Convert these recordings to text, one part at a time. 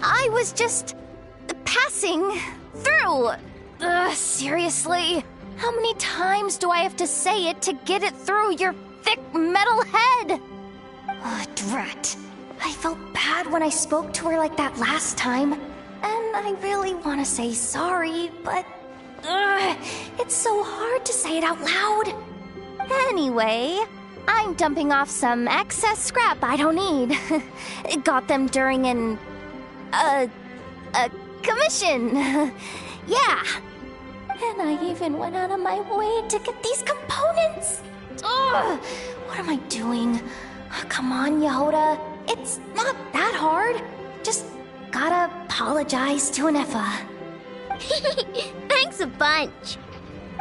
I was just passing through. Seriously? How many times do I have to say it to get it through your thick metal head? Drat. I felt bad when I spoke to her like that last time, and I really want to say sorry, but it's so hard to say it out loud. Anyway, I'm dumping off some excess scrap I don't need. Got them during a commission. Yeah. And I even went out of my way to get these components. What am I doing? Come on, Yehoda. It's not that hard. Just gotta apologize to Anefa. Thanks a bunch.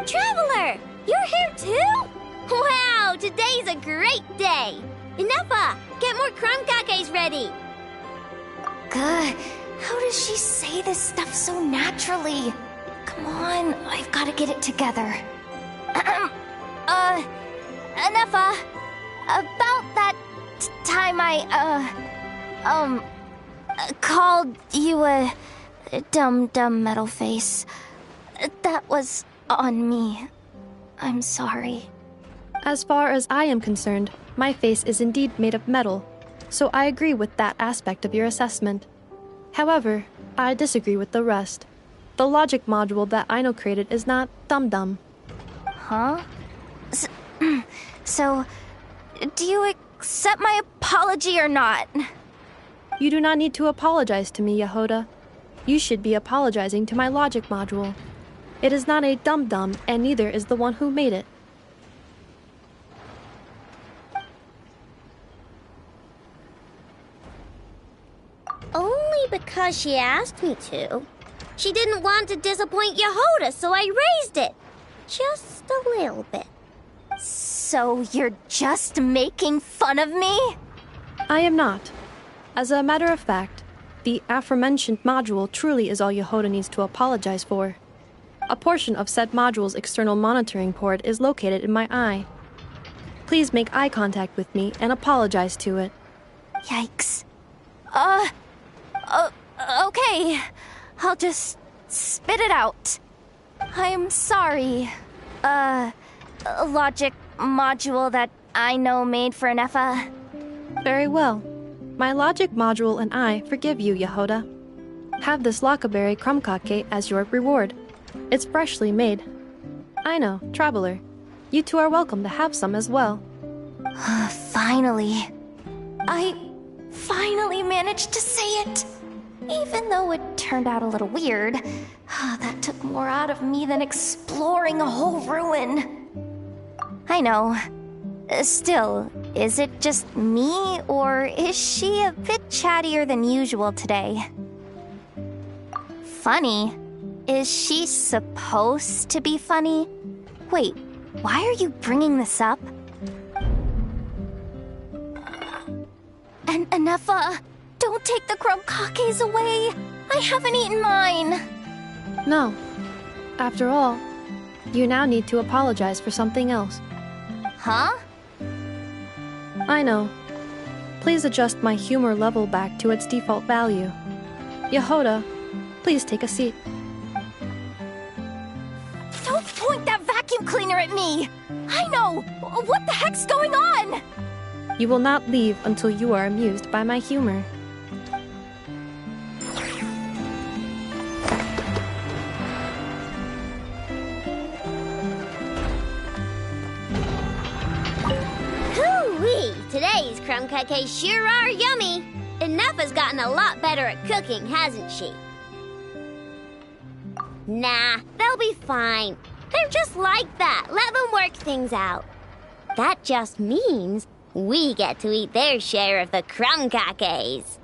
Traveler, you're here too? Wow, today's a great day. Anefa, get more crumb cakes ready. Good. How does she say this stuff so naturally? Come on, I've got to get it together. Anefa, about that time I, called you a dumb metal face. That was on me. I'm sorry. As far as I am concerned, my face is indeed made of metal, so I agree with that aspect of your assessment. However, I disagree with the rest. The logic module that Aino created is not dumb. Huh? So, do you accept my apology or not? You do not need to apologize to me, Yehoda. You should be apologizing to my logic module. It is not a dum-dum, and neither is the one who made it. Only because she asked me to. She didn't want to disappoint Yehoda, so I raised it. Just a little bit. So you're just making fun of me? I am not. As a matter of fact, the aforementioned module truly is all Yehoda needs to apologize for. A portion of said module's external monitoring port is located in my eye. Please make eye contact with me and apologize to it. Yikes. Okay. I'll just spit it out. I'm sorry. Logic module that I know made for Anefa. Very well. My logic module and I forgive you, Yehoda. Have this lockaberry crumb cake as your reward. It's freshly made. I know, traveler. You two are welcome to have some as well. Finally. I finally managed to say it. Even though it turned out a little weird, that took more out of me than exploring a whole ruin. I know. Still, is it just me, or is she a bit chattier than usual today? Funny? Is she supposed to be funny? Wait, why are you bringing this up? And Anefa, don't take the crumb cakes away. I haven't eaten mine. No. After all, you now need to apologize for something else. Huh? I know. Please adjust my humor level back to its default value. Yehoda, please take a seat. Don't point that vacuum cleaner at me! I know! What the heck's going on? You will not leave until you are amused by my humor. Hoo-wee! Today's crumb cakes sure are yummy. Anefa Tifa's gotten a lot better at cooking, hasn't she? Nah, they'll be fine. They're just like that. Let them work things out. That just means we get to eat their share of the crumb cakes.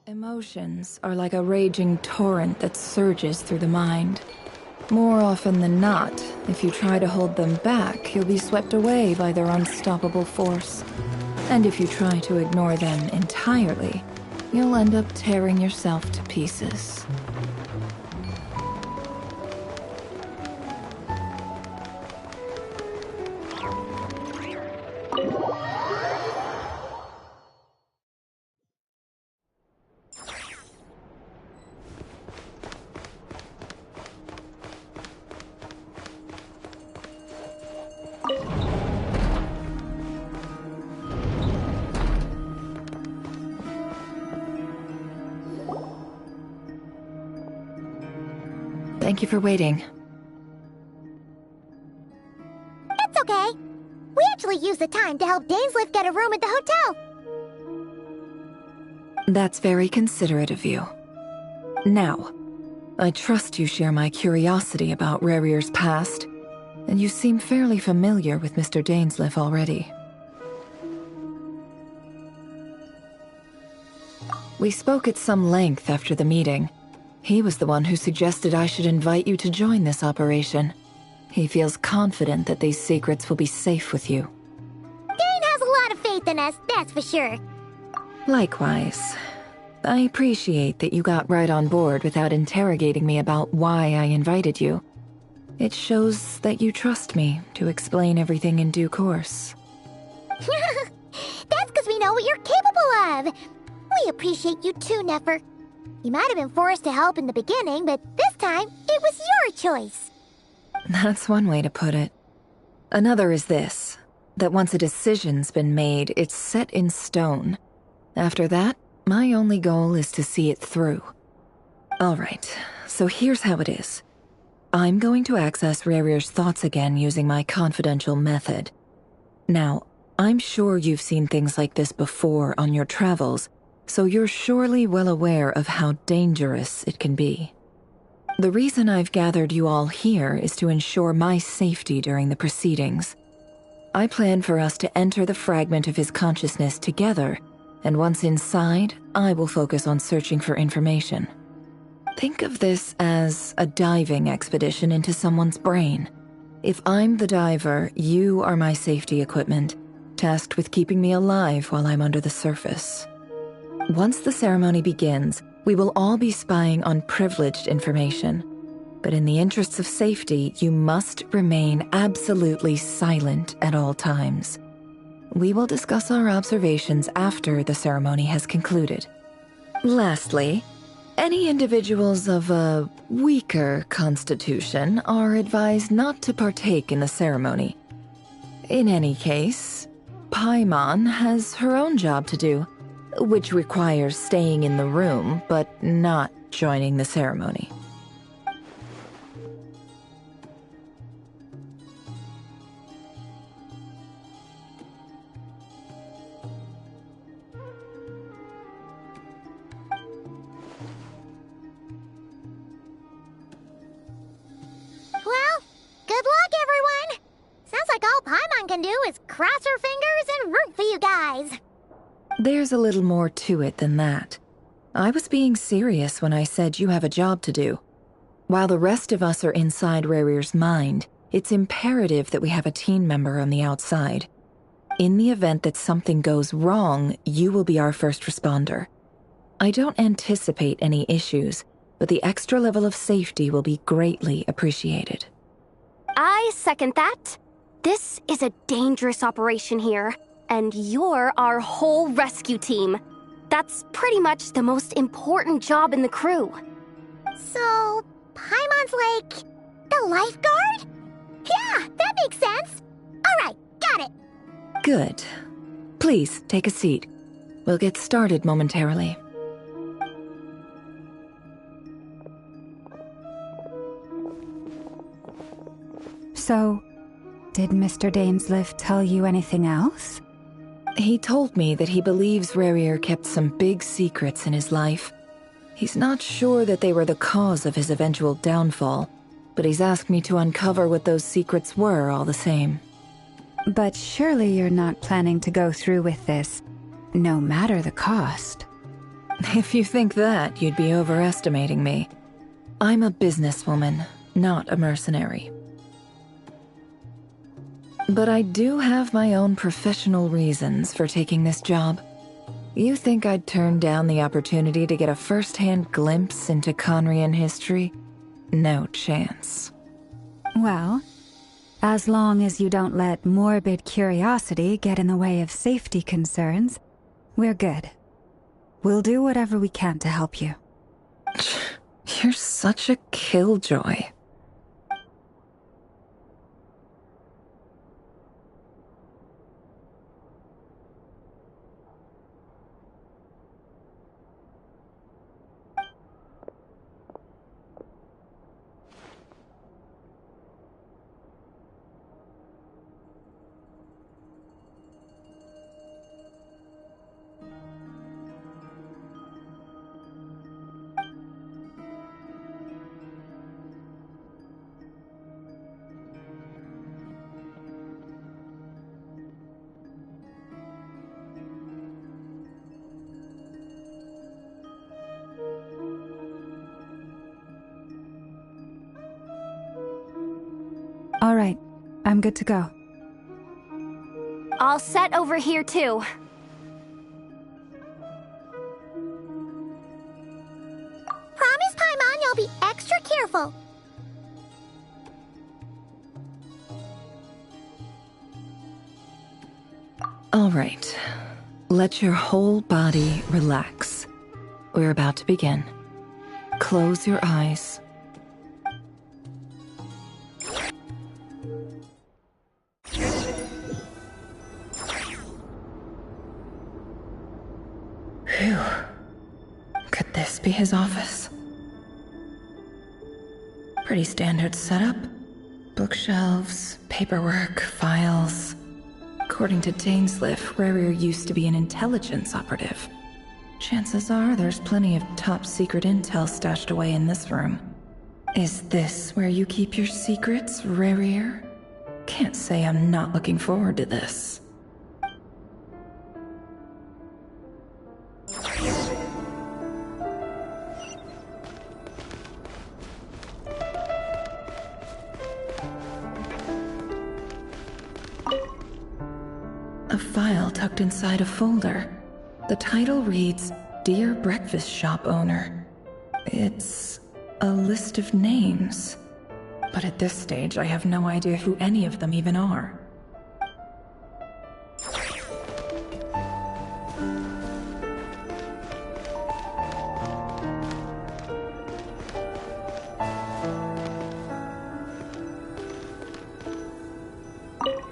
Emotions are like a raging torrent that surges through the mind. More often than not, if you try to hold them back, you'll be swept away by their unstoppable force. And if you try to ignore them entirely, you'll end up tearing yourself to pieces. Thank you for waiting. It's okay. We actually used the time to help Dainsleif get a room at the hotel. That's very considerate of you. Now, I trust you share my curiosity about Rarier's past, and you seem fairly familiar with Mr. Dainsleif already. We spoke at some length after the meeting. He was the one who suggested I should invite you to join this operation. He feels confident that these secrets will be safe with you. Dane has a lot of faith in us, that's for sure. Likewise. I appreciate that you got right on board without interrogating me about why I invited you. It shows that you trust me to explain everything in due course. That's because we know what you're capable of. We appreciate you too, Nefer. You might have been forced to help in the beginning, but this time, it was your choice. That's one way to put it. Another is this, that once a decision's been made, it's set in stone. After that, my only goal is to see it through. Alright, so here's how it is. I'm going to access Rarier's thoughts again using my confidential method. Now, I'm sure you've seen things like this before on your travels, so you're surely well aware of how dangerous it can be. The reason I've gathered you all here is to ensure my safety during the proceedings. I plan for us to enter the fragment of his consciousness together, and once inside, I will focus on searching for information. Think of this as a diving expedition into someone's brain. If I'm the diver, you are my safety equipment, tasked with keeping me alive while I'm under the surface. Once the ceremony begins, we will all be spying on privileged information. But in the interests of safety, you must remain absolutely silent at all times. We will discuss our observations after the ceremony has concluded. Lastly, any individuals of a weaker constitution are advised not to partake in the ceremony. In any case, Paimon has her own job to do, which requires staying in the room, but not joining the ceremony. is cross our fingers and root for you guys. There's a little more to it than that. I was being serious when I said you have a job to do. While the rest of us are inside Rarier's mind, it's imperative that we have a team member on the outside. In the event that something goes wrong, you will be our first responder. I don't anticipate any issues, but the extra level of safety will be greatly appreciated. I second that. This is a dangerous operation here, and you're our whole rescue team. That's pretty much the most important job in the crew. So, Paimon's like the lifeguard? Yeah, that makes sense. All right, got it. Good. Please, take a seat. We'll get started momentarily. So, did Mr. Dainsliff tell you anything else? He told me that he believes Rarier kept some big secrets in his life. He's not sure that they were the cause of his eventual downfall, but he's asked me to uncover what those secrets were all the same. But surely you're not planning to go through with this, no matter the cost. If you think that, you'd be overestimating me. I'm a businesswoman, not a mercenary. But I do have my own professional reasons for taking this job. You think I'd turn down the opportunity to get a first-hand glimpse into Conrian history? No chance. Well, as long as you don't let morbid curiosity get in the way of safety concerns, we're good. We'll do whatever we can to help you. You're such a killjoy. All right, I'm good to go. All set over here, too. Promise, Paimon, you'll be extra careful. All right. Let your whole body relax. We're about to begin. Close your eyes. Phew. Could this be his office? Pretty standard setup. Bookshelves, paperwork, files. According to Dainsliff, Rarier used to be an intelligence operative. Chances are there's plenty of top-secret intel stashed away in this room. Is this where you keep your secrets, Rarier? Can't say I'm not looking forward to this. A file tucked inside a folder. The title reads, Dear Breakfast Shop Owner. It's a list of names. But at this stage, I have no idea who any of them even are.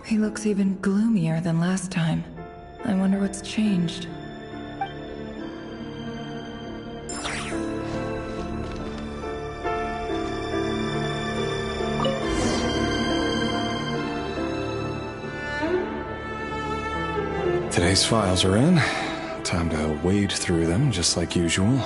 He looks even gloomier than last time. I wonder what's changed. Today's files are in. Time to wade through them just like usual.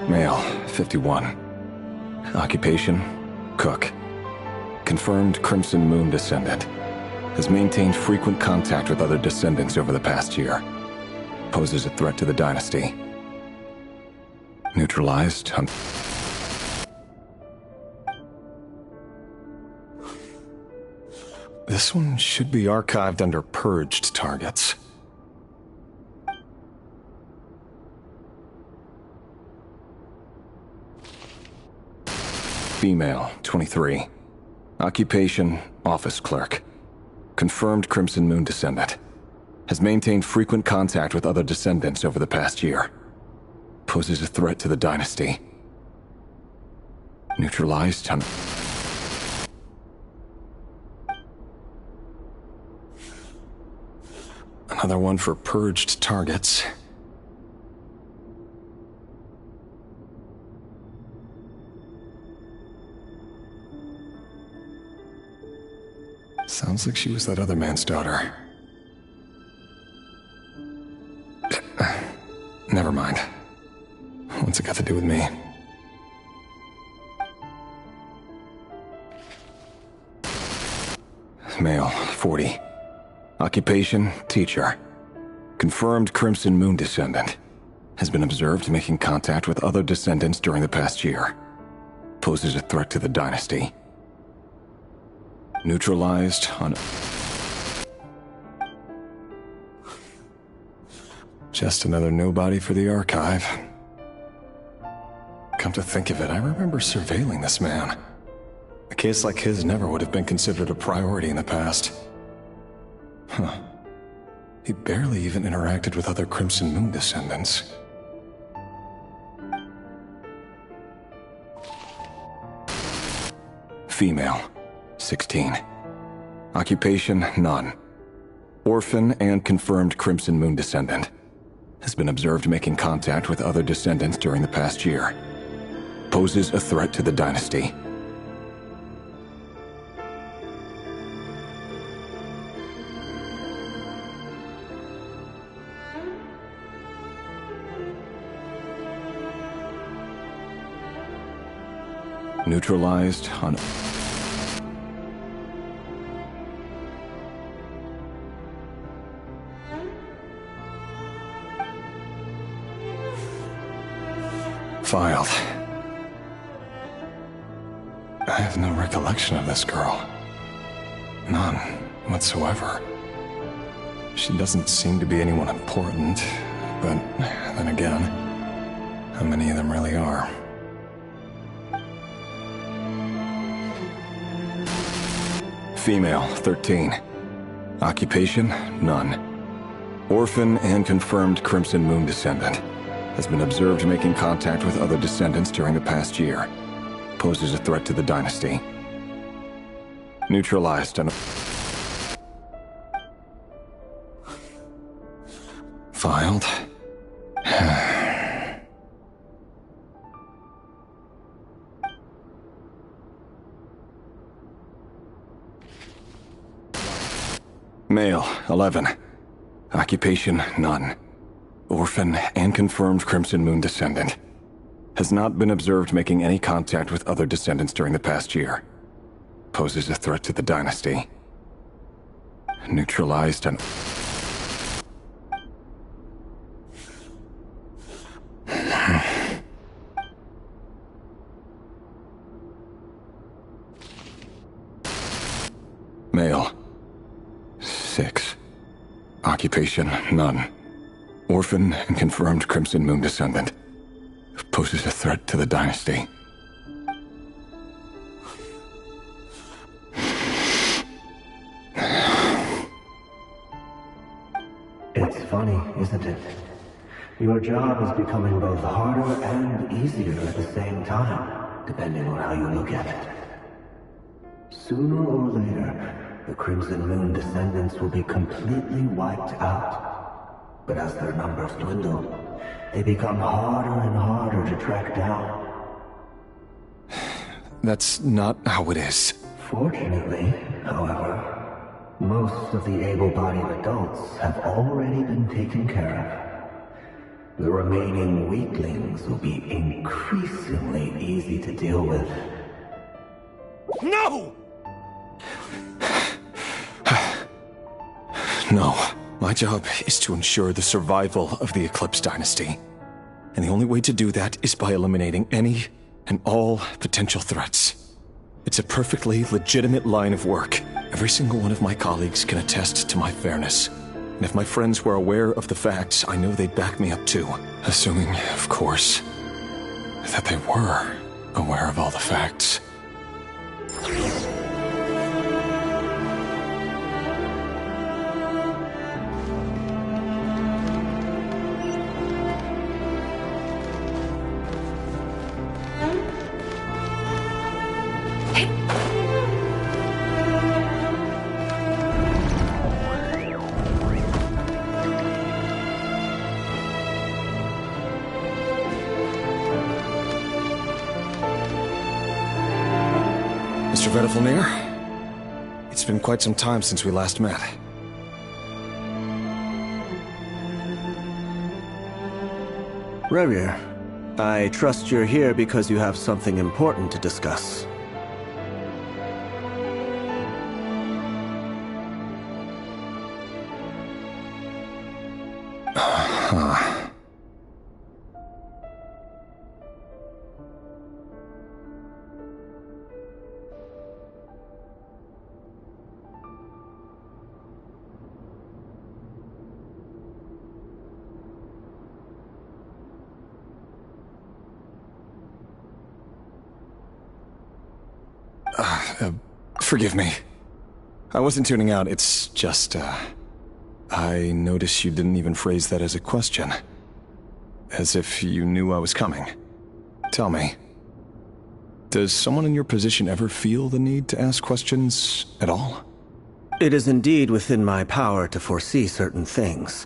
Male, 51. Occupation, cook. Confirmed Crimson Moon descendant. Has maintained frequent contact with other descendants over the past year. Poses a threat to the dynasty. Neutralized on... This one should be archived under purged targets. Female, 23. Occupation, office clerk. Confirmed Crimson Moon descendant. Has maintained frequent contact with other descendants over the past year. Poses a threat to the dynasty. Neutralized on... Another one for purged targets. Sounds like she was that other man's daughter. Never mind. What's it got to do with me? Male, 40. Occupation, teacher. Confirmed Crimson Moon descendant. Has been observed making contact with other descendants during the past year. Poses a threat to the dynasty. Neutralized on... Just another nobody for the archive. Come to think of it, I remember surveilling this man. A case like his never would have been considered a priority in the past. Huh. He barely even interacted with other Crimson Moon descendants. Female, 16. Occupation, none. Orphan and confirmed Crimson Moon descendant. Has been observed making contact with other descendants during the past year. Poses a threat to the dynasty. Neutralized on... Filed. I have no recollection of this girl. None whatsoever. She doesn't seem to be anyone important, but then again, how many of them really are? Female, 13. Occupation, none. Orphan and confirmed Crimson Moon descendant. Has been observed making contact with other descendants during the past year. Poses a threat to the dynasty. Neutralized on... Filed. Male, 11. Occupation, none. Orphan and confirmed Crimson Moon descendant. Has not been observed making any contact with other descendants during the past year. Poses a threat to the dynasty. Neutralized on... Male. 6. Occupation, none. Orphan and confirmed Crimson Moon descendant. Poses a threat to the dynasty. It's funny, isn't it? Your job is becoming both harder and easier at the same time, depending on how you look at it. Sooner or later, the Crimson Moon descendants will be completely wiped out. But as their numbers dwindle, they become harder and harder to track down. That's not how it is. Fortunately, however, most of the able-bodied adults have already been taken care The remaining weaklings will be increasingly easy to deal with. No! No. My job is to ensure the survival of the Eclipse Dynasty. And the only way to do that is by eliminating any and all potential threats. It's a perfectly legitimate line of work. Every single one of my colleagues can attest to my fairness. And if my friends were aware of the facts, I know they'd back me up too. Assuming, of course, that they were aware of all the facts. Mr. Vedifalnir, it's been quite some time since we last met. Rerir, I trust you're here because you have something important to discuss. Forgive me. I wasn't tuning out, it's just, I noticed you didn't even phrase that as a question. As if you knew I was coming. Tell me, does someone in your position ever feel the need to ask questions at all? It is indeed within my power to foresee certain things.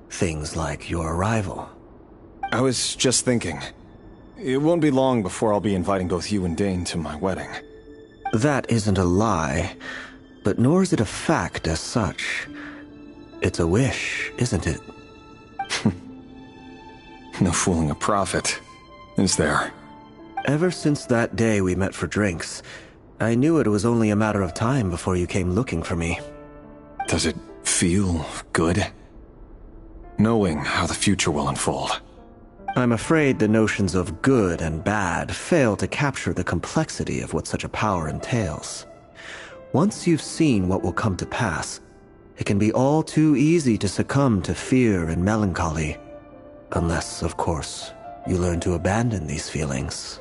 Things like your arrival. I was just thinking. It won't be long before I'll be inviting both you and Dane to my wedding. That isn't a lie, but nor is it a fact as such. It's a wish, isn't it? No fooling a prophet, is there? Ever since that day we met for drinks, I knew it was only a matter of time before you came looking for me. Does it feel good? Knowing how the future will unfold. I'm afraid the notions of good and bad fail to capture the complexity of what such a power entails. Once you've seen what will come to pass, it can be all too easy to succumb to fear and melancholy. Unless, of course, you learn to abandon these feelings.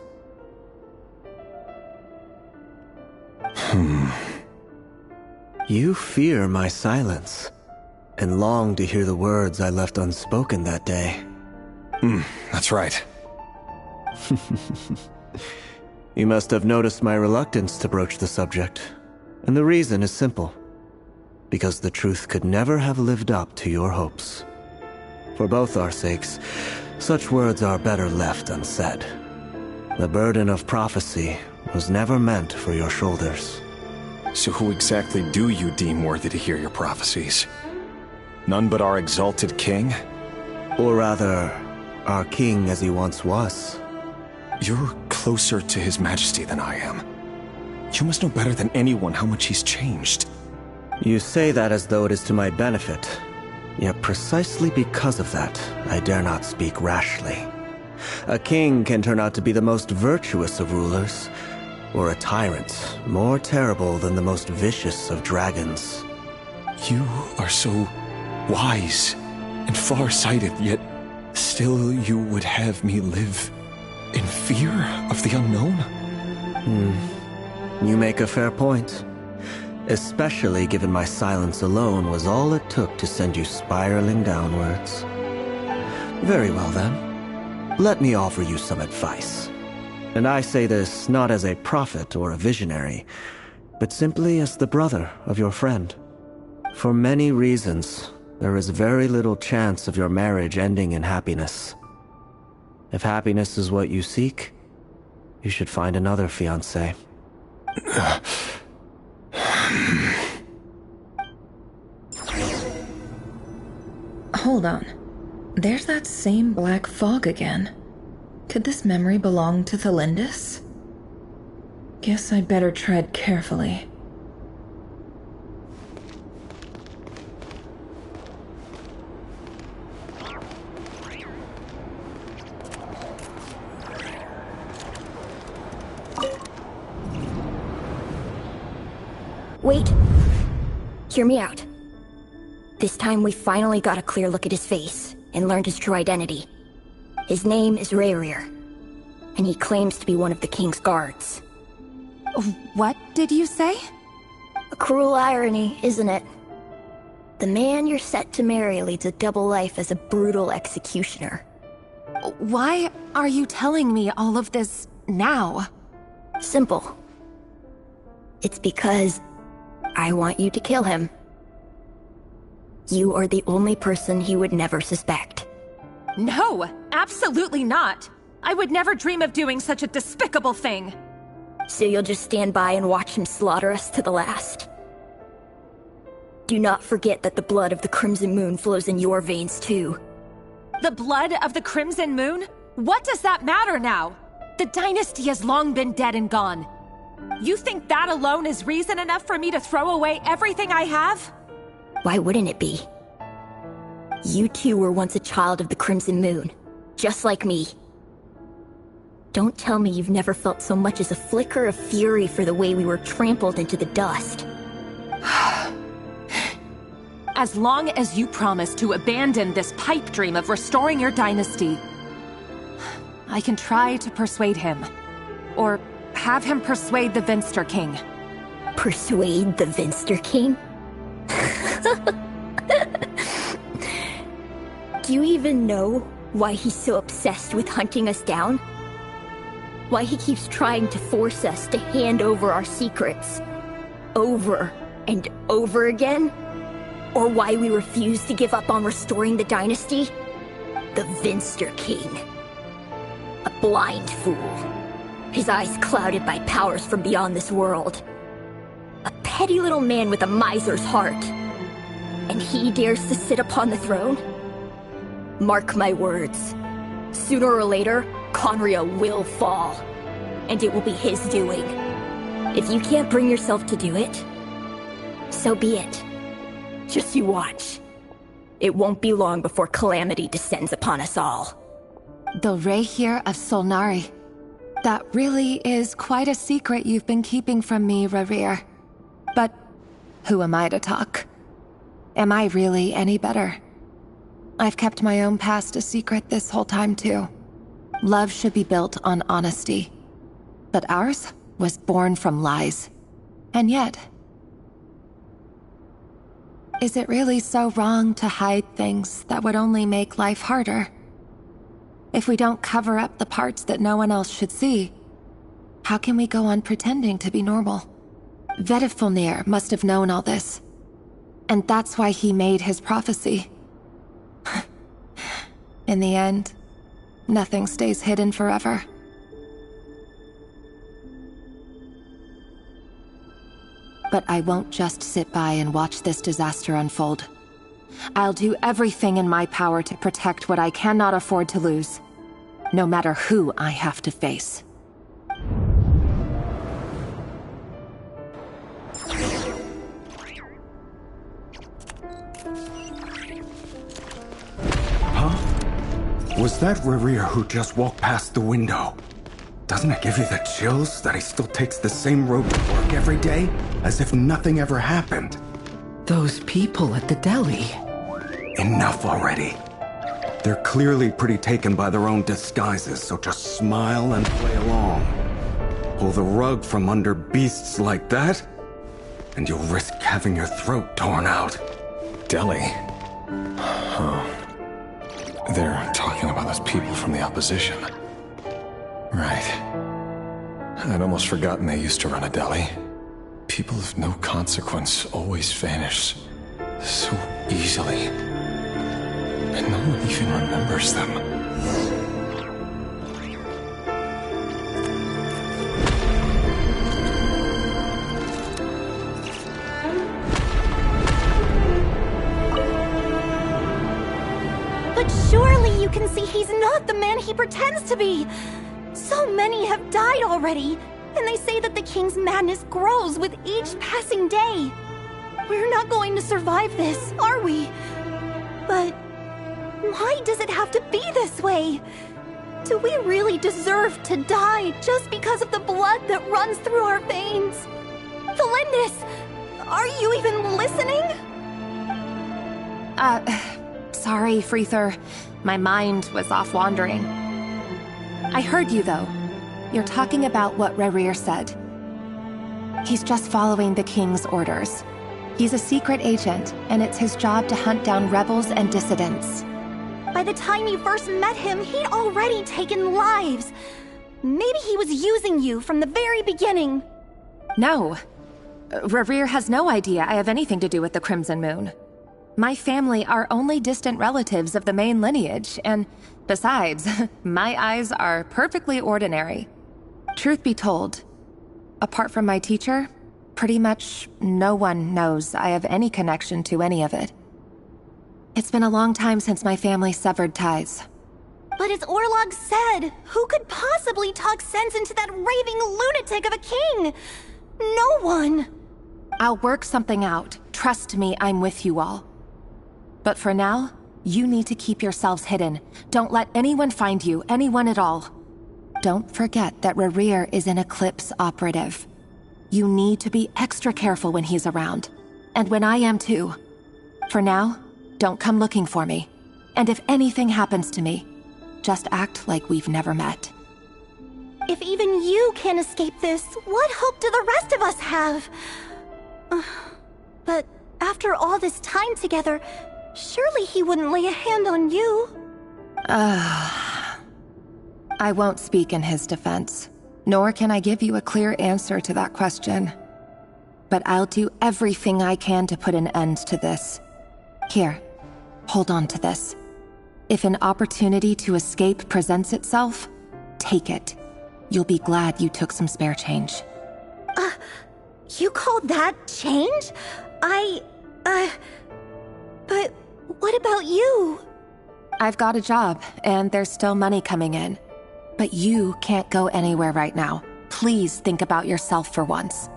You fear my silence, and long to hear the words I left unspoken that day. That's right. You must have noticed my reluctance to broach the subject. And the reason is simple. Because the truth could never have lived up to your hopes. For both our sakes, such words are better left unsaid. The burden of prophecy was never meant for your shoulders. So who exactly do you deem worthy to hear your prophecies? None but our exalted king? Or rather, our king as he once was. You're closer to his majesty than I am. You must know better than anyone how much he's changed. You say that as though it is to my benefit. Yet precisely because of that, I dare not speak rashly. A king can turn out to be the most virtuous of rulers, or a tyrant more terrible than the most vicious of dragons. You are so wise and far-sighted, yet still you would have me live in fear of the unknown? You make a fair point. Especially given my silence alone was all it took to send you spiraling downwards. Very well then. Let me offer you some advice. And I say this not as a prophet or a visionary, but simply as the brother of your friend. For many reasons, there is very little chance of your marriage ending in happiness. If happiness is what you seek, you should find another fiancé. Hold on. There's that same black fog again. Could this memory belong to Thelindis? Guess I'd better tread carefully. Wait. Hear me out. This time we finally got a clear look at his face and learned his true identity. His name is Rayrir, and he claims to be one of the king's guards. What did you say? A cruel irony, isn't it? The man you're set to marry leads a double life as a brutal executioner. Why are you telling me all of this now? Simple. It's because I want you to kill him. You are the only person he would never suspect. No, absolutely not. I would never dream of doing such a despicable thing. So you'll just stand by and watch him slaughter us to the last? Do not forget that the blood of the Crimson Moon flows in your veins too. The blood of the Crimson Moon? What does that matter now? The dynasty has long been dead and gone. You think that alone is reason enough for me to throw away everything I have? Why wouldn't it be? You two were once a child of the Crimson Moon, just like me. Don't tell me you've never felt so much as a flicker of fury for the way we were trampled into the dust. As long as you promise to abandon this pipe dream of restoring your dynasty, I can try to persuade him. Or have him persuade the Vinster King. Persuade the Vinster King? Do you even know why he's so obsessed with hunting us down? Why he keeps trying to force us to hand over our secrets over and over again? Or why we refuse to give up on restoring the dynasty? The Vinster King. A blind fool. His eyes clouded by powers from beyond this world. A petty little man with a miser's heart. And he dares to sit upon the throne? Mark my words. Sooner or later, Conria will fall. And it will be his doing. If you can't bring yourself to do it, so be it. Just you watch. It won't be long before calamity descends upon us all. The Rayrir of Solnari. That really is quite a secret you've been keeping from me, Rayrir. But who am I to talk? Am I really any better? I've kept my own past a secret this whole time, too. Love should be built on honesty. But ours was born from lies. And yet, is it really so wrong to hide things that would only make life harder? If we don't cover up the parts that no one else should see, how can we go on pretending to be normal? Vedifulnir must have known all this. And that's why he made his prophecy. In the end, nothing stays hidden forever. But I won't just sit by and watch this disaster unfold. I'll do everything in my power to protect what I cannot afford to lose, no matter who I have to face. Was that Rayrir who just walked past the window? Doesn't it give you the chills that he still takes the same road to work every day? As if nothing ever happened. Those people at the deli. Enough already. They're clearly pretty taken by their own disguises, so just smile and play along. Pull the rug from under beasts like that, and you'll risk having your throat torn out. Deli? Oh. They're talking about those people from the opposition. Right. I'd almost forgotten they used to run a deli. People of no consequence always vanish so easily. And no one even remembers them. The But surely you can see he's not the man he pretends to be! So many have died already, and they say that the king's madness grows with each passing day. We're not going to survive this, are we? But why does it have to be this way? Do we really deserve to die just because of the blood that runs through our veins? Felindis, are you even listening? Sorry, Freether. My mind was off wandering. I heard you, though. You're talking about what Rerir said. He's just following the king's orders. He's a secret agent, and it's his job to hunt down rebels and dissidents. By the time you first met him, he'd already taken lives. Maybe he was using you from the very beginning. No. Rerir has no idea I have anything to do with the Crimson Moon. My family are only distant relatives of the main lineage, and besides, my eyes are perfectly ordinary. Truth be told, apart from my teacher, pretty much no one knows I have any connection to any of it. It's been a long time since my family severed ties. But as Orlog said, who could possibly talk sense into that raving lunatic of a king? No one. I'll work something out. Trust me, I'm with you all. But for now, you need to keep yourselves hidden. Don't let anyone find you, anyone at all. Don't forget that Rerir is an Eclipse operative. You need to be extra careful when he's around. And when I am too. For now, don't come looking for me. And if anything happens to me, just act like we've never met. If even you can't escape this, what hope do the rest of us have? But after all this time together, surely he wouldn't lay a hand on you. I won't speak in his defense, nor can I give you a clear answer to that question. But I'll do everything I can to put an end to this. Here, hold on to this. If an opportunity to escape presents itself, take it. You'll be glad you took some spare change. You call that change? But what about you? I've got a job, and there's still money coming in. But you can't go anywhere right now. Please think about yourself for once.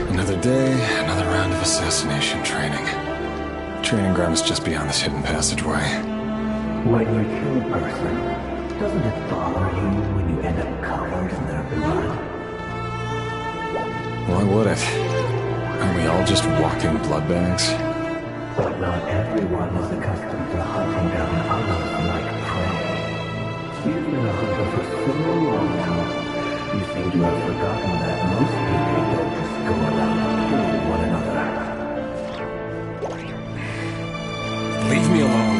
Another day, another round of assassination training. Training ground is just beyond this hidden passageway. When you kill a person, doesn't it bother you when you end up covered in their blood? Why would it? Aren't we all just walking blood bags? But not everyone is accustomed to hunting down others like prey. You've been a hunter for so long now. You seem to have forgotten that most people don't just go around killing one another. Leave me alone.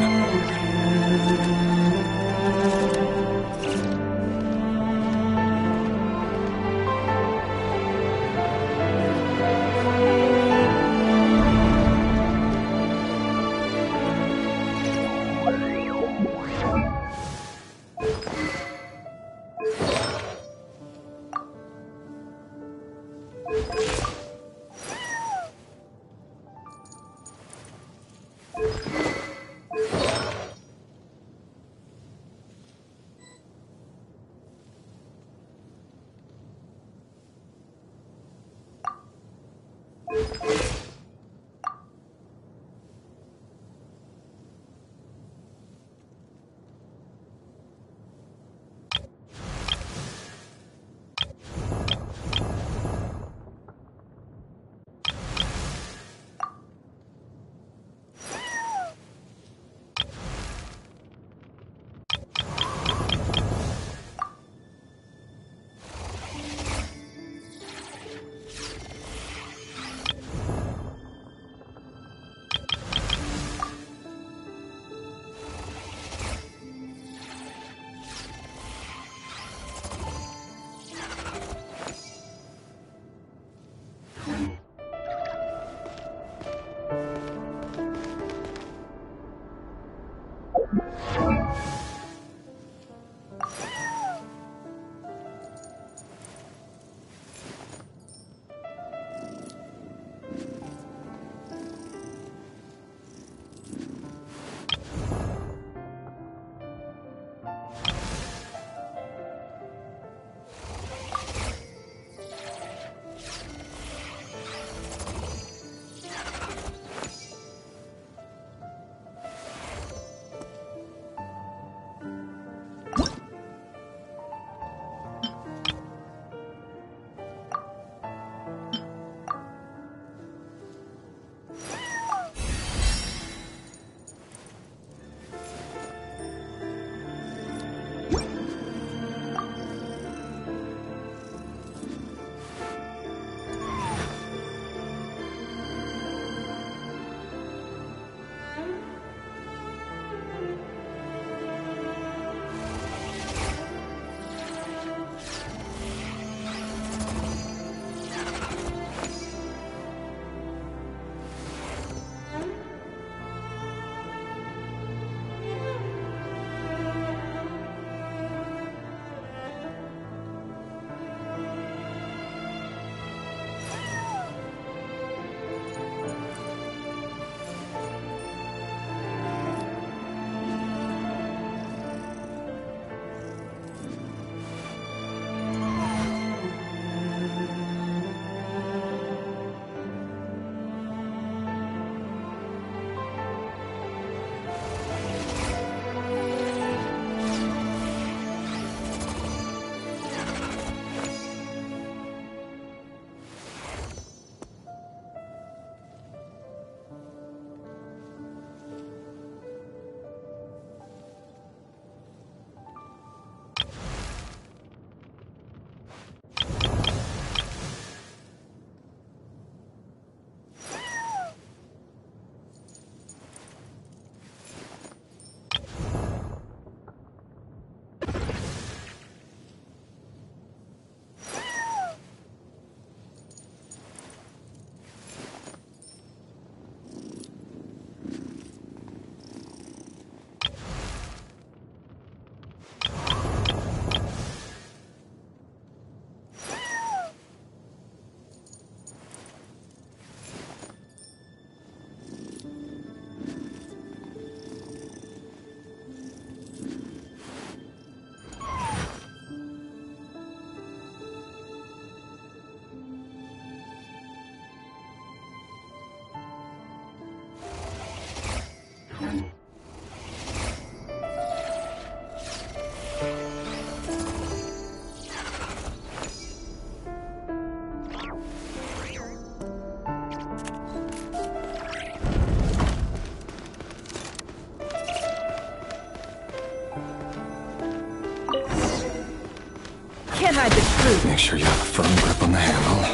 Can't hide the truth. Make sure you have a firm grip on the handle.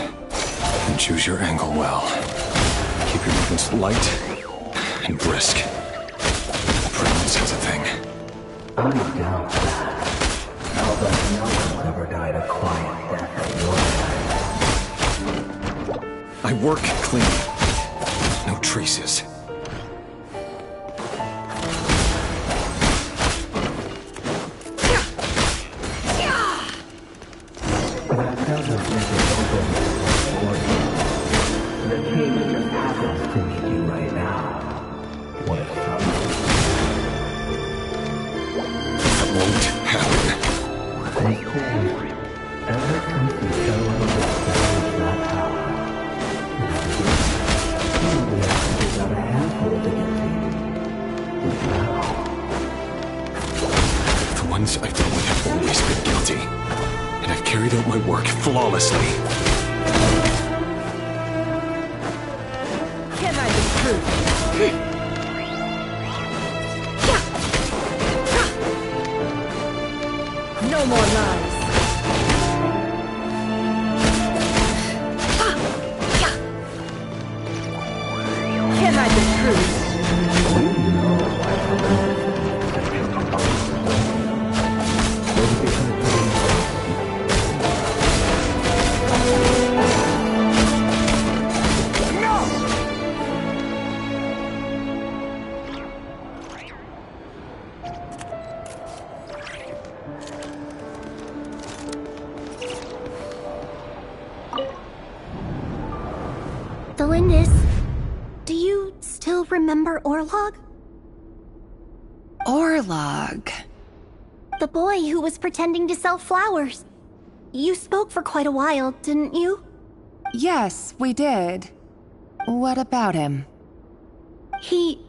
And choose your angle well. Keep your movements light and brisk. Prudence has a thing. I doubt that. Albert, no one ever died a quiet death at your side. I work clean. No traces. That doesn't make it open for you. The king just happens to meet you right now. What if someone... That won't happen. They say, ever since you chose to establish that power, we have to pick out a handful to get to you. But now... The ones I've dealt with have always been guilty. And I've carried out my work flawlessly. Can't hide the truth. No more lies. Can't hide the truth. Delindis, do you still remember Orlog? Orlog. The boy who was pretending to sell flowers. You spoke for quite a while, didn't you? Yes, we did. What about him? He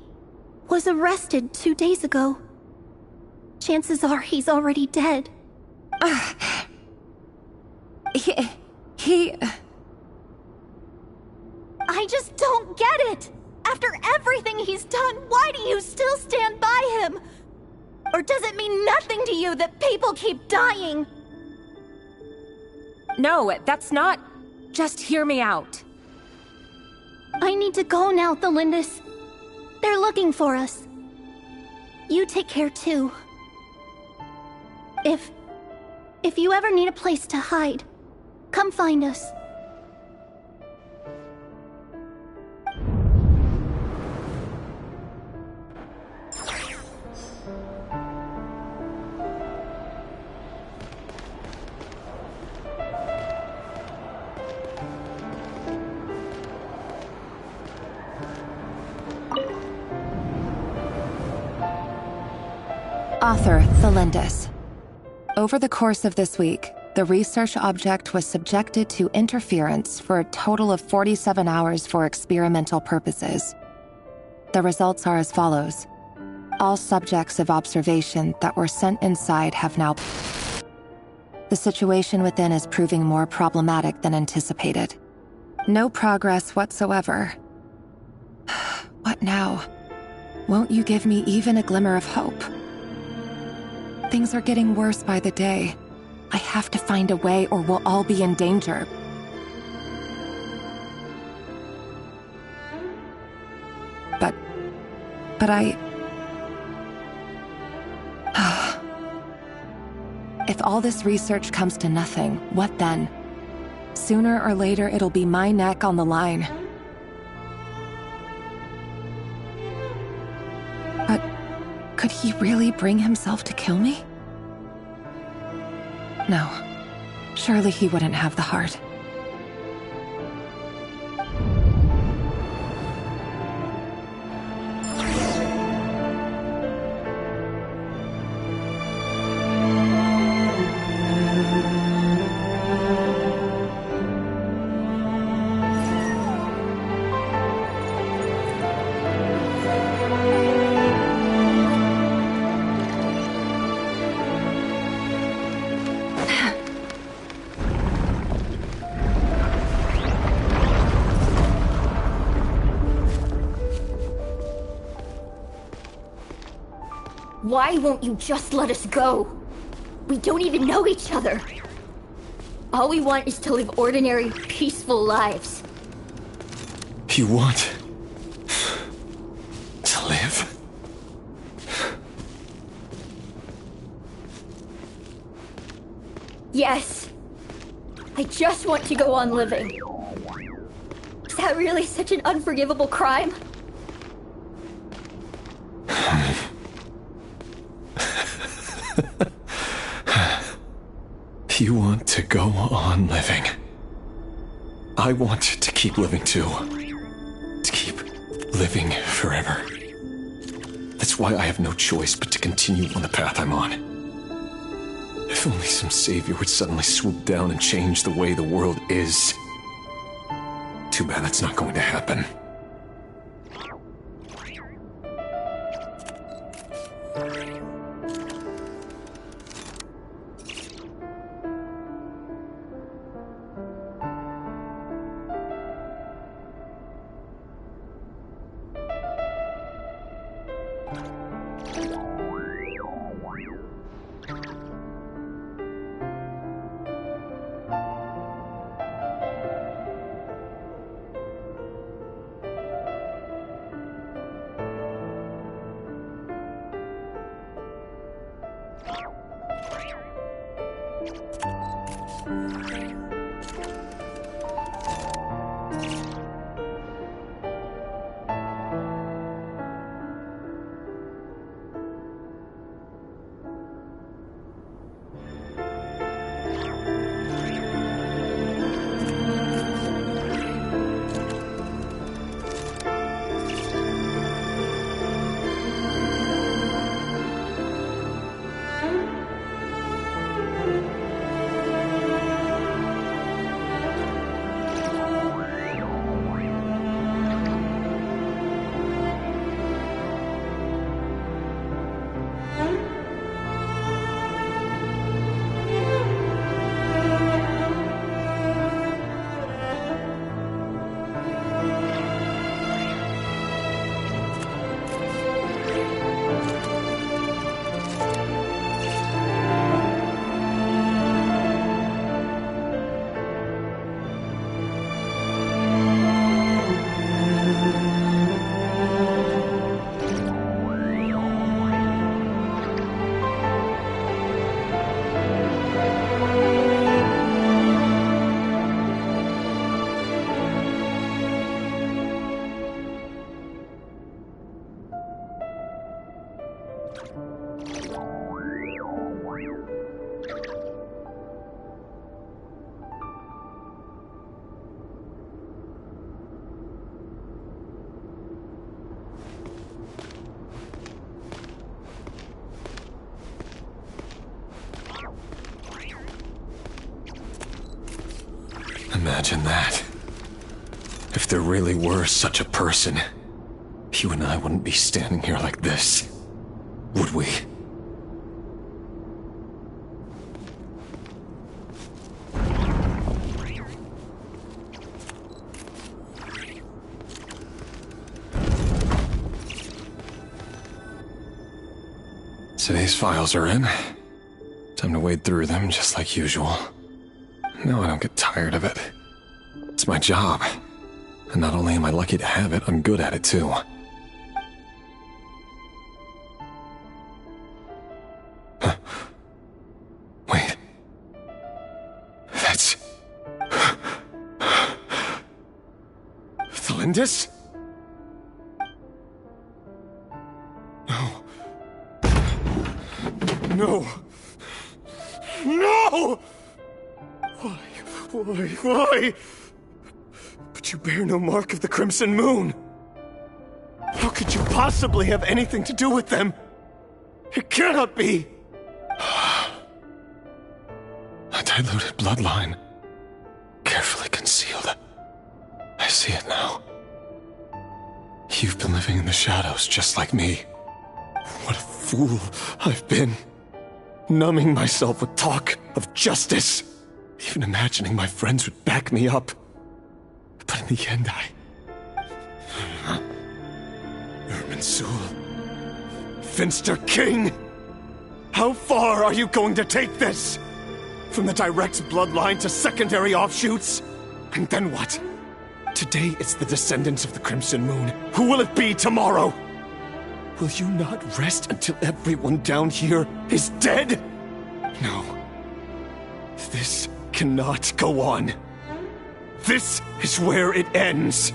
was arrested 2 days ago. Chances are he's already dead. He... I just don't get it! After everything he's done, why do you still stand by him? Or does it mean nothing to you that people keep dying? No, that's not... Just hear me out. I need to go now, Thelindis. They're looking for us. You take care too. If you ever need a place to hide, come find us. Author, Thelindis. Over the course of this week, the research object was subjected to interference for a total of 47 hours for experimental purposes. The results are as follows. All subjects of observation that were sent inside have now... The situation within is proving more problematic than anticipated. No progress whatsoever. What now? Won't you give me even a glimmer of hope? Things are getting worse by the day. I have to find a way or we'll all be in danger. But I... If all this research comes to nothing, what then? Sooner or later, it'll be my neck on the line. But could he really bring himself to kill me? No. Surely he wouldn't have the heart. Why won't you just let us go? We don't even know each other. All we want is to live ordinary, peaceful lives. You want to live? Yes. I just want to go on living. Is that really such an unforgivable crime? You want to go on living. I want to keep living too. To keep living forever. That's why I have no choice but to continue on the path I'm on. If only some savior would suddenly swoop down and change the way the world is. Too bad that's not going to happen. Imagine that. If there really were such a person, you and I wouldn't be standing here like this, would we? So these files are in. Time to wade through them just like usual. No, I don't get tired of it. It's my job. And not only am I lucky to have it, I'm good at it too. Huh. Wait. That's... Thalindis? No. No! No! Why? But you bear no mark of the Crimson Moon. How could you possibly have anything to do with them? It cannot be! A diluted bloodline. Carefully concealed. I see it now. You've been living in the shadows just like me. What a fool I've been. Numbing myself with talk of justice. Even imagining my friends would back me up. But in the end, Irminsul. Finster King! How far are you going to take this? From the direct bloodline to secondary offshoots? And then what? Today it's the descendants of the Crimson Moon. Who will it be tomorrow? Will you not rest until everyone down here is dead? No. This cannot go on. This is where it ends.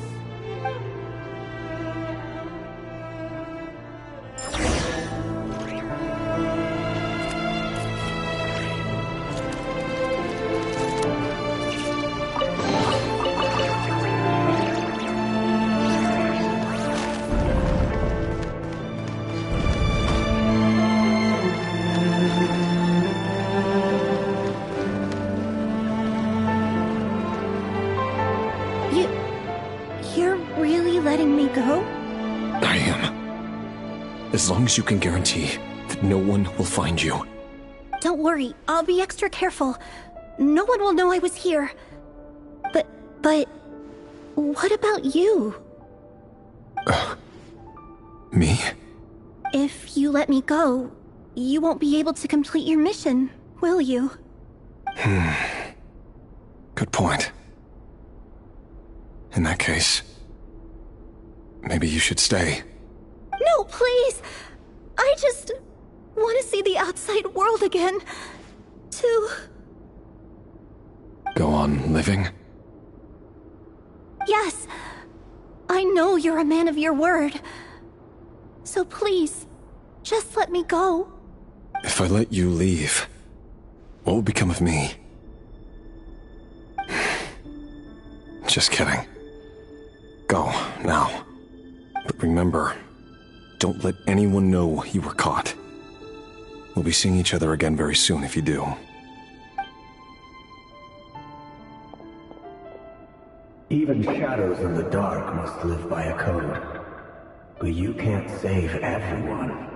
You're really letting me go? I am. As long as you can guarantee that no one will find you. Don't worry, I'll be extra careful. No one will know I was here. But... what about you? Me? If you let me go, you won't be able to complete your mission, will you? Good point. In that case, maybe you should stay. No, please! I just want to see the outside world again. To... Go on living? Yes. I know you're a man of your word. So please, just let me go. If I let you leave, what will become of me? Just kidding. Go, now. But remember, don't let anyone know you were caught. We'll be seeing each other again very soon if you do. Even shadows in the dark must live by a code. But you can't save everyone.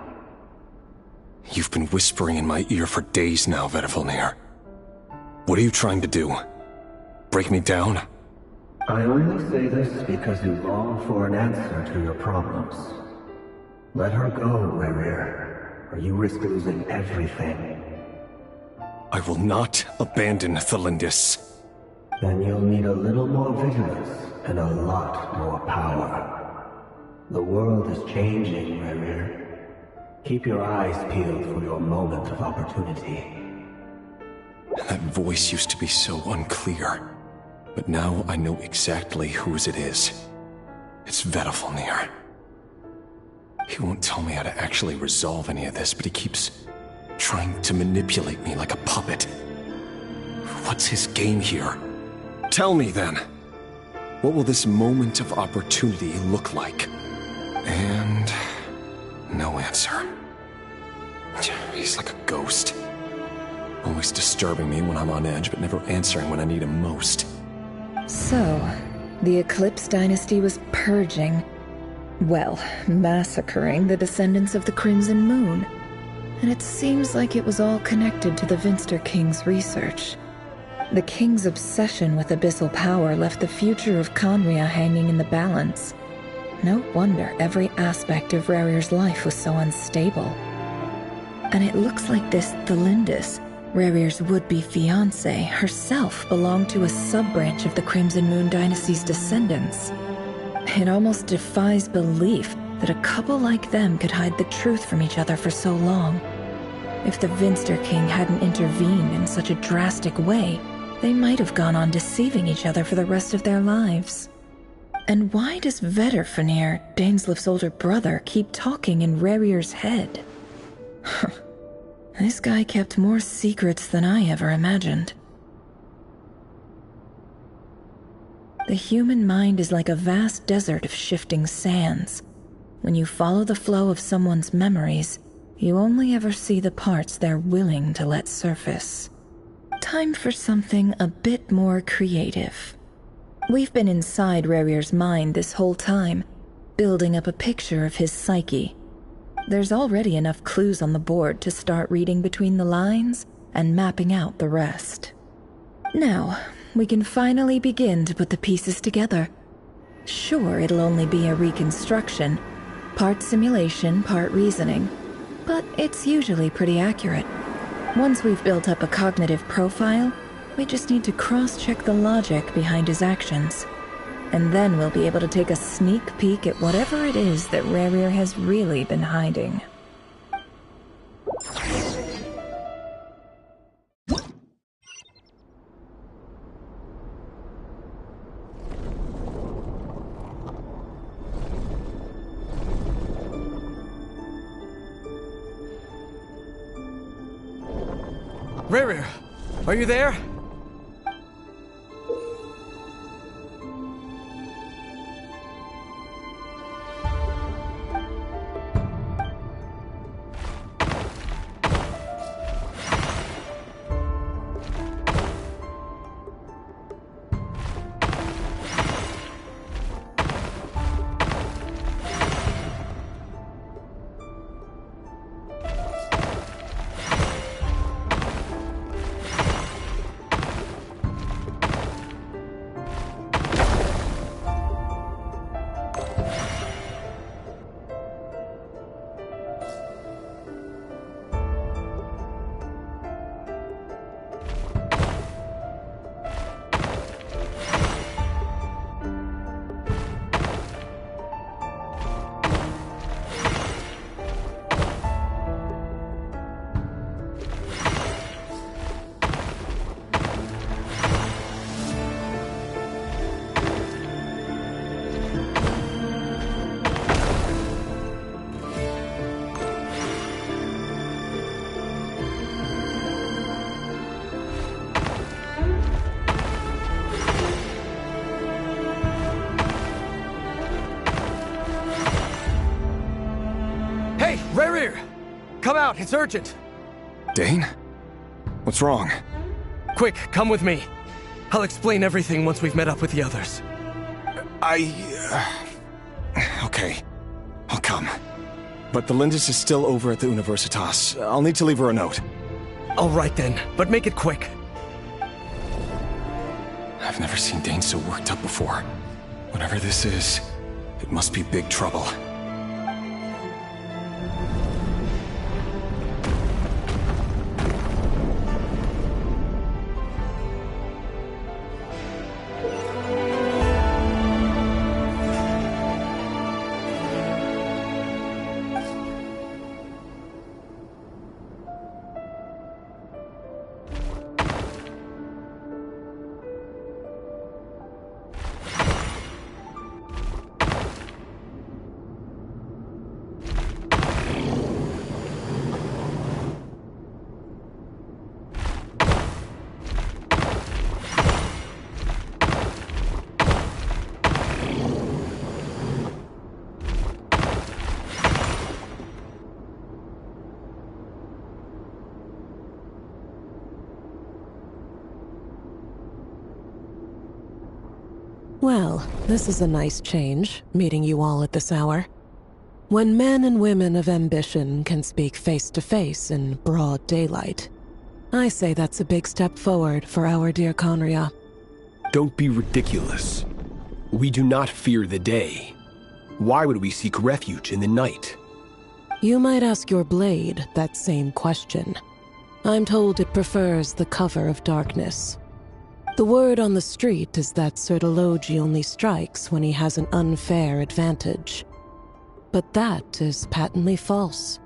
You've been whispering in my ear for days now, Vedifilnir. What are you trying to do? Break me down? I only say this because you long for an answer to your problems. Let her go, Rerir, or you risk losing everything. I will not abandon Thelindis. Then you'll need a little more vigilance and a lot more power. The world is changing, Rerir. Keep your eyes peeled for your moment of opportunity. That voice used to be so unclear. But now I know exactly whose it is. It's Vedifilnir. He won't tell me how to actually resolve any of this, but he keeps trying to manipulate me like a puppet. What's his game here? Tell me then. What will this moment of opportunity look like? And... no answer. He's like a ghost. Always disturbing me when I'm on edge, but never answering when I need him most. So, the Eclipse Dynasty was purging, well, massacring the descendants of the Crimson Moon. And it seems like it was all connected to the Vinster King's research. The King's obsession with abyssal power left the future of Conria hanging in the balance. No wonder every aspect of Rerir's life was so unstable. And it looks like this Thelindis, Rerir's would-be fiancée, herself belonged to a sub-branch of the Crimson Moon Dynasty's descendants. It almost defies belief that a couple like them could hide the truth from each other for so long. If the Vinster King hadn't intervened in such a drastic way, they might have gone on deceiving each other for the rest of their lives. And why does Vedifilnir, Daneslif's older brother, keep talking in Rerir's head? This guy kept more secrets than I ever imagined. The human mind is like a vast desert of shifting sands. When you follow the flow of someone's memories, you only ever see the parts they're willing to let surface. Time for something a bit more creative. We've been inside Rerir's mind this whole time, building up a picture of his psyche. There's already enough clues on the board to start reading between the lines and mapping out the rest. Now, we can finally begin to put the pieces together. Sure, it'll only be a reconstruction, part simulation, part reasoning, but it's usually pretty accurate. Once we've built up a cognitive profile, we just need to cross-check the logic behind his actions. And then we'll be able to take a sneak peek at whatever it is that Rerir has really been hiding. Rerir, are you there? Rerir! Come out, it's urgent! Dane? What's wrong? Quick, come with me. I'll explain everything once we've met up with the others. Okay. I'll come. But the Lindis is still over at the Universitas. I'll need to leave her a note. All right then, but make it quick. I've never seen Dane so worked up before. Whatever this is, it must be big trouble. Well, this is a nice change, meeting you all at this hour. When men and women of ambition can speak face to face in broad daylight, I say that's a big step forward for our dear Conria. Don't be ridiculous. We do not fear the day. Why would we seek refuge in the night? You might ask your blade that same question. I'm told it prefers the cover of darkness. The word on the street is that Sir Delogi only strikes when he has an unfair advantage. But that is patently false.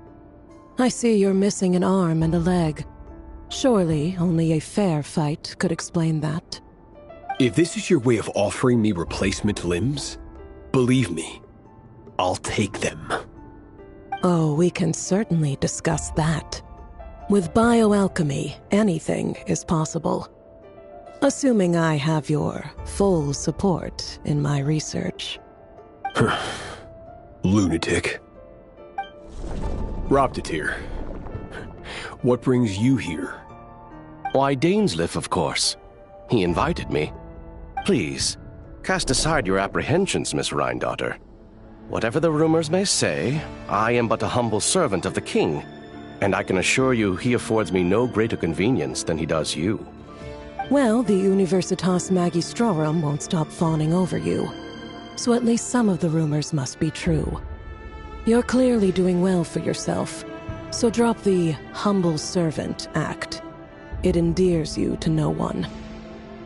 I see you're missing an arm and a leg. Surely only a fair fight could explain that. If this is your way of offering me replacement limbs, believe me, I'll take them. Oh, we can certainly discuss that. With bioalchemy, anything is possible. Assuming I have your full support in my research. Lunatic. Roptatir, what brings you here? Why, Dainsleif, of course. He invited me. Please, cast aside your apprehensions, Miss Rhine-daughter. Whatever the rumors may say, I am but a humble servant of the king, and I can assure you he affords me no greater convenience than he does you. Well, the Universitas Magistrorum won't stop fawning over you, so at least some of the rumors must be true. You're clearly doing well for yourself. So drop the humble servant act. It endears you to no one.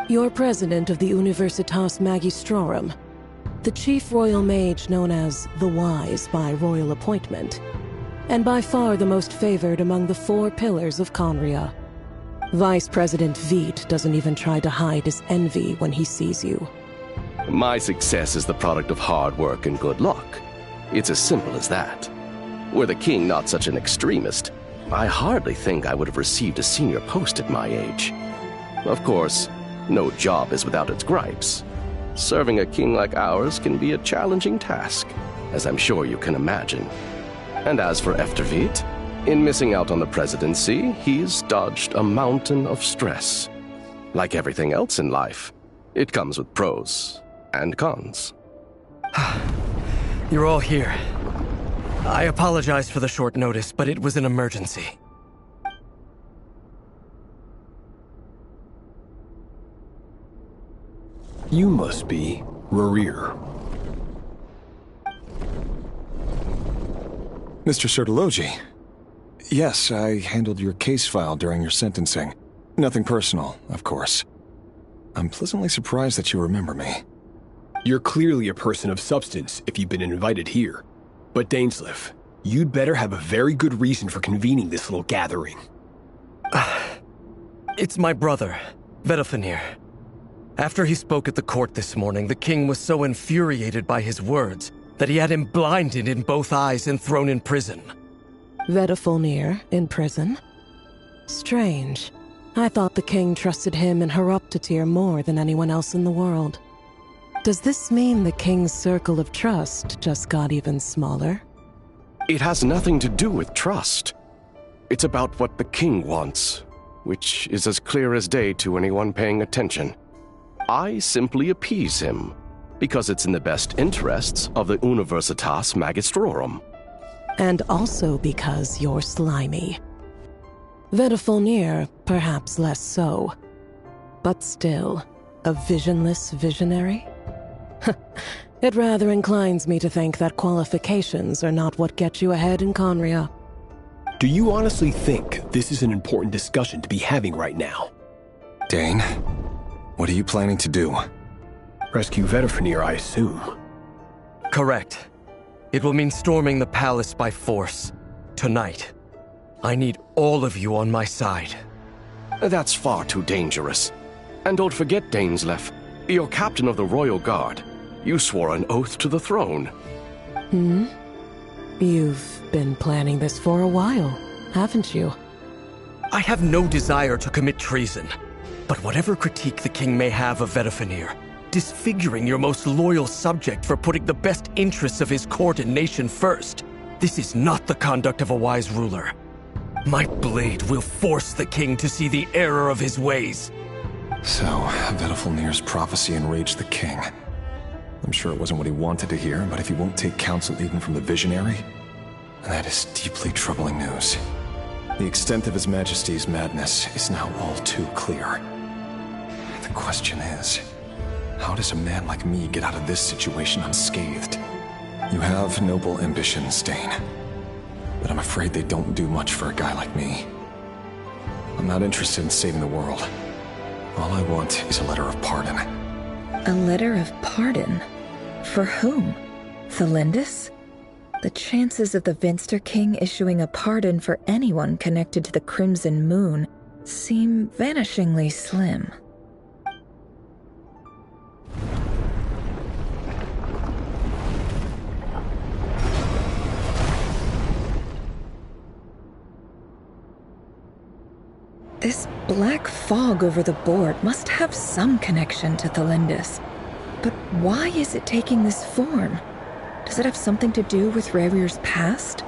You're president of the Universitas Magistrorum, the chief royal mage known as the Wise by royal appointment, and by far the most favored among the 4 pillars of Conria. Vice President Veit doesn't even try to hide his envy when he sees you. My success is the product of hard work and good luck. It's as simple as that. Were the king not such an extremist, I hardly think I would have received a senior post at my age. Of course, no job is without its gripes. Serving a king like ours can be a challenging task, as I'm sure you can imagine. And as for Efterveit, in missing out on the presidency, he's dodged a mountain of stress. Like everything else in life, it comes with pros and cons. You're all here. I apologize for the short notice, but it was an emergency. You must be Rarir. Mr. Sertologi. Yes, I handled your case file during your sentencing. Nothing personal, of course. I'm pleasantly surprised that you remember me. You're clearly a person of substance if you've been invited here. But Dainsleif, you'd better have a very good reason for convening this little gathering. It's my brother, Vedofenir. After he spoke at the court this morning, the king was so infuriated by his words that he had him blinded in both eyes and thrown in prison. Vedofenir in prison? Strange. I thought the king trusted him and Horoptatyr more than anyone else in the world. Does this mean the king's circle of trust just got even smaller? It has nothing to do with trust. It's about what the king wants, which is as clear as day to anyone paying attention. I simply appease him, because it's in the best interests of the Universitas Magistrorum. And also because you're slimy. Vedofenir, perhaps less so. But still, a visionless visionary? It rather inclines me to think that qualifications are not what get you ahead in Conria. Do you honestly think this is an important discussion to be having right now? Dane, what are you planning to do? Rescue Vedofenir, I assume. Correct. It will mean storming the palace by force. Tonight. I need all of you on my side. That's far too dangerous. And don't forget, Dainsleif, you're captain of the Royal Guard. You swore an oath to the throne. You've been planning this for a while, haven't you? I have no desire to commit treason. But whatever critique the king may have of Vedofenir, disfiguring your most loyal subject for putting the best interests of his court and nation first, this is not the conduct of a wise ruler. My blade will force the king to see the error of his ways. So, Vedofenir's prophecy enraged the king. I'm sure it wasn't what he wanted to hear, but if he won't take counsel even from the visionary, that is deeply troubling news. The extent of His Majesty's madness is now all too clear. The question is, how does a man like me get out of this situation unscathed? You have noble ambitions, Dane, but I'm afraid they don't do much for a guy like me. I'm not interested in saving the world. All I want is a letter of pardon. A letter of pardon? For whom? Thelindis? The chances of the Vinster King issuing a pardon for anyone connected to the Crimson Moon seem vanishingly slim. This black fog over the board must have some connection to Thelindis. But why is it taking this form? Does it have something to do with Rarir's past?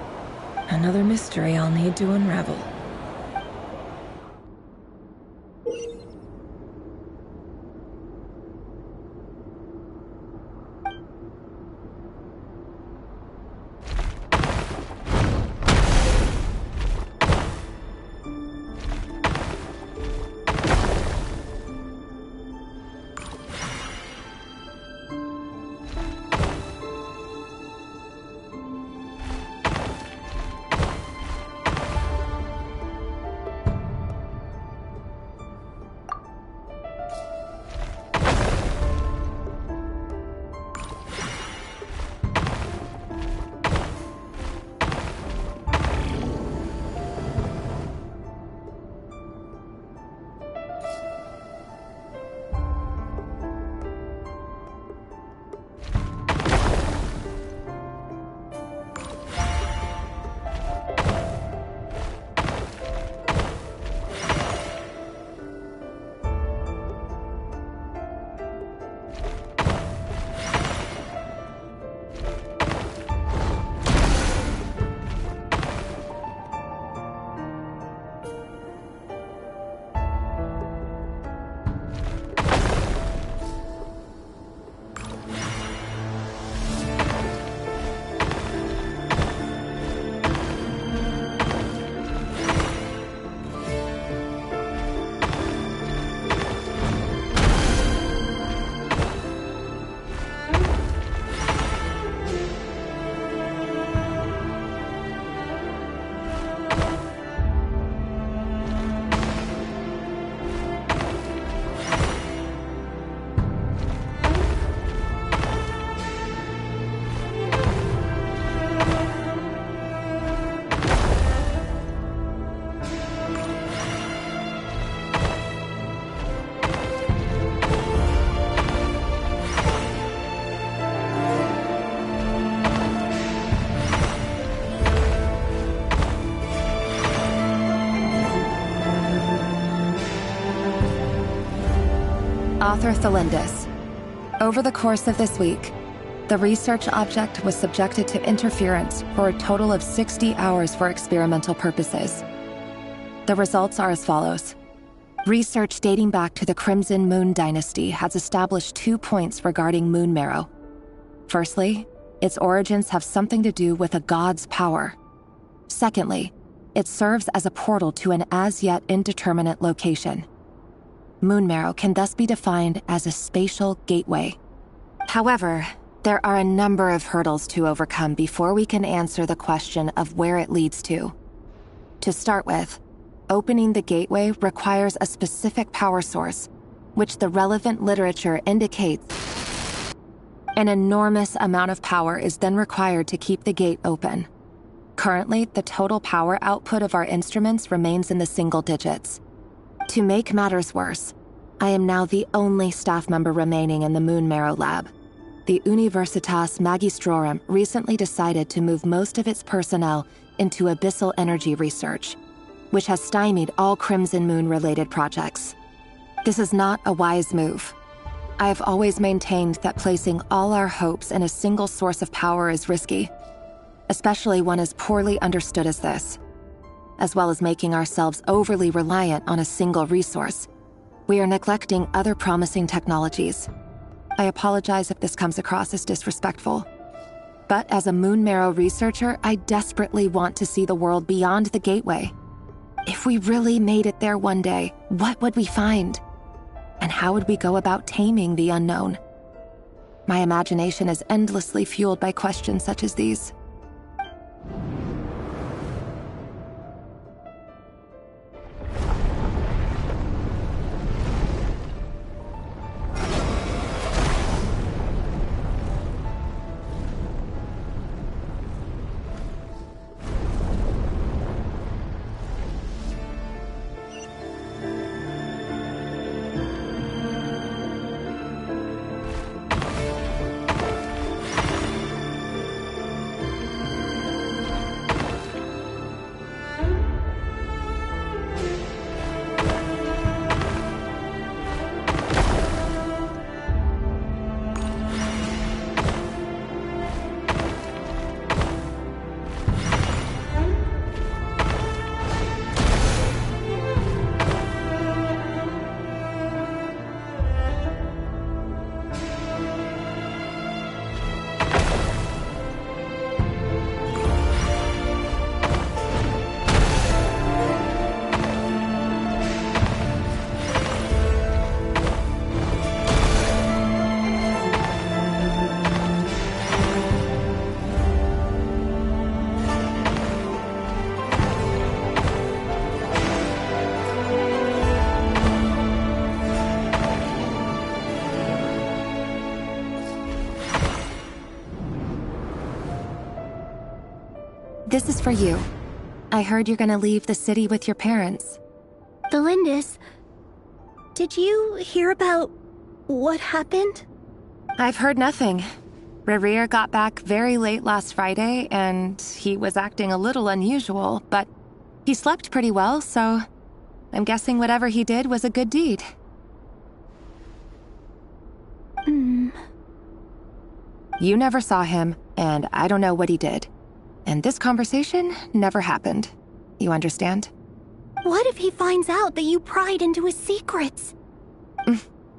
Another mystery I'll need to unravel. Author Thelindis. Over the course of this week, the research object was subjected to interference for a total of 60 hours for experimental purposes. The results are as follows. Research dating back to the Crimson Moon Dynasty has established 2 points regarding moon marrow. Firstly, its origins have something to do with a god's power. Secondly, it serves as a portal to an as-yet indeterminate location. Moon marrow can thus be defined as a spatial gateway. However, there are a number of hurdles to overcome before we can answer the question of where it leads to. To start with, opening the gateway requires a specific power source, which the relevant literature indicates. An enormous amount of power is then required to keep the gate open. Currently, the total power output of our instruments remains in the single digits. To make matters worse, I am now the only staff member remaining in the Moon Marrow lab. The Universitas Magistrorum recently decided to move most of its personnel into abyssal energy research, which has stymied all Crimson Moon-related projects. This is not a wise move. I have always maintained that placing all our hopes in a single source of power is risky, especially one as poorly understood as this. As well as making ourselves overly reliant on a single resource, we are neglecting other promising technologies. I apologize if this comes across as disrespectful. But as a Moon Marrow researcher, I desperately want to see the world beyond the gateway. If we really made it there one day, what would we find? And how would we go about taming the unknown? My imagination is endlessly fueled by questions such as these. This is for you. I heard you're gonna leave the city with your parents. Thelindis, did you hear about what happened? I've heard nothing. Rerir got back very late last Friday, and he was acting a little unusual, but he slept pretty well, so I'm guessing whatever he did was a good deed. You never saw him, and I don't know what he did. And this conversation never happened. You understand? What if he finds out that you pried into his secrets?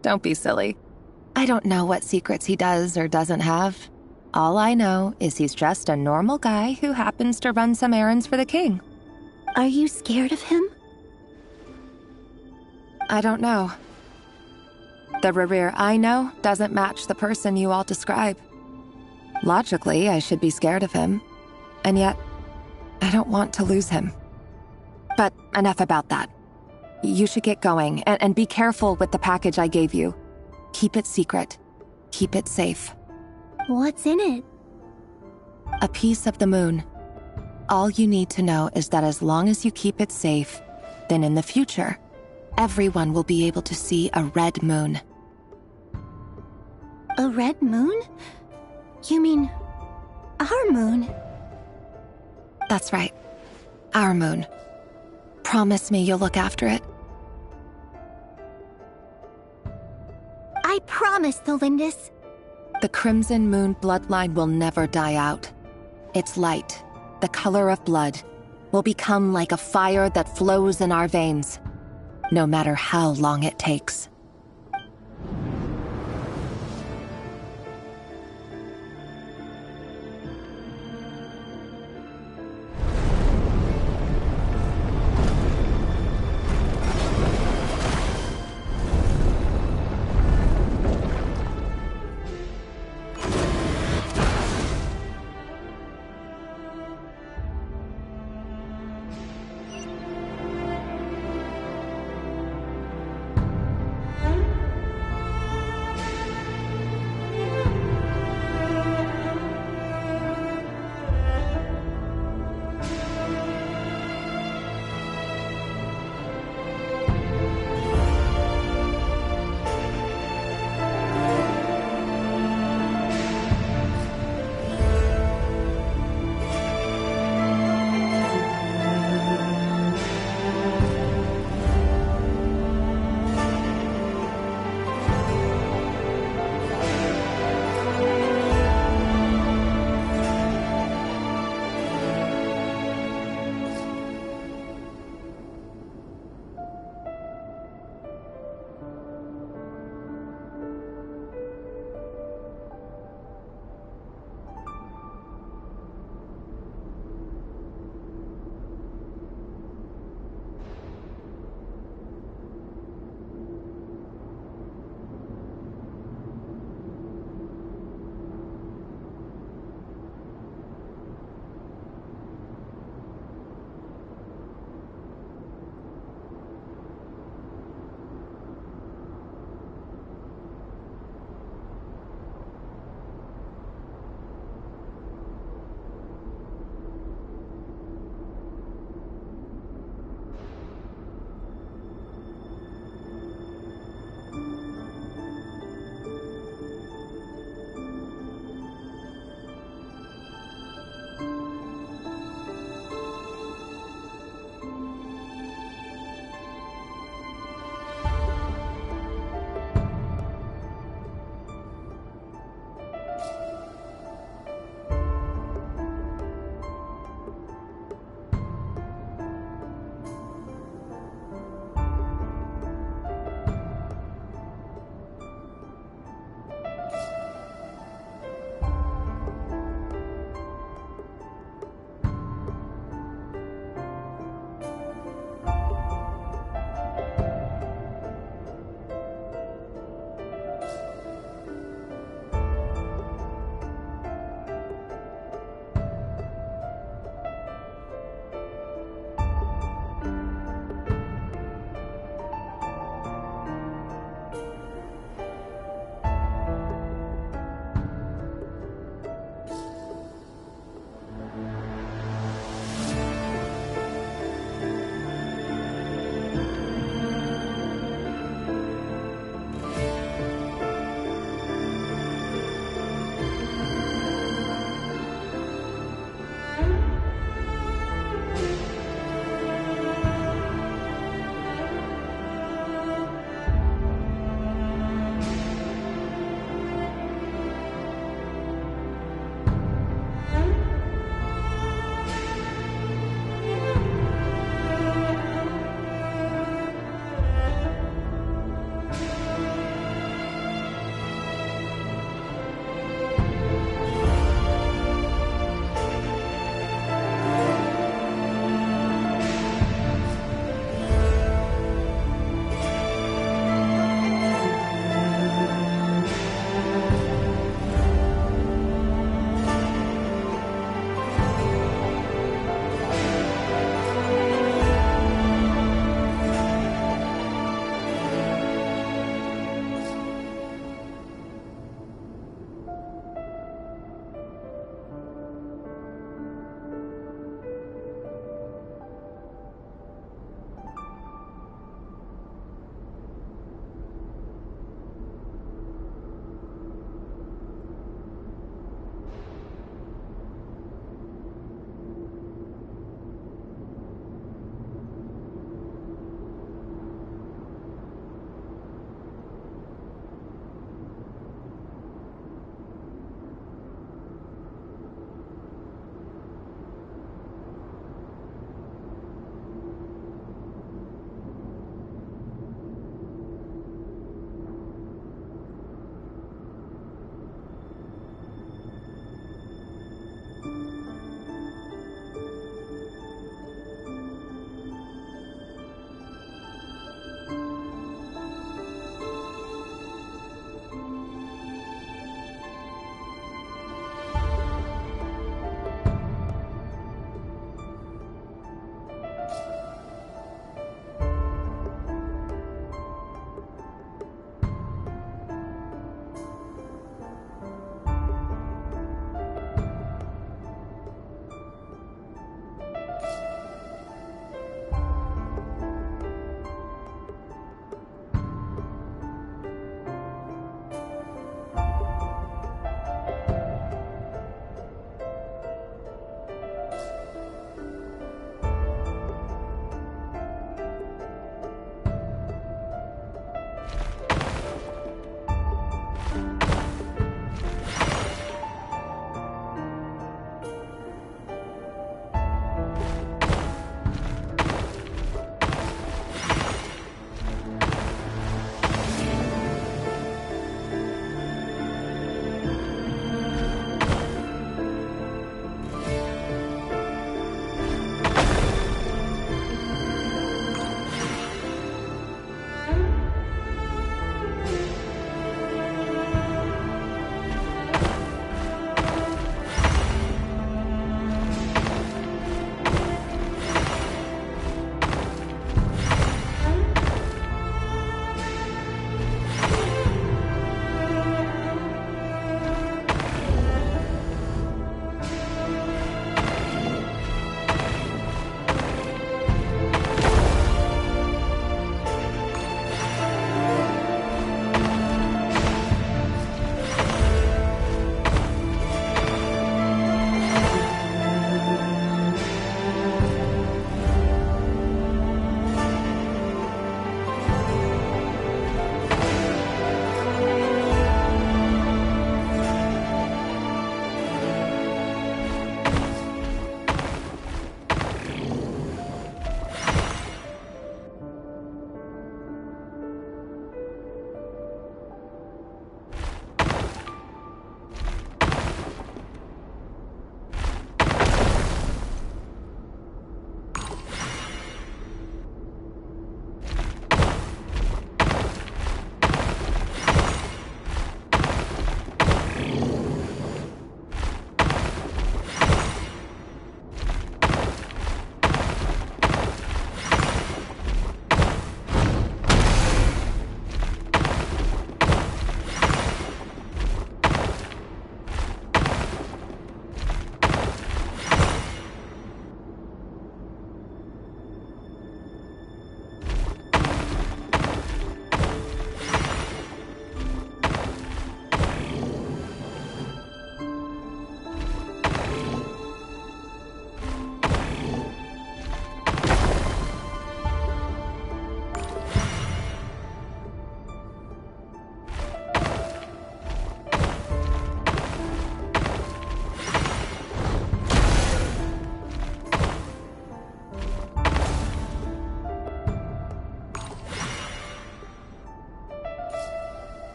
Don't be silly. I don't know what secrets he does or doesn't have. All I know is he's just a normal guy who happens to run some errands for the king. Are you scared of him? I don't know. The Rerir I know doesn't match the person you all describe. Logically, I should be scared of him. And yet, I don't want to lose him. But enough about that. You should get going, and be careful with the package I gave you. Keep it secret. Keep it safe. What's in it? A piece of the moon. All you need to know is that as long as you keep it safe, then in the future, everyone will be able to see a red moon. A red moon? You mean our moon? That's right. Our moon. Promise me you'll look after it. I promise, Thelindis. The Crimson Moon bloodline will never die out. Its light, the color of blood, will become like a fire that flows in our veins, no matter how long it takes.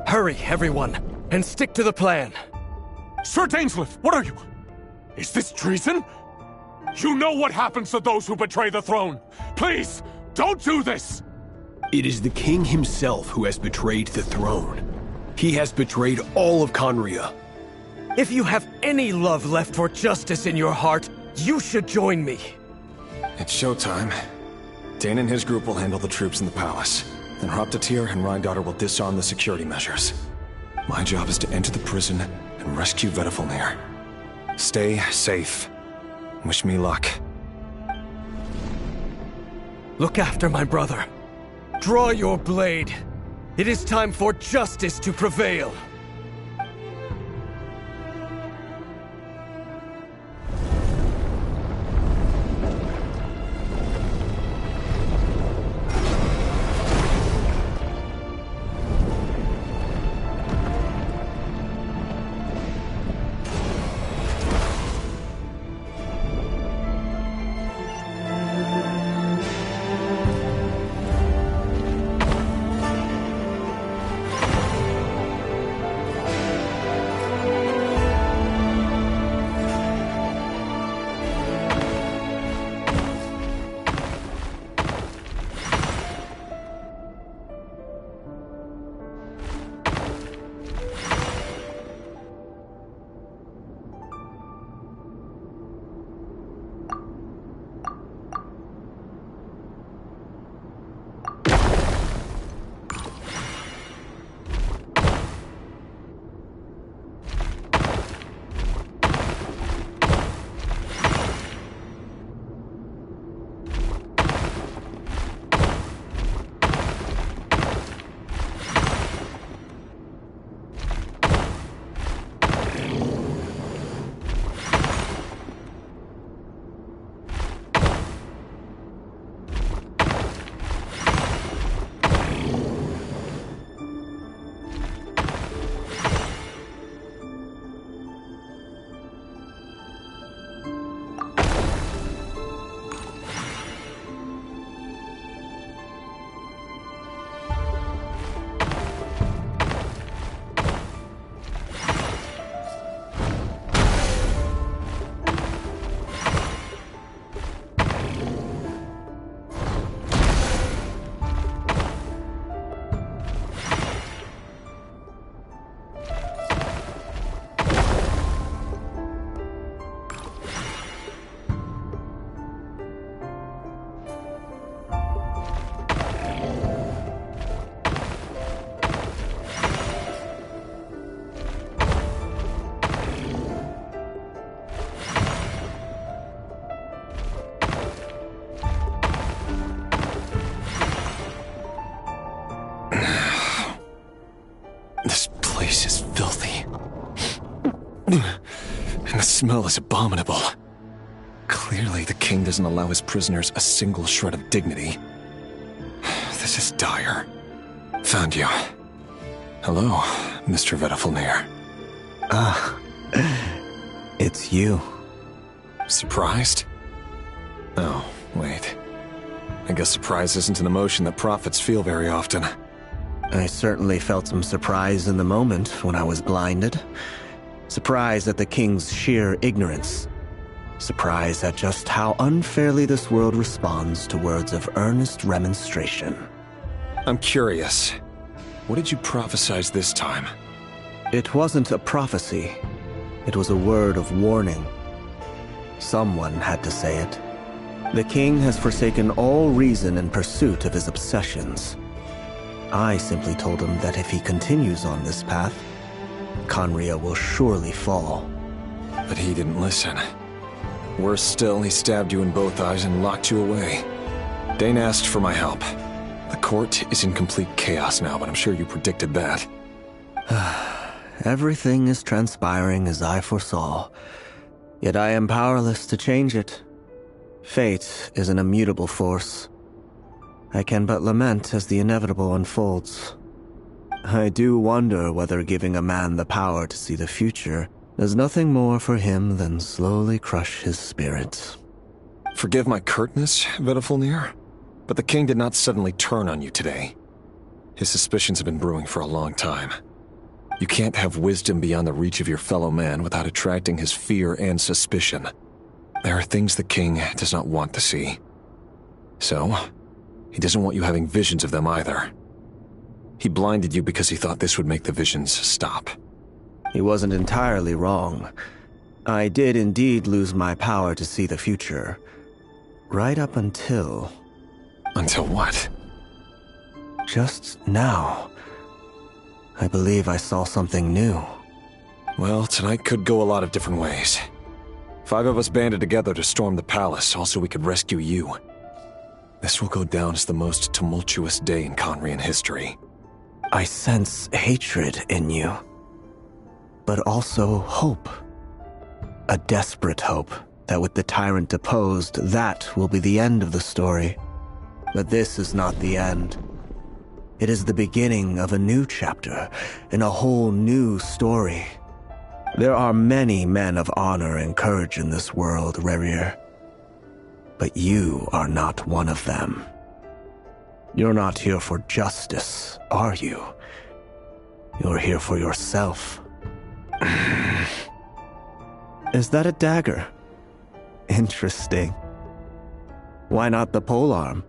Hurry, everyone, and stick to the plan. Sir Dainsleif, what are you? Is this treason? You know what happens to those who betray the throne. Please, don't do this! It is the king himself who has betrayed the throne. He has betrayed all of Conria. If you have any love left for justice in your heart, you should join me. It's showtime. Dane and his group will handle the troops in the palace. Then Hraptatir and Rhindaughter will disarm the security measures. My job is to enter the prison and rescue Vedifalnir. Stay safe. Wish me luck. Look after my brother. Draw your blade. It is time for justice to prevail. And the smell is abominable. Clearly, the king doesn't allow his prisoners a single shred of dignity. This is dire. Found you. Hello, Mr. Vedifalnir. It's you. Surprised? Oh, wait. I guess surprise isn't an emotion that prophets feel very often. I certainly felt some surprise in the moment when I was blinded. Surprise at the king's sheer ignorance. Surprise at just how unfairly this world responds to words of earnest remonstration. I'm curious. What did you prophesize this time? It wasn't a prophecy. It was a word of warning. Someone had to say it. The king has forsaken all reason in pursuit of his obsessions. I simply told him that if he continues on this path, Conria will surely fall. But he didn't listen. Worse still, he stabbed you in both eyes and locked you away. Dane asked for my help. The court is in complete chaos now, but I'm sure you predicted that. Everything is transpiring as I foresaw, yet I am powerless to change it. Fate is an immutable force. I can but lament as the inevitable unfolds. I do wonder whether giving a man the power to see the future does nothing more for him than slowly crush his spirit. Forgive my curtness, Vedifalnir, but the king did not suddenly turn on you today. His suspicions have been brewing for a long time. You can't have wisdom beyond the reach of your fellow man without attracting his fear and suspicion. There are things the king does not want to see. So, he doesn't want you having visions of them either. He blinded you because he thought this would make the visions stop. He wasn't entirely wrong. I did indeed lose my power to see the future. Right up until... Until what? Just now. I believe I saw something new. Well, tonight could go a lot of different ways. 5 of us banded together to storm the palace, also we could rescue you. This will go down as the most tumultuous day in Conrian history. I sense hatred in you, but also hope. A desperate hope that with the tyrant deposed, that will be the end of the story. But this is not the end. It is the beginning of a new chapter, in a whole new story. There are many men of honor and courage in this world, Rerir. But you are not one of them. You're not here for justice, are you? You're here for yourself. Is that a dagger? Interesting. Why not the polearm?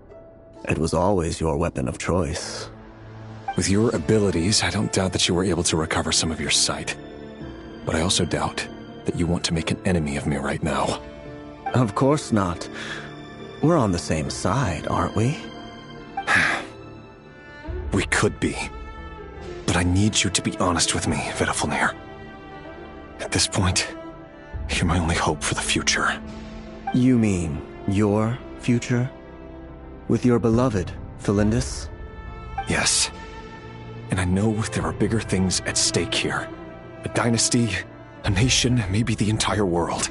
It was always your weapon of choice. With your abilities, I don't doubt that you were able to recover some of your sight. But I also doubt that you want to make an enemy of me right now. Of course not. We're on the same side, aren't we? We could be. But I need you to be honest with me, Vedafilnir. At this point, you're my only hope for the future. You mean your future? With your beloved, Felindis? Yes. And I know there are bigger things at stake here. A dynasty, a nation, maybe the entire world.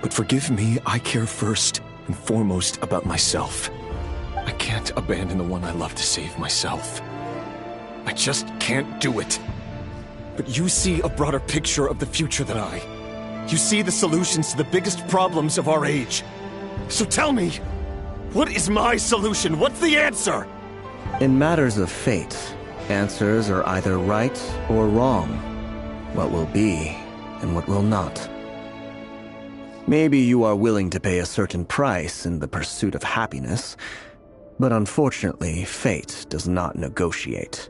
But forgive me, I care first and foremost about myself. I can't abandon the one I love to save myself. I just can't do it. But you see a broader picture of the future than I. You see the solutions to the biggest problems of our age. So tell me, what is my solution? What's the answer? In matters of fate, answers are either right or wrong. What will be, and what will not. Maybe you are willing to pay a certain price in the pursuit of happiness, but unfortunately, fate does not negotiate.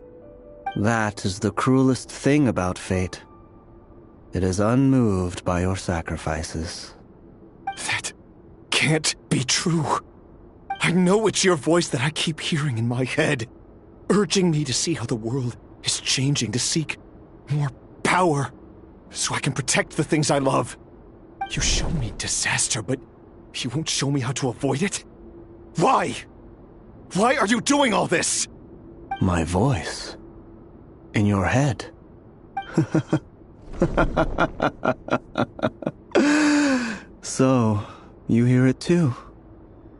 That is the cruelest thing about fate. It is unmoved by your sacrifices. That can't be true. I know it's your voice that I keep hearing in my head, urging me to see how the world is changing, to seek more power, so I can protect the things I love. You show me disaster, but you won't show me how to avoid it? Why? Why are you doing all this? My voice. In your head. So, you hear it too?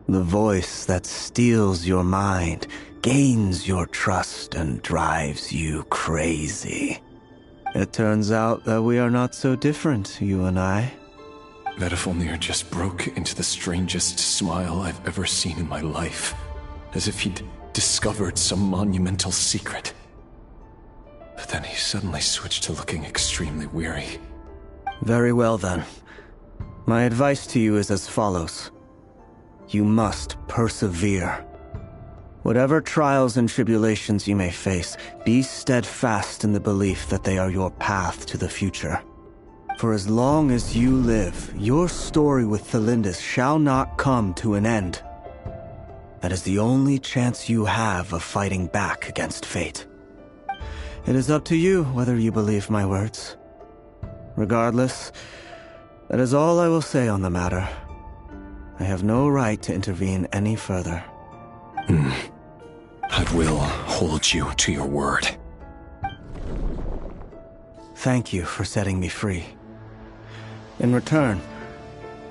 The voice that steals your mind, gains your trust, and drives you crazy. It turns out that we are not so different, you and I. Vedafilnir just broke into the strangest smile I've ever seen in my life, as if he'd discovered some monumental secret. But then he suddenly switched to looking extremely weary. Very well then. My advice to you is as follows. You must persevere. Whatever trials and tribulations you may face, be steadfast in the belief that they are your path to the future. For as long as you live, your story with Felindis shall not come to an end. That is the only chance you have of fighting back against fate. It is up to you whether you believe my words. Regardless, that is all I will say on the matter. I have no right to intervene any further. I will hold you to your word. Thank you for setting me free. In return,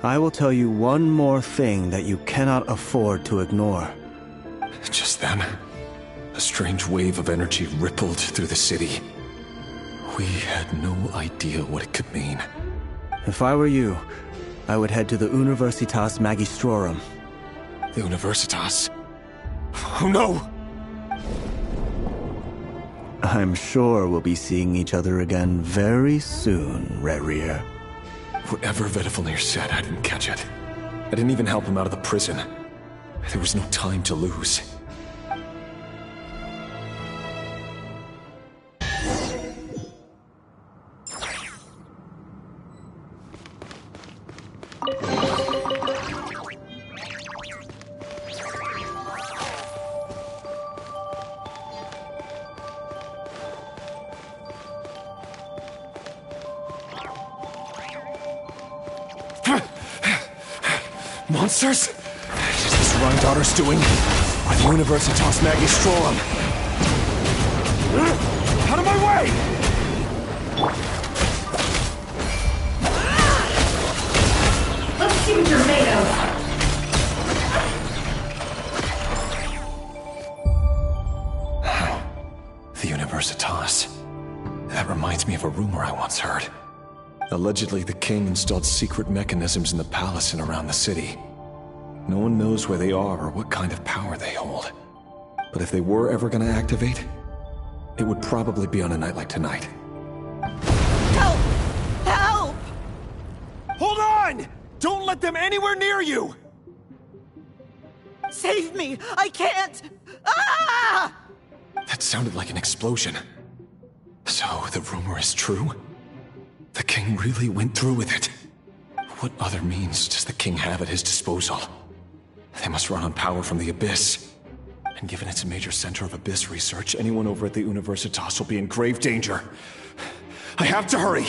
I will tell you one more thing that you cannot afford to ignore. Just then, a strange wave of energy rippled through the city. We had no idea what it could mean. If I were you, I would head to the Universitas Magistrorum. The Universitas? Oh no! I'm sure we'll be seeing each other again very soon, Rerir. Whatever Vedifalnir said, I didn't catch it. I didn't even help him out of the prison. There was no time to lose. Monsters? Is this Rhindaughter's doing? Or the Universitas Magistrorum? Out of my way! Let's see what you're made of. The Universitas. That reminds me of a rumor I once heard. Allegedly, the king installed secret mechanisms in the palace and around the city. No one knows where they are or what kind of power they hold. But if they were ever going to activate, it would probably be on a night like tonight. Help! Help! Hold on! Don't let them anywhere near you! Save me! I can't! Ah! That sounded like an explosion. So, the rumor is true? The king really went through with it. What other means does the king have at his disposal? They must run on power from the Abyss. And given it's a major center of Abyss research, anyone over at the Universitas will be in grave danger. I have to hurry!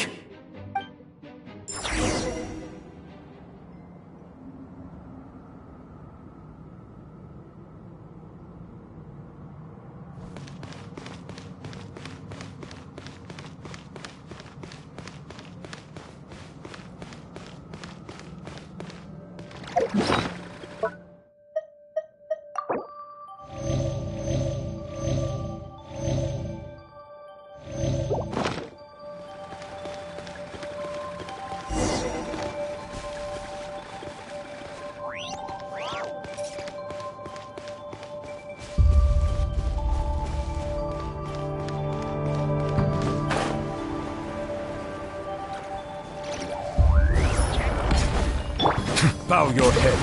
Bow your head.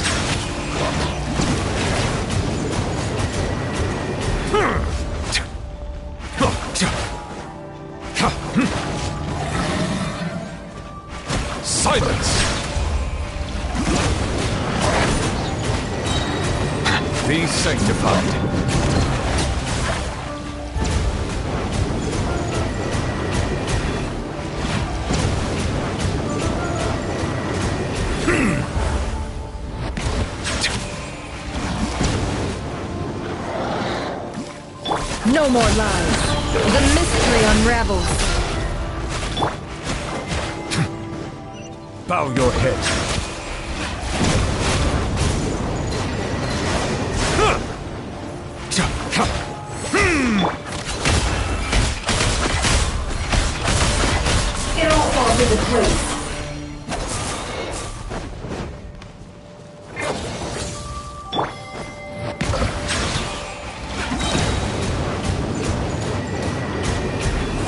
Silence! Be sanctified. No more lies. The mystery unravels. Bow your head. It all falls into place.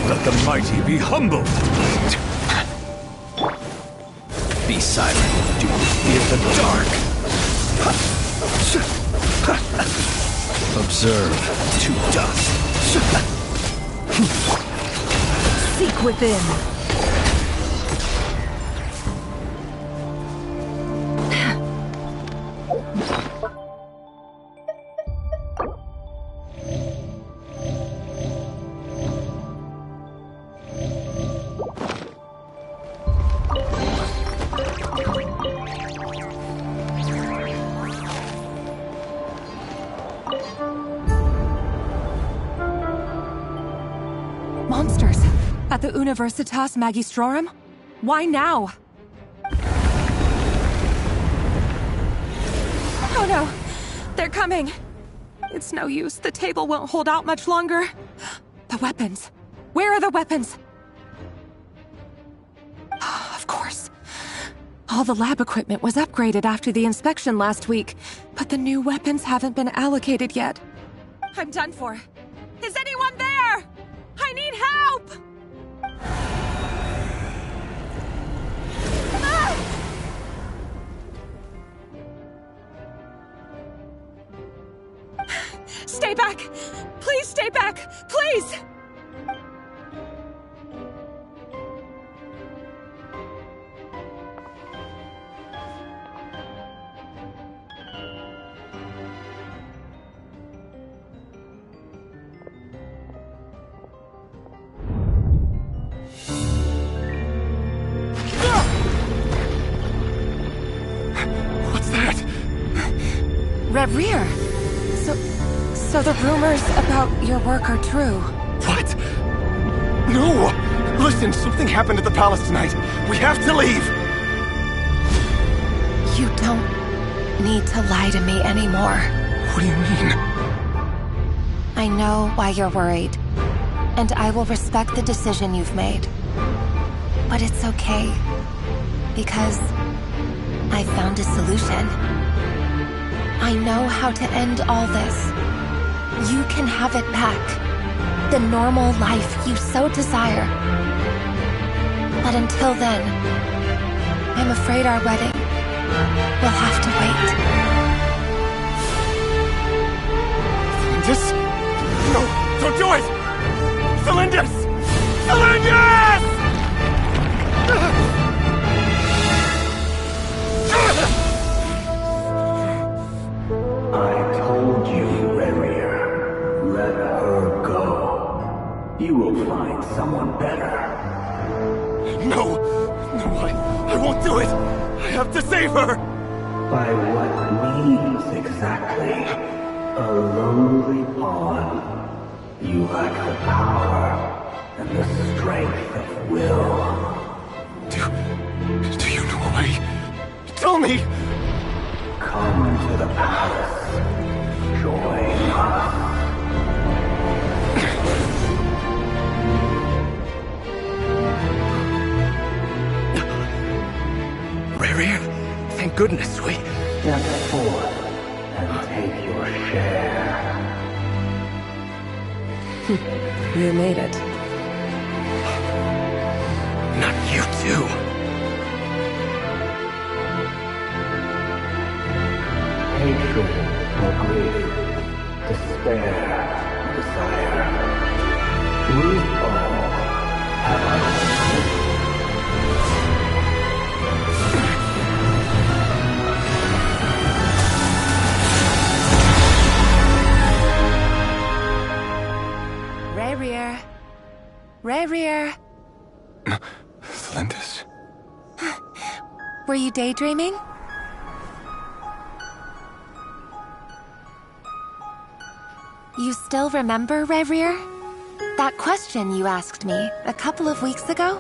Let the mighty be humbled. Be silent. Do you fear the dark? Observe to dust. Seek within. Monsters! At the Universitas Magistrorum? Why now? Oh no! They're coming! It's no use. The table won't hold out much longer. The weapons. Where are the weapons? Of course. All the lab equipment was upgraded after the inspection last week, but the new weapons haven't been allocated yet. I'm done for. Is anyone there? Stay back! Please stay back! Please! Reverie! So the rumors about your work are true. What? No! Listen, something happened at the palace tonight. We have to leave! You don't need to lie to me anymore. What do you mean? I know why you're worried, and I will respect the decision you've made. But it's okay, because I found a solution. I know how to end all this. You can have it back. The normal life you so desire. But until then, I'm afraid our wedding will have to wait. Celindus? No, don't do it! Celindus! Celindus! I told you, Reverie. Let her go. You will find someone better. No! No, I won't do it! I have to save her! By what means exactly? A lowly pawn. You lack the power and the strength of will. Do you know a way? Tell me! Come to the palace. Join us. Reverie, thank goodness we... Step forth and take your share. You made it. Not you too. Hatred or grief, despair, desire. We all have our own. Reverie. Reverie. Celindus? Were you daydreaming? You still remember, Reverie? That question you asked me a couple of weeks ago?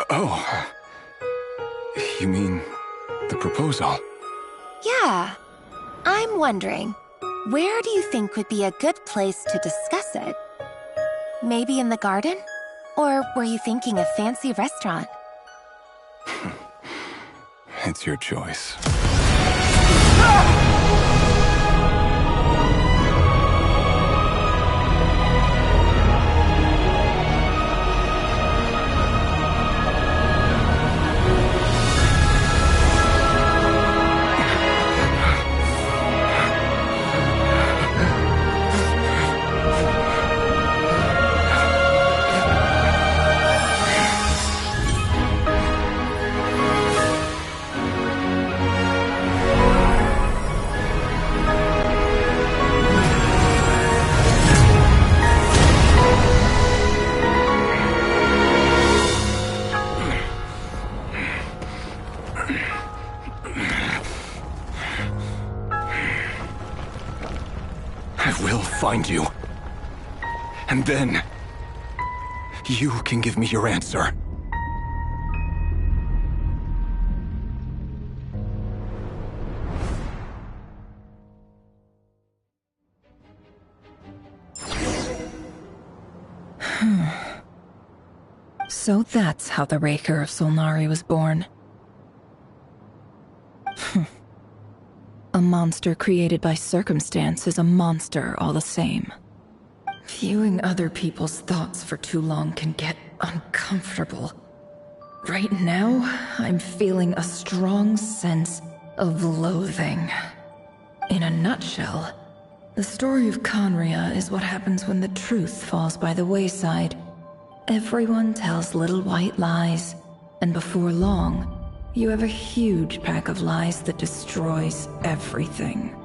Oh. You mean the proposal? Yeah. I'm wondering, where do you think would be a good place to discuss it? Maybe in the garden? Or were you thinking a fancy restaurant? It's your choice. I will find you. And then... you can give me your answer. So that's how the Raker of Solnari was born. A monster created by circumstance is a monster all the same. Viewing other people's thoughts for too long can get uncomfortable. Right now, I'm feeling a strong sense of loathing. In a nutshell, The story of Conria is what happens when the truth falls by the wayside. Everyone tells little white lies, and before long, you have a huge pack of lies that destroys everything.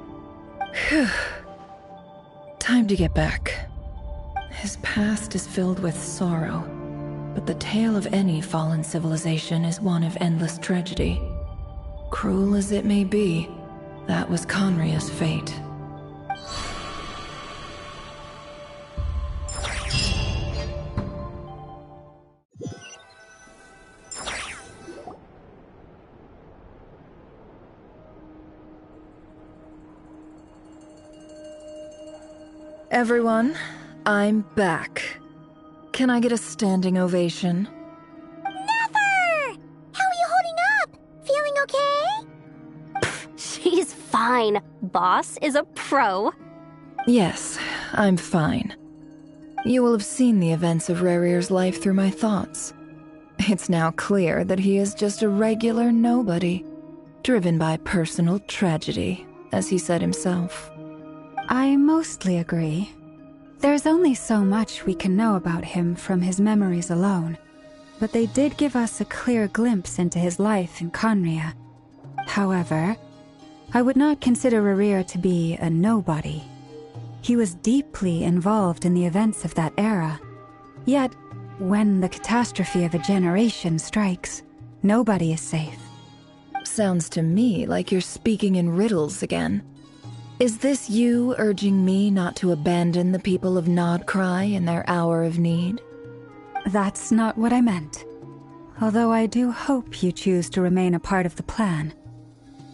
Phew. Time to get back. His past is filled with sorrow, but the tale of any fallen civilization is one of endless tragedy. Cruel as it may be, that was Conria's fate. Everyone, I'm back. Can I get a standing ovation? Never! How are you holding up? Feeling okay? She's fine. Boss is a pro. Yes, I'm fine. You will have seen the events of Rerir's life through my thoughts. It's now clear that he is just a regular nobody, driven by personal tragedy, as he said himself. I mostly agree. There's only so much we can know about him from his memories alone, but they did give us a clear glimpse into his life in Conria. However, I would not consider Rerir to be a nobody. He was deeply involved in the events of that era. Yet, when the catastrophe of a generation strikes, nobody is safe. Sounds to me like you're speaking in riddles again. Is this you urging me not to abandon the people of Nodcry in their hour of need? That's not what I meant. Although I do hope you choose to remain a part of the plan.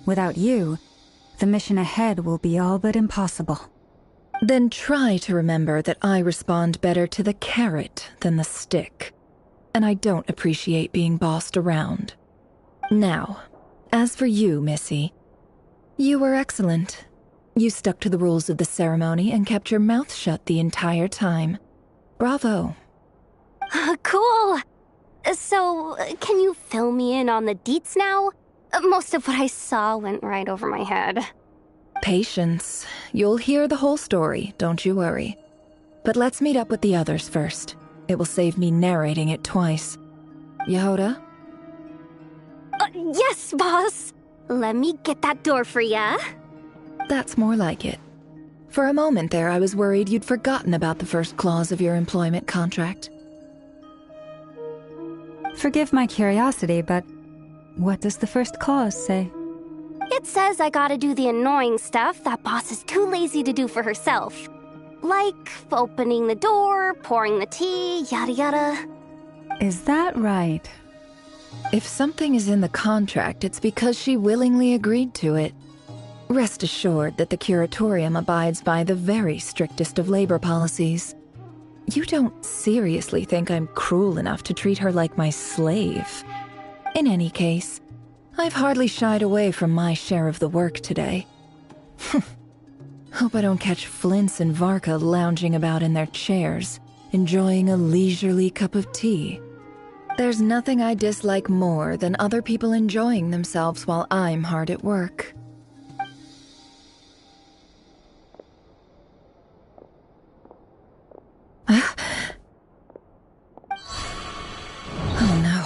Without you, the mission ahead will be all but impossible. Then try to remember that I respond better to the carrot than the stick. And I don't appreciate being bossed around. Now, as for you, Missy, you were excellent. You stuck to the rules of the ceremony and kept your mouth shut the entire time. Bravo. Cool. So, can you fill me in on the deets now? Most of what I saw went right over my head. Patience. You'll hear the whole story, don't you worry. But let's meet up with the others first. It will save me narrating it twice. Yehoda? Yes, boss. Let me get that door for ya. That's more like it. For a moment there, I was worried you'd forgotten about the first clause of your employment contract. Forgive my curiosity, but what does the first clause say? It says I gotta do the annoying stuff that boss is too lazy to do for herself. Like opening the door, pouring the tea, yada yada. Is that right? If something is in the contract, it's because she willingly agreed to it. Rest assured that the Curatorium abides by the very strictest of labor policies. You don't seriously think I'm cruel enough to treat her like my slave. In any case, I've hardly shied away from my share of the work today. Hope I don't catch Flintz and Varka lounging about in their chairs, enjoying a leisurely cup of tea. There's nothing I dislike more than other people enjoying themselves while I'm hard at work. Oh no.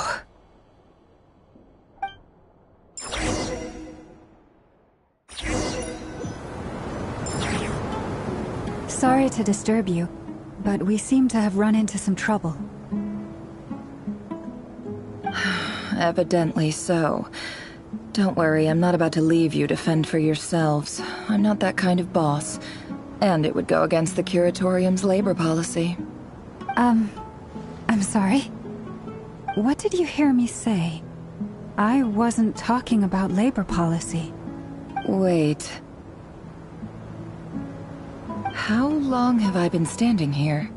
Sorry to disturb you, but we seem to have run into some trouble. Evidently so. Don't worry, I'm not about to leave you to fend for yourselves. I'm not that kind of boss. And it would go against the Curatorium's labor policy. I'm sorry? What did you hear me say? I wasn't talking about labor policy. Wait. How long have I been standing here?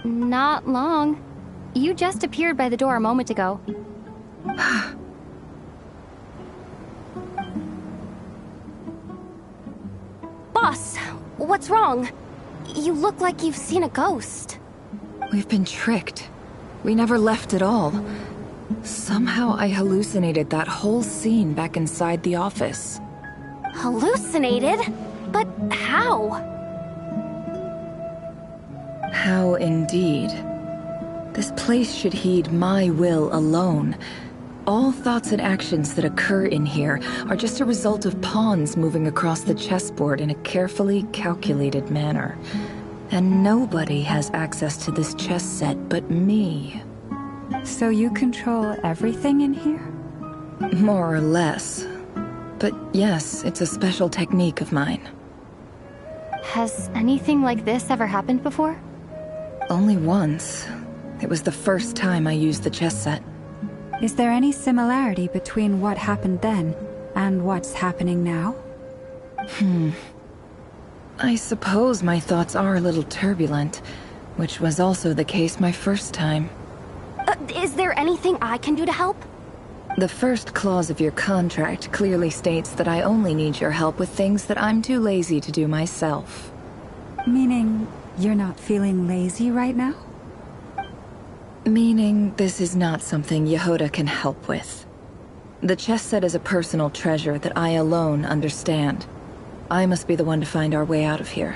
Not long. You just appeared by the door a moment ago. Boss, what's wrong? You look like you've seen a ghost. We've been tricked. We never left at all. Somehow I hallucinated that whole scene back inside the office. Hallucinated? But how? How indeed. This place should heed my will alone. All thoughts and actions that occur in here are just a result of pawns moving across the chessboard in a carefully calculated manner. And nobody has access to this chess set but me. So you control everything in here? More or less. But yes, it's a special technique of mine. Has anything like this ever happened before? Only once. It was the first time I used the chess set. Is there any similarity between what happened then and what's happening now? I suppose my thoughts are a little turbulent, which was also the case my first time. Is there anything I can do to help? The first clause of your contract clearly states that I only need your help with things that I'm too lazy to do myself. Meaning, you're not feeling lazy right now? Meaning, this is not something Yehoda can help with. The chess set is a personal treasure that I alone understand. I must be the one to find our way out of here.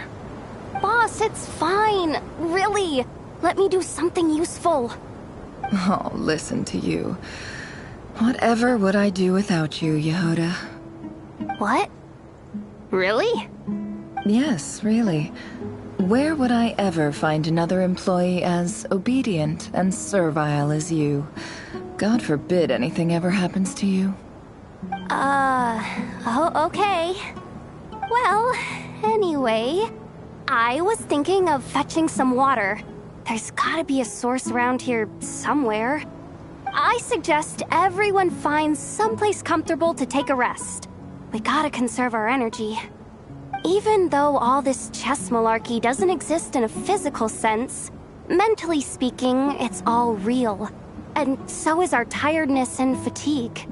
Boss, it's fine. Really. Let me do something useful. Oh, listen to you. Whatever would I do without you, Yehoda? What? Really? Yes, really. Where would I ever find another employee as obedient and servile as you? God forbid anything ever happens to you. Oh, okay. Well, anyway, I was thinking of fetching some water. There's gotta be a source around here somewhere. I suggest everyone finds someplace comfortable to take a rest. We gotta conserve our energy. Even though all this chess malarkey doesn't exist in a physical sense, mentally speaking, it's all real. And so is our tiredness and fatigue.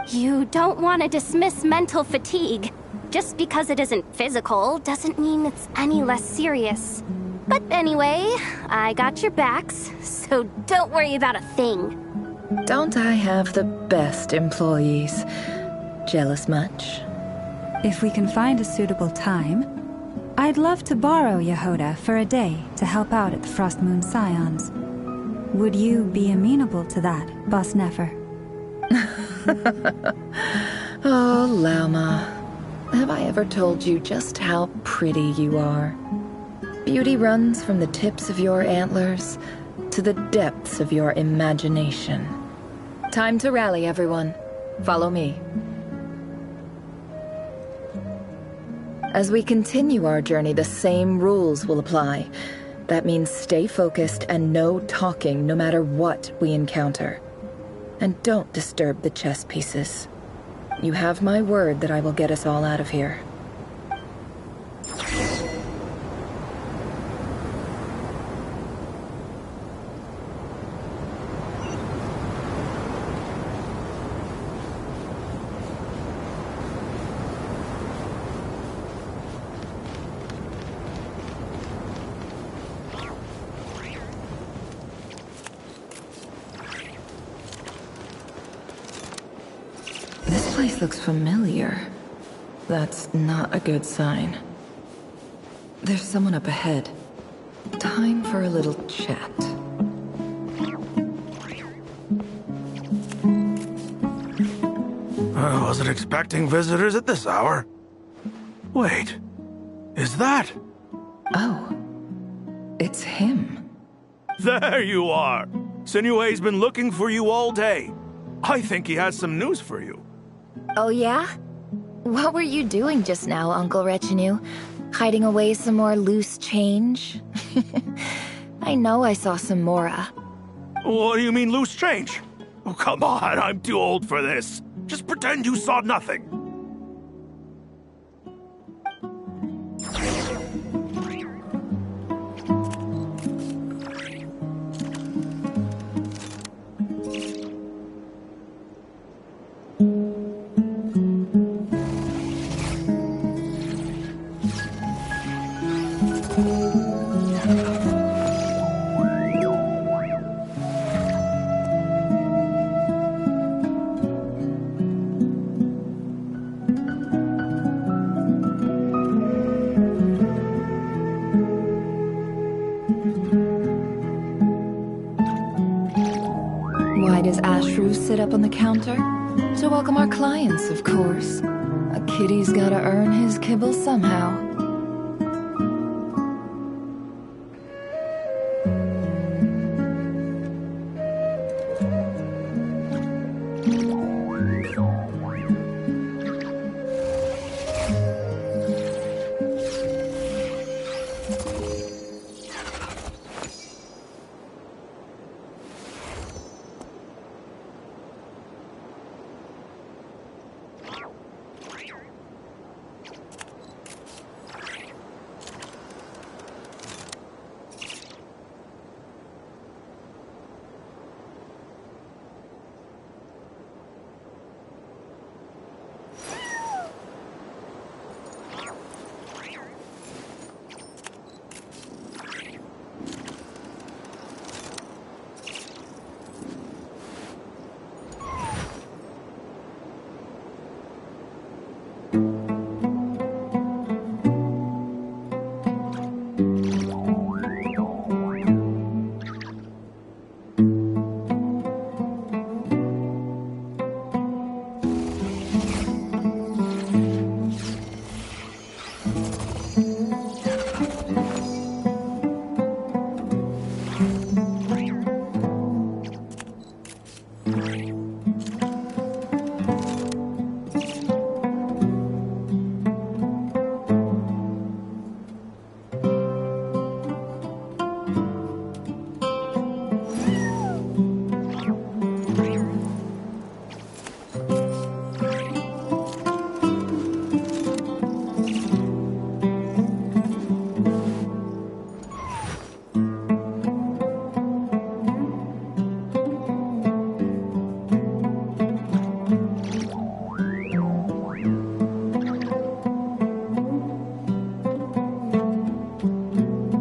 You don't want to dismiss mental fatigue. Just because it isn't physical doesn't mean it's any less serious. But anyway, I got your backs, so don't worry about a thing. Don't I have the best employees? Jealous much? If we can find a suitable time, I'd love to borrow Yehoda for a day to help out at the Frostmoon Scions. Would you be amenable to that, Boss Nefer? Oh, Lauma. Have I ever told you just how pretty you are? Beauty runs from the tips of your antlers to the depths of your imagination. Time to rally, everyone. Follow me. As we continue our journey, the same rules will apply. That means stay focused and no talking no matter what we encounter. And don't disturb the chess pieces. You have my word that I will get us all out of here. This place looks familiar. That's not a good sign. There's someone up ahead. Time for a little chat. I wasn't expecting visitors at this hour. Wait, is that? Oh, it's him. There you are! Sinue's been looking for you all day. I think he has some news for you. Oh yeah? What were you doing just now, Uncle Retinue? Hiding away some more loose change? I know I saw some Mora. What do you mean loose change? Oh, come on, I'm too old for this. Just pretend you saw nothing. Why does Ashru sit up on the counter? To welcome our clients, of course. A kitty's gotta earn his kibble somehow.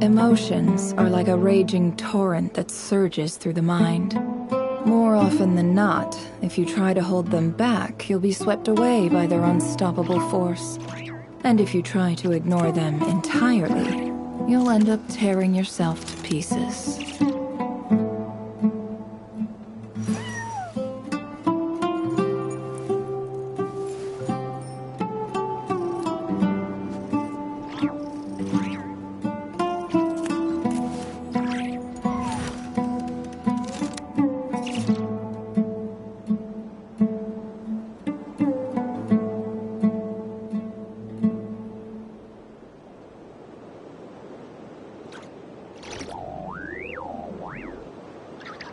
Emotions are like a raging torrent that surges through the mind. More often than not, if you try to hold them back, you'll be swept away by their unstoppable force. And if you try to ignore them entirely, you'll end up tearing yourself to pieces.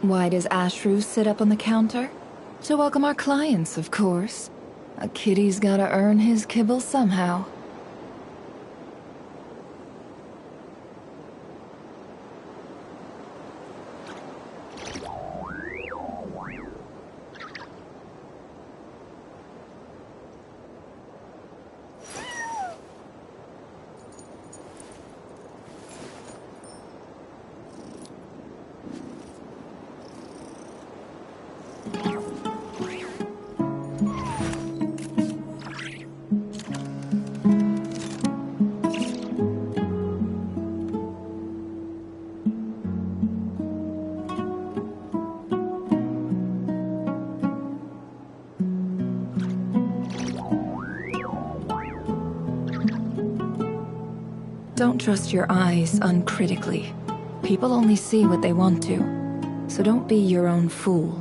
Why does Ashru sit up on the counter? To welcome our clients, of course. A kitty's gotta earn his kibble somehow. Don't trust your eyes uncritically. People only see what they want to, so don't be your own fool.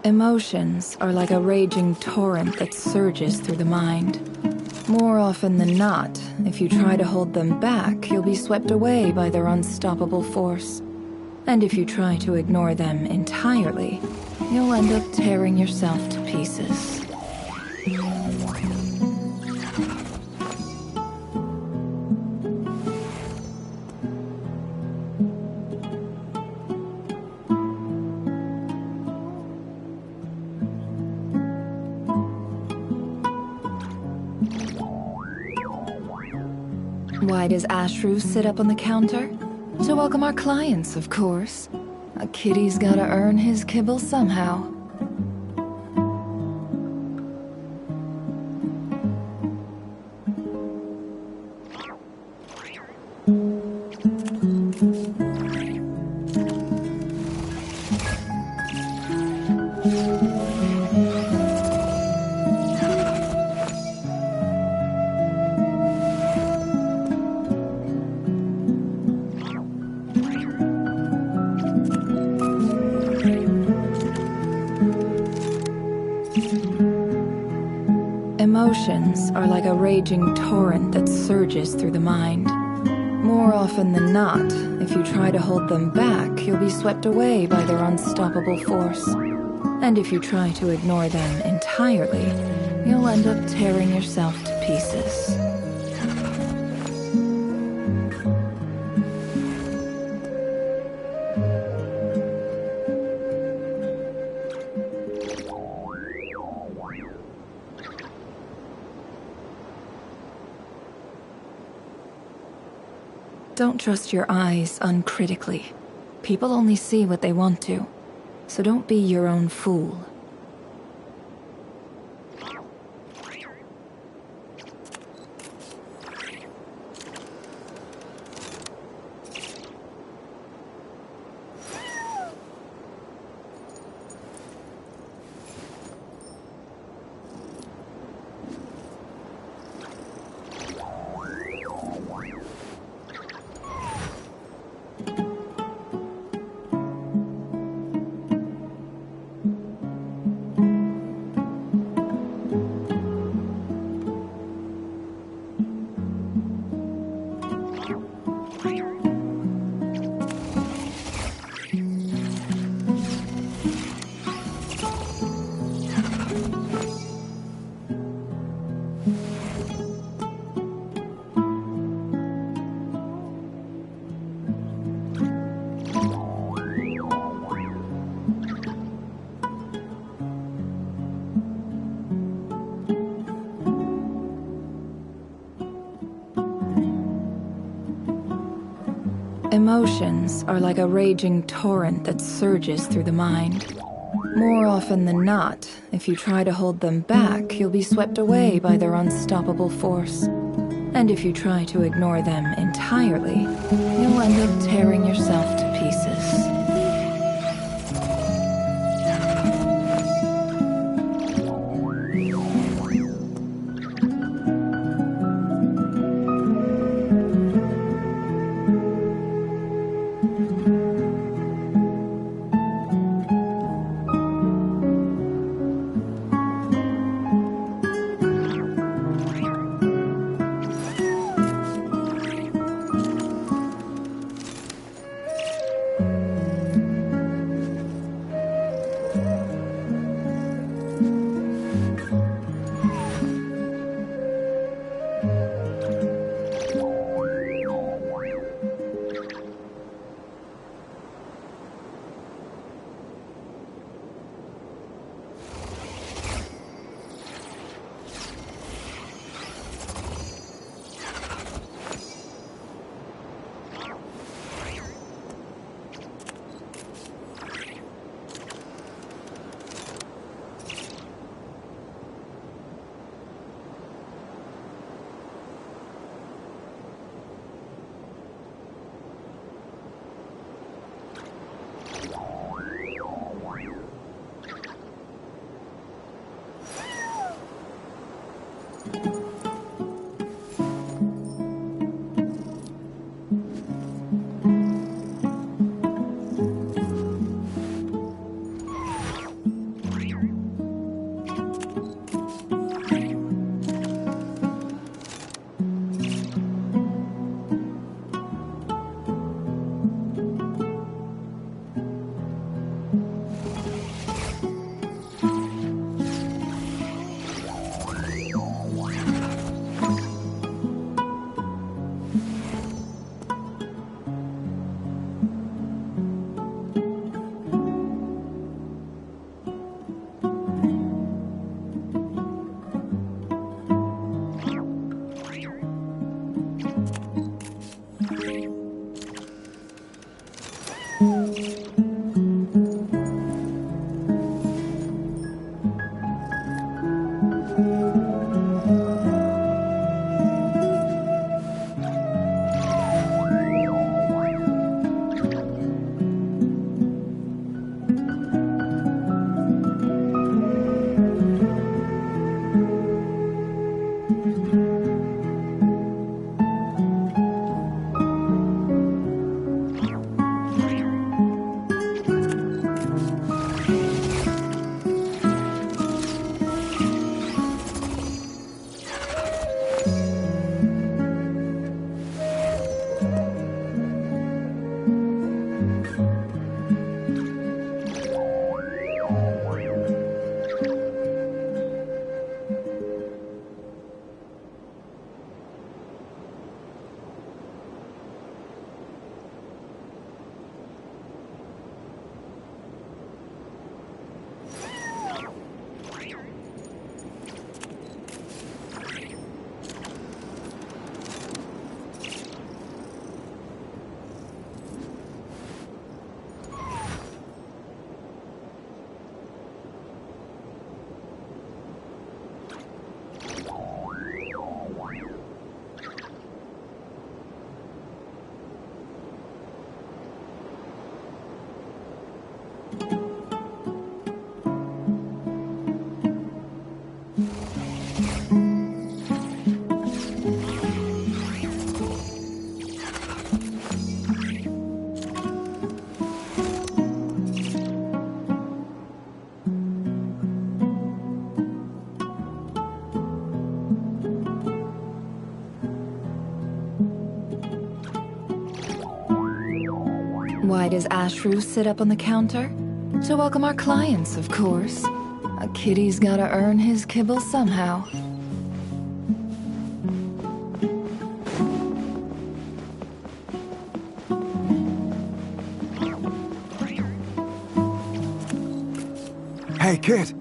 Emotions are like a raging torrent that surges through the mind. More often than not, if you try to hold them back, you'll be swept away by their unstoppable force. And if you try to ignore them entirely, you'll end up tearing yourself to pieces. Why does Ashru sit up on the counter? To welcome our clients, of course. A kitty's gotta earn his kibble somehow. Emotions are like a raging torrent that surges through the mind. More often than not, if you try to hold them back, you'll be swept away by their unstoppable force. And if you try to ignore them entirely, you'll end up tearing yourself to pieces. Don't trust your eyes uncritically. People only see what they want to, so don't be your own fool. Emotions are like a raging torrent that surges through the mind. More often than not, if you try to hold them back, you'll be swept away by their unstoppable force. And if you try to ignore them entirely, you'll end up tearing yourself to pieces. Why does Ashru sit up on the counter? To welcome our clients, of course. A kitty's gotta earn his kibble somehow. Hey, kid.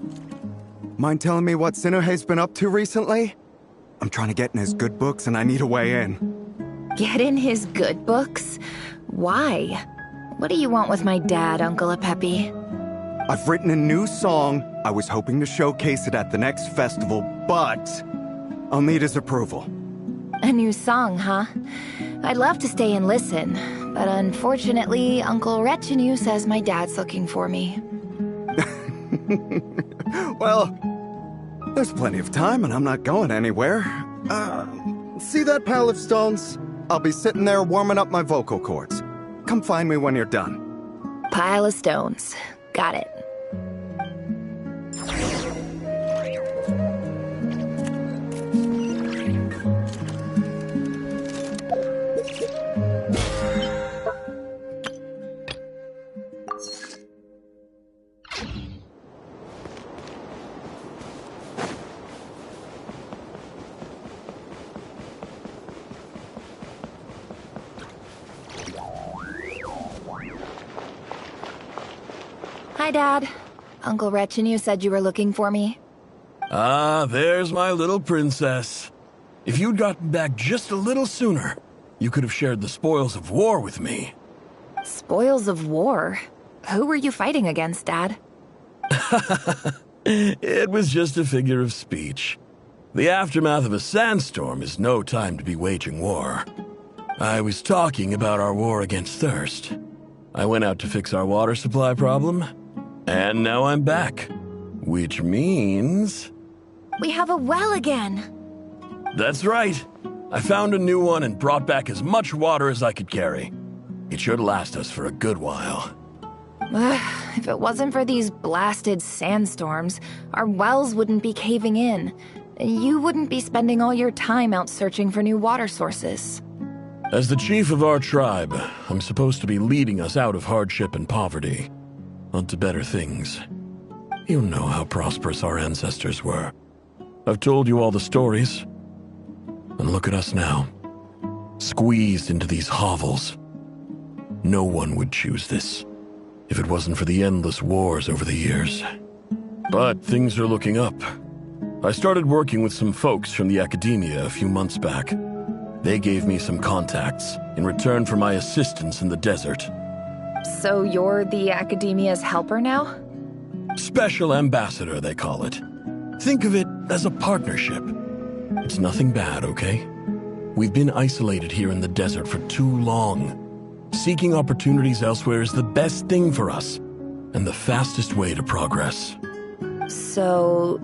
Mind telling me what Sinohe's been up to recently? I'm trying to get in his good books and I need a way in. Get in his good books? Why? What do you want with my dad, Uncle Apepi? I've written a new song. I was hoping to showcase it at the next festival, but I'll need his approval. A new song, huh? I'd love to stay and listen, but unfortunately, Uncle Retinue says my dad's looking for me. Well, there's plenty of time and I'm not going anywhere. See that pile of stones? I'll be sitting there warming up my vocal cords. Come find me when you're done. Pile of stones. Got it. Hi, Dad. Uncle Retinue said you were looking for me. Ah, there's my little princess. If you'd gotten back just a little sooner, you could have shared the spoils of war with me. Spoils of war? Who were you fighting against, Dad? It was just a figure of speech. The aftermath of a sandstorm is no time to be waging war. I was talking about our war against thirst. I went out to fix our water supply problem, and now I'm back. Which means... We have a well again! That's right. I found a new one and brought back as much water as I could carry. It should last us for a good while. If it wasn't for these blasted sandstorms, our wells wouldn't be caving in. You wouldn't be spending all your time out searching for new water sources. As the chief of our tribe, I'm supposed to be leading us out of hardship and poverty, onto better things. You know how prosperous our ancestors were. I've told you all the stories. And look at us now, squeezed into these hovels. No one would choose this, if it wasn't for the endless wars over the years. But things are looking up. I started working with some folks from the academia a few months back. They gave me some contacts in return for my assistance in the desert. So you're the academia's helper now? Special ambassador, they call it. Think of it as a partnership. It's nothing bad, okay? We've been isolated here in the desert for too long. Seeking opportunities elsewhere is the best thing for us, and the fastest way to progress. So,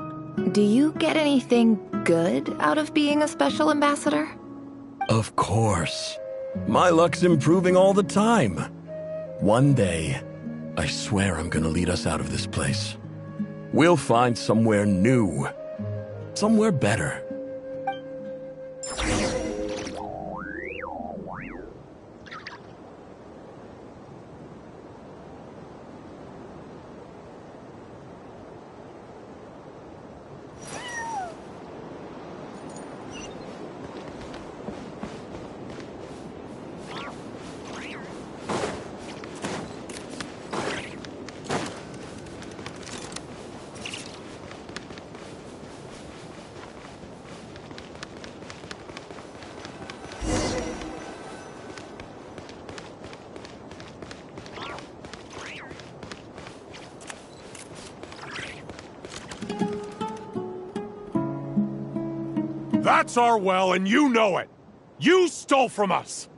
do you get anything good out of being a special ambassador? Of course. My luck's improving all the time. One day, I swear I'm gonna lead us out of this place. We'll find somewhere new. Somewhere better. That's our well, and you know it! You stole from us!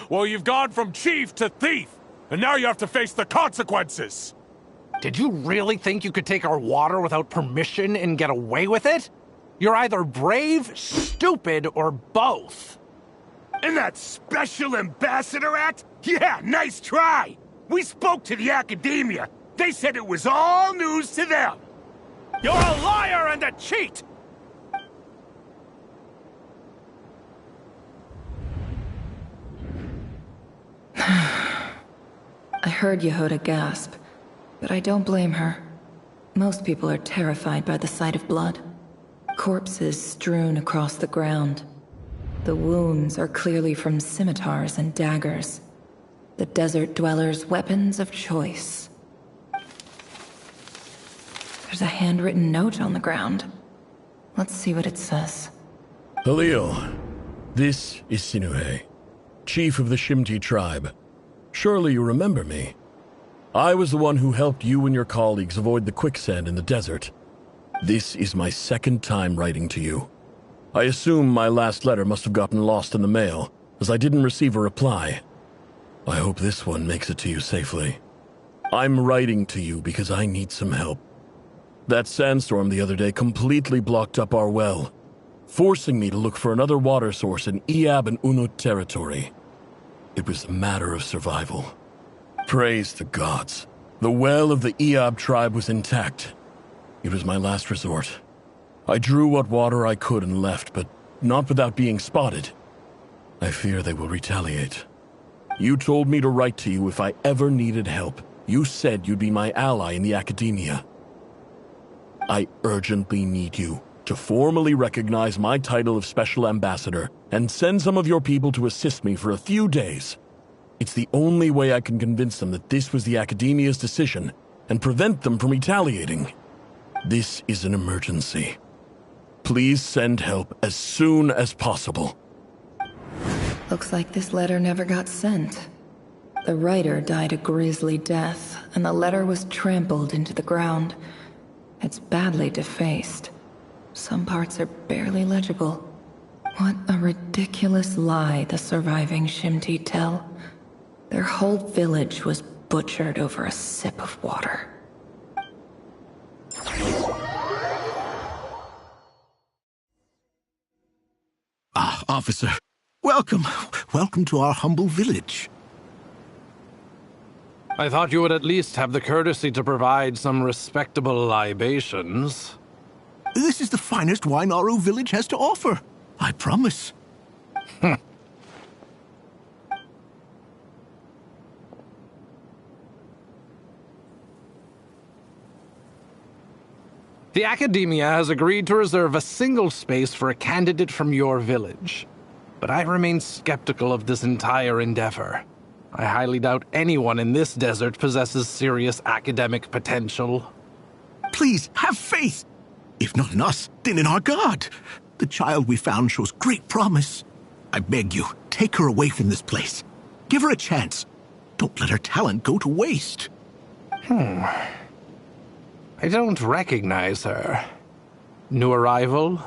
Well, you've gone from chief to thief, and now you have to face the consequences! Did you really think you could take our water without permission and get away with it? You're either brave, stupid, or both. And that Special Ambassador Act? Yeah, nice try! We spoke to the academia. They said it was all news to them. You're a liar and a cheat! heard Yehuda gasp, but I don't blame her. Most people are terrified by the sight of blood. Corpses strewn across the ground. The wounds are clearly from scimitars and daggers. The desert dwellers' weapons of choice. There's a handwritten note on the ground. Let's see what it says. Halil, this is Sinuhe, chief of the Shimti tribe. Surely you remember me. I was the one who helped you and your colleagues avoid the quicksand in the desert. This is my second time writing to you. I assume my last letter must have gotten lost in the mail, as I didn't receive a reply. I hope this one makes it to you safely. I'm writing to you because I need some help. That sandstorm the other day completely blocked up our well, forcing me to look for another water source in Iab and Unut territory. It was a matter of survival. Praise the gods. The well of the Iab tribe was intact. It was my last resort. I drew what water I could and left, but not without being spotted. I fear they will retaliate. You told me to write to you if I ever needed help. You said you'd be my ally in the academia. I urgently need you to formally recognize my title of Special Ambassador and send some of your people to assist me for a few days. It's the only way I can convince them that this was the academia's decision and prevent them from retaliating. This is an emergency. Please send help as soon as possible. Looks like this letter never got sent. The writer died a grisly death, and the letter was trampled into the ground. It's badly defaced. Some parts are barely legible. What a ridiculous lie the surviving Shimti tell. Their whole village was butchered over a sip of water. Ah, officer. Welcome. Welcome to our humble village. I thought you would at least have the courtesy to provide some respectable libations. This is the finest wine Aru village has to offer. I promise. The Academia has agreed to reserve a single space for a candidate from your village. But I remain skeptical of this entire endeavor. I highly doubt anyone in this desert possesses serious academic potential. Please, have faith. If not in us, then in our god. The child we found shows great promise. I beg you, take her away from this place. Give her a chance. Don't let her talent go to waste. I don't recognize her. New arrival?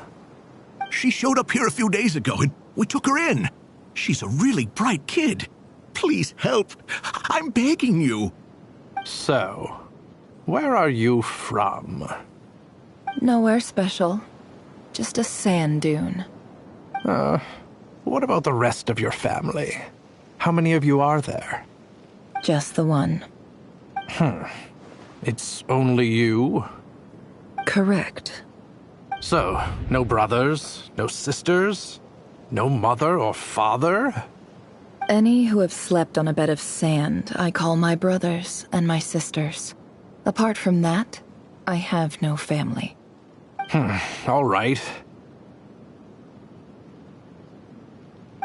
She showed up here a few days ago and we took her in. She's a really bright kid. Please help. I'm begging you. So, where are you from? Nowhere special. Just a sand dune. What about the rest of your family? How many of you are there? Just the one. It's only you? Correct. So, no brothers, no sisters, no mother or father? Any who have slept on a bed of sand, I call my brothers and my sisters. Apart from that, I have no family. All right.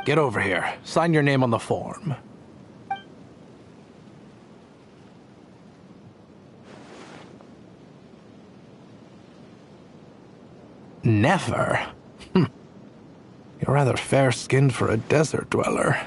Get over here. Sign your name on the form. Never? You're rather fair-skinned for a desert dweller.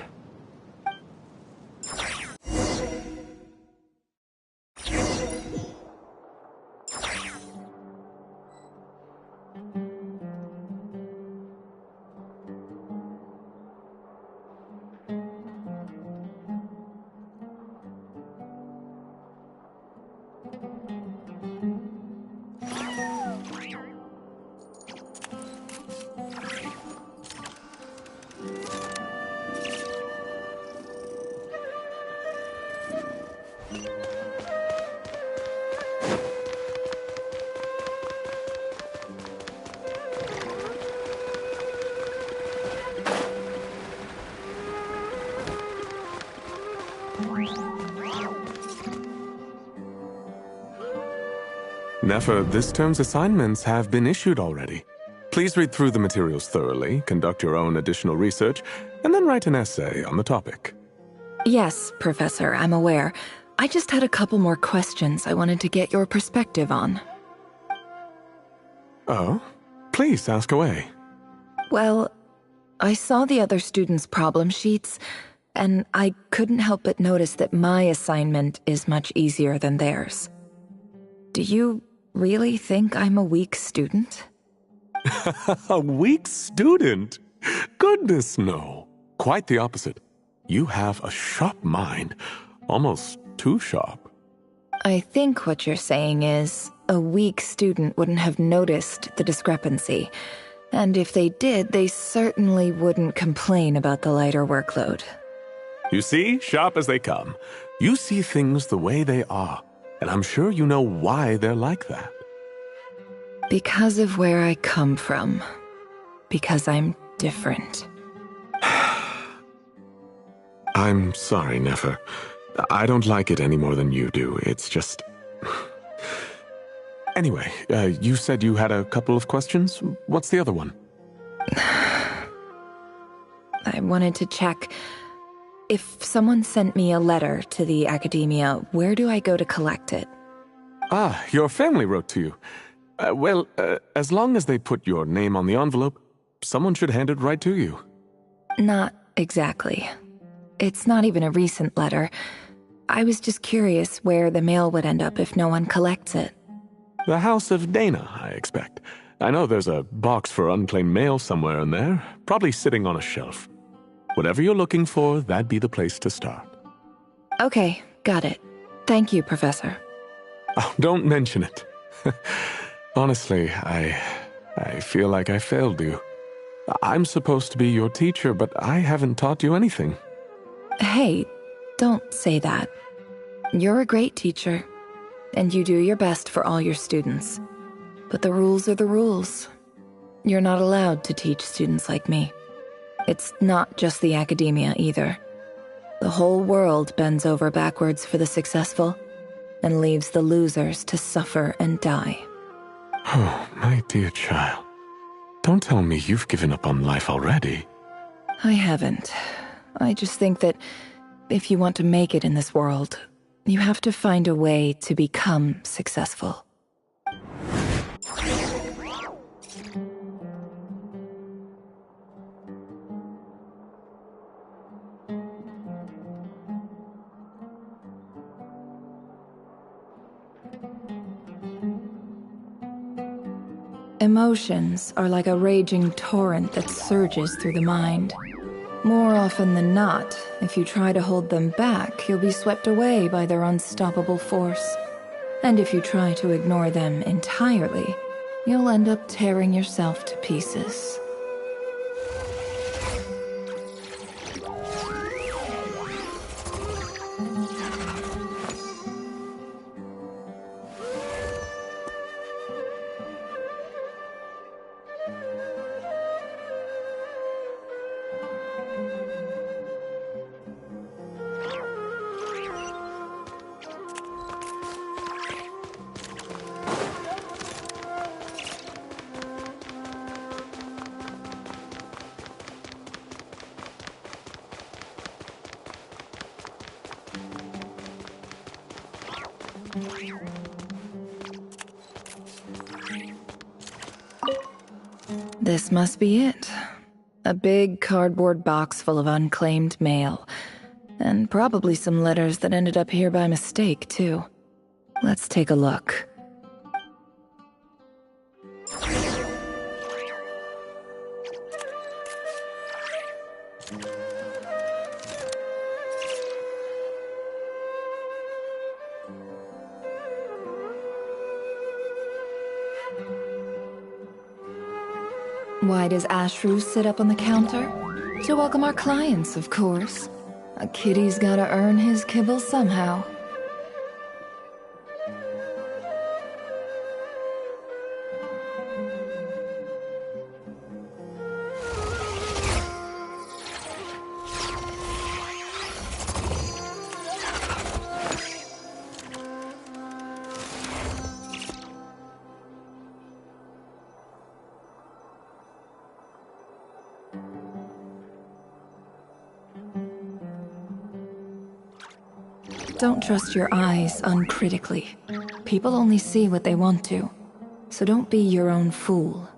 Nefer, this term's assignments have been issued already. Please read through the materials thoroughly, conduct your own additional research, and then write an essay on the topic. Yes, Professor, I'm aware. I just had a couple more questions I wanted to get your perspective on. Oh? Please ask away. Well, I saw the other students' problem sheets, and I couldn't help but notice that my assignment is much easier than theirs. Do you really think I'm a weak student? A weak student? Goodness, no. Quite the opposite. You have a sharp mind, almost too sharp. I think what you're saying is, a weak student wouldn't have noticed the discrepancy, and if they did, they certainly wouldn't complain about the lighter workload. You see, sharp as they come. You see things the way they are, and I'm sure you know why they're like that. Because of where I come from. Because I'm different. I'm sorry, Nefer. I don't like it any more than you do. It's just... Anyway, you said you had a couple of questions. What's the other one? I wanted to check. If someone sent me a letter to the academia, where do I go to collect it? Ah, your family wrote to you. Well, as long as they put your name on the envelope, someone should hand it right to you. Not exactly. It's not even a recent letter. I was just curious where the mail would end up if no one collects it. The House of Dana, I expect. I know there's a box for unclaimed mail somewhere in there, probably sitting on a shelf. Whatever you're looking for, that'd be the place to start. Okay, got it. Thank you, Professor. Oh, don't mention it. Honestly, I feel like I failed you. I'm supposed to be your teacher, but I haven't taught you anything. Hey, don't say that. You're a great teacher, and you do your best for all your students. But the rules are the rules. You're not allowed to teach students like me. It's not just the academia either. The whole world bends over backwards for the successful, and leaves the losers to suffer and die. Oh, my dear child. Don't tell me you've given up on life already. I haven't. I just think that if you want to make it in this world, you have to find a way to become successful. Emotions are like a raging torrent that surges through the mind. More often than not, if you try to hold them back, you'll be swept away by their unstoppable force. And if you try to ignore them entirely, you'll end up tearing yourself to pieces. This must be it. A big cardboard box full of unclaimed mail. And probably some letters that ended up here by mistake, too. Let's take a look. Why does Ashru sit up on the counter? To welcome our clients, of course. A kitty's gotta earn his kibble somehow. Don't trust your eyes uncritically. People only see what they want to, so don't be your own fool.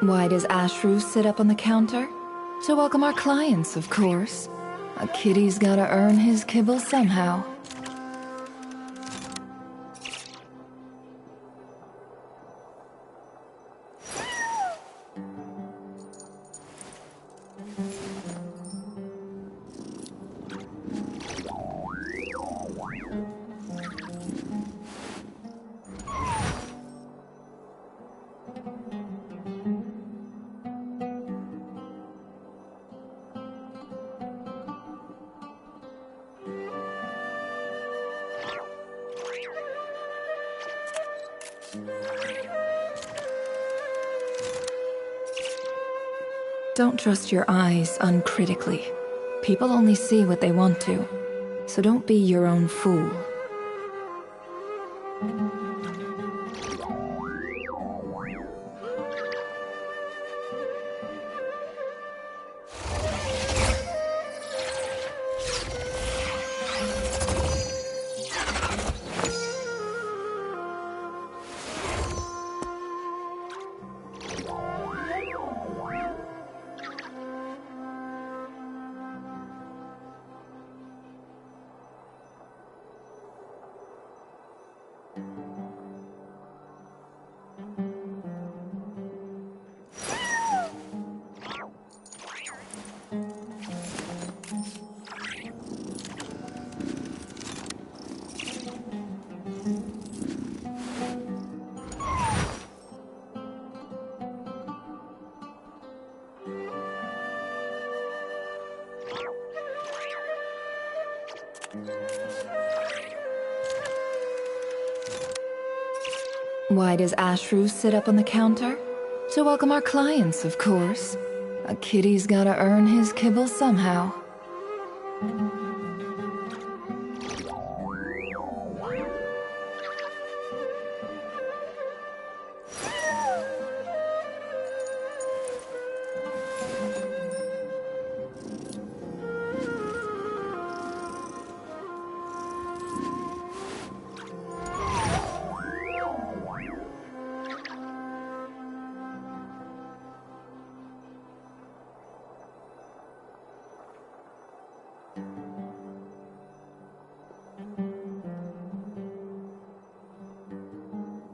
Why does Ashru sit up on the counter? To welcome our clients, of course. A kitty's gotta earn his kibble somehow. Don't trust your eyes uncritically. People only see what they want to, so don't be your own fool. Why does Ashru sit up on the counter? To welcome our clients, of course. A kitty's gotta earn his kibble somehow.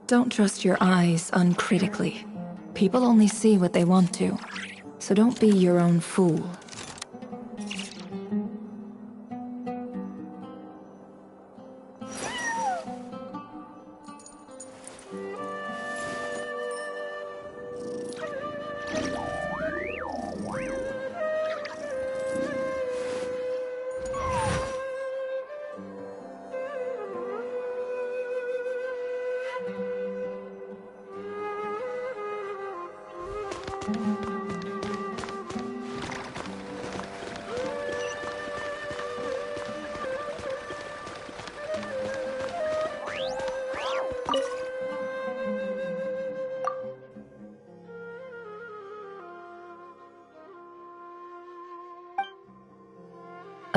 Don't trust your eyes uncritically. People only see what they want to, so don't be your own fool.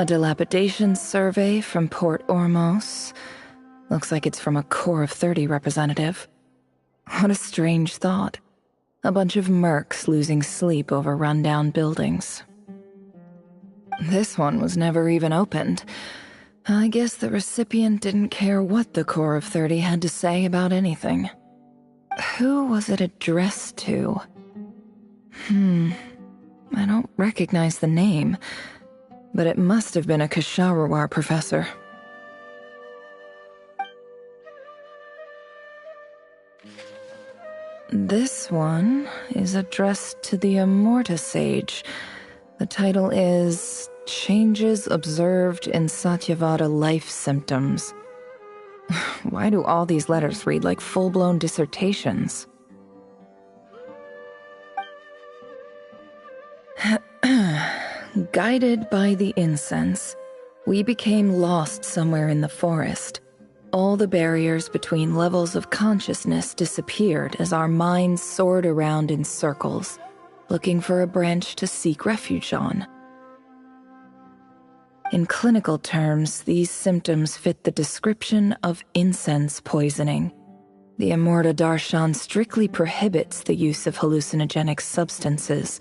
A dilapidation survey from Port Ormos. Looks like it's from a Core of 30 representative. What a strange thought. A bunch of mercs losing sleep over rundown buildings. This one was never even opened. I guess the recipient didn't care what the Core of 30 had to say about anything. Who was it addressed to? I don't recognize the name, but it must have been a Kasharawar professor. This one is addressed to the Immorta Sage. The title is Changes Observed in Satyavada Life Symptoms. Why do all these letters read like full-blown dissertations? Guided by the incense, we became lost somewhere in the forest. All the barriers between levels of consciousness disappeared as our minds soared around in circles, looking for a branch to seek refuge on. In clinical terms, these symptoms fit the description of incense poisoning. The Immorta Darshan strictly prohibits the use of hallucinogenic substances,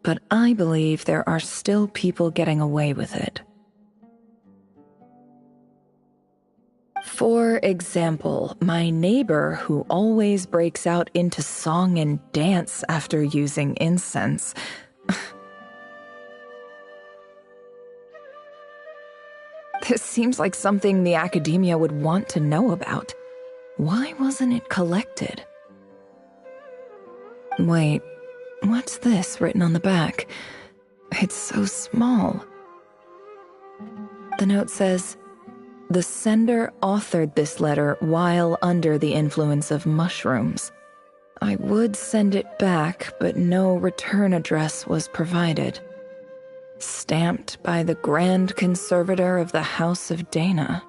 but I believe there are still people getting away with it. For example, my neighbor who always breaks out into song and dance after using incense. This seems like something the academia would want to know about. Why wasn't it collected? Wait, what's this written on the back? It's so small. The note says, "The sender authored this letter while under the influence of mushrooms. I would send it back, but no return address was provided. Stamped by the Grand Conservator of the House of Dana."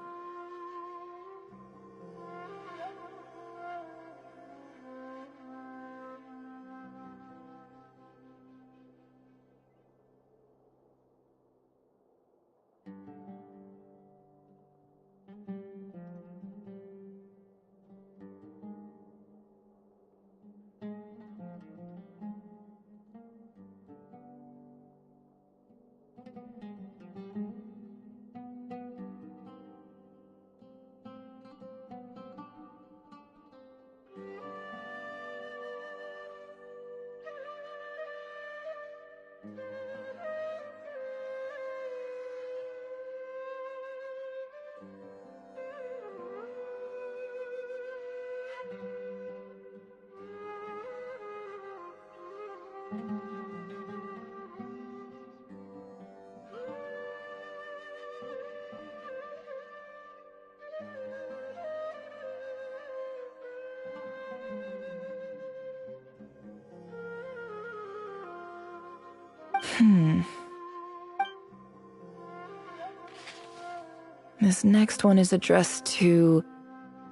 This next one is addressed to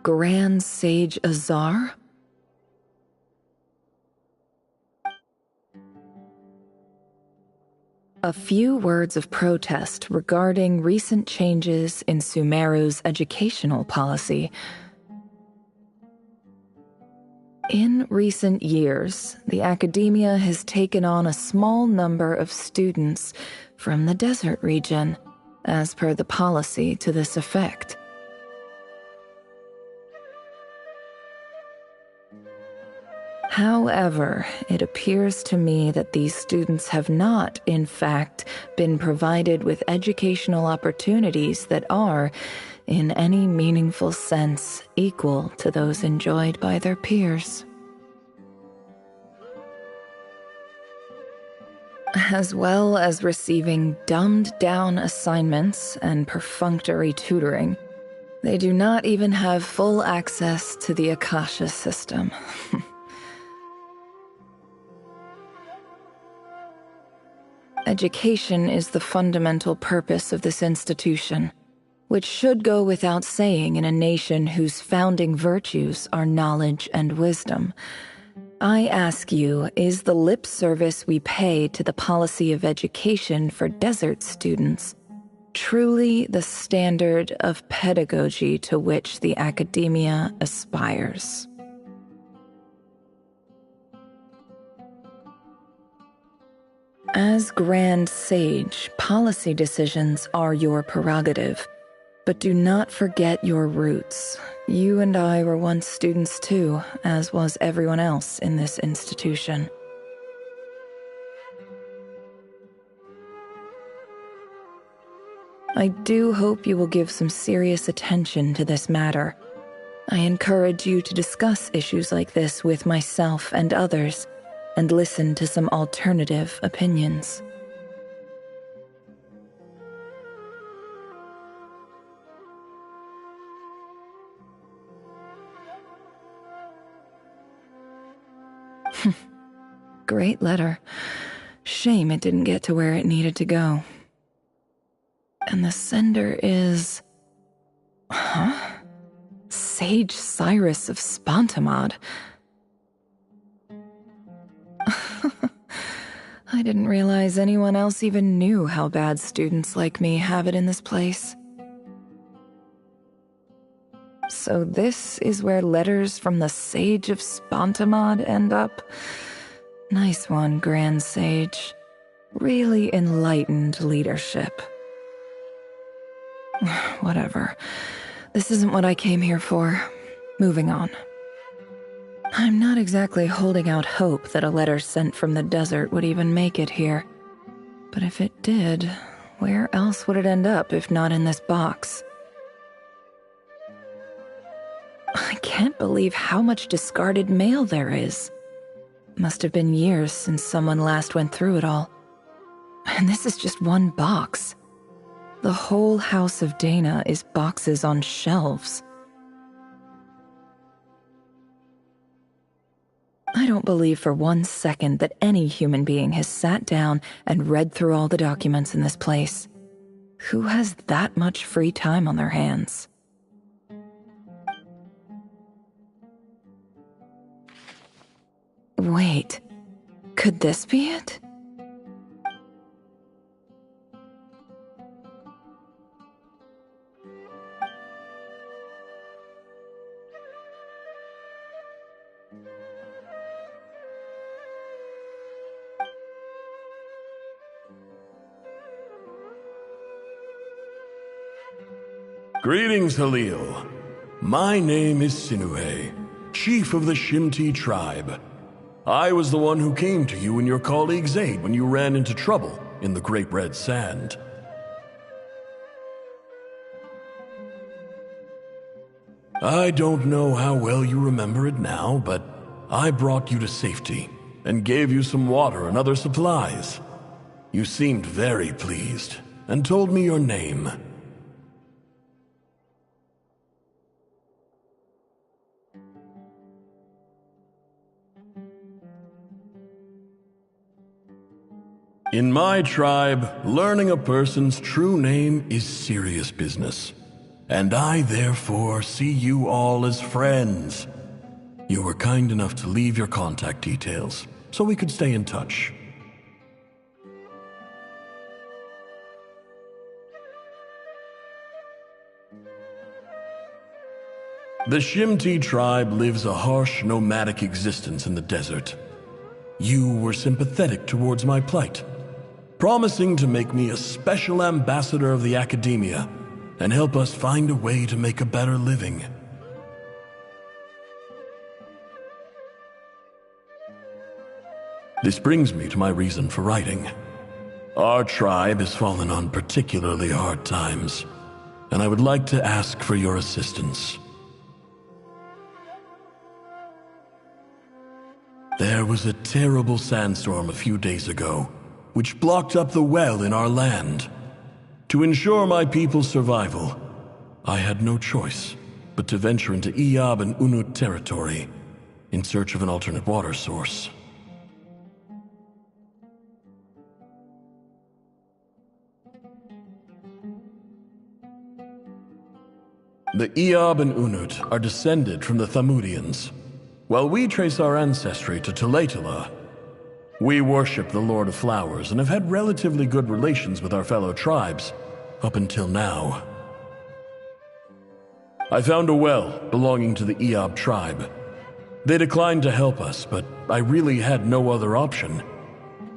Grand Sage Azar. A few words of protest regarding recent changes in Sumeru's educational policy. In recent years, the academia has taken on a small number of students from the desert region, as per the policy to this effect. However, it appears to me that these students have not, in fact, been provided with educational opportunities that are, in any meaningful sense, equal to those enjoyed by their peers. As well as receiving dumbed-down assignments and perfunctory tutoring, they do not even have full access to the Akasha system. Education is the fundamental purpose of this institution, which should go without saying in a nation whose founding virtues are knowledge and wisdom. I ask you, is the lip service we pay to the policy of education for desert students truly the standard of pedagogy to which the academia aspires? As Grand Sage, policy decisions are your prerogative, but do not forget your roots. You and I were once students too, as was everyone else in this institution. I do hope you will give some serious attention to this matter. I encourage you to discuss issues like this with myself and others, and listen to some alternative opinions. Great letter. Shame it didn't get to where it needed to go. And the sender is... Huh? Sage Cyrus of Spontamod. I didn't realize anyone else even knew how bad students like me have it in this place. So this is where letters from the Sage of Spontamod end up? Nice one, Grand Sage. Really enlightened leadership. Whatever. This isn't what I came here for. Moving on. I'm not exactly holding out hope that a letter sent from the desert would even make it here. But if it did, where else would it end up if not in this box? I can't believe how much discarded mail there is. Must have been years since someone last went through it all. And this is just one box. The whole house of Dana is boxes on shelves. I don't believe for 1 second that any human being has sat down and read through all the documents in this place. Who has that much free time on their hands? Wait, could this be it? Greetings, Halil. My name is Sinuhe, chief of the Shimti tribe. I was the one who came to you and your colleague's aid when you ran into trouble in the Great Red Sand. I don't know how well you remember it now, but I brought you to safety and gave you some water and other supplies. You seemed very pleased and told me your name. In my tribe, learning a person's true name is serious business, and I therefore see you all as friends. You were kind enough to leave your contact details, so we could stay in touch. The Shimti tribe lives a harsh, nomadic existence in the desert. You were sympathetic towards my plight, promising to make me a special ambassador of the academia and help us find a way to make a better living. This brings me to my reason for writing. Our tribe has fallen on particularly hard times, and I would like to ask for your assistance. There was a terrible sandstorm a few days ago, which blocked up the well in our land. To ensure my people's survival, I had no choice but to venture into Iyab and Unut territory in search of an alternate water source. The Iyab and Unut are descended from the Thamudians, while we trace our ancestry to Tulatula. We worship the Lord of Flowers and have had relatively good relations with our fellow tribes up until now. I found a well belonging to the Iyab tribe. They declined to help us, but I really had no other option,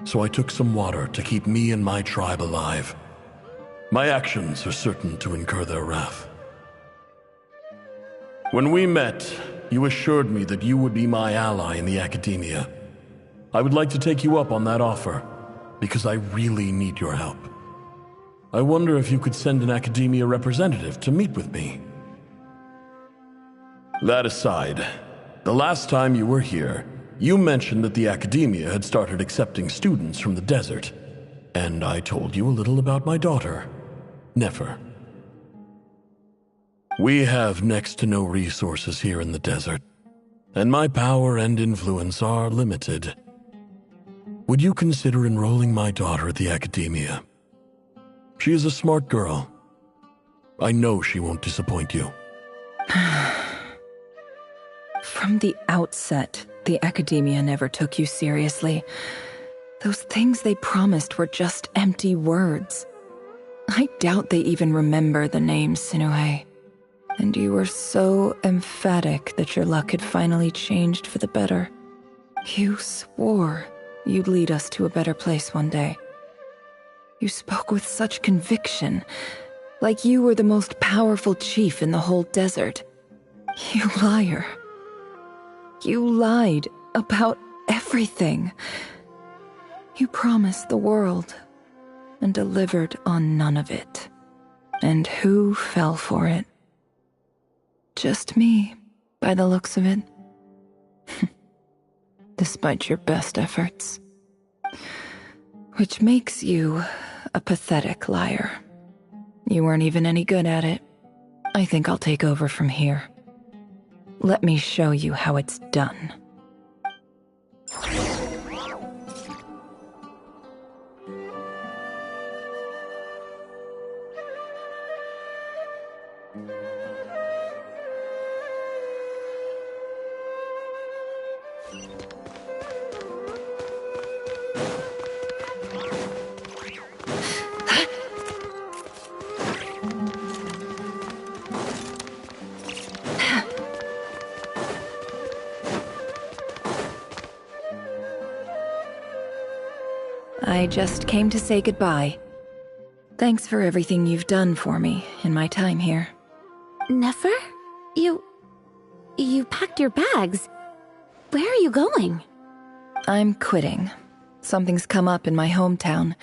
so I took some water to keep me and my tribe alive. My actions are certain to incur their wrath. When we met, you assured me that you would be my ally in the academia. I would like to take you up on that offer, because I really need your help. I wonder if you could send an academia representative to meet with me. That aside, the last time you were here, you mentioned that the Academia had started accepting students from the desert. And I told you a little about my daughter, Nefer. We have next to no resources here in the desert, and my power and influence are limited. Would you consider enrolling my daughter at the Academia? She is a smart girl. I know she won't disappoint you. From the outset, the Academia never took you seriously. Those things they promised were just empty words. I doubt they even remember the name Sinuhe. And you were so emphatic that your luck had finally changed for the better. You swore you'd lead us to a better place one day. You spoke with such conviction, like you were the most powerful chief in the whole desert. You liar. You lied about everything. You promised the world and delivered on none of it. And who fell for it? Just me, by the looks of it. Despite your best efforts. Which makes you a pathetic liar. You weren't even any good at it. I think I'll take over from here. Let me show you how it's done. I just came to say goodbye. Thanks for everything you've done for me in my time here. Nefer? You packed your bags. Where are you going? I'm quitting. Something's come up in my hometown.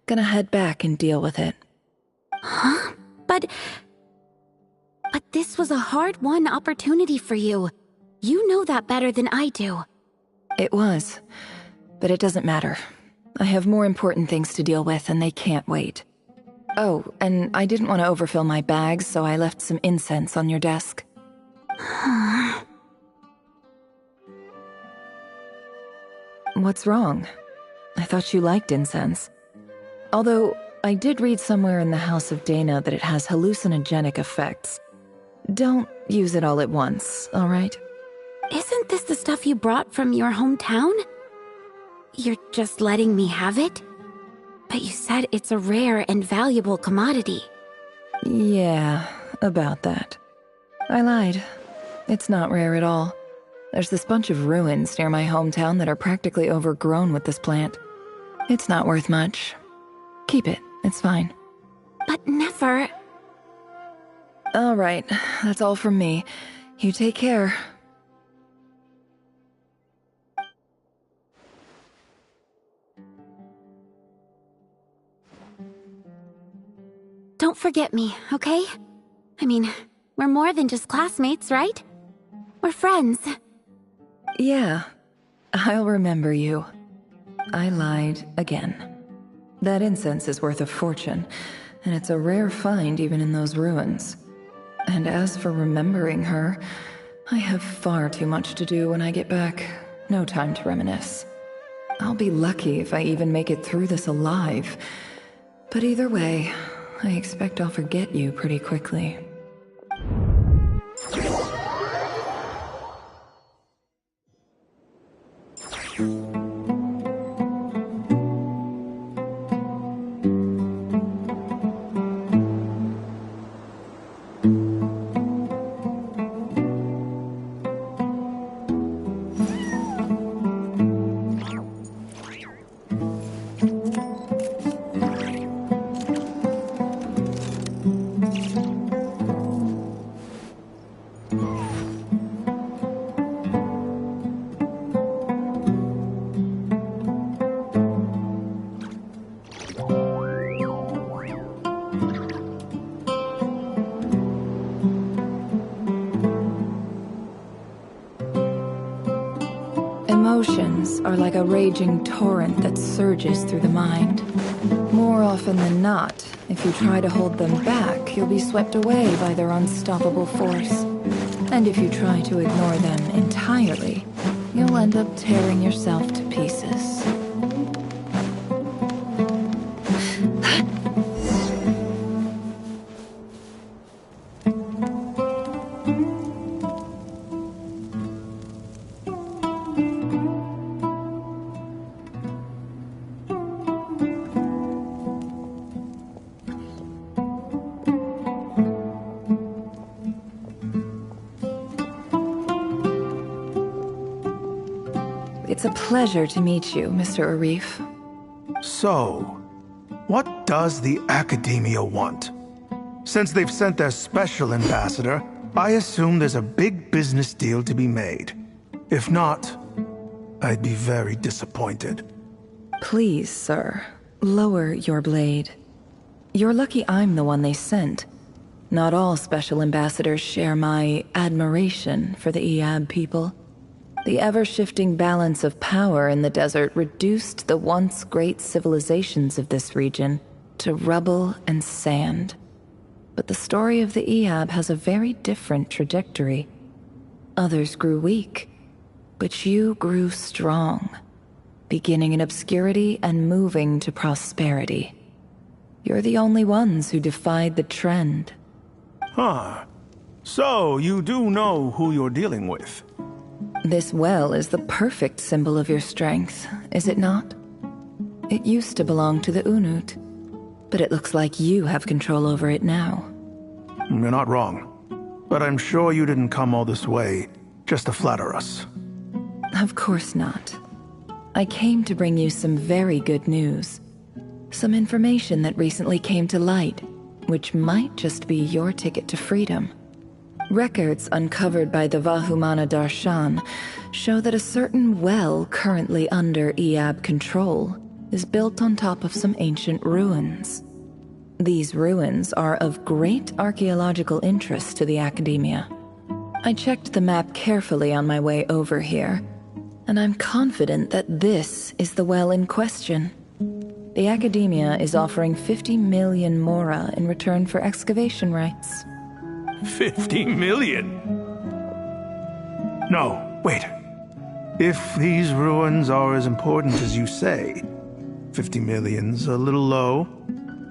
Gonna head back and deal with it. Huh? But this was a hard-won opportunity for you. You know that better than I do. It was, but it doesn't matter. I have more important things to deal with, and they can't wait. Oh, and I didn't want to overfill my bags, so I left some incense on your desk. What's wrong? I thought you liked incense. Although, I did read somewhere in the House of Dana that it has hallucinogenic effects. Don't use it all at once, alright? Isn't this the stuff you brought from your hometown? You're just letting me have it? But you said it's a rare and valuable commodity. Yeah, about that. I lied. It's not rare at all. There's this bunch of ruins near my hometown that are practically overgrown with this plant. It's not worth much. Keep it, it's fine. But Nefer... Alright, that's all from me. You take care. Don't forget me, okay? I mean, we're more than just classmates, right? We're friends. Yeah, I'll remember you. I lied again. That incense is worth a fortune, and it's a rare find even in those ruins. And as for remembering her, I have far too much to do when I get back. No time to reminisce. I'll be lucky if I even make it through this alive. But either way, I expect I'll forget you pretty quickly. Emotions are like a raging torrent that surges through the mind. More often than not, if you try to hold them back, you'll be swept away by their unstoppable force. And if you try to ignore them entirely, you'll end up tearing yourself to pieces. It's a pleasure to meet you, Mr. Arif. So, what does the Academia want? Since they've sent their special ambassador, I assume there's a big business deal to be made. If not, I'd be very disappointed. Please, sir, lower your blade. You're lucky I'm the one they sent. Not all special ambassadors share my admiration for the Iab people. The ever-shifting balance of power in the desert reduced the once great civilizations of this region to rubble and sand. But the story of the Iab has a very different trajectory. Others grew weak, but you grew strong, beginning in obscurity and moving to prosperity. You're the only ones who defied the trend. Huh. So, you do know who you're dealing with? This well is the perfect symbol of your strength, is it not? It used to belong to the Unut, but it looks like you have control over it now. You're not wrong. But I'm sure you didn't come all this way just to flatter us. Of course not. I came to bring you some very good news. Some information that recently came to light, which might just be your ticket to freedom. Records uncovered by the Vahumana Darshan show that a certain well currently under Iab control is built on top of some ancient ruins. These ruins are of great archaeological interest to the Academia. I checked the map carefully on my way over here, and I'm confident that this is the well in question. The Academia is offering 50 million mora in return for excavation rights. 50 million? No, wait. If these ruins are as important as you say, 50 million's a little low,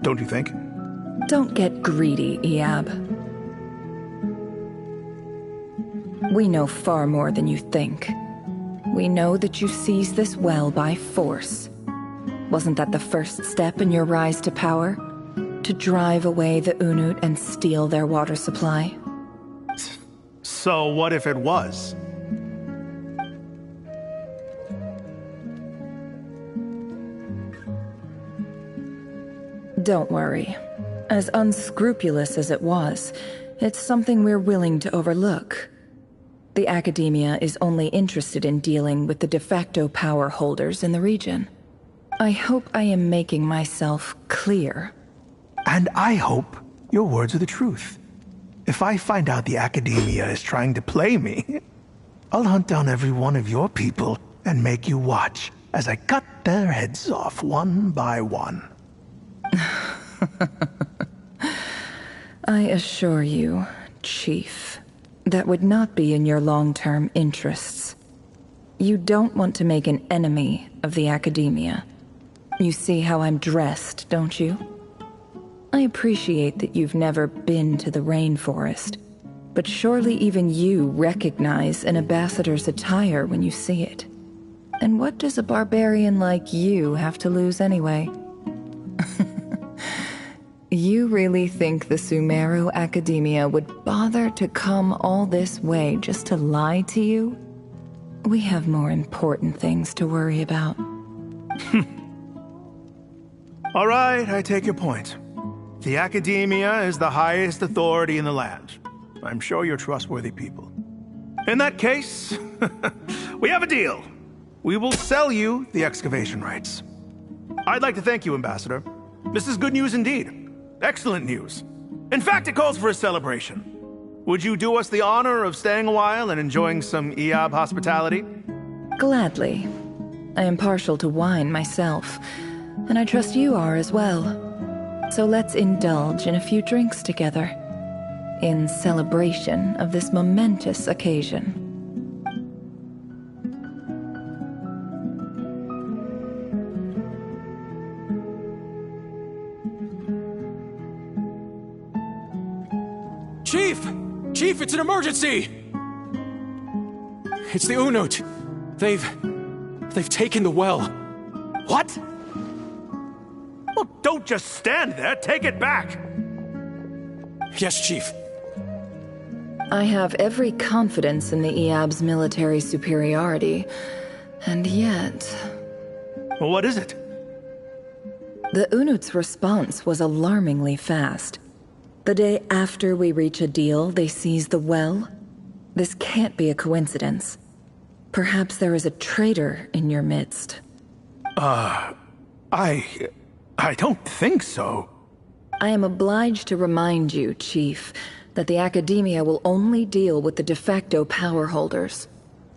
don't you think? Don't get greedy, Iab. We know far more than you think. We know that you seized this well by force. Wasn't that the first step in your rise to power? To drive away the Unut and steal their water supply? So what if it was? Don't worry. As unscrupulous as it was, it's something we're willing to overlook. The Academia is only interested in dealing with the de facto power holders in the region. I hope I am making myself clear. And I hope your words are the truth. If I find out the Academia is trying to play me, I'll hunt down every one of your people and make you watch as I cut their heads off one by one. I assure you, Chief, that would not be in your long-term interests. You don't want to make an enemy of the Academia. You see how I'm dressed, don't you? I appreciate that you've never been to the rainforest, but surely even you recognize an ambassador's attire when you see it. And what does a barbarian like you have to lose anyway? You really think the Sumeru Academia would bother to come all this way just to lie to you? We have more important things to worry about. All right, I take your point. The Academia is the highest authority in the land. I'm sure you're trustworthy people. In that case, we have a deal. We will sell you the excavation rights. I'd like to thank you, Ambassador. This is good news indeed. Excellent news. In fact, it calls for a celebration. Would you do us the honor of staying a while and enjoying some Iab hospitality? Gladly. I am partial to wine myself, and I trust you are as well. So let's indulge in a few drinks together, in celebration of this momentous occasion. Chief! Chief, it's an emergency! It's the Unut. They've taken the well. What? Well, don't just stand there. Take it back. Yes, Chief. I have every confidence in the Eab's military superiority, and yet... Well, what is it? The Unut's response was alarmingly fast. The day after we reach a deal, they seize the well. This can't be a coincidence. Perhaps there is a traitor in your midst. I don't think so. I am obliged to remind you, Chief, that the Academia will only deal with the de facto power holders.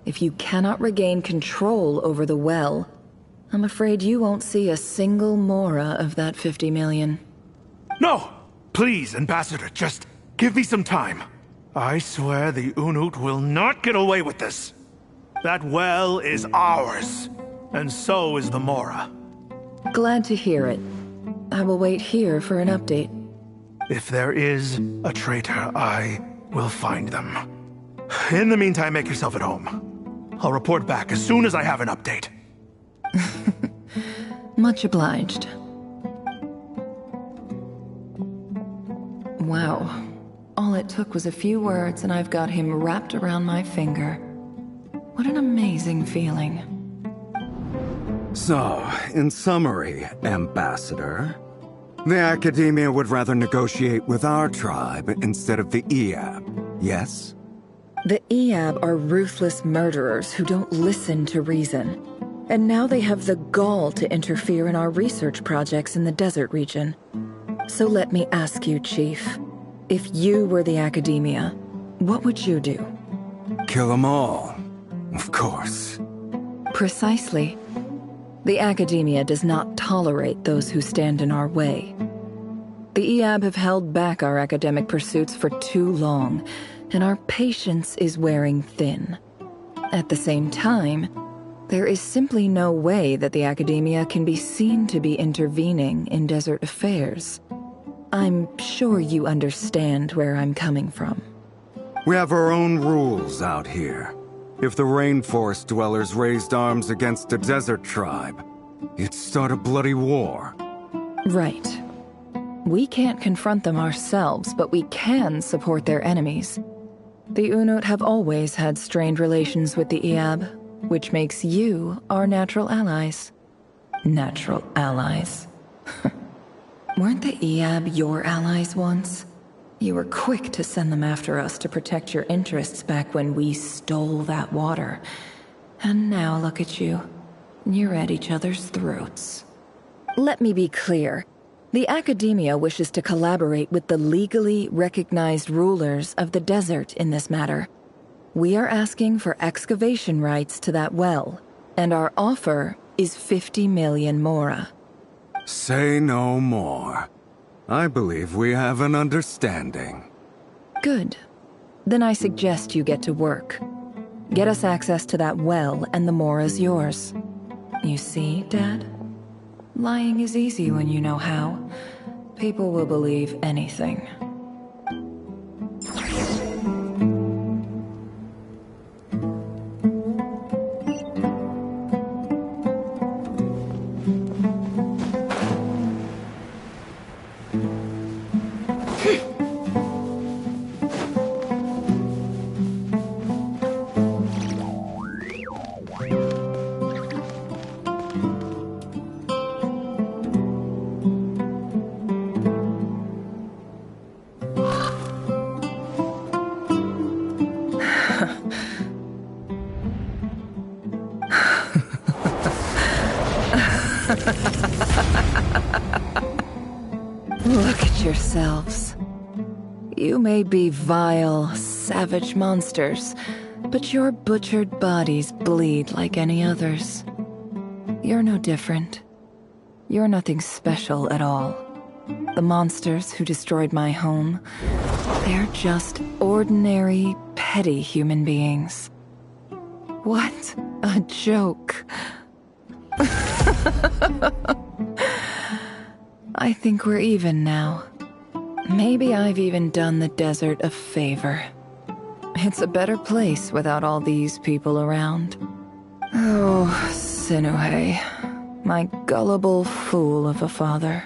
If you cannot regain control over the well, I'm afraid you won't see a single mora of that 50 million. No! Please, Ambassador, just give me some time. I swear the Unut will not get away with this. That well is ours, and so is the Mora. Glad to hear it. I will wait here for an update. If there is a traitor, I will find them. In the meantime, make yourself at home. I'll report back as soon as I have an update. Much obliged. Wow. All it took was a few words and I've got him wrapped around my finger. What an amazing feeling. So, in summary, Ambassador, the Academia would rather negotiate with our tribe instead of the Eab, yes? The Eab are ruthless murderers who don't listen to reason. And now they have the gall to interfere in our research projects in the desert region. So let me ask you, Chief, if you were the Academia, what would you do? Kill them all, of course. Precisely. The Academia does not tolerate those who stand in our way. The Eab have held back our academic pursuits for too long, and our patience is wearing thin. At the same time, there is simply no way that the Academia can be seen to be intervening in desert affairs. I'm sure you understand where I'm coming from. We have our own rules out here. If the rainforest dwellers raised arms against a desert tribe, it'd start a bloody war. Right. We can't confront them ourselves, but we can support their enemies. The Unut have always had strained relations with the Eab, which makes you our natural allies. Natural allies. Weren't the Eab your allies once? You were quick to send them after us to protect your interests back when we stole that water. And now look at you. You're at each other's throats. Let me be clear. The Academia wishes to collaborate with the legally recognized rulers of the desert in this matter. We are asking for excavation rights to that well, and our offer is 50 million mora. Say no more. I believe we have an understanding. Good. Then I suggest you get to work. Get us access to that well, and the mora's yours. You see, Dad? Lying is easy when you know how. People will believe anything. Look at yourselves. You may be vile, savage monsters, But your butchered bodies bleed like any others. You're no different. You're nothing special at all. The monsters who destroyed my home, they're just ordinary, petty human beings. What a joke. I think we're even now. Maybe I've even done the desert a favor. It's a better place without all these people around. Oh, Sinuhe, my gullible fool of a father.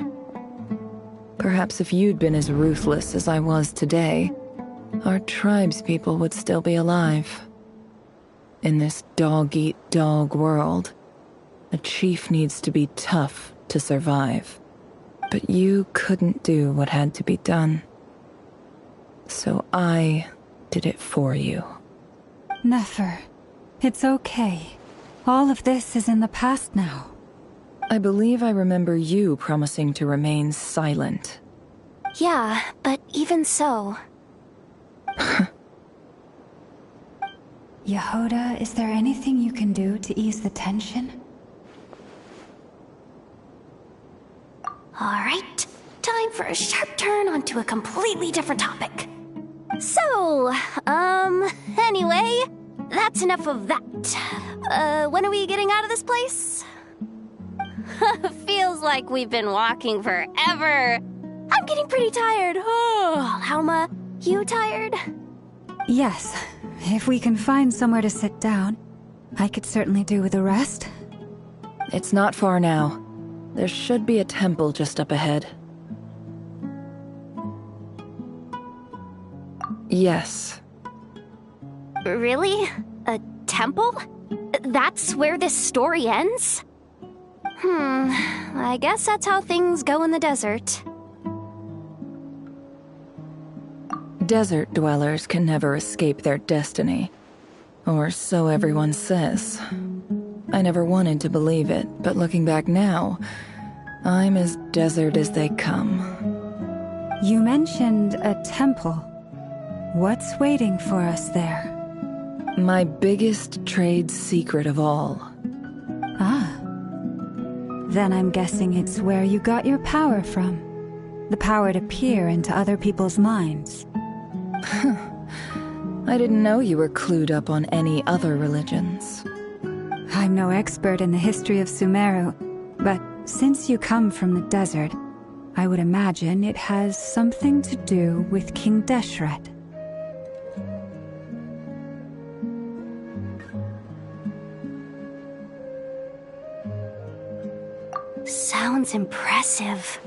Perhaps if you'd been as ruthless as I was today, our tribespeople would still be alive. In this dog-eat-dog world, a chief needs to be tough to survive. But you couldn't do what had to be done. So I did it for you. Nefer, it's okay. All of this is in the past now. I believe I remember you promising to remain silent. Yeah, but even so... Yehoda, is there anything you can do to ease the tension? Alright, time for a sharp turn onto a completely different topic. So, anyway, that's enough of that. When are we getting out of this place? Feels like we've been walking forever. I'm getting pretty tired. Oh, Alma, you tired? Yes. If we can find somewhere to sit down, I could certainly do with a rest. It's not far now. There should be a temple just up ahead. Yes. Really? A temple? That's where this story ends? I guess that's how things go in the desert. Desert dwellers can never escape their destiny. Or so everyone says. I never wanted to believe it, but looking back now, I'm as desert as they come. You mentioned a temple. What's waiting for us there? My biggest trade secret of all. Ah. Then I'm guessing it's where you got your power from. The power to peer into other people's minds. I didn't know you were clued up on any other religions. I'm no expert in the history of Sumeru, but since you come from the desert, I would imagine it has something to do with King Deshret. Sounds impressive.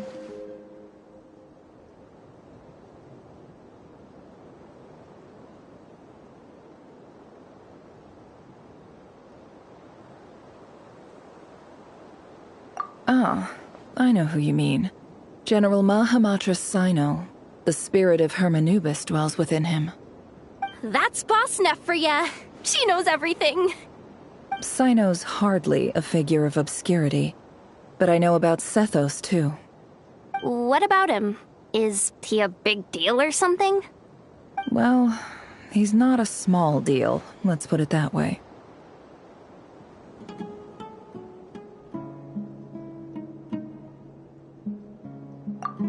Ah, I know who you mean. General Mahamatra Sino. The spirit of Hermanubis dwells within him. That's Boss Neff for ya. She knows everything. Sino's hardly a figure of obscurity, but I know about Sethos too. What about him? Is he a big deal or something? Well, he's not a small deal, let's put it that way.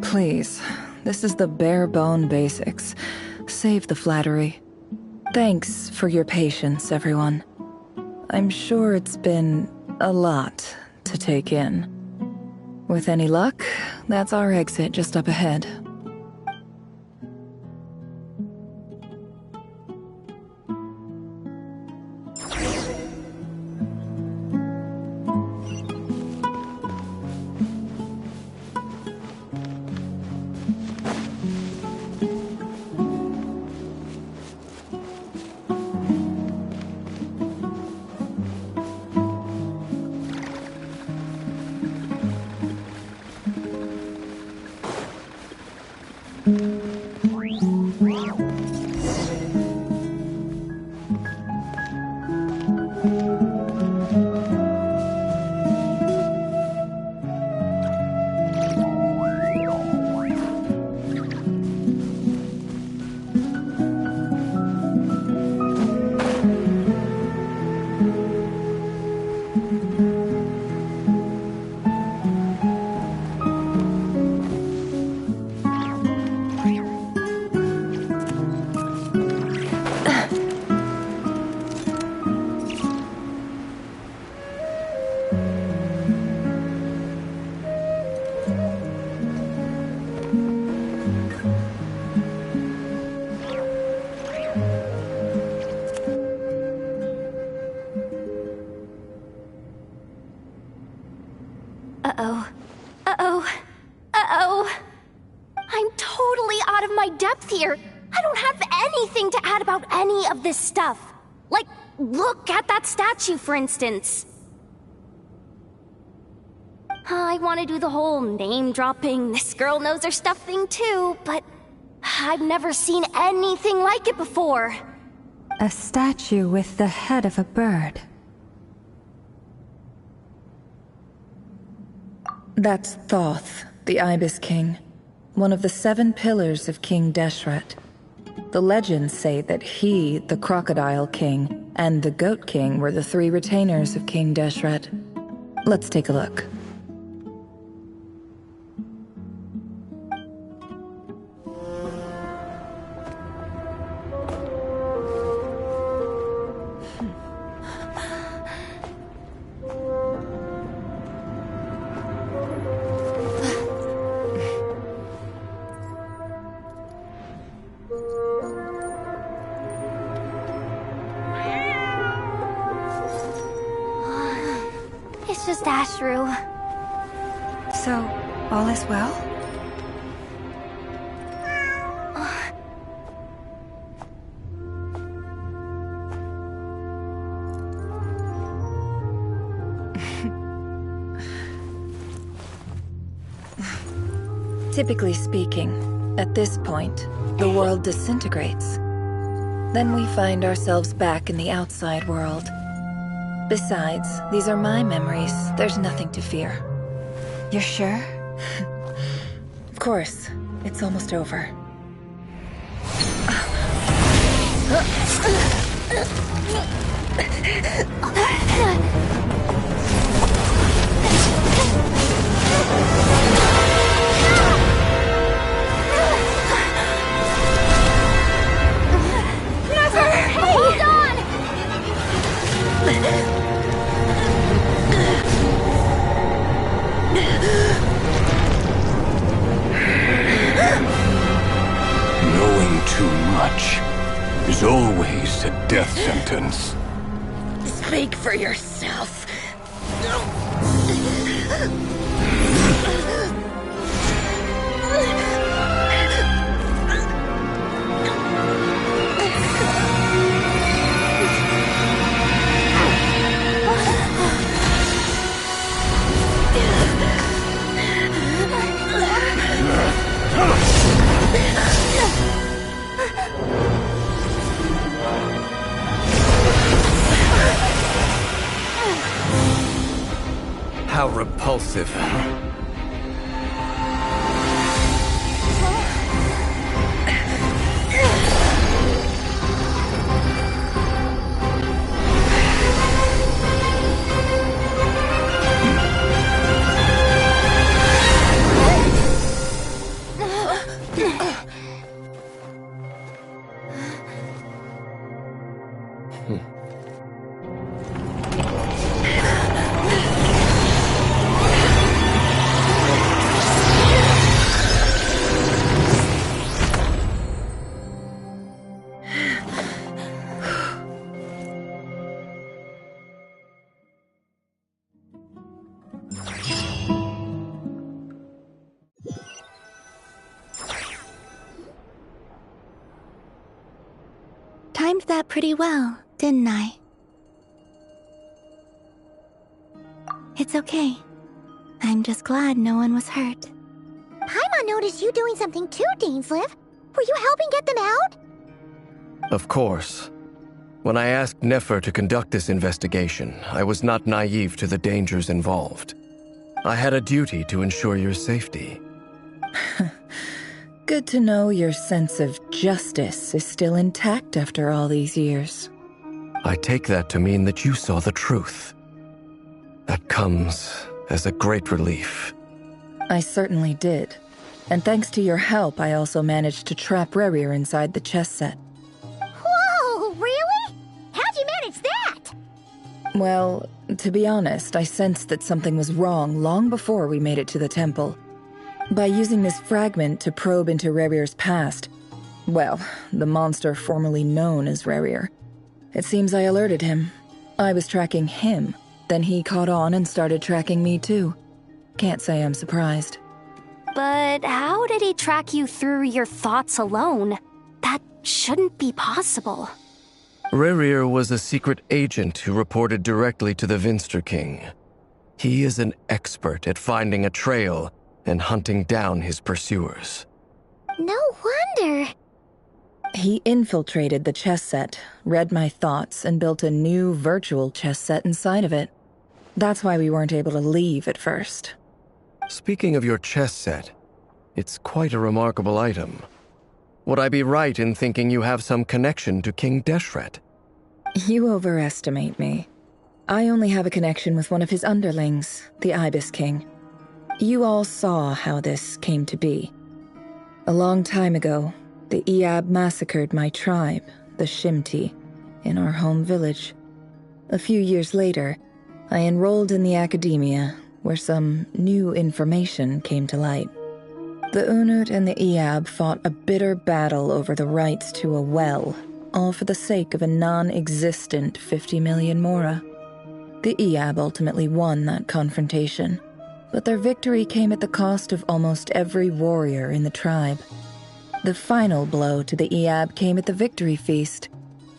Please, this is the bare-bone basics. Save the flattery. Thanks for your patience, everyone. I'm sure it's been a lot to take in. With any luck, that's our exit just up ahead. out of my depth here. I don't have anything to add about any of this stuff. Like, look at that statue, for instance. I want to do the whole name-dropping, this girl knows her stuff thing too, but I've never seen anything like it before. A statue with the head of a bird. That's Thoth, the Ibis King, one of the 7 pillars of King Deshret. The legends say that he, the Crocodile King, and the Goat King were the 3 retainers of King Deshret. Let's take a look. It's just Ashru. So, all is well? Typically speaking, at this point, the world disintegrates. Then we find ourselves back in the outside world. Besides, these are my memories. There's nothing to fear. You're sure? Of course. It's almost over. Hold on! Knowing too much is always a death sentence. Speak for yourself. How repulsive. Timed that pretty well, didn't I? It's okay. I'm just glad no one was hurt. Paimon noticed you doing something too, Dainsleif. Were you helping get them out? Of course. When I asked Nefer to conduct this investigation, I was not naive to the dangers involved. I had a duty to ensure your safety. Good to know your sense of justice is still intact after all these years. I take that to mean that you saw the truth. That comes as a great relief. I certainly did. And thanks to your help, I also managed to trap Rerir inside the chess set. Whoa, really? How'd you manage that? Well, to be honest, I sensed that something was wrong long before we made it to the temple. By using this fragment to probe into Rerir's past, well, the monster formerly known as Rerir, it seems I alerted him. I was tracking him, then he caught on and started tracking me too. Can't say I'm surprised. But how did he track you through your thoughts alone? That shouldn't be possible. Rerir was a secret agent who reported directly to the Vinster King. He is an expert at finding a trail and hunting down his pursuers. No wonder. He infiltrated the chess set, read my thoughts, and built a new virtual chess set inside of it. That's why we weren't able to leave at first. Speaking of your chess set, it's quite a remarkable item. Would I be right in thinking you have some connection to King Deshret? You overestimate me. I only have a connection with one of his underlings, the Ibis King. You all saw how this came to be. A long time ago, the Iab massacred my tribe, the Shimti, in our home village. A few years later, I enrolled in the academia, where some new information came to light. The Unut and the Iab fought a bitter battle over the rights to a well, all for the sake of a non-existent 50 million mora. The Iab ultimately won that confrontation, but their victory came at the cost of almost every warrior in the tribe. The final blow to the Iab came at the victory feast,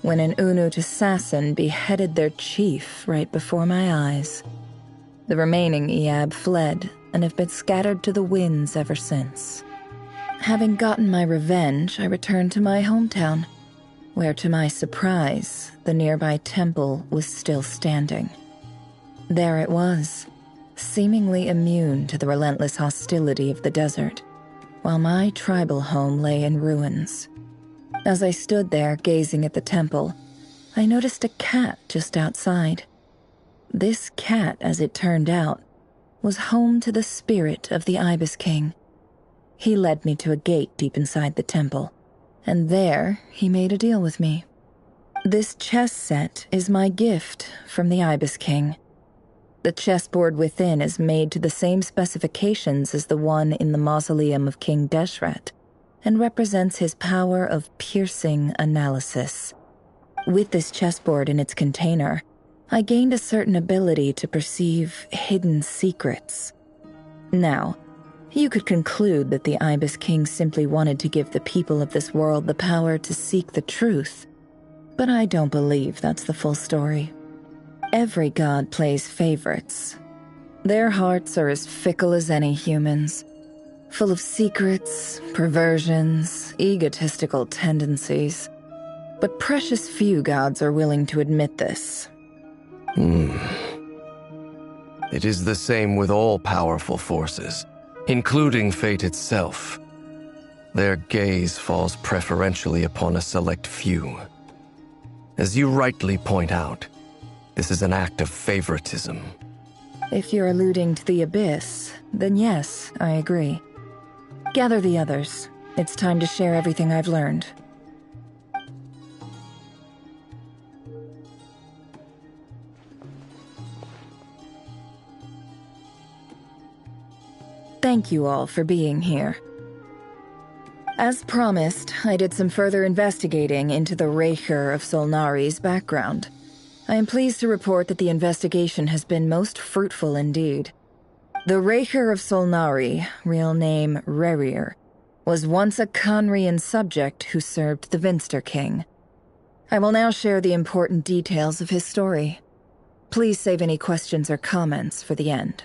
when an Unut assassin beheaded their chief right before my eyes. The remaining Iab fled and have been scattered to the winds ever since. Having gotten my revenge, I returned to my hometown, where to my surprise, the nearby temple was still standing. There it was, seemingly immune to the relentless hostility of the desert, while my tribal home lay in ruins. As I stood there gazing at the temple, I noticed a cat just outside. This cat, as it turned out, was home to the spirit of the Ibis King. He led me to a gate deep inside the temple, and there he made a deal with me. This chess set is my gift from the Ibis King. The chessboard within is made to the same specifications as the one in the mausoleum of King Deshret, and represents his power of piercing analysis. With this chessboard in its container, I gained a certain ability to perceive hidden secrets. Now, you could conclude that the Ibis King simply wanted to give the people of this world the power to seek the truth, but I don't believe that's the full story. Every god plays favorites. Their hearts are as fickle as any human's, full of secrets, perversions, egotistical tendencies. But precious few gods are willing to admit this. It is the same with all powerful forces, including fate itself. Their gaze falls preferentially upon a select few. As you rightly point out, this is an act of favoritism. If you're alluding to the Abyss, then yes, I agree. Gather the others. It's time to share everything I've learned. Thank you all for being here. As promised, I did some further investigating into the Raker of Solnari's background. I am pleased to report that the investigation has been most fruitful indeed. The Raker of Solnari, real name Rerir, was once a Conrian subject who served the Vinster King. I will now share the important details of his story. Please save any questions or comments for the end.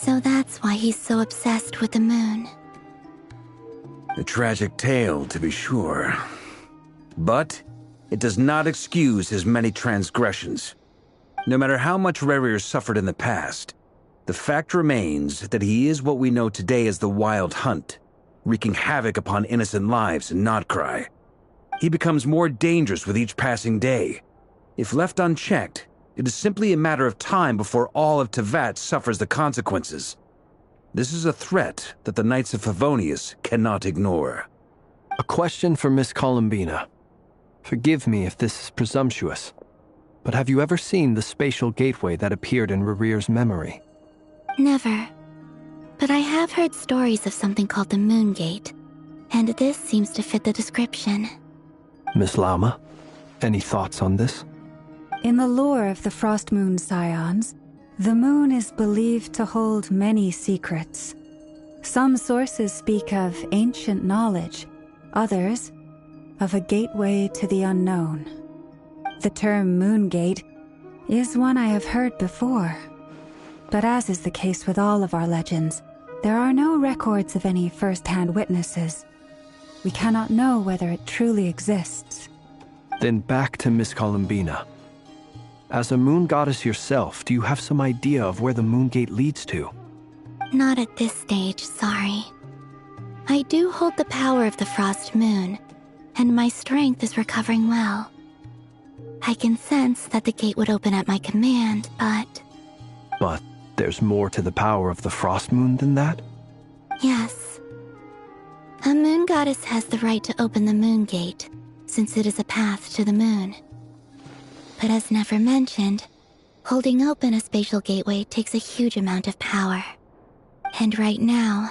So that's why he's so obsessed with the moon. A tragic tale, to be sure. But it does not excuse his many transgressions. No matter how much Rerir suffered in the past, the fact remains that he is what we know today as the Wild Hunt, wreaking havoc upon innocent lives in Notcry. He becomes more dangerous with each passing day. If left unchecked, it is simply a matter of time before all of Tevat suffers the consequences. This is a threat that the Knights of Favonius cannot ignore. A question for Miss Columbina. Forgive me if this is presumptuous, but have you ever seen the spatial gateway that appeared in Rerir's memory? Never. But I have heard stories of something called the Moon Gate, and this seems to fit the description. Miss Lauma, any thoughts on this? In the lore of the Frost Moon Scions, the moon is believed to hold many secrets. Some sources speak of ancient knowledge, others of a gateway to the unknown. The term Moon Gate is one I have heard before. But as is the case with all of our legends, there are no records of any first-hand witnesses. We cannot know whether it truly exists. Then back to Miss Columbina. As a moon goddess yourself, do you have some idea of where the Moon Gate leads to? Not at this stage, sorry. I do hold the power of the Frost Moon, and my strength is recovering well. I can sense that the gate would open at my command, but... But there's more to the power of the Frost Moon than that? Yes. A moon goddess has the right to open the Moon Gate, since it is a path to the moon. But as never mentioned, holding open a spatial gateway takes a huge amount of power. And right now,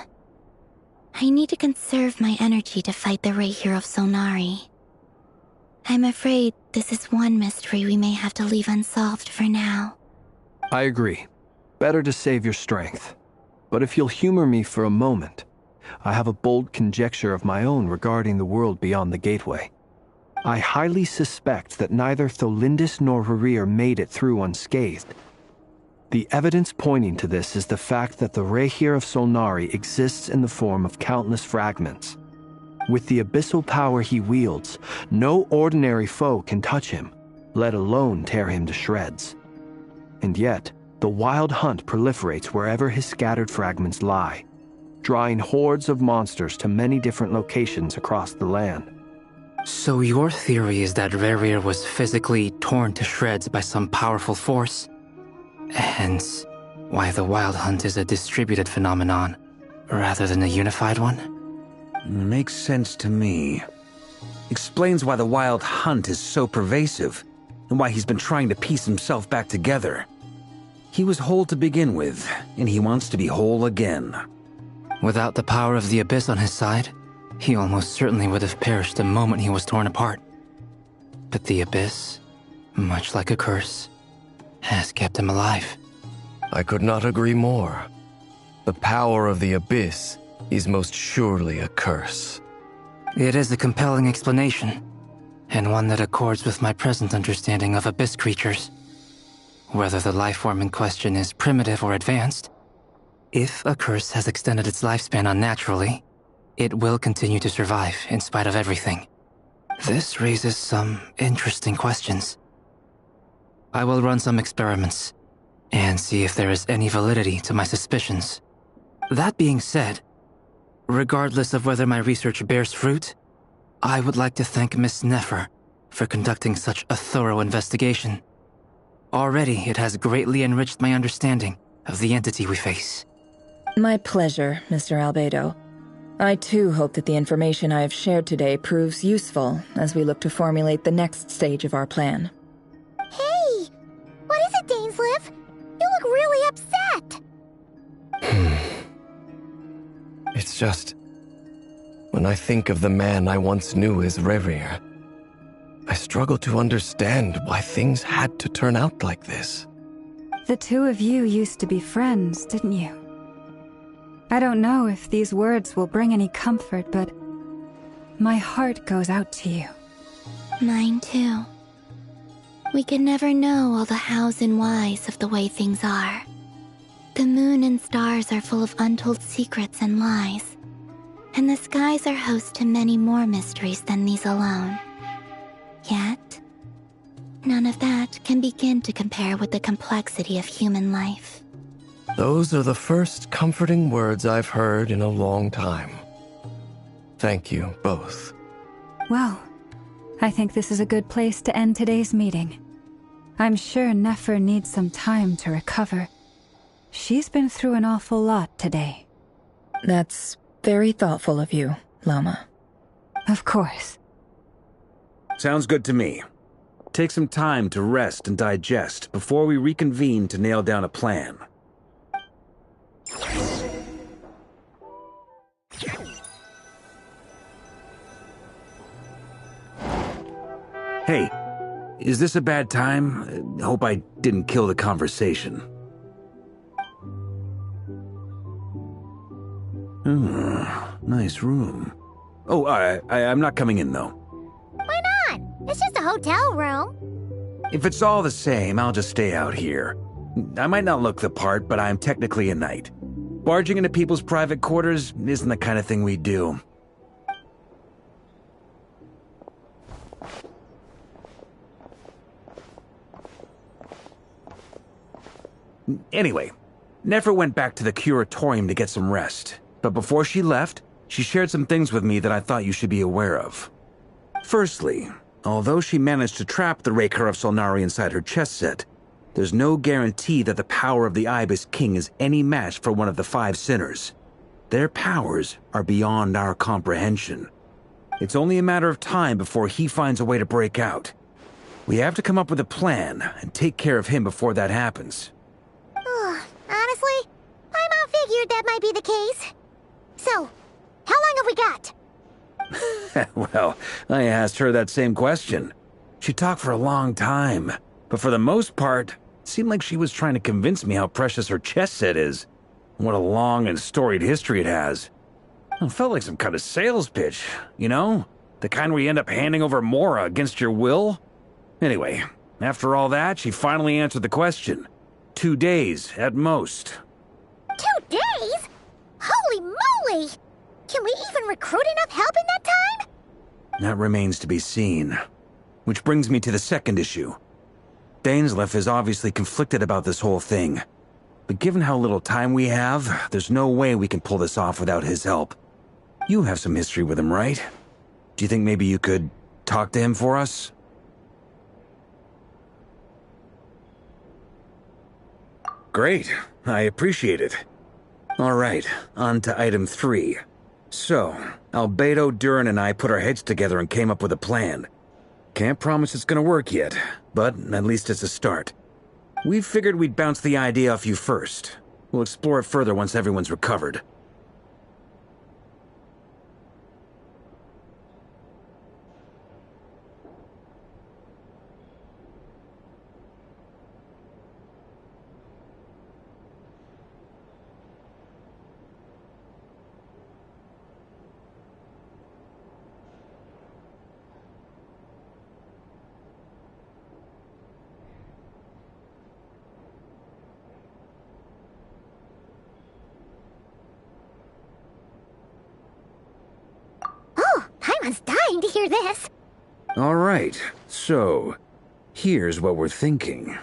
I need to conserve my energy to fight the Reihir of Solnari. I'm afraid this is one mystery we may have to leave unsolved for now. I agree. Better to save your strength. But if you'll humor me for a moment, I have a bold conjecture of my own regarding the world beyond the gateway. I highly suspect that neither Tholindis nor Rerir made it through unscathed. The evidence pointing to this is the fact that the Reihir of Solnari exists in the form of countless fragments. With the abyssal power he wields, no ordinary foe can touch him, let alone tear him to shreds. And yet, the Wild Hunt proliferates wherever his scattered fragments lie, drawing hordes of monsters to many different locations across the land. So your theory is that Rerir was physically torn to shreds by some powerful force? Hence, why the Wild Hunt is a distributed phenomenon, rather than a unified one? Makes sense to me. Explains why the Wild Hunt is so pervasive, and why he's been trying to piece himself back together. He was whole to begin with, and he wants to be whole again. Without the power of the Abyss on his side, he almost certainly would have perished the moment he was torn apart. But the Abyss, much like a curse, has kept him alive. I could not agree more. The power of the Abyss is most surely a curse. It is a compelling explanation, and one that accords with my present understanding of Abyss creatures. Whether the life form in question is primitive or advanced, if a curse has extended its lifespan unnaturally, it will continue to survive in spite of everything. This raises some interesting questions. I will run some experiments and see if there is any validity to my suspicions. That being said, regardless of whether my research bears fruit, I would like to thank Miss Nefer for conducting such a thorough investigation. Already, it has greatly enriched my understanding of the entity we face. My pleasure, Mr. Albedo. I too hope that the information I have shared today proves useful as we look to formulate the next stage of our plan. Hey! What is it, Dainsleif? You look really upset! It's just... when I think of the man I once knew as Rerir, I struggle to understand why things had to turn out like this. The two of you used to be friends, didn't you? I don't know if these words will bring any comfort, but my heart goes out to you. Mine too. We can never know all the hows and whys of the way things are. The moon and stars are full of untold secrets and lies, and the skies are host to many more mysteries than these alone. Yet, none of that can begin to compare with the complexity of human life. Those are the first comforting words I've heard in a long time. Thank you, both. Well, I think this is a good place to end today's meeting. I'm sure Nefer needs some time to recover. She's been through an awful lot today. That's very thoughtful of you, Lama. Of course. Sounds good to me. Take some time to rest and digest before we reconvene to nail down a plan. Hey, is this a bad time? Hope I didn't kill the conversation. Nice room. Oh, I'm not coming in, though. Why not? It's just a hotel room. If it's all the same, I'll just stay out here. I might not look the part, but I'm technically a knight. Barging into people's private quarters isn't the kind of thing we do. Anyway, Nefer went back to the curatorium to get some rest. But before she left, she shared some things with me that I thought you should be aware of. Firstly, although she managed to trap the Raker of Solnari inside her chess set, there's no guarantee that the power of the Ibis King is any match for one of the 5 sinners. Their powers are beyond our comprehension. It's only a matter of time before he finds a way to break out. We have to come up with a plan and take care of him before that happens. Honestly, my mom figured that might be the case. So, how long have we got? Well, I asked her that same question. She talked for a long time, but for the most part, it seemed like she was trying to convince me how precious her chess set is. What a long and storied history it has. It felt like some kind of sales pitch, you know? The kind where you end up handing over Mora against your will? Anyway, after all that, she finally answered the question. 2 days, at most. 2 days? Holy moly! Can we even recruit enough help in that time? That remains to be seen. Which brings me to the second issue. Dainsleif is obviously conflicted about this whole thing. But given how little time we have, there's no way we can pull this off without his help. You have some history with him, right? Do you think maybe you could talk to him for us? Great. I appreciate it. All right, on to item 3. So, Albedo, Durin, and I put our heads together and came up with a plan. Can't promise it's gonna work yet, but at least it's a start. We figured we'd bounce the idea off you first. We'll explore it further once everyone's recovered. Paimon's dying to hear this. All right, so here's what we're thinking.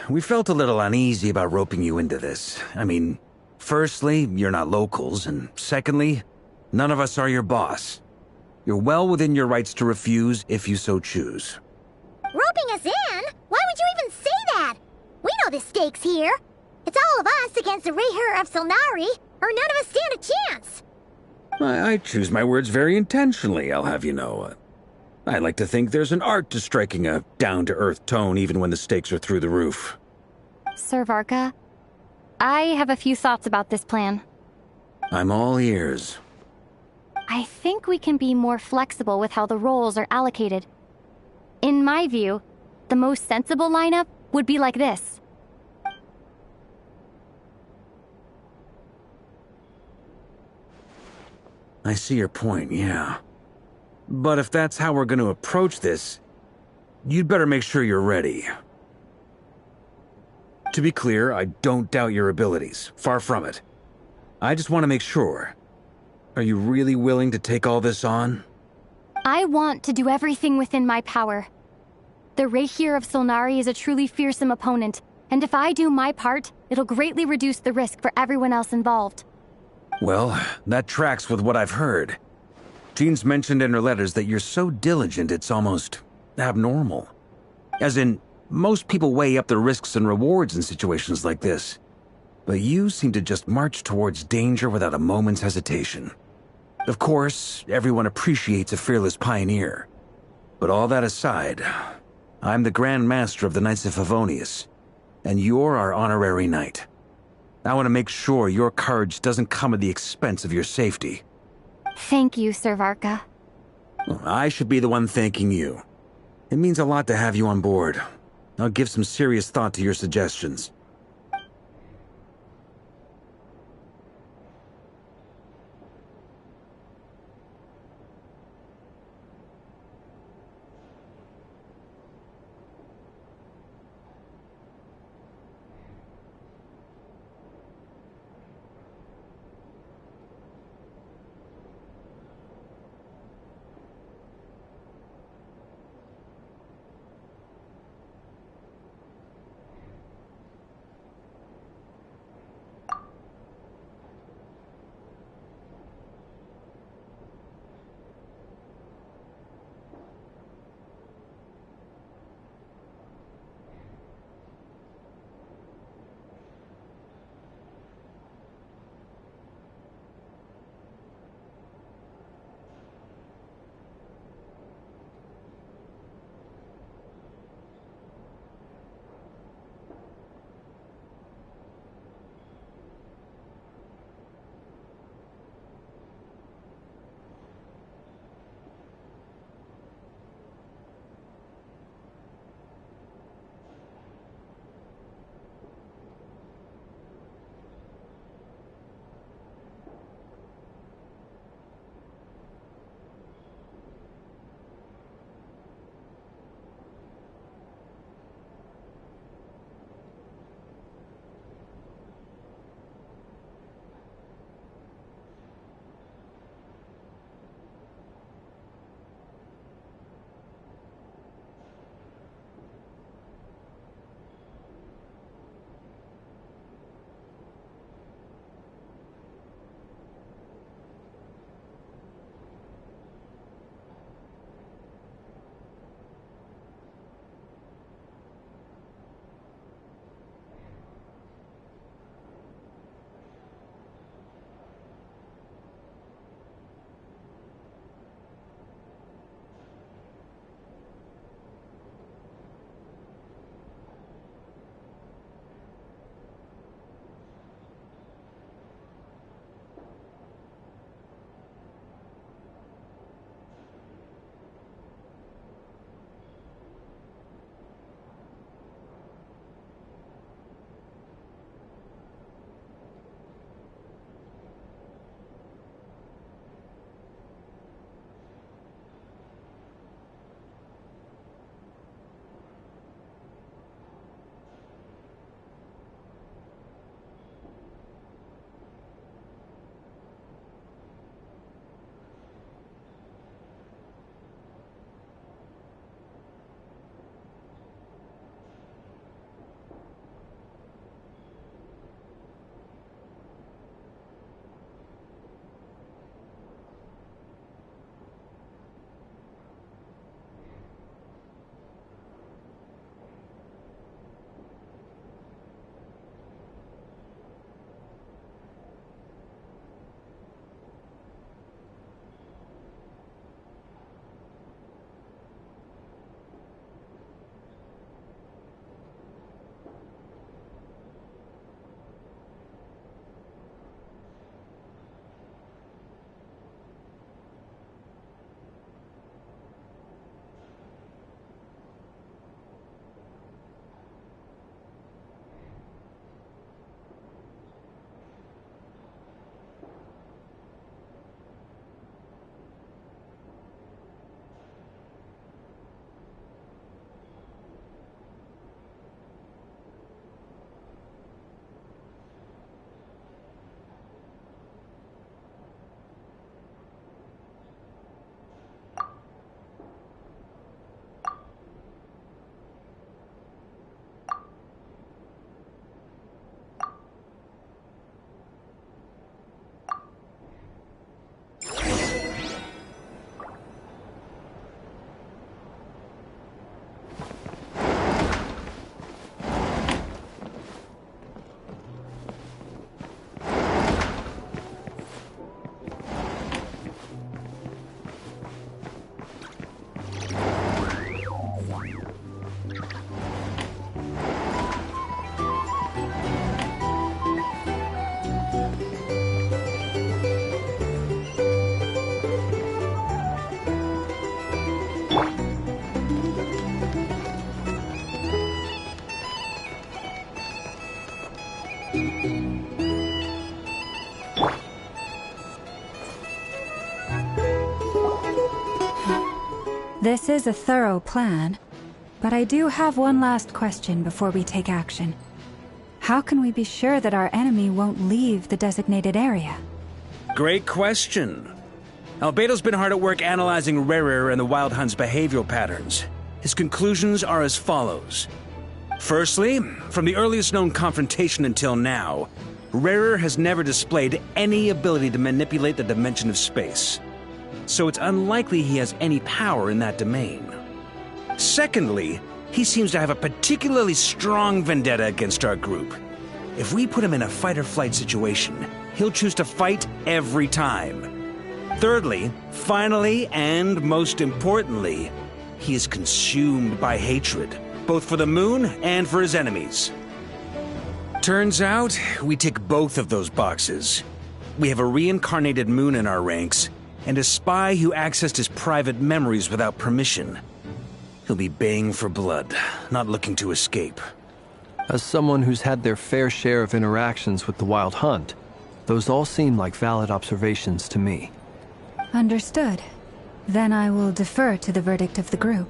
We felt a little uneasy about roping you into this. I mean, firstly, you're not locals, and secondly, none of us are your boss. You're well within your rights to refuse if you so choose. Roping us in? Why would you even say that? We know the stakes here. It's all of us against the Rayher of Solnari, or none of us stand a chance. I choose my words very intentionally, I'll have you know. I like to think there's an art to striking a down-to-earth tone even when the stakes are through the roof. Sir Varka, I have a few thoughts about this plan. I'm all ears. I think we can be more flexible with how the roles are allocated. In my view, the most sensible lineup would be like this. I see your point, yeah. But if that's how we're going to approach this, you'd better make sure you're ready. To be clear, I don't doubt your abilities. Far from it. I just want to make sure. Are you really willing to take all this on? I want to do everything within my power. The Rehir of Solnari is a truly fearsome opponent, and if I do my part, it'll greatly reduce the risk for everyone else involved. Well, that tracks with what I've heard. Jean's mentioned in her letters that you're so diligent it's almost abnormal. As in, most people weigh up the risks and rewards in situations like this. But you seem to just march towards danger without a moment's hesitation. Of course, everyone appreciates a fearless pioneer. But all that aside, I'm the Grand Master of the Knights of Favonius, and you're our honorary knight. I want to make sure your courage doesn't come at the expense of your safety. Thank you, Sir Varka. I should be the one thanking you. It means a lot to have you on board. I'll give some serious thought to your suggestions. This is a thorough plan, but I do have one last question before we take action. How can we be sure that our enemy won't leave the designated area? Great question. Albedo's been hard at work analyzing Rerir and the Wild Hunt's behavioral patterns. His conclusions are as follows. Firstly, from the earliest known confrontation until now, Rerir has never displayed any ability to manipulate the dimension of space. So it's unlikely he has any power in that domain. Secondly, he seems to have a particularly strong vendetta against our group. If we put him in a fight-or-flight situation, he'll choose to fight every time. Thirdly, finally, and most importantly, he is consumed by hatred, both for the moon and for his enemies. Turns out, we tick both of those boxes. We have a reincarnated moon in our ranks, and a spy who accessed his private memories without permission. He'll be baying for blood, not looking to escape. As someone who's had their fair share of interactions with the Wild Hunt, those all seem like valid observations to me. Understood. Then I will defer to the verdict of the group.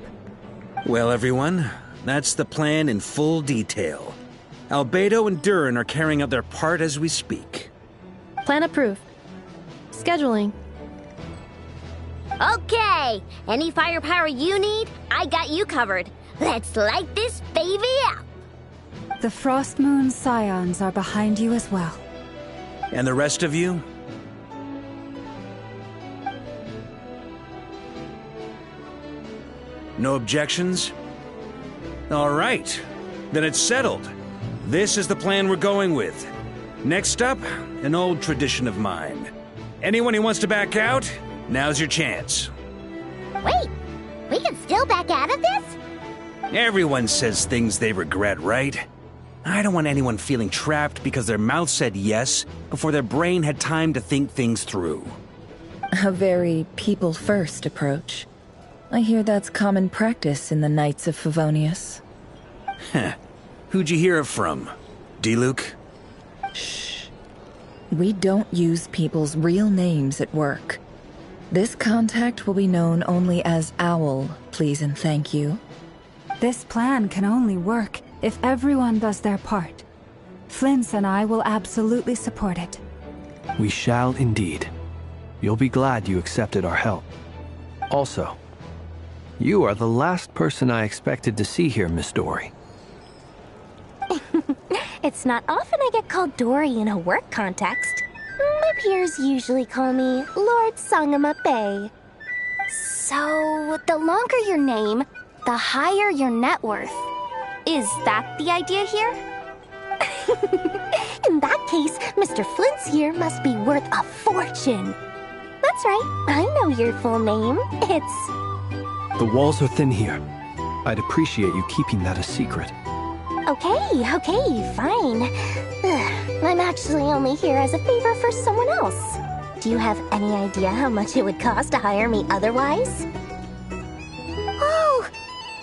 Well, everyone, that's the plan in full detail. Albedo and Durin are carrying out their part as we speak. Plan approved. Scheduling. Okay, any firepower you need, I got you covered. Let's light this baby up. The Frost Moon Scions are behind you as well. And the rest of you? No objections? All right, then it's settled. This is the plan we're going with. Next up, an old tradition of mine. Anyone who wants to back out, now's your chance. Wait, we can still back out of this? Everyone says things they regret, right? I don't want anyone feeling trapped because their mouth said yes before their brain had time to think things through. A very people-first approach. I hear that's common practice in the Knights of Favonius. Heh. Who'd you hear it from? D-Luke? Shh. We don't use people's real names at work. This contact will be known only as Owl, please and thank you. This plan can only work if everyone does their part. Flint's and I will absolutely support it. We shall indeed. You'll be glad you accepted our help. Also, you are the last person I expected to see here, Miss Dory. It's not often I get called Dory in a work context. My peers usually call me Lord Sangama Bay. So, the longer your name, the higher your net worth. Is that the idea here? In that case, Mr. Flint's here must be worth a fortune. That's right, I know your full name. It's... The walls are thin here. I'd appreciate you keeping that a secret. Okay, fine. I'm actually only here as a favor for someone else. Do you have any idea how much it would cost to hire me otherwise? Oh,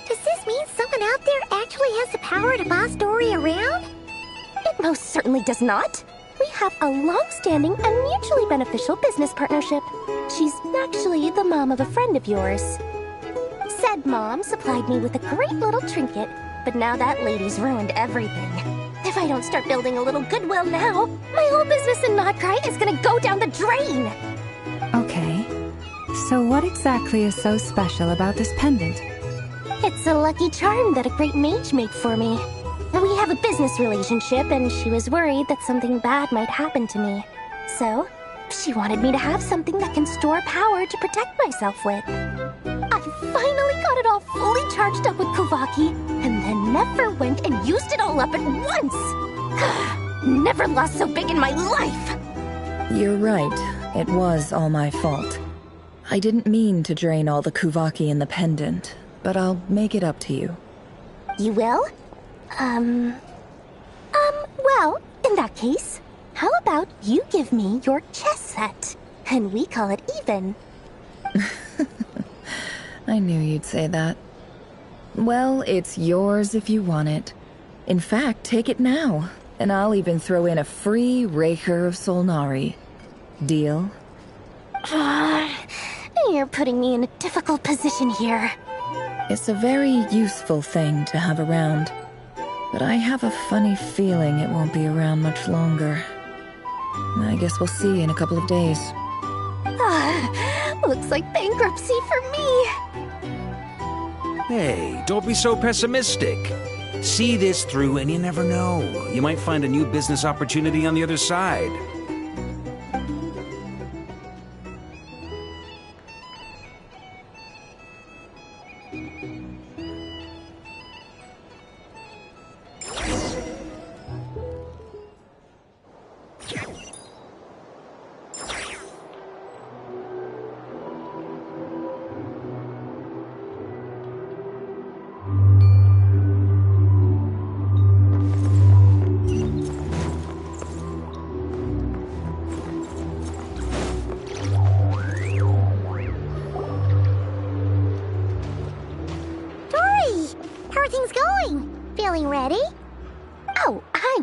does this mean someone out there actually has the power to boss Dory around? It most certainly does not. We have a long-standing and mutually beneficial business partnership. She's actually the mom of a friend of yours. Said mom supplied me with a great little trinket, but now that lady's ruined everything. If I don't start building a little goodwill now, my whole business in Notcry is gonna go down the drain! Okay, so what exactly is so special about this pendant? It's a lucky charm that a great mage made for me. We have a business relationship, and she was worried that something bad might happen to me. So, she wanted me to have something that can store power to protect myself with. I finally got it all fully charged up with Kuvaki, and then never went and used it all up at once! Never lost so big in my life! You're right. It was all my fault. I didn't mean to drain all the Kuvaki in the pendant, but I'll make it up to you. You will? Well, in that case, how about you give me your chess set, and we call it even? I knew you'd say that. Well, it's yours if you want it. In fact, take it now, and I'll even throw in a free Raker of Solnari. Deal? You're putting me in a difficult position here. It's a very useful thing to have around, but I have a funny feeling it won't be around much longer. I guess we'll see in a couple of days. Looks like bankruptcy for me. Hey, don't be so pessimistic. See this through and you never know. You might find a new business opportunity on the other side.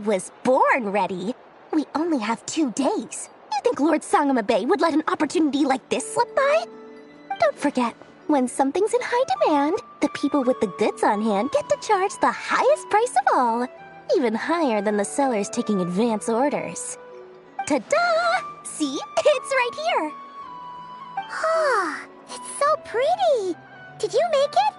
Was born ready. We only have 2 days. You think Lord Sangamabe would let an opportunity like this slip by? Don't forget, when something's in high demand, the people with the goods on hand get to charge the highest price of all, even higher than the sellers taking advance orders. Ta-da! See? It's right here. Ah, it's so pretty. Did you make it?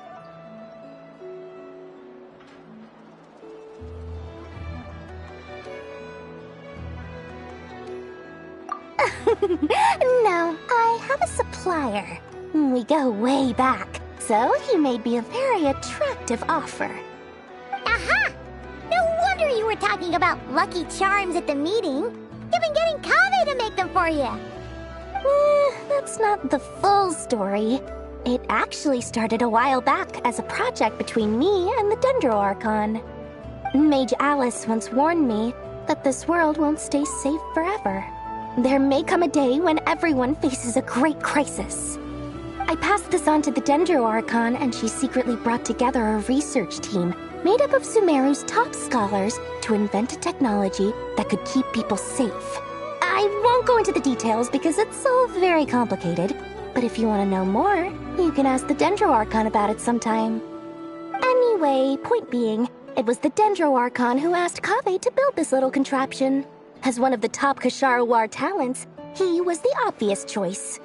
No, I have a supplier. We go way back, so he made me a very attractive offer. Aha! No wonder you were talking about lucky charms at the meeting. You've been getting Kaveh to make them for you. That's not the full story. It actually started a while back as a project between me and the Dendro Archon. Mage Alice once warned me that this world won't stay safe forever. There may come a day when everyone faces a great crisis. I passed this on to the Dendro Archon, and she secretly brought together a research team made up of Sumeru's top scholars to invent a technology that could keep people safe. I won't go into the details because it's all very complicated, but if you want to know more, you can ask the Dendro Archon about it sometime. Anyway, point being, it was the Dendro Archon who asked Kaveh to build this little contraption. As one of the top Kashara War talents, he was the obvious choice.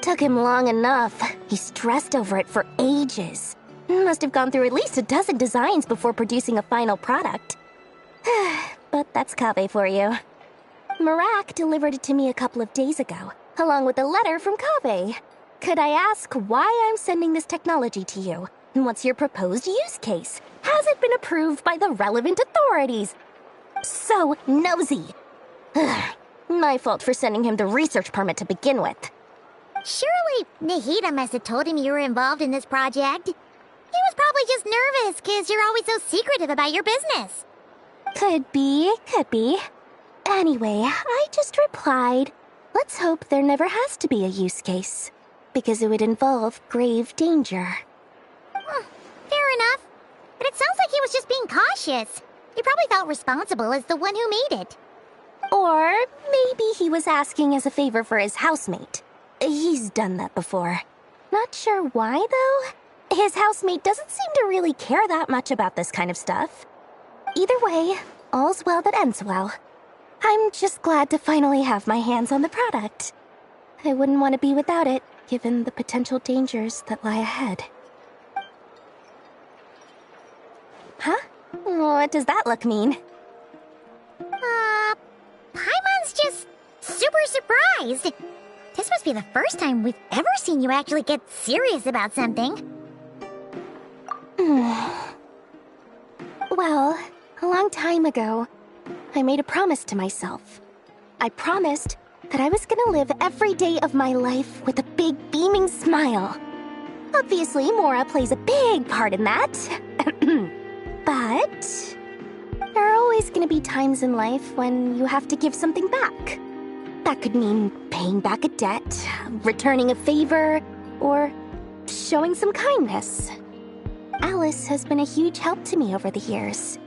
Took him long enough. He stressed over it for ages. Must have gone through at least a dozen designs before producing a final product. But that's Kaveh for you. Marak delivered it to me a couple of days ago, along with a letter from Kaveh. Could I ask why I'm sending this technology to you? And what's your proposed use case? Has it been approved by the relevant authorities? So nosy. My fault for sending him the research permit to begin with. Surely Nahida must have told him you were involved in this project. He was probably just nervous because you're always so secretive about your business. Could be. Anyway, I just replied, let's hope there never has to be a use case, because it would involve grave danger. Fair enough. But it sounds like he was just being cautious. He probably felt responsible as the one who made it. Or maybe he was asking as a favor for his housemate. He's done that before. Not sure why, though. His housemate doesn't seem to really care that much about this kind of stuff. Either way, all's well that ends well. I'm just glad to finally have my hands on the product. I wouldn't want to be without it, given the potential dangers that lie ahead. Huh? What does that look mean? Paimon's just super surprised. This must be the first time we've ever seen you actually get serious about something. Well, a long time ago, I made a promise to myself. I promised that I was gonna live every day of my life with a big beaming smile. Obviously, Mora plays a big part in that. But there are always gonna be times in life when you have to give something back. That could mean paying back a debt, returning a favor, or showing some kindness. Alice has been a huge help to me over the years.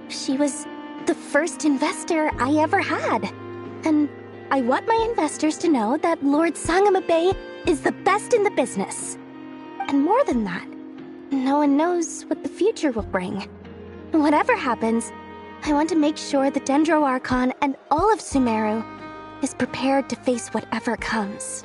She was the first investor I ever had. And I want my investors to know that Lord Sangamabe is the best in the business. And more than that, no one knows what the future will bring. Whatever happens, I want to make sure the Dendro Archon and all of Sumeru is prepared to face whatever comes.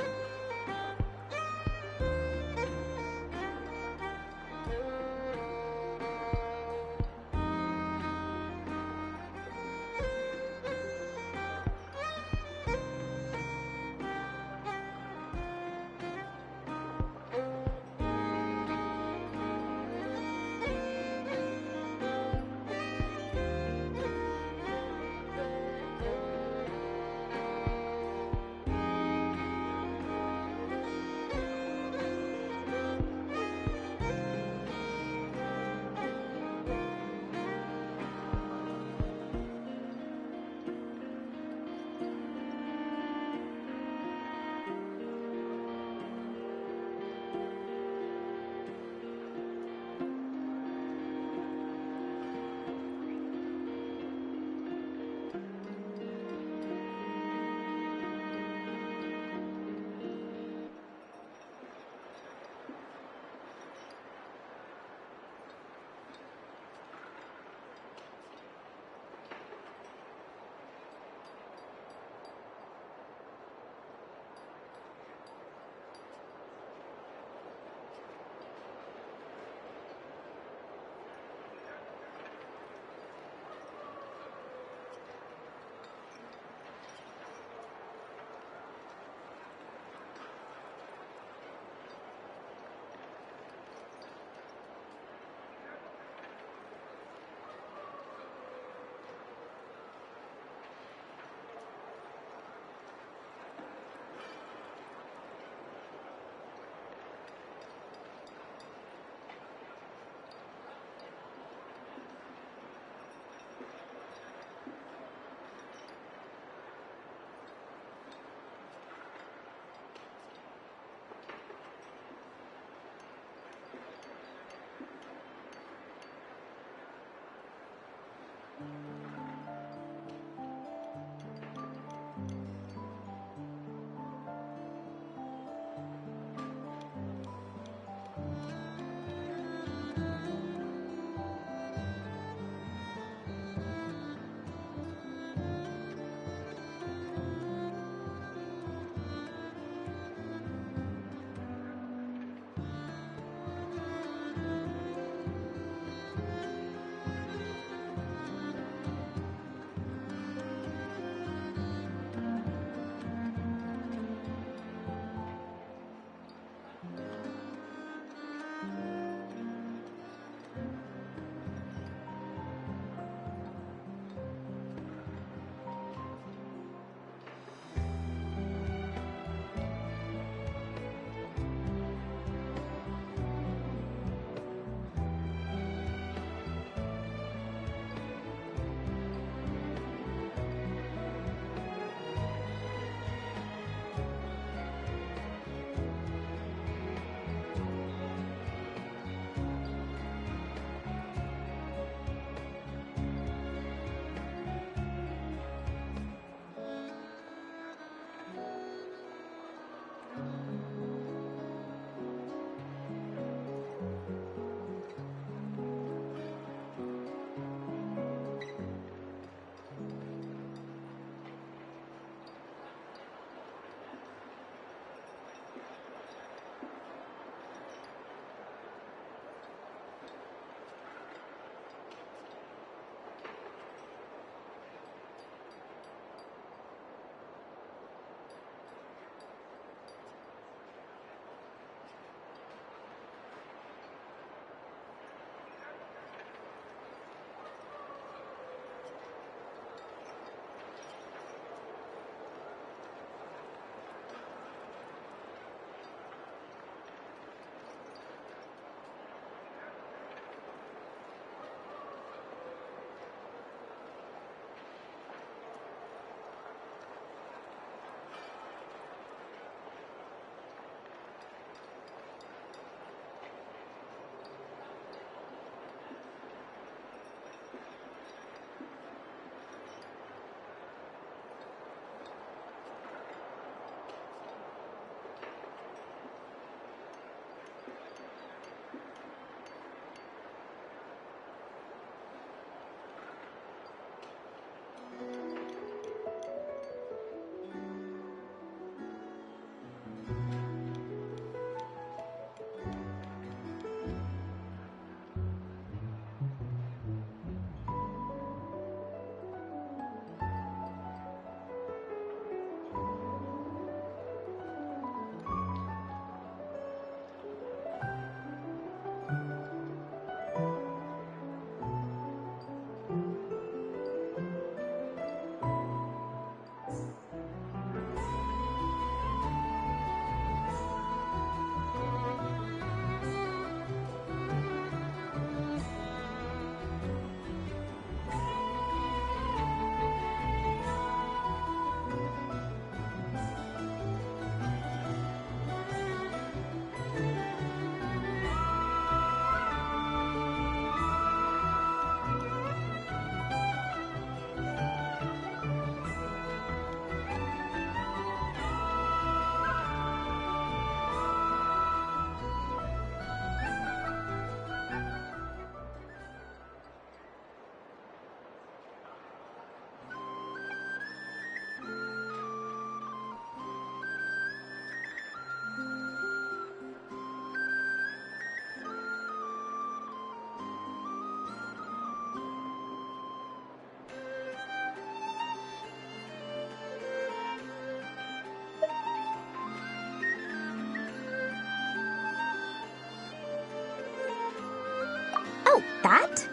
that?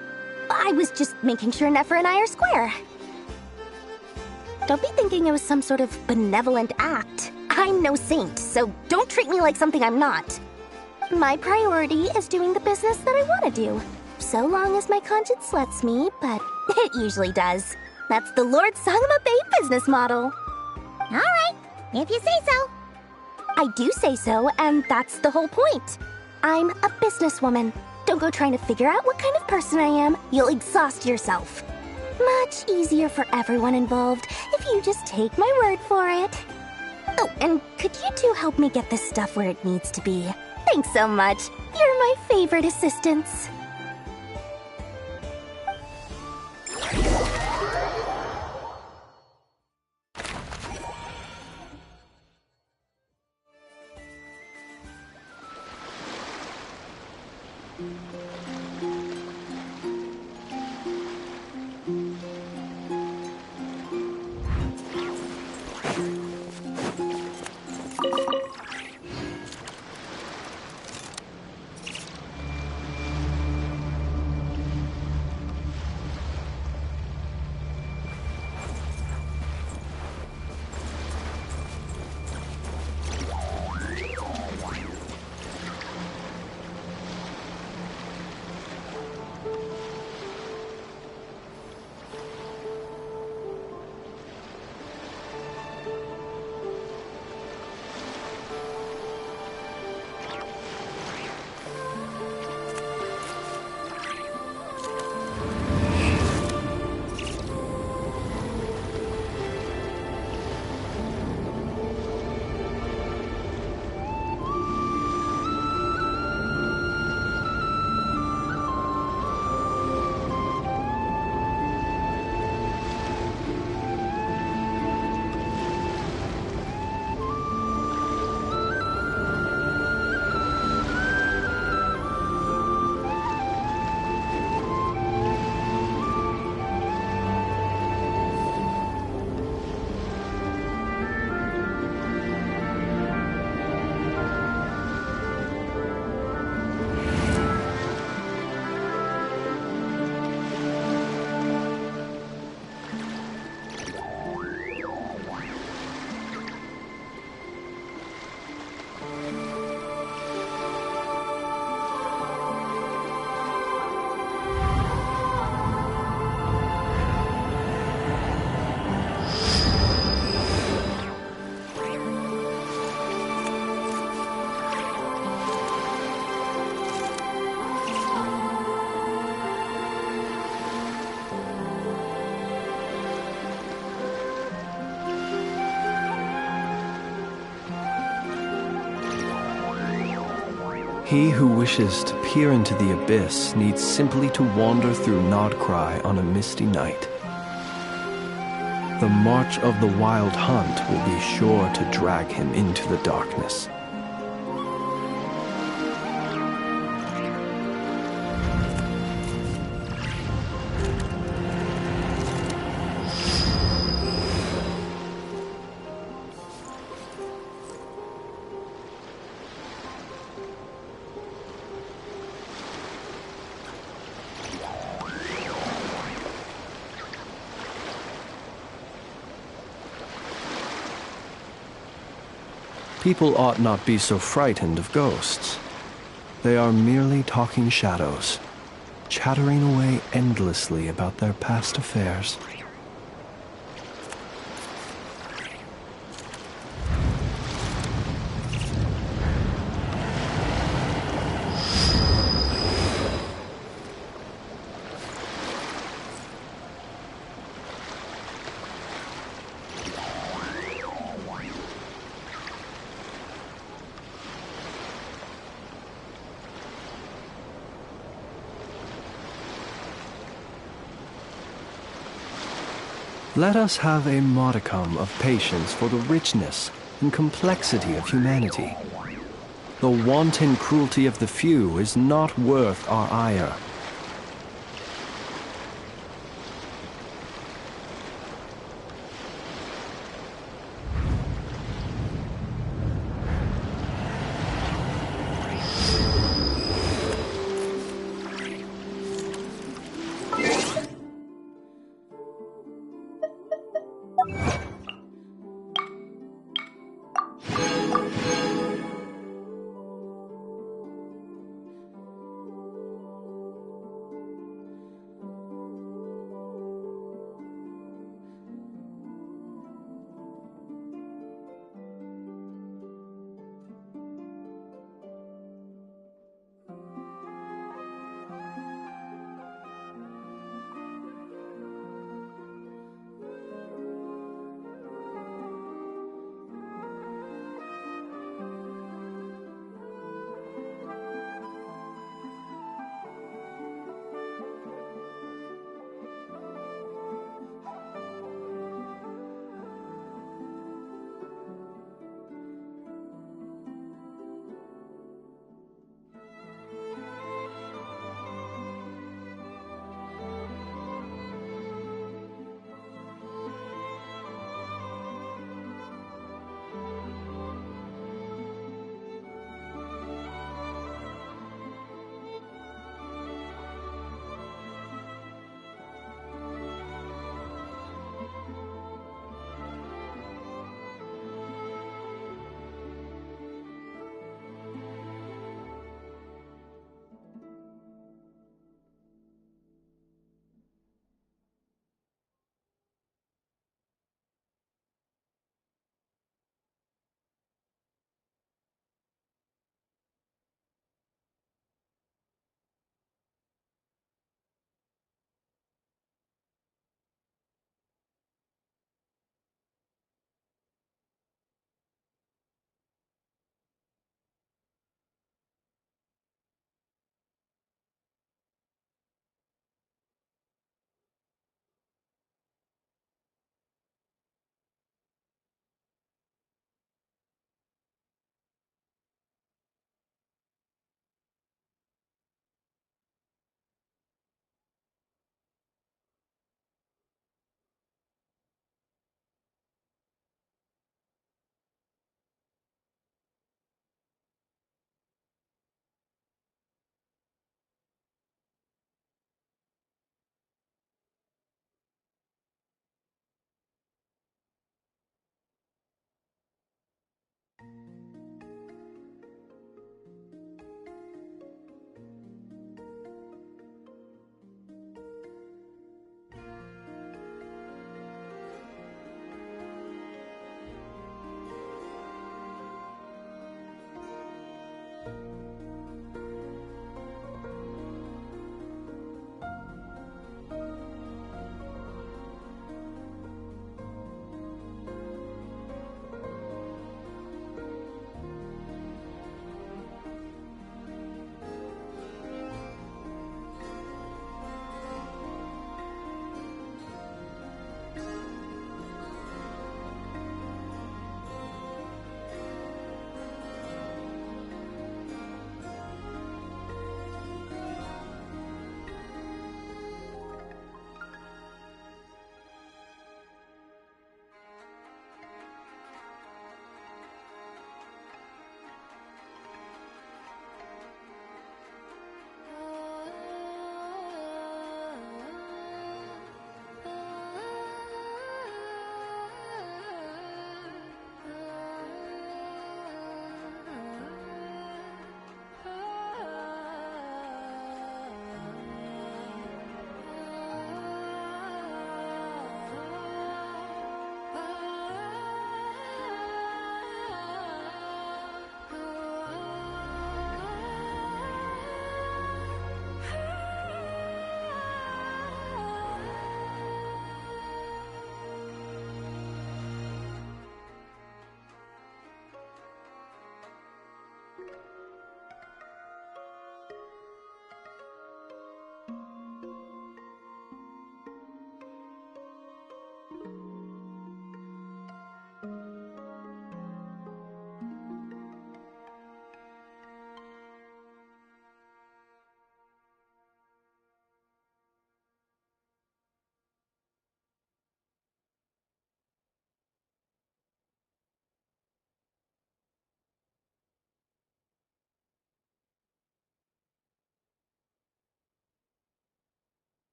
I was just making sure Nefer and I are square. Don't be thinking it was some sort of benevolent act. I'm no saint, so don't treat me like something I'm not. My priority is doing the business that I want to do, so long as my conscience lets me, but it usually does. That's the Lord Sangama Bay business model. All right, if you say so. I do say so, and that's the whole point. I'm a businesswoman. Don't go trying to figure out what kind of person I am. You'll exhaust yourself. Much easier for everyone involved if you just take my word for it. Oh, and could you two help me get this stuff where it needs to be? Thanks so much. You're my favorite assistants. He who wishes to peer into the abyss needs simply to wander through Nodcry on a misty night. The march of the wild hunt will be sure to drag him into the darkness. People ought not be so frightened of ghosts. They are merely talking shadows, chattering away endlessly about their past affairs. Let us have a modicum of patience for the richness and complexity of humanity. The wanton cruelty of the few is not worth our ire.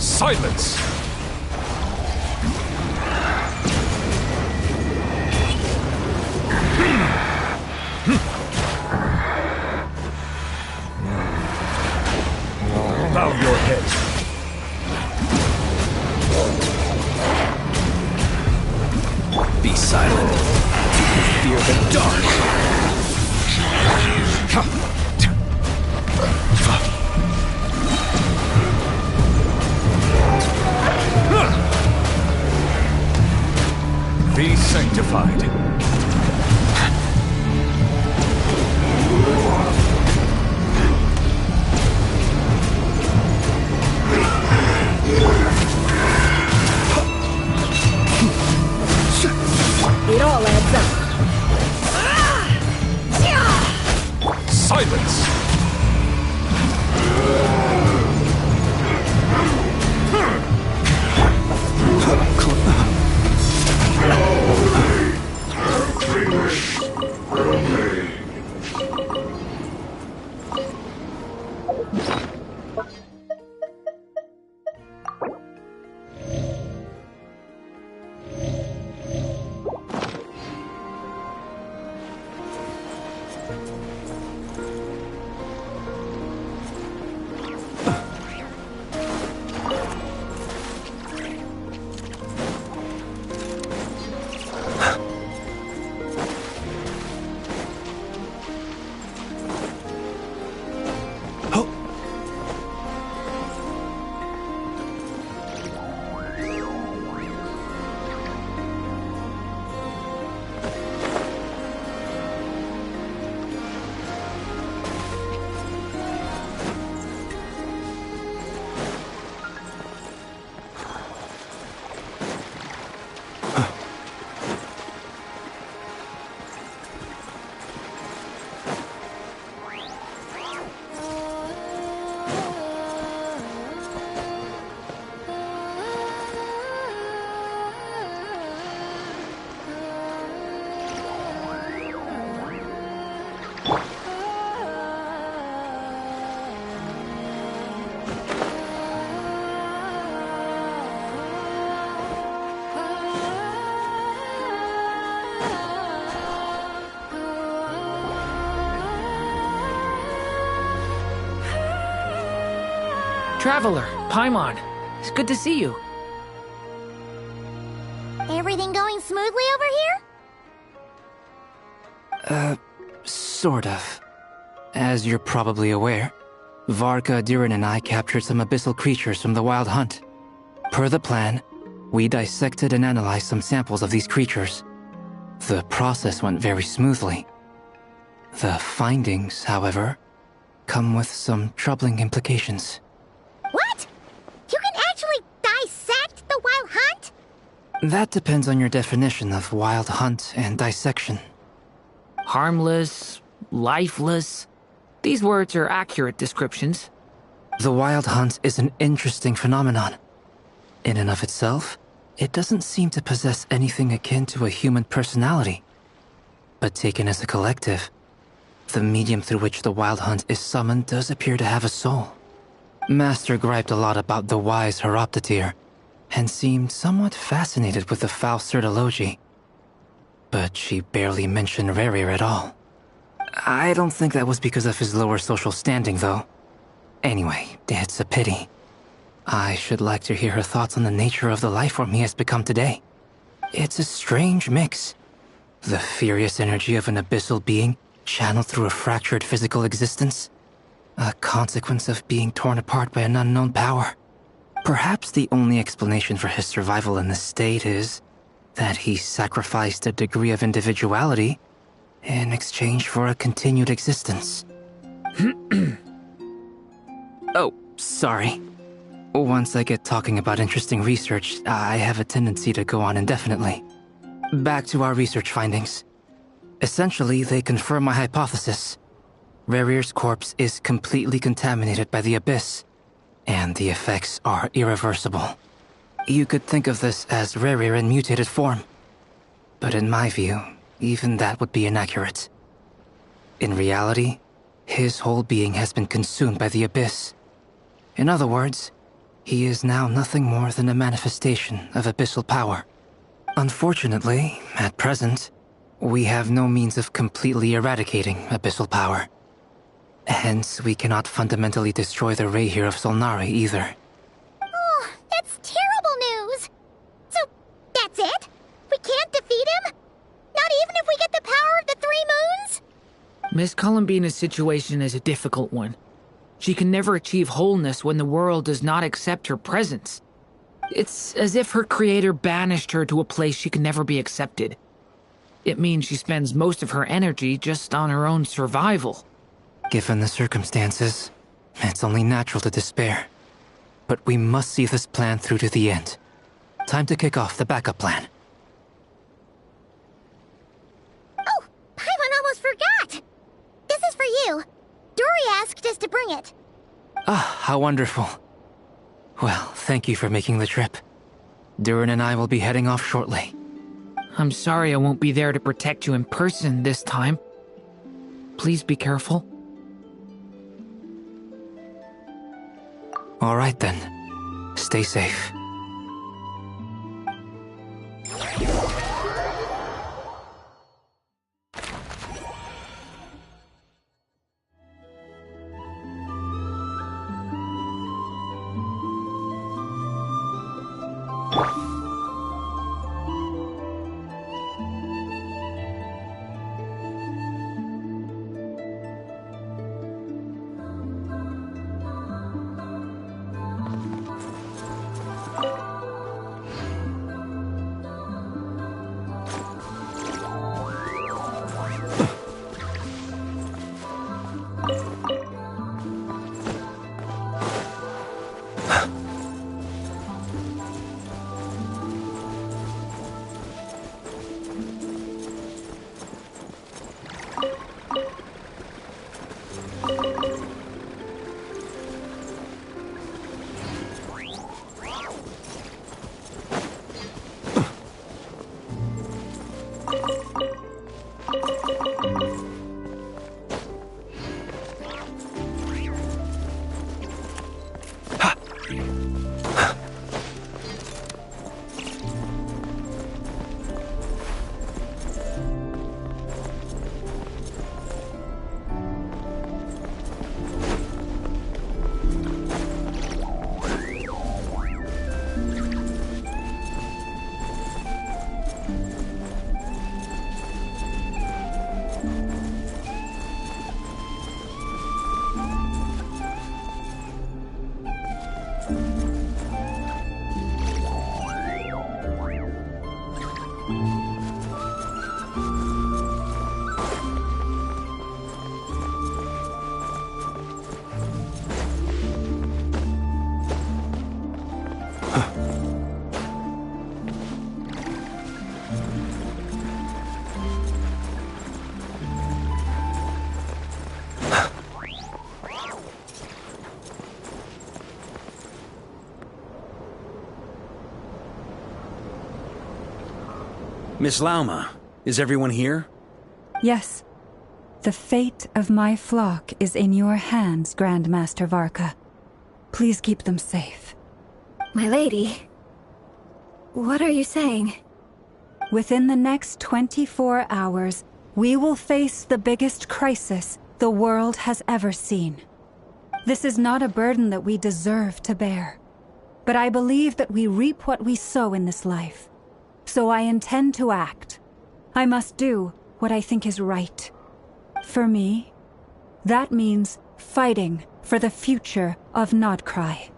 Silence! Bow your head. Be silent. Fear the dark. Be sanctified. It all adds up. Silence! Traveler, Paimon, it's good to see you. Everything going smoothly over here? Sort of. As you're probably aware, Varka, Durin, and I captured some abyssal creatures from the Wild Hunt. Per the plan, we dissected and analyzed some samples of these creatures. The process went very smoothly. The findings, however, come with some troubling implications. What? You can actually dissect the Wild Hunt? That depends on your definition of Wild Hunt and dissection. Harmless, lifeless. These words are accurate descriptions. The Wild Hunt is an interesting phenomenon. In and of itself, it doesn't seem to possess anything akin to a human personality. But taken as a collective, the medium through which the Wild Hunt is summoned does appear to have a soul. Master griped a lot about the wise Horoptatyr, and seemed somewhat fascinated with the foul Certology. But she barely mentioned Rerir at all. I don't think that was because of his lower social standing, though. Anyway, it's a pity. I should like to hear her thoughts on the nature of the lifeform he has become today. It's a strange mix. The furious energy of an abyssal being channeled through a fractured physical existence. A consequence of being torn apart by an unknown power. Perhaps the only explanation for his survival in this state is that he sacrificed a degree of individuality in exchange for a continued existence. Oh, sorry. Once I get talking about interesting research, I have a tendency to go on indefinitely. Back to our research findings. Essentially, they confirm my hypothesis. Rerir's corpse is completely contaminated by the Abyss, and the effects are irreversible. You could think of this as Rerir in mutated form. But in my view, even that would be inaccurate. In reality, his whole being has been consumed by the Abyss. In other words, He is now nothing more than a manifestation of abyssal power. Unfortunately, at present, we have no means of completely eradicating abyssal power. Hence, we cannot fundamentally destroy the Rayhir of Solnari either. Oh, that's terrible news! So, that's it? We can't defeat him? Not even if we get the power of the Three Moons? Miss Columbina's situation is a difficult one. She can never achieve wholeness when the world does not accept her presence. It's as if her creator banished her to a place she can never be accepted. It means she spends most of her energy just on her own survival. Given the circumstances, it's only natural to despair. But we must see this plan through to the end. Time to kick off the backup plan. Oh, Paimon almost forgot! This is for you. Dory asked us to bring it. Ah, how wonderful. Well, thank you for making the trip. Durin and I will be heading off shortly. I'm sorry I won't be there to protect you in person this time. Please be careful. All right then. Stay safe. Miss Lauma, is everyone here? Yes. The fate of my flock is in your hands, Grand Master Varka. Please keep them safe. My lady, what are you saying? Within the next 24 hours, we will face the biggest crisis the world has ever seen. This is not a burden that we deserve to bear, but I believe that we reap what we sow in this life. So I intend to act. I must do what I think is right. For me, that means fighting for the future of Nodcry.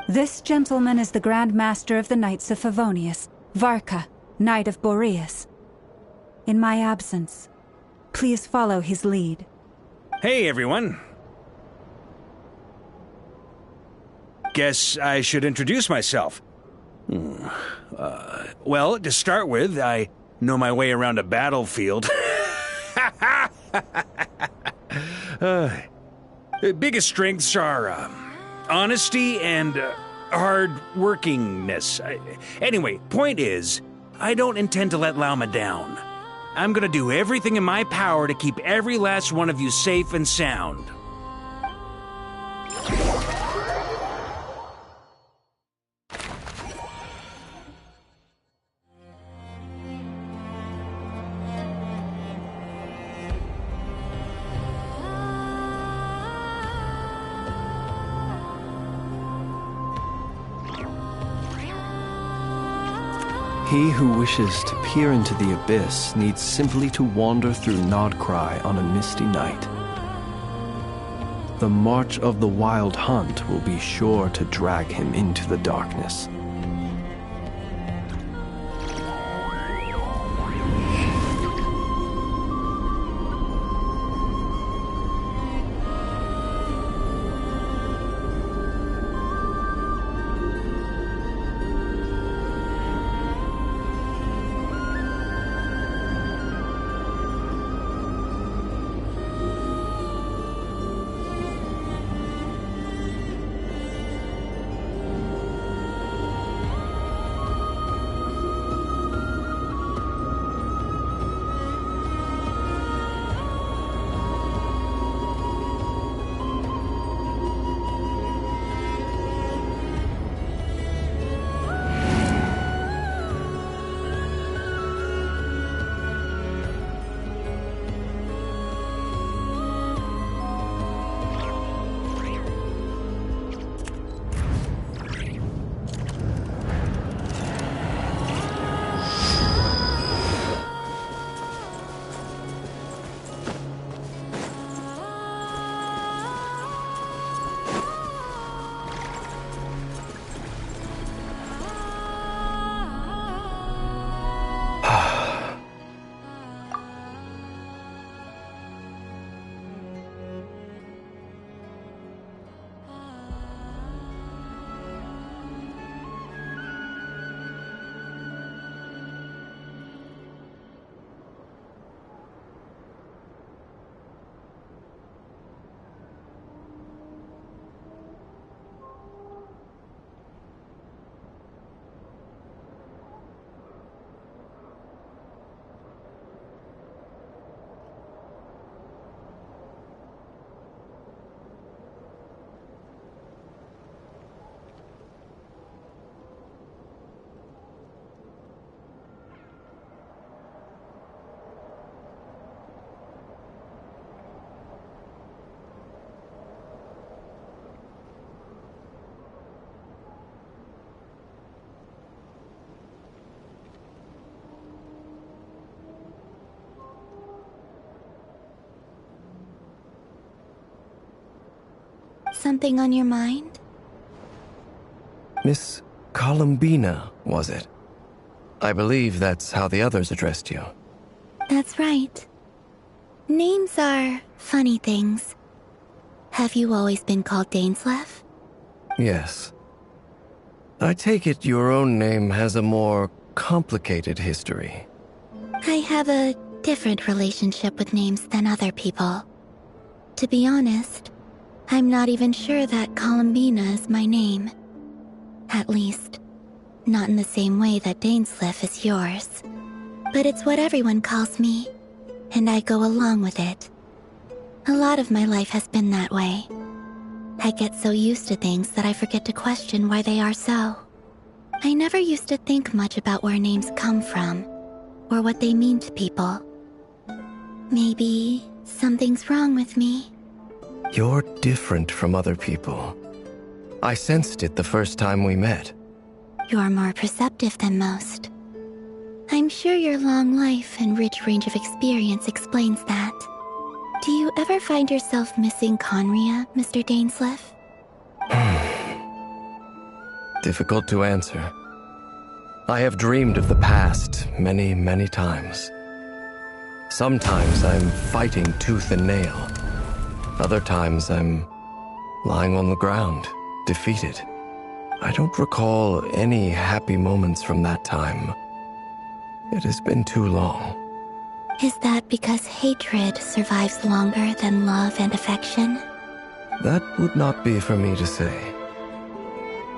This gentleman is the Grand Master of the Knights of Favonius, Varka, Knight of Boreas. In my absence, please follow his lead. Hey, everyone. Guess I should introduce myself. Well, to start with, I know my way around a battlefield. Biggest strengths are honesty and hard-workingness. Anyway, point is, I don't intend to let Lauma down. I'm gonna do everything in my power to keep every last one of you safe and sound. He who wishes to peer into the abyss needs simply to wander through Nodcry on a misty night. The march of the Wild Hunt will be sure to drag him into the darkness. Something on your mind? Miss Columbina, was it? I believe that's how the others addressed you. That's right. Names are funny things. Have you always been called Dainsleif? Yes. I take it your own name has a more complicated history. I have a different relationship with names than other people. To be honest, I'm not even sure that Columbina is my name. At least, not in the same way that Dainsleif is yours. But it's what everyone calls me, and I go along with it. A lot of my life has been that way. I get so used to things that I forget to question why they are so. I never used to think much about where names come from, or what they mean to people. Maybe something's wrong with me. You're different from other people. I sensed it the first time we met. You're more perceptive than most. I'm sure your long life and rich range of experience explains that. Do you ever find yourself missing Conria, Mr. Dainsleif? Difficult to answer. I have dreamed of the past many, many times. Sometimes I'm fighting tooth and nail. Other times I'm lying on the ground, defeated. I don't recall any happy moments from that time. It has been too long. Is that because hatred survives longer than love and affection? That would not be for me to say.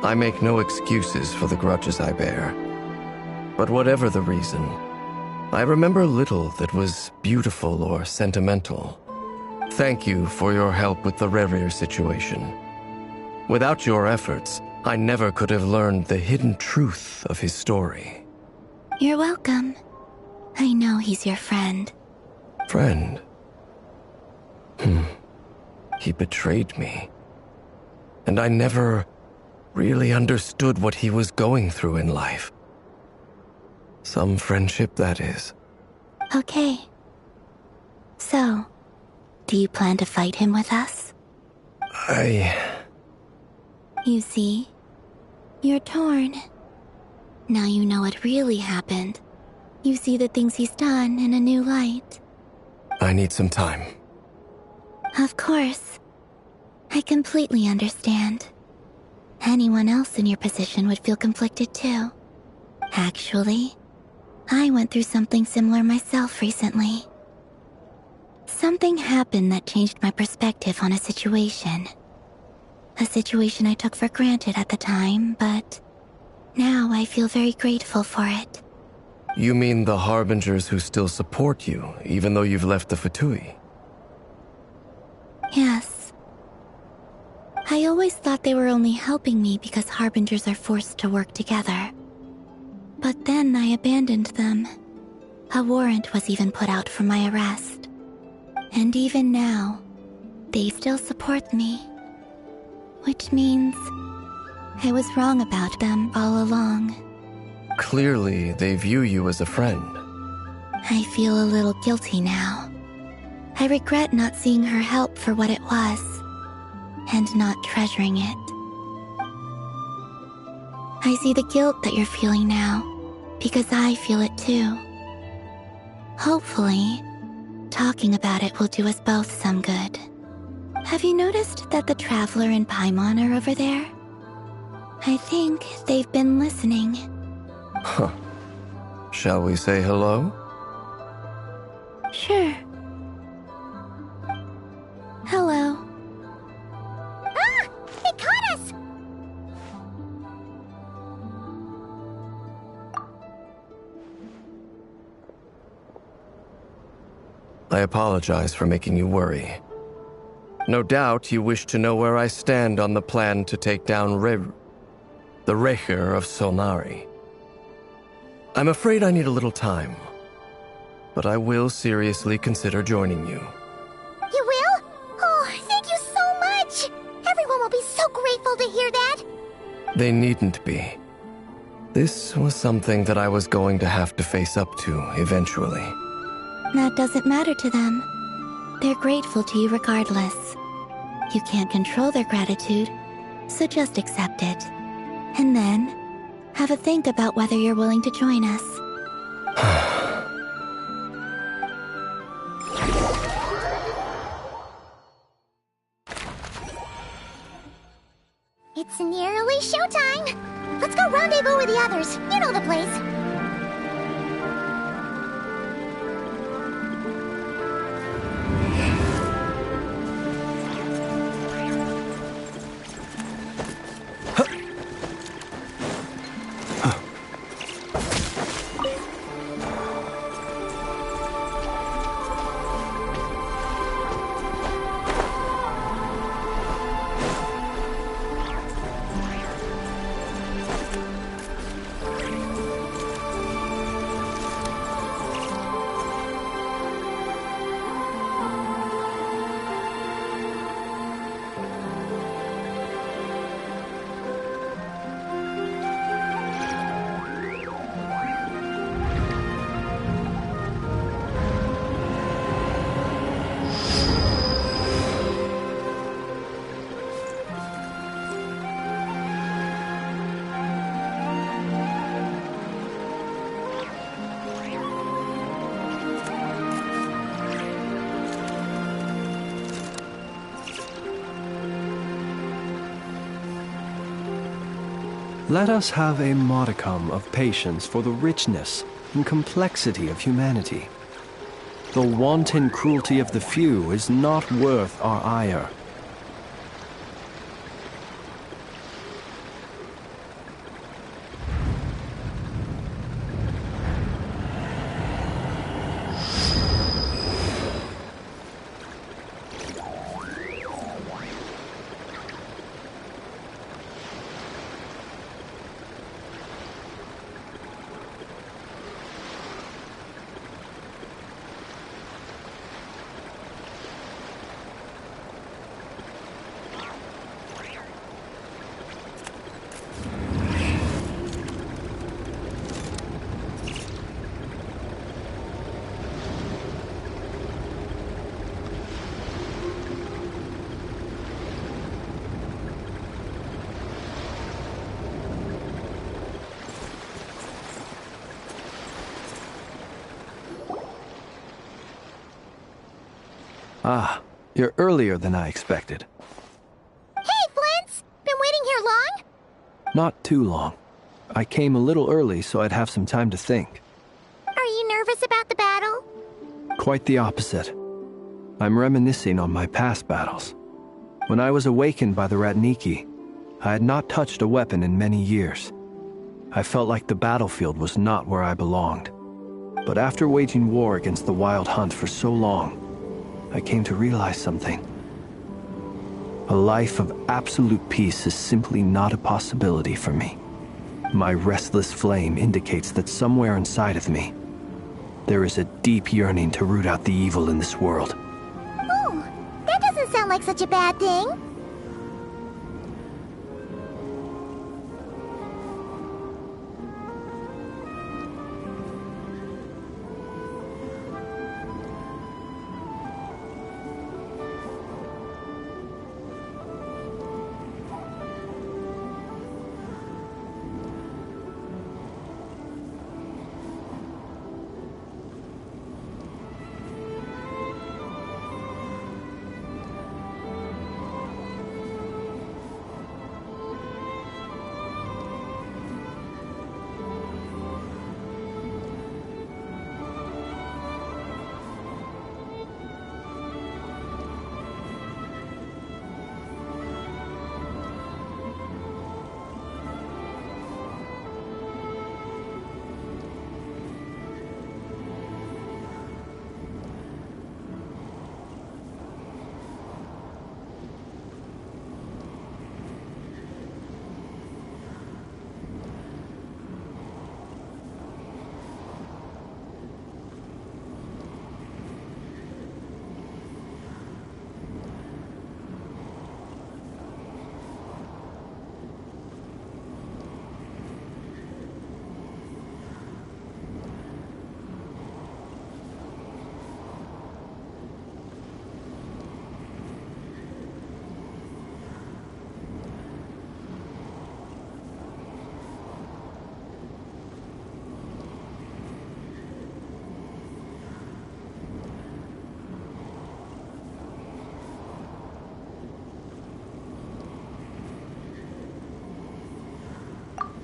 I make no excuses for the grudges I bear. But whatever the reason, I remember little that was beautiful or sentimental. Thank you for your help with the Rerir situation. Without your efforts, I never could have learned the hidden truth of his story. You're welcome. I know he's your friend. Friend? He betrayed me. And I never really understood what he was going through in life. Some friendship, that is. Okay. So, do you plan to fight him with us? You see, you're torn. Now you know what really happened. You see the things he's done in a new light. I need some time. Of course. I completely understand. Anyone else in your position would feel conflicted too. Actually, I went through something similar myself recently. Something happened that changed my perspective on a situation. A situation I took for granted at the time, but now I feel very grateful for it. You mean the Harbingers who still support you, even though you've left the Fatui? Yes. I always thought they were only helping me because Harbingers are forced to work together. But then I abandoned them. A warrant was even put out for my arrest. And even now, they still support me. Which means I was wrong about them all along. Clearly, they view you as a friend. I feel a little guilty now. I regret not seeing her help for what it was, and not treasuring it. I see the guilt that you're feeling now, because I feel it too. Hopefully, talking about it will do us both some good. Have you noticed that the Traveler and Paimon are over there? I think they've been listening. Huh. Shall we say hello? Sure. Hello. Ah! It caught us! I apologize for making you worry. No doubt you wish to know where I stand on the plan to take down the Recher of Solnari. I'm afraid I need a little time, but I will seriously consider joining you. You will? Oh, thank you so much! Everyone will be so grateful to hear that! They needn't be. This was something that I was going to have to face up to eventually. That doesn't matter to them. They're grateful to you regardless. You can't control their gratitude, so just accept it. And then, have a think about whether you're willing to join us. It's nearly showtime! Let's go rendezvous with the others. You know the place. Let us have a modicum of patience for the richness and complexity of humanity. The wanton cruelty of the few is not worth our ire. Ah, you're earlier than I expected. Hey, Flint's! Been waiting here long? Not too long. I came a little early so I'd have some time to think. Are you nervous about the battle? Quite the opposite. I'm reminiscing on my past battles. When I was awakened by the Ratniki, I had not touched a weapon in many years. I felt like the battlefield was not where I belonged. But after waging war against the Wild Hunt for so long, I came to realize something. A life of absolute peace is simply not a possibility for me. My restless flame indicates that somewhere inside of me, there is a deep yearning to root out the evil in this world. Oh, that doesn't sound like such a bad thing.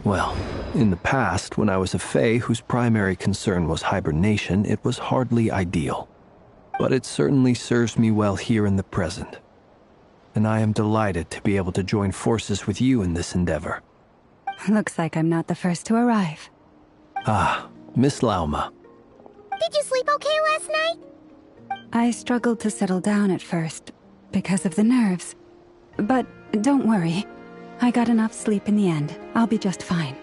Well, in the past, when I was a Fae whose primary concern was hibernation, it was hardly ideal. But it certainly serves me well here in the present. And I am delighted to be able to join forces with you in this endeavor. Looks like I'm not the first to arrive. Ah, Miss Lauma. Did you sleep okay last night? I struggled to settle down at first, because of the nerves. But don't worry. I got enough sleep in the end. I'll be just fine.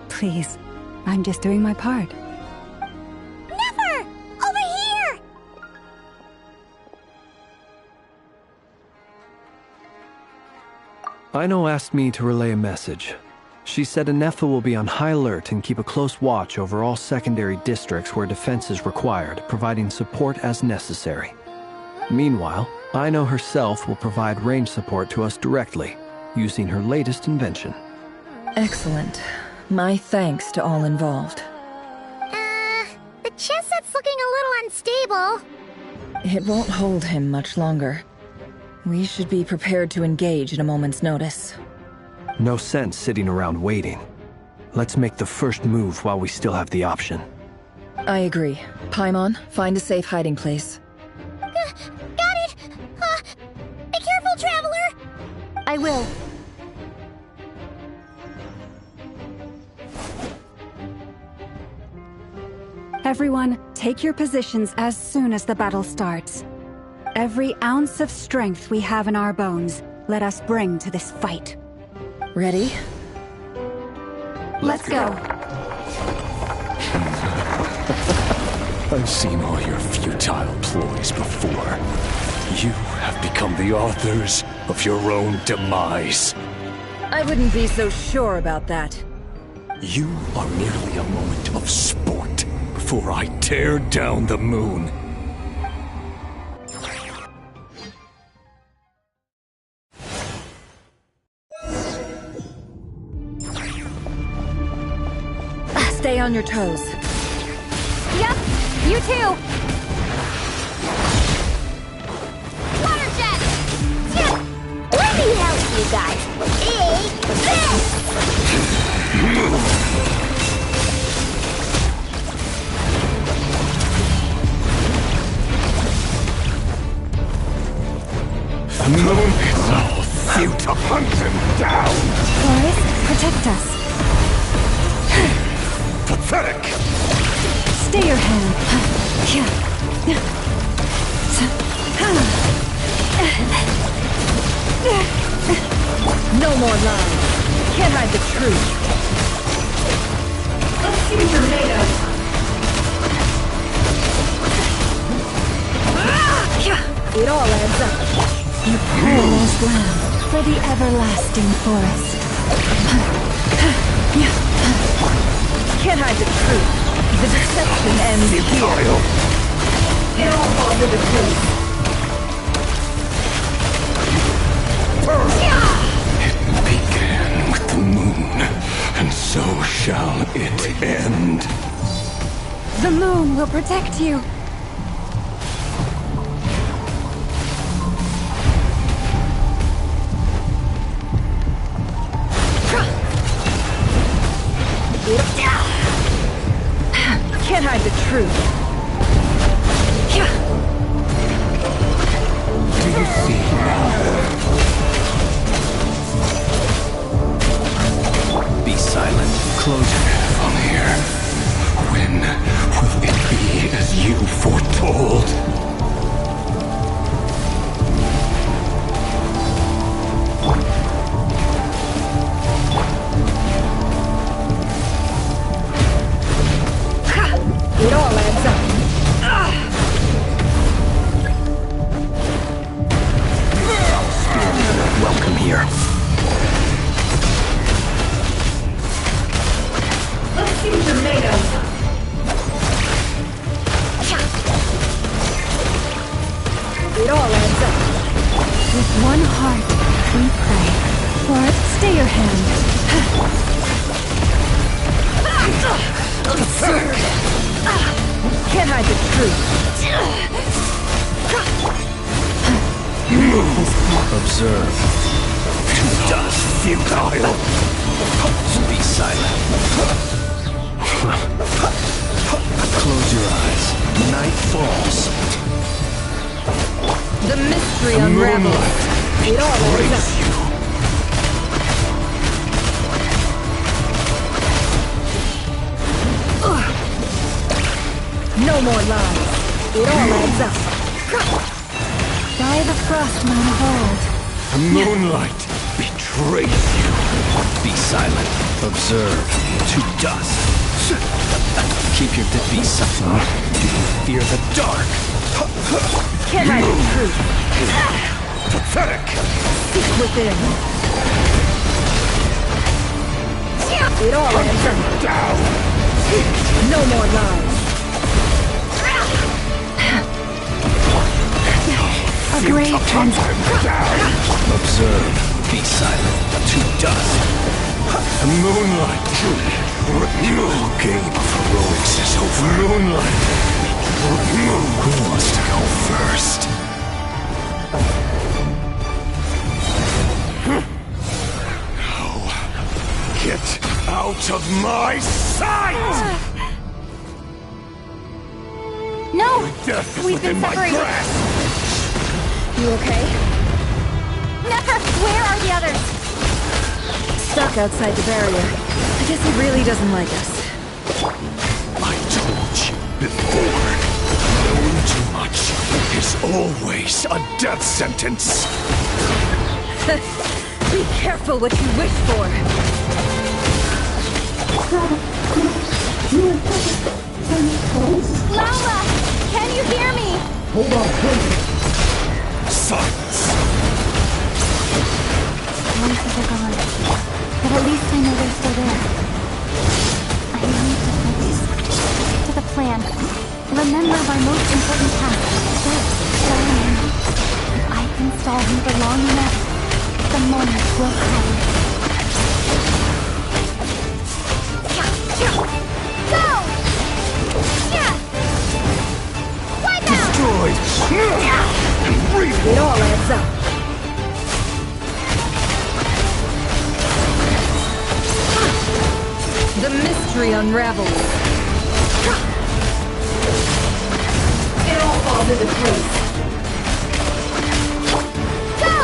Please, I'm just doing my part. Never! Over here! Aino asked me to relay a message. She said Anefa will be on high alert and keep a close watch over all secondary districts where defense is required, providing support as necessary. Meanwhile, Aino herself will provide range support to us directly, using her latest invention. Excellent. My thanks to all involved. The chest set's looking a little unstable. It won't hold him much longer. We should be prepared to engage at a moment's notice. No sense sitting around waiting. Let's make the first move while we still have the option. I agree. Paimon, find a safe hiding place. Got it! Be careful, Traveler! I will. Everyone, take your positions as soon as the battle starts. Every ounce of strength we have in our bones, let us bring to this fight. Ready? Let's go. I've seen all your futile ploys before. You have become the authors of your own demise. I wouldn't be so sure about that. You are merely a moment of sport before I tear down the moon. Stay on your toes. Yep, you too. Water jet! Let me help you guys. Eat this! The moon is all you to hunt him down! Forest, protect us. Pathetic! Stay your hand. No more lies. Can't hide the truth. Let's see what you're made of. It all adds up. Your perilous land for the everlasting forest. Can't hide the truth. The deception ends here. It all falls into place. It began with the moon, and so shall it end. The moon will protect you. Can't hide the truth. Do you see now? Be silent. Close it from here. When will it be as you foretold? It all adds up. Spirits are welcome here. Let's see what you're made of. It all adds up. With one heart, we pray. Forest, stay your hand. Absurd. Can't hide the truth. Observe. To dust, futile. Be silent. Close your eyes. Night falls. The mystery unravels. It all adds up. No more lies. It all adds up. By the frost moon of old. The moonlight betrays you. Be silent. Observe. To dust. Keep your be silent. Do you fear the dark? Can't hide the truth. Pathetic. Seek within. It all adds up. Down. No more lies. A grave transit. Observe. Be silent. To dust. The moonlight. Your game of heroics is over. Moonlight. Who wants to go first? Now, get out of my sight! No! Death is We've been within my separated. grasp! You okay? Nefer, where are the others? Stuck outside the barrier. I guess he really doesn't like us. I told you before. Knowing too much is always a death sentence. Be careful what you wish for. Laura! Can you hear me? Hold on, please. Silence. Voices are gone, but at least I know they're still there. I need to focus. Stick to the plan. Remember my most important task. Stall him. If I can stall him for long enough, the moment will come. Go! Wipe out! Destroyed! It all adds up. The mystery unravels. It all falls into place. Go!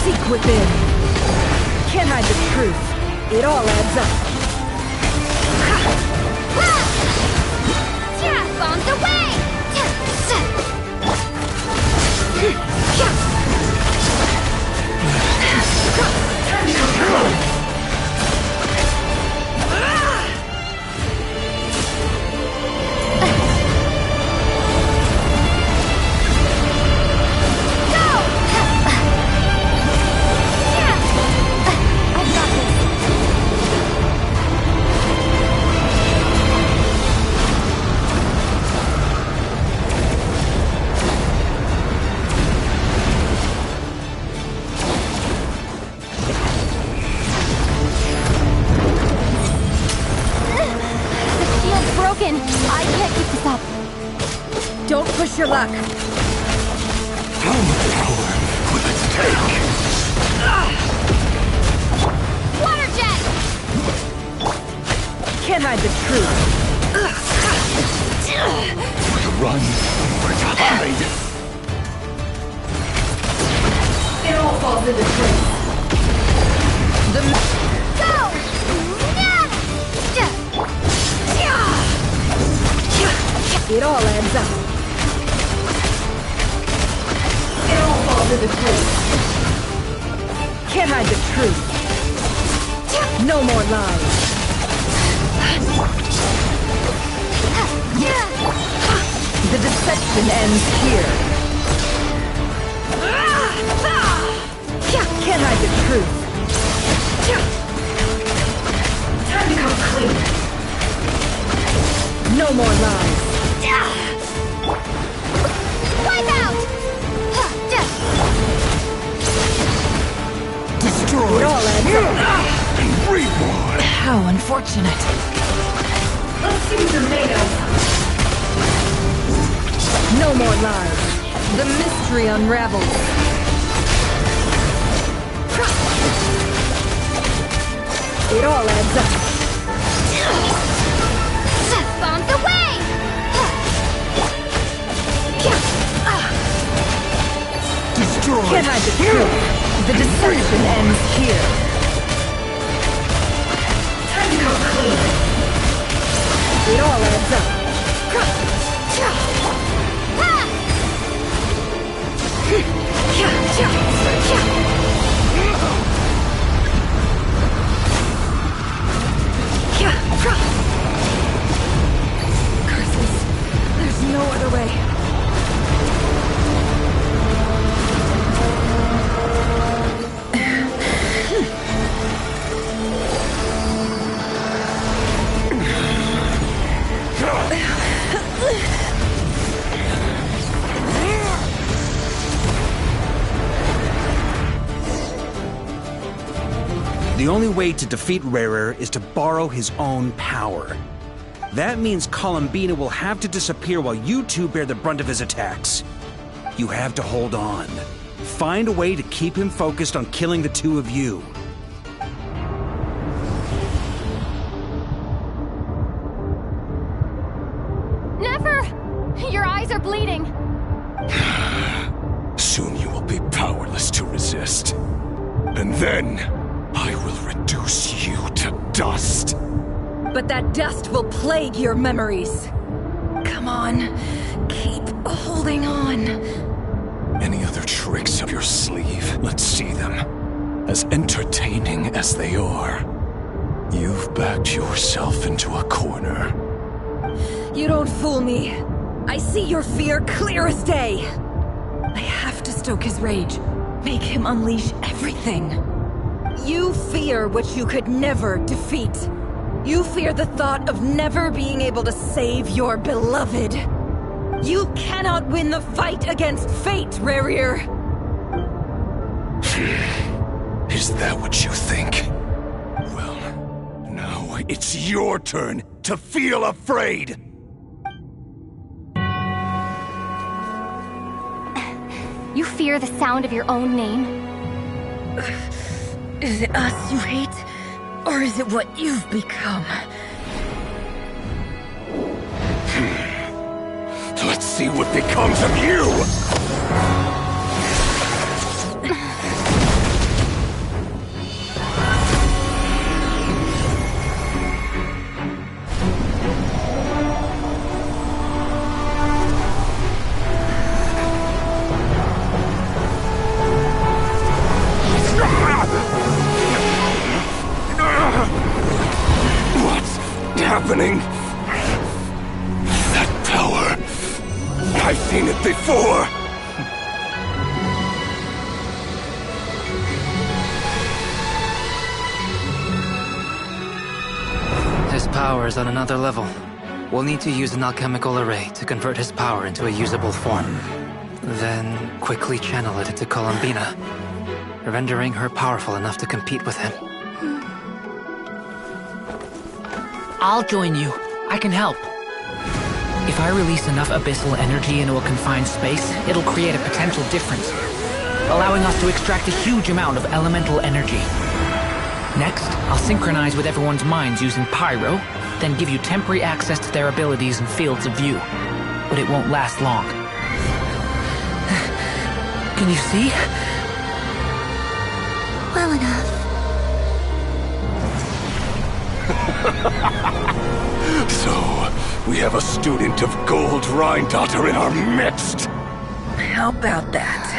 Seek within. Can't hide the truth. It all adds up. On the way! I can't keep this up. Don't push your luck. How much power will it take? Water jet! Can't hide the truth. Where to run, where to hide. It all falls into place. Go! It all adds up. It all falls into place. Can't hide the truth. No more lies. The deception ends here. Can't hide the truth. Time to come clean. No more lies. Wipe out! Destroy! It all adds up. And reborn! How unfortunate. Let's see what you're made of. No more lies. The mystery unravels. It all adds up. On the way! Destroy! Can't hide the truth. The deception ends here. Time to come clean. It all adds up. Curses. There's no other way. The only way to defeat Rarer is to borrow his own power. That means Columbina will have to disappear while you two bear the brunt of his attacks. You have to hold on. Find a way to keep him focused on killing the two of you. Never! Your eyes are bleeding. Soon you will be powerless to resist. And then, I will reduce you to dust. But that dust will plague your memories. Come on. Keep holding on. Any other tricks up your sleeve? Let's see them. As entertaining as they are. You've backed yourself into a corner. You don't fool me. I see your fear clear as day. I have to stoke his rage. Make him unleash everything. You fear what you could never defeat. You fear the thought of never being able to save your beloved. You cannot win the fight against fate, Rerir. Is that what you think? Well, now it's your turn to feel afraid! You fear the sound of your own name? Is it us you hate? Or is it what you've become? Let's see what becomes of you! What's happening? That power. I've seen it before. His power is on another level. We'll need to use an alchemical array to convert his power into a usable form. Then quickly channel it into Columbina, rendering her powerful enough to compete with him. I'll join you. I can help. If I release enough abyssal energy into a confined space, it'll create a potential difference, allowing us to extract a huge amount of elemental energy. Next, I'll synchronize with everyone's minds using Pyro, then give you temporary access to their abilities and fields of view. But it won't last long. Can you see? Well enough. So, we have a student of Gold Rheindotter in our midst. How about that?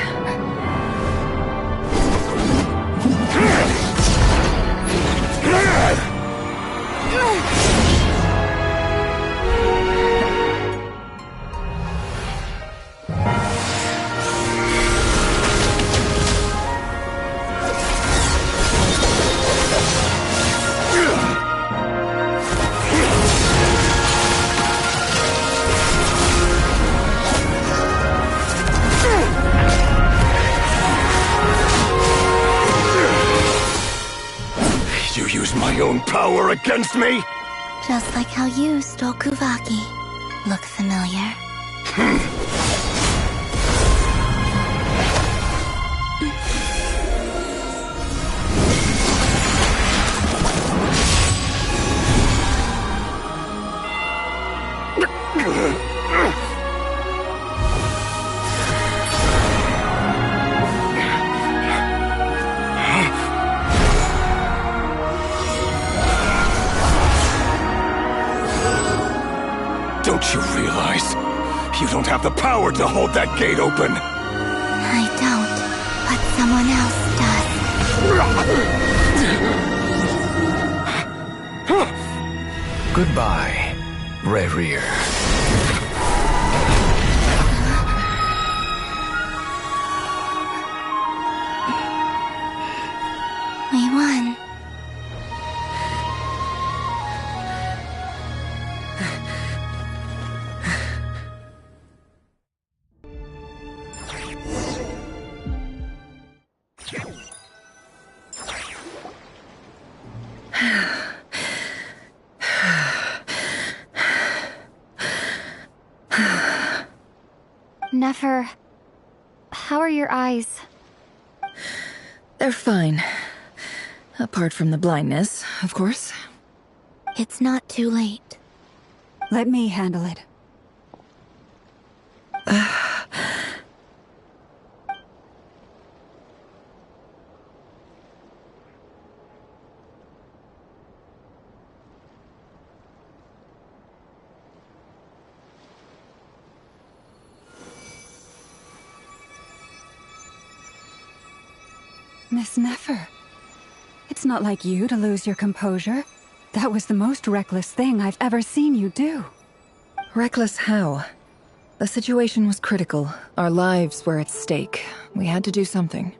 You use my own power against me? Just like how you stole Kuvaki. Look familiar? Don't you realize? You don't have the power to hold that gate open! I don't, but someone else does. Goodbye, Rerir. We won. Nefer, how are your eyes? They're fine. Apart from the blindness, of course. It's not too late. Let me handle it. Miss Nefer, it's not like you to lose your composure. That was the most reckless thing I've ever seen you do. Reckless how? The situation was critical. Our lives were at stake. We had to do something.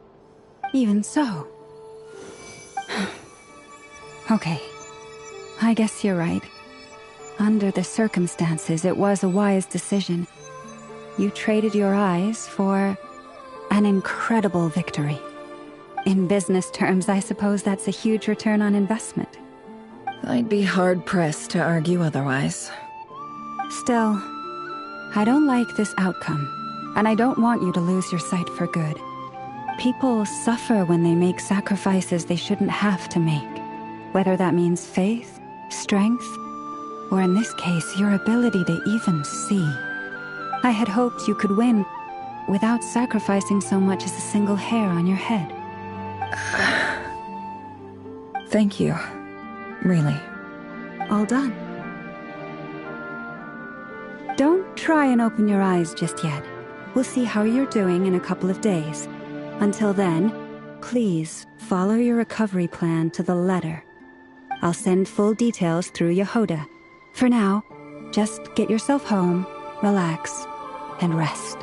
Even so. Okay. I guess you're right. Under the circumstances, it was a wise decision. You traded your eyes for an incredible victory. In business terms, I suppose that's a huge return on investment. I'd be hard-pressed to argue otherwise. Still, I don't like this outcome, and I don't want you to lose your sight for good. People suffer when they make sacrifices they shouldn't have to make, whether that means faith, strength, or in this case, your ability to even see. I had hoped you could win without sacrificing so much as a single hair on your head. Thank you. Really. All done. Don't try and open your eyes just yet. We'll see how you're doing in a couple of days. Until then, please follow your recovery plan to the letter. I'll send full details through Yehoda. For now, just get yourself home, relax, and rest.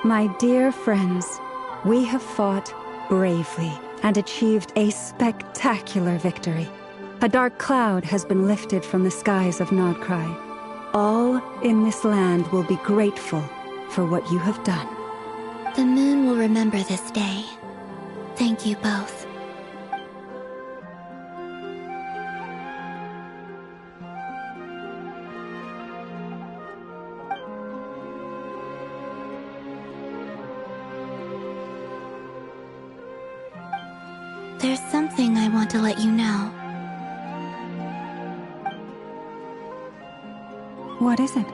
My dear friends, we have fought bravely and achieved a spectacular victory. A dark cloud has been lifted from the skies of Nodcry. All in this land will be grateful for what you have done. The moon will remember this day. Thank you both. There's something I want to let you know. What is it?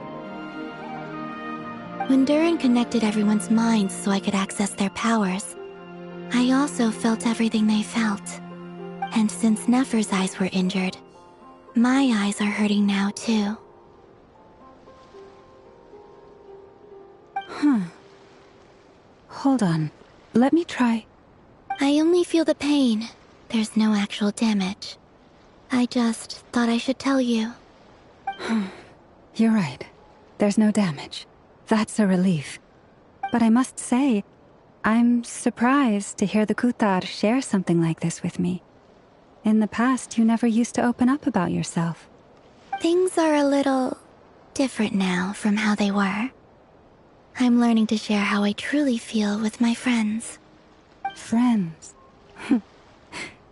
When Durin connected everyone's minds so I could access their powers, I also felt everything they felt. And since Nefer's eyes were injured, my eyes are hurting now too. Hold on. Let me try. I only feel the pain. There's no actual damage. I just thought I should tell you. You're right. There's no damage. That's a relief. But I must say, I'm surprised to hear the Kuthar share something like this with me. In the past, you never used to open up about yourself. Things are a little different now from how they were. I'm learning to share how I truly feel with my friends. Friends?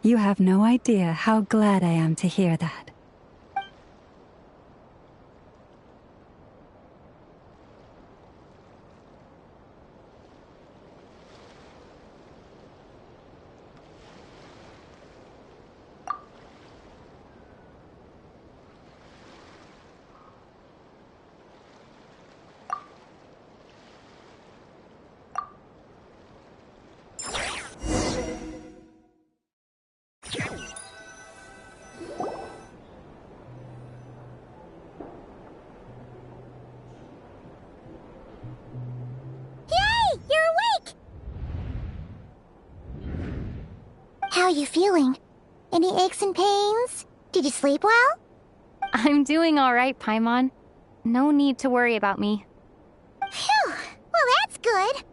You have no idea how glad I am to hear that. How are you feeling? Any aches and pains? Did you sleep well? I'm doing all right, Paimon. No need to worry about me. Phew! Well, that's good.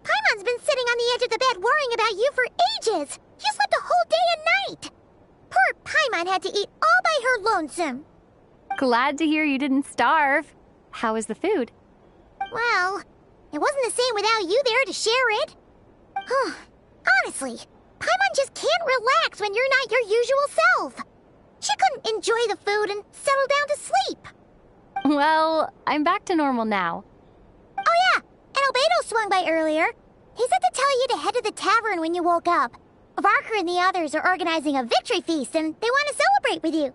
Paimon's been sitting on the edge of the bed worrying about you for ages. You slept a whole day and night. Poor Paimon had to eat all by her lonesome. Glad to hear you didn't starve. How was the food? Well, it wasn't the same without you there to share it. Honestly, Paimon just can't relax when you're not your usual self. She couldn't enjoy the food and settle down to sleep. Well, I'm back to normal now. Oh yeah, and Albedo swung by earlier. He said to tell you to head to the tavern when you woke up. Varker and the others are organizing a victory feast and they want to celebrate with you.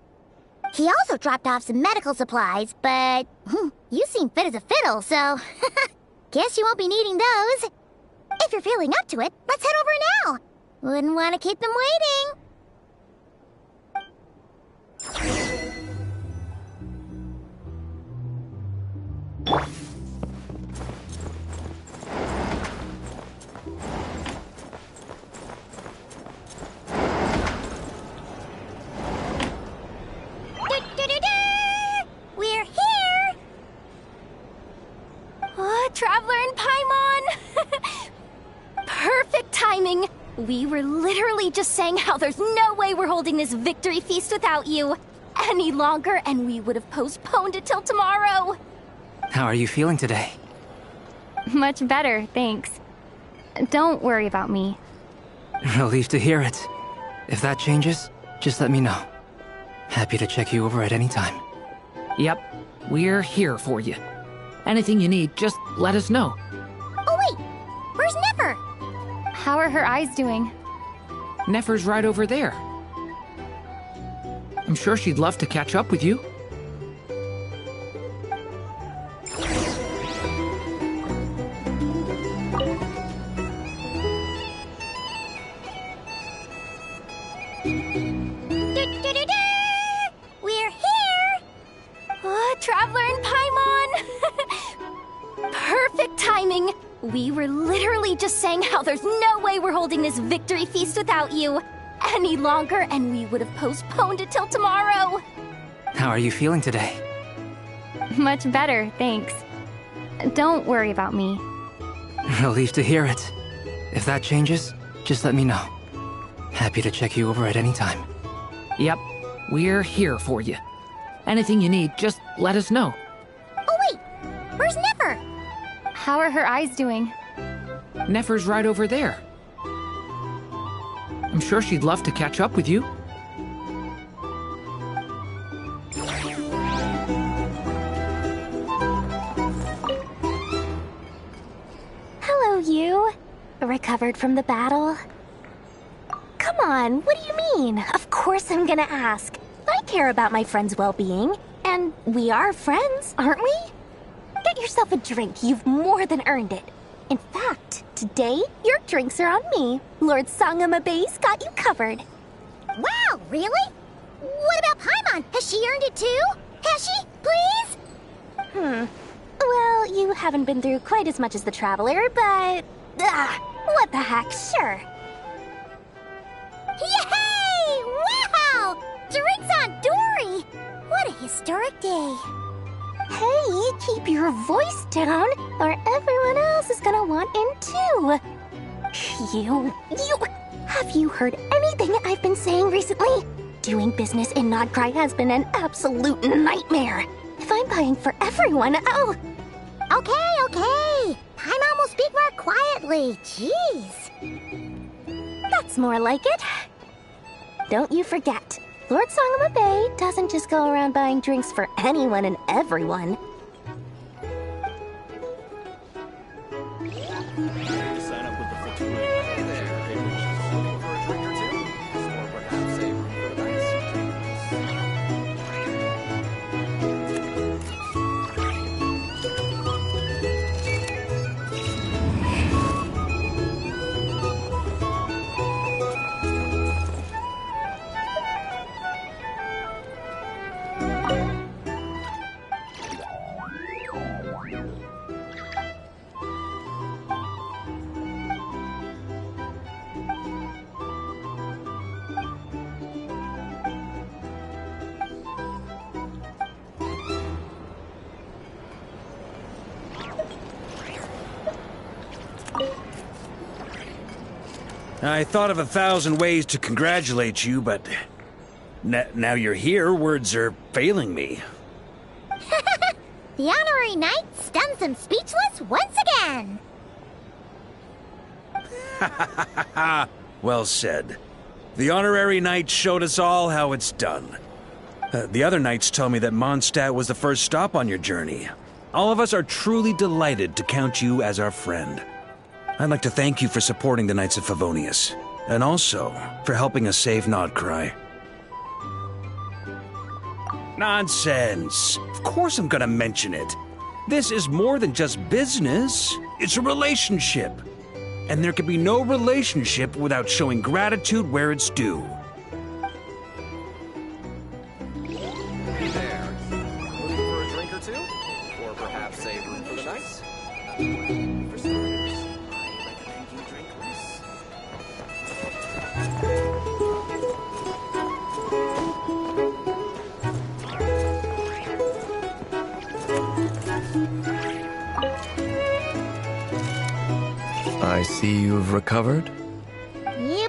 He also dropped off some medical supplies, but you seem fit as a fiddle, so guess you won't be needing those. If you're feeling up to it, let's head over now. Wouldn't want to keep them waiting. We were literally just saying how there's no way we're holding this victory feast without you any longer, and we would have postponed it till tomorrow. How are you feeling today? Much better, thanks. Don't worry about me. Relieved to hear it. If that changes, just let me know. Happy to check you over at any time. Yep, we're here for you. Anything you need, just let us know. Oh wait, where's Nefer? How are her eyes doing? Nefer's right over there. I'm sure she'd love to catch up with you. We're here! Traveler and Paimon! Perfect timing! We were literally just saying how there's no way we're holding this victory feast without you any longer, and we would have postponed it till tomorrow. How are you feeling today? Much better, thanks. Don't worry about me. Relieved to hear it. If that changes, just let me know. Happy to check you over at any time. Yep, we're here for you. Anything you need, just let us know. Oh wait, where's Nefer? How are her eyes doing? Nefer's right over there. I'm sure she'd love to catch up with you. Hello, you. Recovered from the battle? Come on, what do you mean? Of course I'm gonna ask. I care about my friend's well-being, and we are friends, aren't we? Get yourself a drink, you've more than earned it. In fact, today, your drinks are on me. Lord Sangama Base got you covered. Wow, really? What about Paimon? Has she earned it too? Has she? Please? Well, you haven't been through quite as much as the Traveler, but... what the heck, sure. Yay! Wow! Drinks on Dory! What a historic day. Hey, keep your voice down, or everyone else is gonna want in too. Have you heard anything I've been saying recently? Doing business in Nodcry has been an absolute nightmare. If I'm buying for everyone, I'll... Okay. Paimon will speak more quietly. Jeez. That's more like it. Don't you forget, Lord Sangama Bay doesn't just go around buying drinks for anyone and everyone. Sign up with the fortuity there. For a drink or two? Or perhaps a room for the night? I thought of 1,000 ways to congratulate you, but now you're here, words are failing me. The honorary knight stuns them speechless once again. Well said. The honorary knight showed us all how it's done. The other knights tell me that Mondstadt was the first stop on your journey. All of us are truly delighted to count you as our friend. I'd like to thank you for supporting the Knights of Favonius, and also for helping us save Nodcry. Nonsense! Of course I'm gonna mention it. This is more than just business. It's a relationship. And there can be no relationship without showing gratitude where it's due. There. Looking for a drink or two? Or perhaps a room for the night? For starters, I recommend you drink less. I see you've recovered. You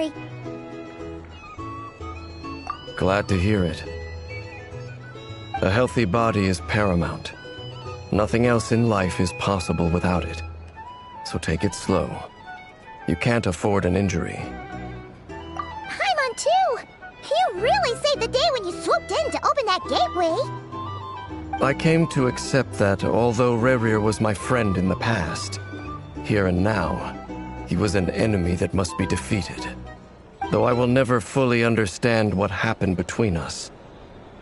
recovery. Glad to hear it. A healthy body is paramount. Nothing else in life is possible without it. So take it slow. You can't afford an injury. Paimon too! You really saved the day when you swooped in to open that gateway! I came to accept that although Rerir was my friend in the past, here and now, he was an enemy that must be defeated. Though I will never fully understand what happened between us,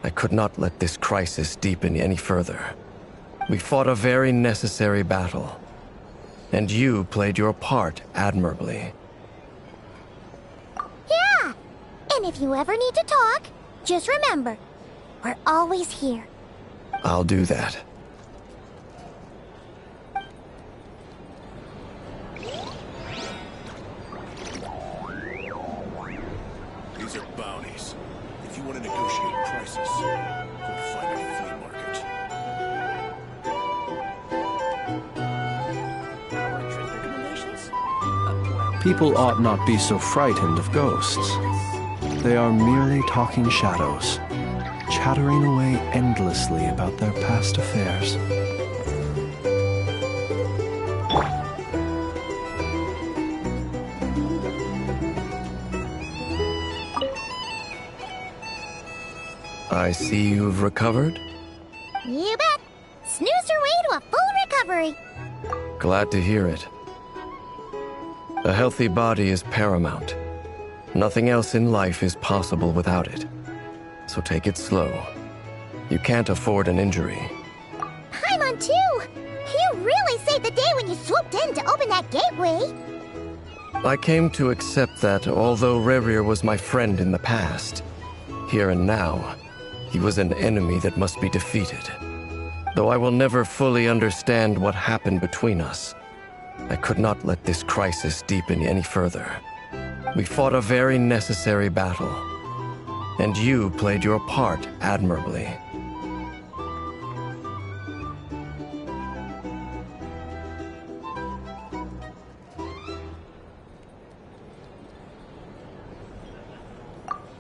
I could not let this crisis deepen any further. We fought a very necessary battle, and you played your part admirably. Yeah! And if you ever need to talk, just remember, we're always here. I'll do that. These are bounties. If you want to negotiate prices, go to find a flea market. People ought not be so frightened of ghosts. They are merely talking shadows, chattering away endlessly about their past affairs. I see you've recovered? You bet! Snoozed her way to a full recovery. Glad to hear it. A healthy body is paramount. Nothing else in life is possible without it. So take it slow. You can't afford an injury. Paimon too! You really saved the day when you swooped in to open that gateway. I came to accept that although Rerir was my friend in the past, here and now, he was an enemy that must be defeated. Though I will never fully understand what happened between us, I could not let this crisis deepen any further. We fought a very necessary battle, and you played your part admirably.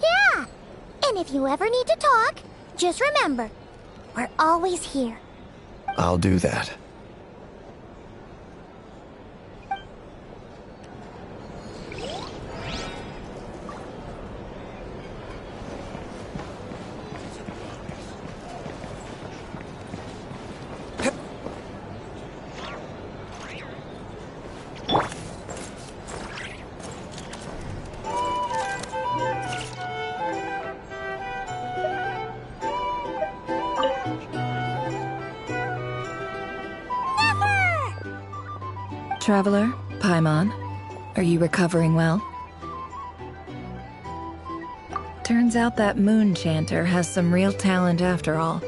Yeah! And if you ever need to talk, just remember, we're always here. I'll do that. Traveler, Paimon, are you recovering well? Turns out that moon chanter has some real talent after all.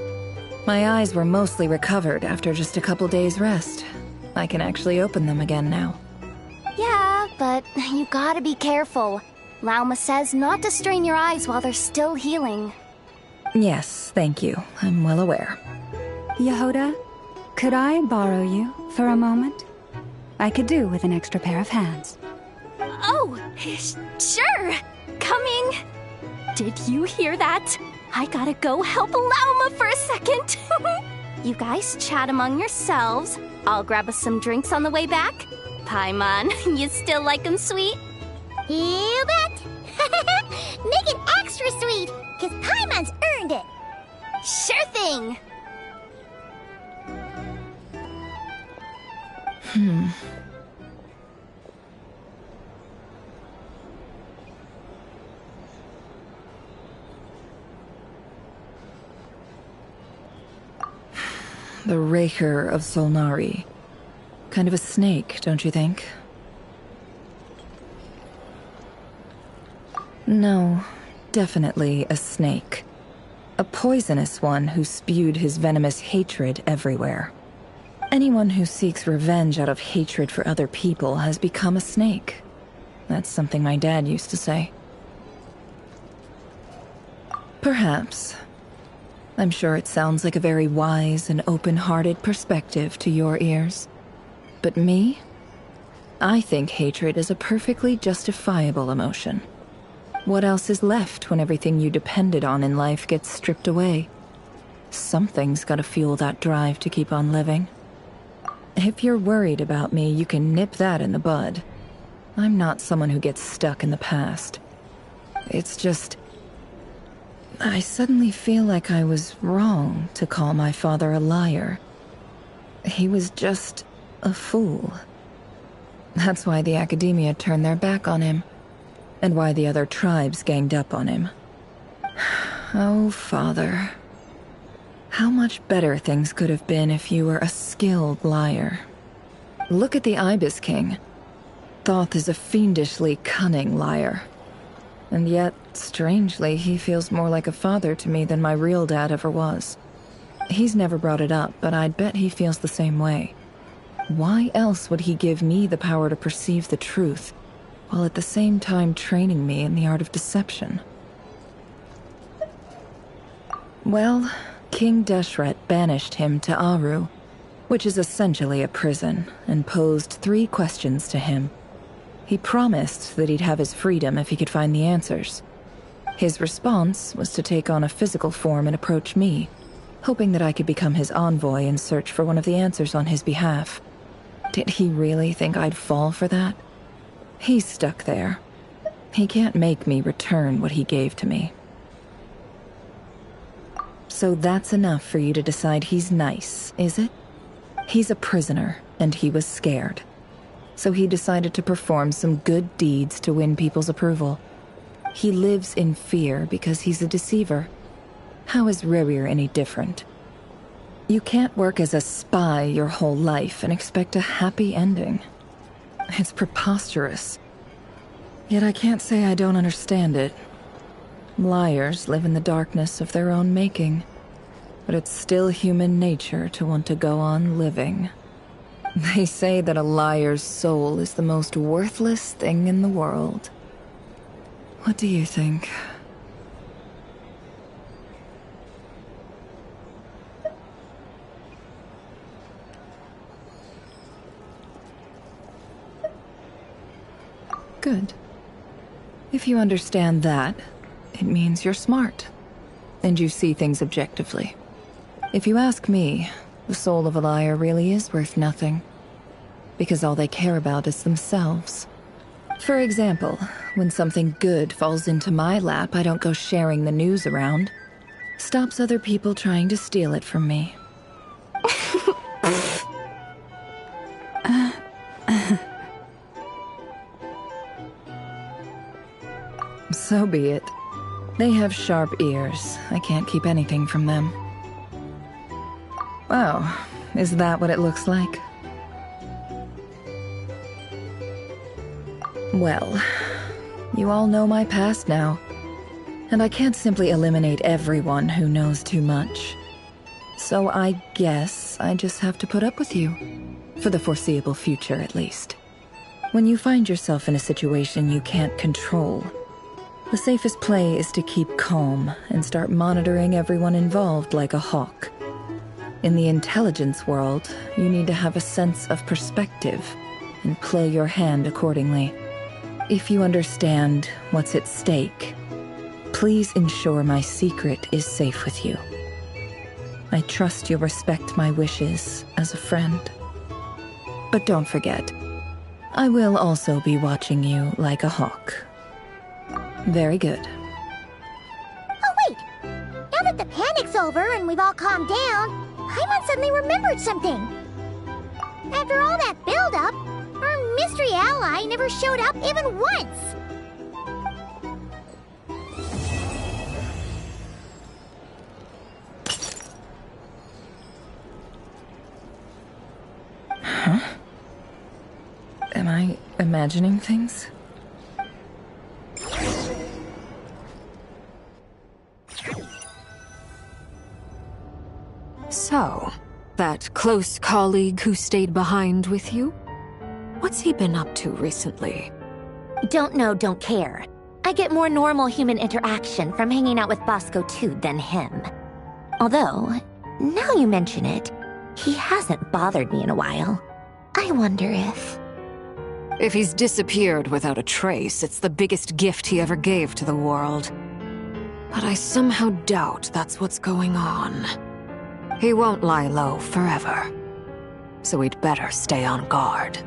My eyes were mostly recovered after just a couple days rest. I can actually open them again now. Yeah, but you gotta be careful. Lauma says not to strain your eyes while they're still healing. Yes, thank you. I'm well aware. Yehoda, could I borrow you for a moment? I could do with an extra pair of hands. Oh, sure. Coming. Did you hear that? I gotta go help Lauma for a second. You guys chat among yourselves. I'll grab us some drinks on the way back. Paimon, you still like 'em sweet? You bet! Make it extra sweet, because Paimon's earned it. Sure thing. The Raker of Solnari. Kind of a snake, don't you think? No, definitely a snake. A poisonous one who spewed his venomous hatred everywhere. Anyone who seeks revenge out of hatred for other people has become a snake. That's something my dad used to say. Perhaps. I'm sure it sounds like a very wise and open-hearted perspective to your ears. But me? I think hatred is a perfectly justifiable emotion. What else is left when everything you depended on in life gets stripped away? Something's gotta fuel that drive to keep on living. If you're worried about me, you can nip that in the bud. I'm not someone who gets stuck in the past. It's just... I suddenly feel like I was wrong to call my father a liar. He was just a fool. That's why the academia turned their back on him, and why the other tribes ganged up on him. Oh, Father. How much better things could have been if you were a skilled liar. Look at the Ibis King. Thoth is a fiendishly cunning liar. And yet, strangely, he feels more like a father to me than my real dad ever was. He's never brought it up, but I'd bet he feels the same way. Why else would he give me the power to perceive the truth, while at the same time training me in the art of deception? Well, King Deshret banished him to Aru, which is essentially a prison, and posed 3 questions to him. He promised that he'd have his freedom if he could find the answers. His response was to take on a physical form and approach me, hoping that I could become his envoy and search for one of the answers on his behalf. Did he really think I'd fall for that? He's stuck there. He can't make me return what he gave to me. So that's enough for you to decide he's nice, is it? He's a prisoner, and he was scared. So he decided to perform some good deeds to win people's approval. He lives in fear because he's a deceiver. How is Rerir any different? You can't work as a spy your whole life and expect a happy ending. It's preposterous. Yet I can't say I don't understand it. Liars live in the darkness of their own making, but it's still human nature to want to go on living. They say that a liar's soul is the most worthless thing in the world. What do you think? Good. If you understand that, it means you're smart, and you see things objectively. If you ask me, the soul of a liar really is worth nothing, because all they care about is themselves. For example, when something good falls into my lap, I don't go sharing the news around. Stops other people trying to steal it from me. So be it. They have sharp ears. I can't keep anything from them. Wow, is that what it looks like? Well, you all know my past now, and I can't simply eliminate everyone who knows too much. So I guess I just have to put up with you, for the foreseeable future at least. When you find yourself in a situation you can't control, the safest play is to keep calm and start monitoring everyone involved like a hawk. In the intelligence world, you need to have a sense of perspective and play your hand accordingly. If you understand what's at stake, please ensure my secret is safe with you. I trust you'll respect my wishes as a friend. But don't forget, I will also be watching you like a hawk. Very good. Oh, wait! Now that the panic's over and we've all calmed down, Paimon suddenly remembered something. After all that build-up, our mystery ally never showed up even once. Huh? Am I imagining things? So, that close colleague who stayed behind with you? What's he been up to recently? Don't know, don't care. I get more normal human interaction from hanging out with Bosco too than him. Although, now you mention it, he hasn't bothered me in a while. I wonder if... If he's disappeared without a trace, it's the biggest gift he ever gave to the world. But I somehow doubt that's what's going on. He won't lie low forever. So we'd better stay on guard.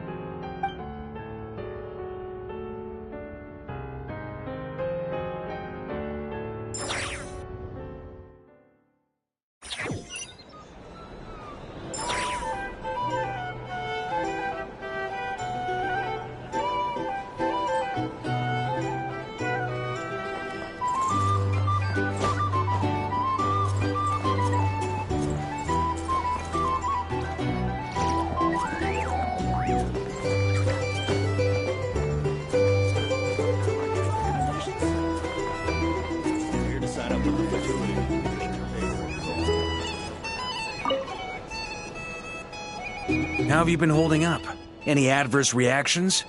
How have you been holding up? Any adverse reactions?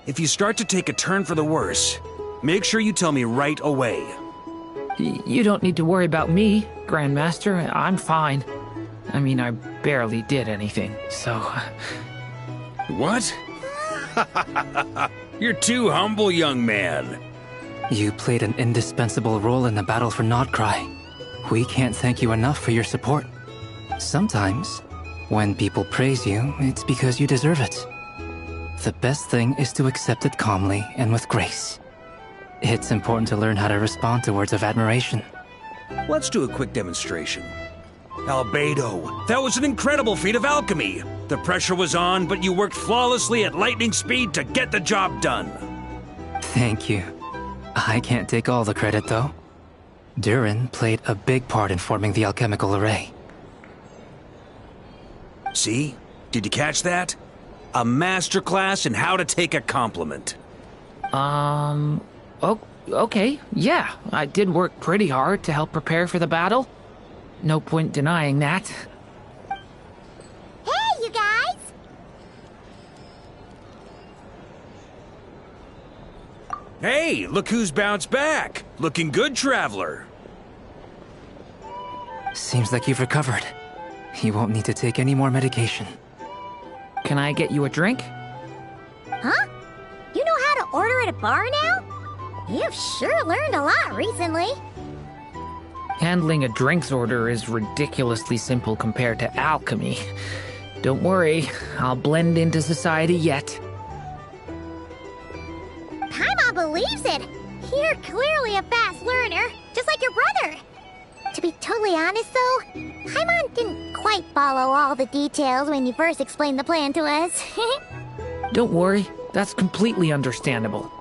If you start to take a turn for the worse, make sure you tell me right away. You don't need to worry about me, Grandmaster. I'm fine. I mean, I barely did anything, so... What? You're too humble, young man. You played an indispensable role in the battle for Nodcry. We can't thank you enough for your support. Sometimes, when people praise you, it's because you deserve it. The best thing is to accept it calmly and with grace. It's important to learn how to respond to words of admiration. Let's do a quick demonstration. Albedo, that was an incredible feat of alchemy. The pressure was on, but you worked flawlessly at lightning speed to get the job done. Thank you. I can't take all the credit, though. Durin played a big part in forming the alchemical array. See? Did you catch that? A masterclass in how to take a compliment. Okay, yeah. I did work pretty hard to help prepare for the battle. No point denying that. Hey, you guys! Hey, look who's bounced back. Looking good, traveler. Seems like you've recovered. You won't need to take any more medication. Can I get you a drink? Huh? You know how to order at a bar now? You've sure learned a lot recently. Handling a drinks order is ridiculously simple compared to alchemy. Don't worry, I'll blend into society yet. Paimon believes it! You're clearly a fast learner, just like your brother. To be totally honest though, Paimon didn't quite follow all the details when you first explained the plan to us. Don't worry, that's completely understandable.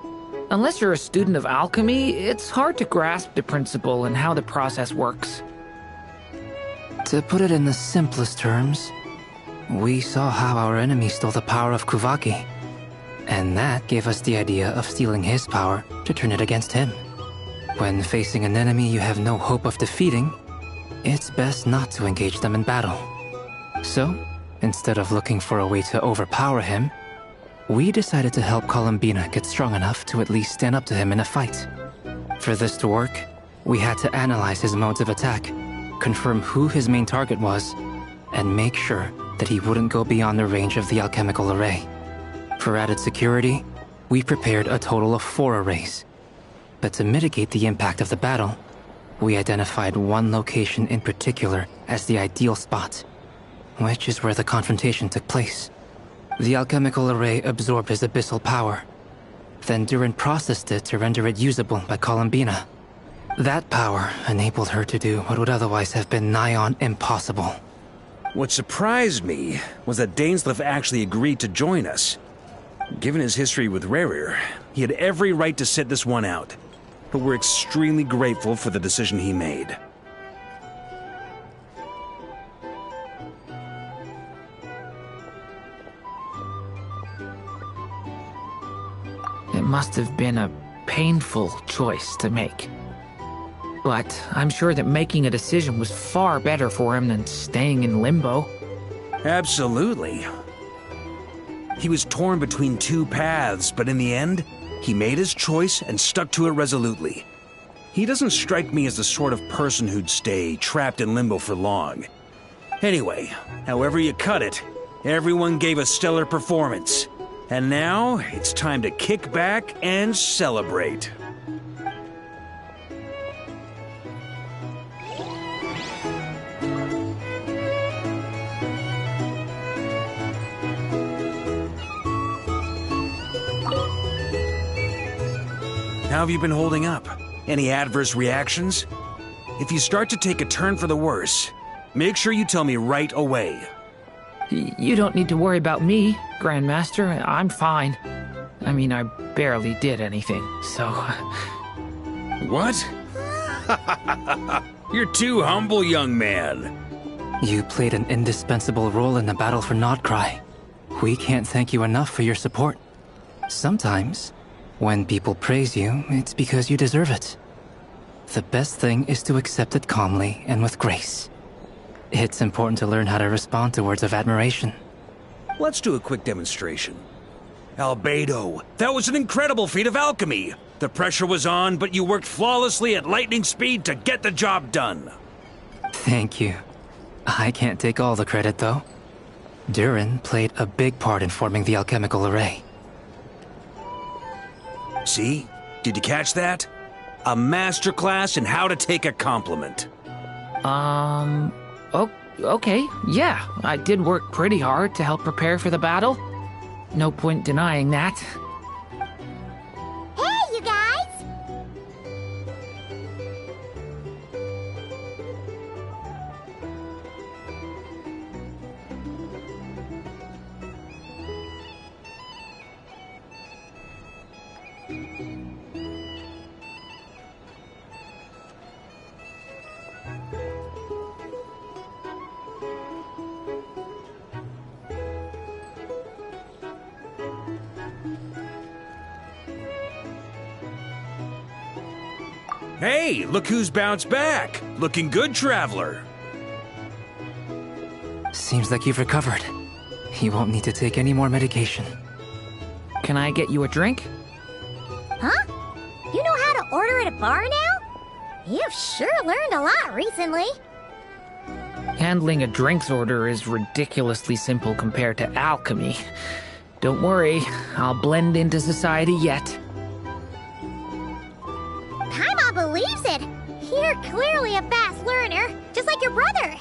Unless you're a student of alchemy, it's hard to grasp the principle and how the process works. To put it in the simplest terms, we saw how our enemy stole the power of Kuvaki. And that gave us the idea of stealing his power to turn it against him. When facing an enemy you have no hope of defeating, it's best not to engage them in battle. So, instead of looking for a way to overpower him, we decided to help Columbina get strong enough to at least stand up to him in a fight. For this to work, we had to analyze his modes of attack, confirm who his main target was, and make sure that he wouldn't go beyond the range of the alchemical array. For added security, we prepared a total of 4 arrays. But to mitigate the impact of the battle, we identified one location in particular as the ideal spot, which is where the confrontation took place. The alchemical array absorbed his abyssal power. Then Durin processed it to render it usable by Columbina. That power enabled her to do what would otherwise have been nigh on impossible. What surprised me was that Dainsleif actually agreed to join us. Given his history with Rerir, he had every right to sit this one out. But we're extremely grateful for the decision he made. It must have been a painful choice to make. But I'm sure that making a decision was far better for him than staying in limbo. Absolutely. He was torn between 2 paths, but in the end, he made his choice and stuck to it resolutely. He doesn't strike me as the sort of person who'd stay trapped in limbo for long. Anyway, however you cut it, everyone gave a stellar performance. And now, it's time to kick back and celebrate. How have you been holding up? Any adverse reactions? If you start to take a turn for the worse, make sure you tell me right away. You don't need to worry about me, Grandmaster. I'm fine. I mean, I barely did anything, so... What? You're too humble, young man. You played an indispensable role in the battle for Nodcry. We can't thank you enough for your support. Sometimes, when people praise you, it's because you deserve it. The best thing is to accept it calmly and with grace. It's important to learn how to respond to words of admiration. Let's do a quick demonstration. Albedo, that was an incredible feat of alchemy. The pressure was on, but you worked flawlessly at lightning speed to get the job done. Thank you. I can't take all the credit, though. Durin played a big part in forming the alchemical array. See? Did you catch that? A masterclass in how to take a compliment. Okay, yeah. I did work pretty hard to help prepare for the battle. No point denying that. Hey, you guys! Hey, look who's bounced back. Looking good, Traveler. Seems like you've recovered. You won't need to take any more medication. Can I get you a drink? Huh? You know how to order at a bar now? You've sure learned a lot recently. Handling a drinks order is ridiculously simple compared to alchemy. Don't worry, I'll blend into society yet. Paimon believes it! You're clearly a fast learner, just like your brother.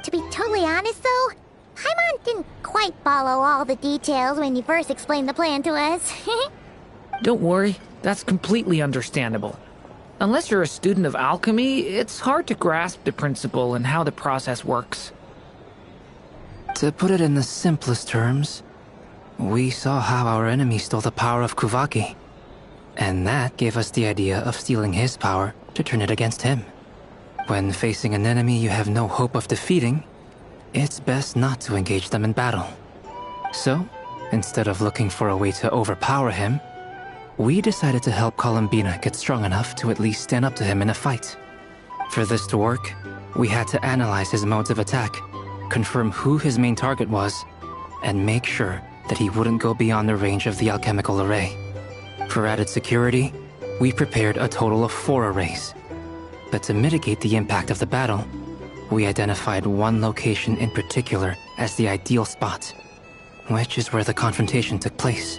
To be totally honest though, Paimon didn't quite follow all the details when you first explained the plan to us. Don't worry, that's completely understandable. Unless you're a student of alchemy, it's hard to grasp the principle and how the process works. To put it in the simplest terms, we saw how our enemy stole the power of Kuvaki. And that gave us the idea of stealing his power to turn it against him. When facing an enemy you have no hope of defeating, it's best not to engage them in battle. So, instead of looking for a way to overpower him, we decided to help Columbina get strong enough to at least stand up to him in a fight. For this to work, we had to analyze his modes of attack, confirm who his main target was, and make sure that he wouldn't go beyond the range of the alchemical array. For added security, we prepared a total of 4 arrays. But to mitigate the impact of the battle, we identified one location in particular as the ideal spot, which is where the confrontation took place.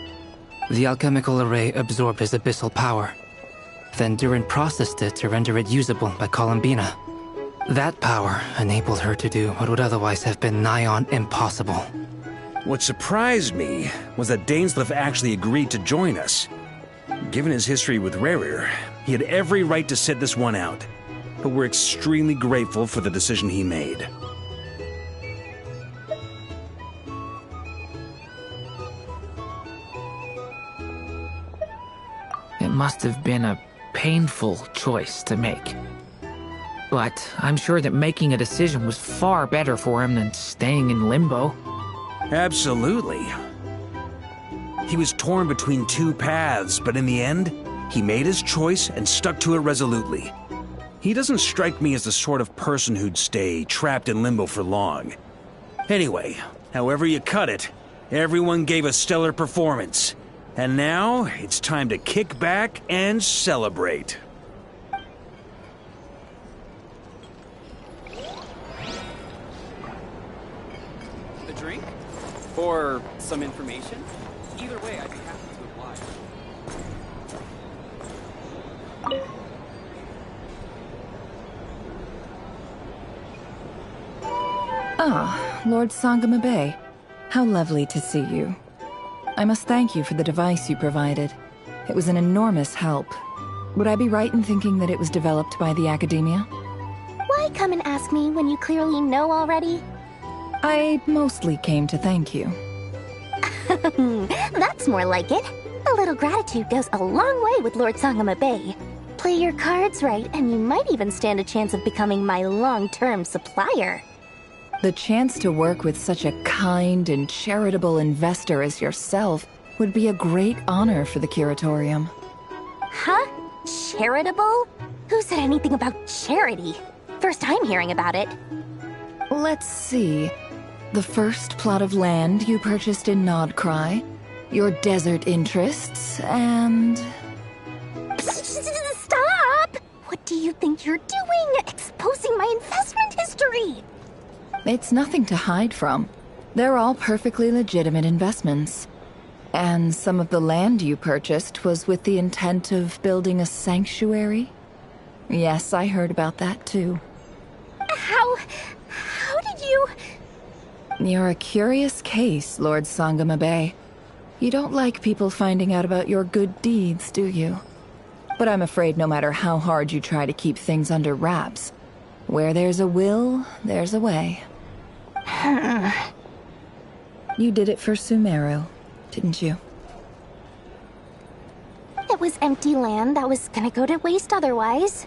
The alchemical array absorbed his abyssal power. Then Durin processed it to render it usable by Columbina. That power enabled her to do what would otherwise have been nigh on impossible. What surprised me was that Dainsleif actually agreed to join us. Given his history with Rerir, he had every right to sit this one out. But we're extremely grateful for the decision he made. It must have been a painful choice to make. But I'm sure that making a decision was far better for him than staying in limbo. Absolutely. He was torn between 2 paths, but in the end, he made his choice and stuck to it resolutely. He doesn't strike me as the sort of person who'd stay trapped in limbo for long. Anyway, however you cut it, everyone gave a stellar performance. And now, it's time to kick back and celebrate. A drink? Or some information? Either way, I'd be happy to oblige. Ah, Lord Sangama Bay. How lovely to see you. I must thank you for the device you provided. It was an enormous help. Would I be right in thinking that it was developed by the Academia? Why come and ask me when you clearly know already? I mostly came to thank you. That's more like it. A little gratitude goes a long way with Lord Sangama Bay. Play your cards right, and you might even stand a chance of becoming my long-term supplier. The chance to work with such a kind and charitable investor as yourself would be a great honor for the Curatorium. Huh? Charitable? Who said anything about charity? First I'm hearing about it. Let's see. The first plot of land you purchased in Nodcry, your desert interests, and... Stop! What do you think you're doing? Exposing my investment history! It's nothing to hide from. They're all perfectly legitimate investments. And some of the land you purchased was with the intent of building a sanctuary? Yes, I heard about that too. How did you... You're a curious case, Lord Sangama Bay. You don't like people finding out about your good deeds, do you? But I'm afraid no matter how hard you try to keep things under wraps, where there's a will, there's a way. You did it for Sumeru, didn't you? It was empty land that was gonna go to waste otherwise.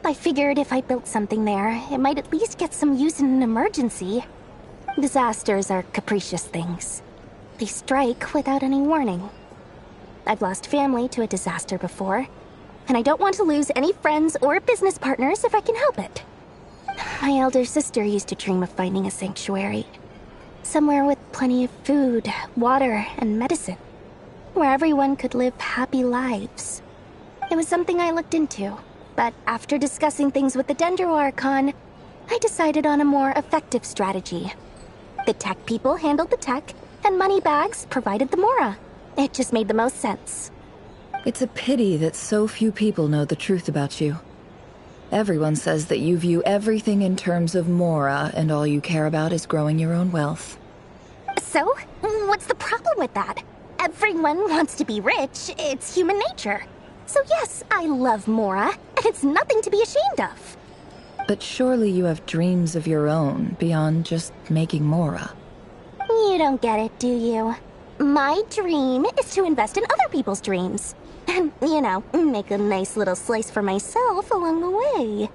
I figured if I built something there, it might at least get some use in an emergency. Disasters are capricious things. They strike without any warning. I've lost family to a disaster before, and I don't want to lose any friends or business partners if I can help it. My elder sister used to dream of finding a sanctuary. Somewhere with plenty of food, water, and medicine. Where everyone could live happy lives. It was something I looked into, but after discussing things with the Dendro Archon, I decided on a more effective strategy. The tech people handled the tech, and Moneybags provided the Mora. It just made the most sense. It's a pity that so few people know the truth about you. Everyone says that you view everything in terms of Mora, and all you care about is growing your own wealth. So, what's the problem with that? Everyone wants to be rich. It's human nature. So yes, I love Mora, and it's nothing to be ashamed of. But surely you have dreams of your own beyond just making Mora. You don't get it, do you? My dream is to invest in other people's dreams. And, you know, make a nice little slice for myself along the way.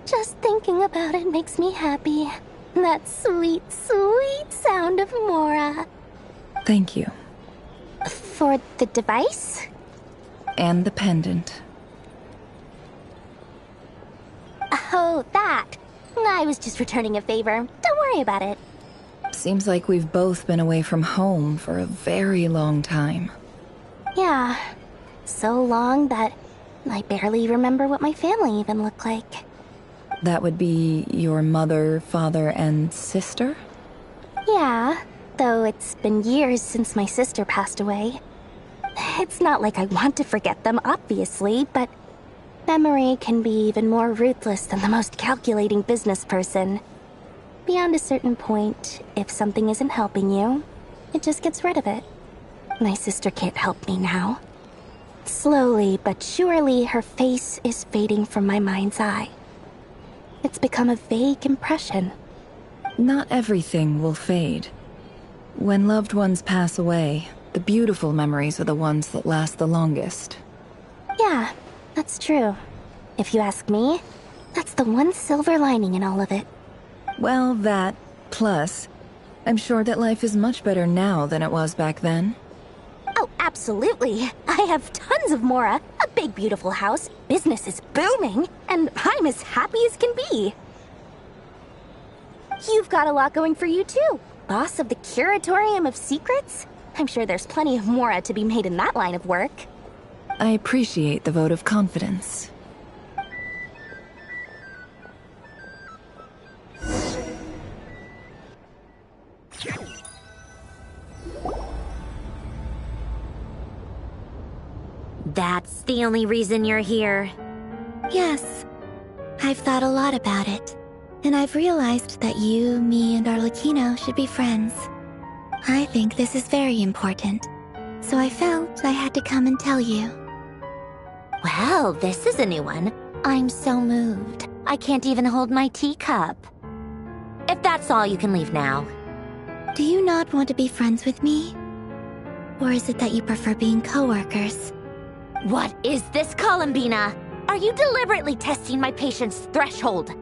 Just thinking about it makes me happy. That sweet, sweet sound of Mora. Thank you. For the device? And the pendant. Oh, that. I was just returning a favor. Don't worry about it. Seems like we've both been away from home for a very long time. Yeah. So long that I barely remember what my family even looked like. That would be your mother, father, and sister? Yeah, though it's been years since my sister passed away. It's not like I want to forget them, obviously, but memory can be even more ruthless than the most calculating business person. Beyond a certain point, if something isn't helping you, it just gets rid of it. My sister can't help me now. Slowly but surely, her face is fading from my mind's eye. It's become a vague impression. Not everything will fade. When loved ones pass away, the beautiful memories are the ones that last the longest. Yeah, that's true. If you ask me, that's the one silver lining in all of it. Well, that, plus, I'm sure that life is much better now than it was back then. Oh, absolutely. I have tons of Mora, a big beautiful house, business is booming, and I'm as happy as can be. You've got a lot going for you too. Boss of the Curatorium of Secrets? I'm sure there's plenty of Mora to be made in that line of work. I appreciate the vote of confidence. That's the only reason you're here? Yes. I've thought a lot about it, and I've realized that you, me, and Arlecchino should be friends. I think this is very important, so I felt I had to come and tell you. Well, this is a new one. I'm so moved. I can't even hold my teacup. If that's all, you can leave now. Do you not want to be friends with me? Or is it that you prefer being co-workers? What is this, Columbina? Are you deliberately testing my patience threshold?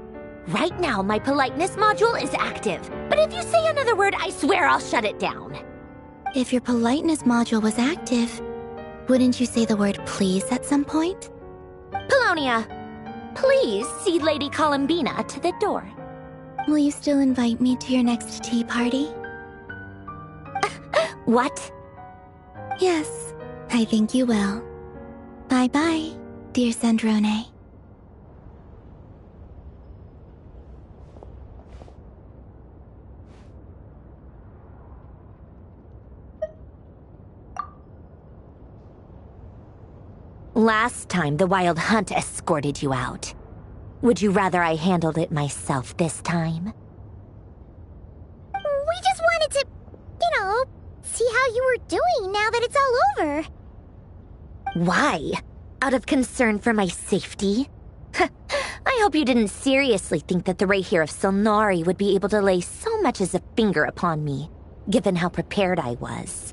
Right now, my politeness module is active, but if you say another word, I swear I'll shut it down. If your politeness module was active, wouldn't you say the word please at some point? Polonia, please see Lady Columbina to the door. Will you still invite me to your next tea party? What? Yes, I think you will. Bye-bye, dear Sandrone. Last time, the Wild Hunt escorted you out. Would you rather I handled it myself this time? We just wanted to, see how you were doing now that it's all over. Why? Out of concern for my safety? I hope you didn't seriously think that the Rayhir of Solnari would be able to lay so much as a finger upon me, given how prepared I was.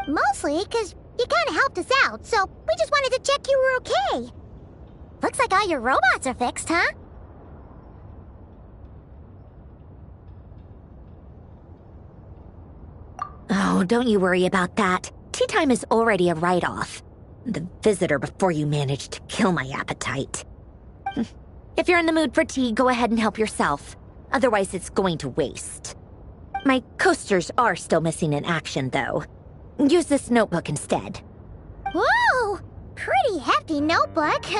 Mostly because you kind of helped us out, so we just wanted to check you were okay. Looks like all your robots are fixed, huh? Oh, don't you worry about that. Tea time is already a write-off. The visitor before you managed to kill my appetite. If you're in the mood for tea, go ahead and help yourself. Otherwise, it's going to waste. My coasters are still missing in action, though. Use this notebook instead. Whoa! Pretty hefty notebook.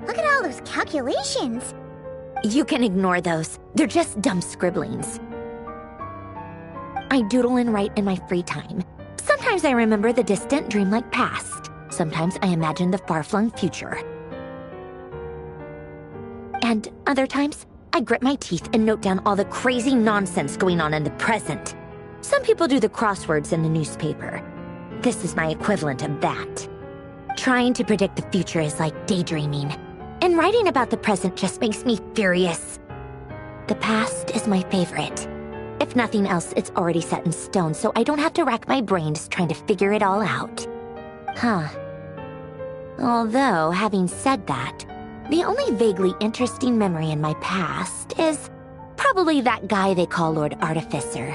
Look at all those calculations. You can ignore those. They're just dumb scribblings. I doodle and write in my free time. Sometimes I remember the distant, dreamlike past. Sometimes I imagine the far-flung future. And other times, I grit my teeth and note down all the crazy nonsense going on in the present. Some people do the crosswords in the newspaper. This is my equivalent of that. Trying to predict the future is like daydreaming. And writing about the present just makes me furious. The past is my favorite. If nothing else, it's already set in stone, so I don't have to rack my brains trying to figure it all out. Huh. Although, having said that, the only vaguely interesting memory in my past is probably that guy they call Lord Artificer.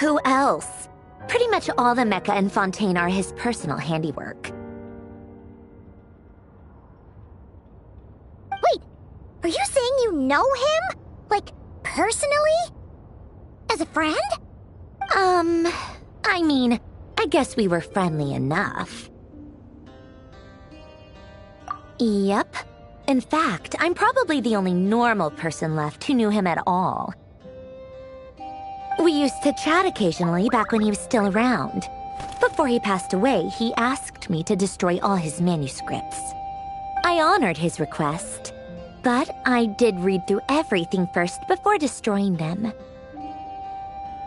Who else? Pretty much all the mecha and Fontaine are his personal handiwork. Wait, are you saying you know him? Like, personally? As a friend? I mean, I guess we were friendly enough. Yep. In fact, I'm probably the only normal person left who knew him at all. We used to chat occasionally back when he was still around. Before he passed away, he asked me to destroy all his manuscripts. I honored his request, but I did read through everything first before destroying them.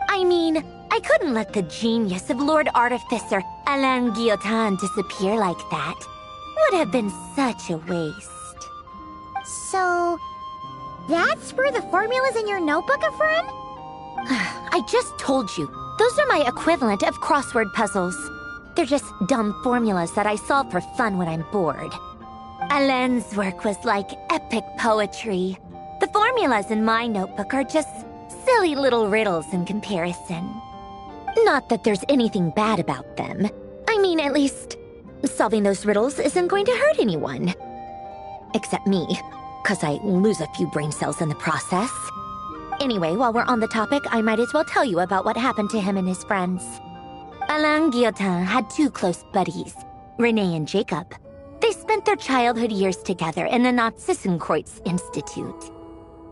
I mean, I couldn't let the genius of Lord Artificer Alain Guillotin disappear like that. Would have been such a waste. So, that's where the formulas in your notebook are from? I just told you. Those are my equivalent of crossword puzzles. They're just dumb formulas that I solve for fun when I'm bored. Alain's work was like epic poetry. The formulas in my notebook are just silly little riddles in comparison. Not that there's anything bad about them. I mean, at least, solving those riddles isn't going to hurt anyone. Except me, 'cause I lose a few brain cells in the process. Anyway, while we're on the topic, I might as well tell you about what happened to him and his friends. Alain Guillotin had two close buddies, Renee and Jacob. They spent their childhood years together in the Narzissenkreuz Institute.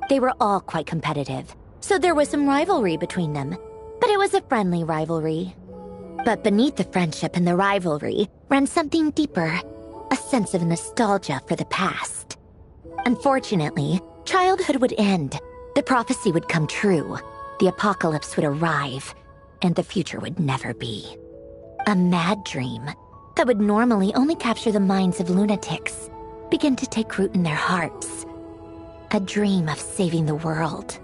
They were all quite competitive, so there was some rivalry between them, but it was a friendly rivalry. But beneath the friendship and the rivalry ran something deeper, a sense of nostalgia for the past. Unfortunately, childhood would end, the prophecy would come true, the apocalypse would arrive, and the future would never be. A mad dream that would normally only capture the minds of lunatics began to take root in their hearts. A dream of saving the world.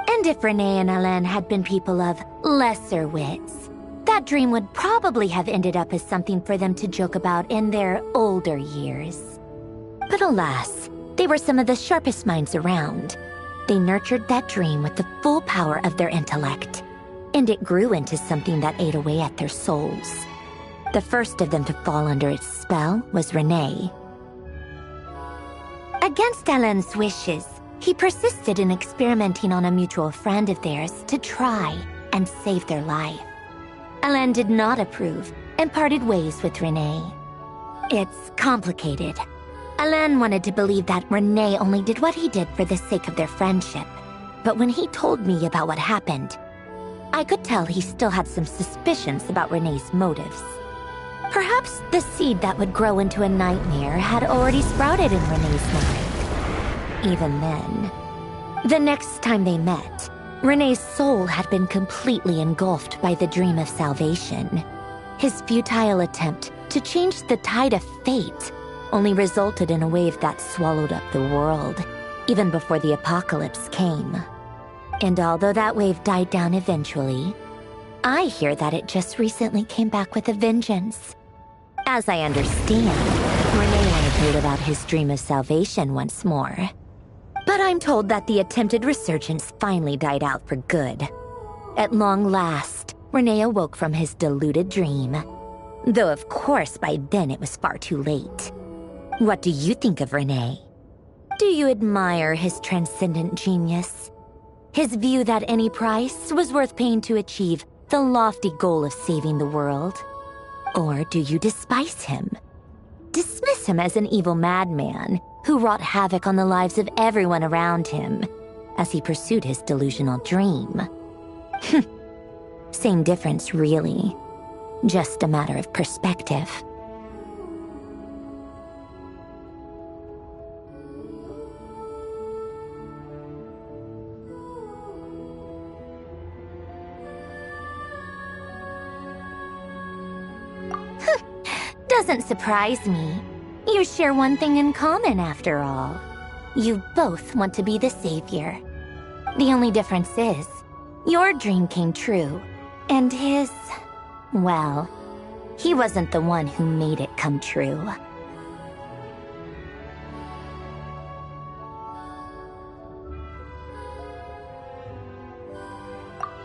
And if Renee and Alain had been people of lesser wits, that dream would probably have ended up as something for them to joke about in their older years. But alas, they were some of the sharpest minds around. They nurtured that dream with the full power of their intellect, and it grew into something that ate away at their souls. The first of them to fall under its spell was Renee. Against Alain's wishes, he persisted in experimenting on a mutual friend of theirs to try and save their life. Alain did not approve and parted ways with Renee. It's complicated. Alain wanted to believe that Renee only did what he did for the sake of their friendship. But when he told me about what happened, I could tell he still had some suspicions about Renee's motives. Perhaps the seed that would grow into a nightmare had already sprouted in Renee's mind. Even then, the next time they met, Renee's soul had been completely engulfed by the dream of salvation. His futile attempt to change the tide of fate only resulted in a wave that swallowed up the world, even before the apocalypse came. And although that wave died down eventually, I hear that it just recently came back with a vengeance. As I understand, Renee wanted to live out his dream of salvation once more. But I'm told that the attempted resurgence finally died out for good. At long last, Renee awoke from his deluded dream. Though of course by then it was far too late. What do you think of Renee? Do you admire his transcendent genius? His view that any price was worth paying to achieve the lofty goal of saving the world? Or do you despise him? Dismiss him as an evil madman who wrought havoc on the lives of everyone around him as he pursued his delusional dream? Same difference, really. Just a matter of perspective. Doesn't surprise me. You share one thing in common, after all. You both want to be the savior. The only difference is, your dream came true, and his, well, he wasn't the one who made it come true.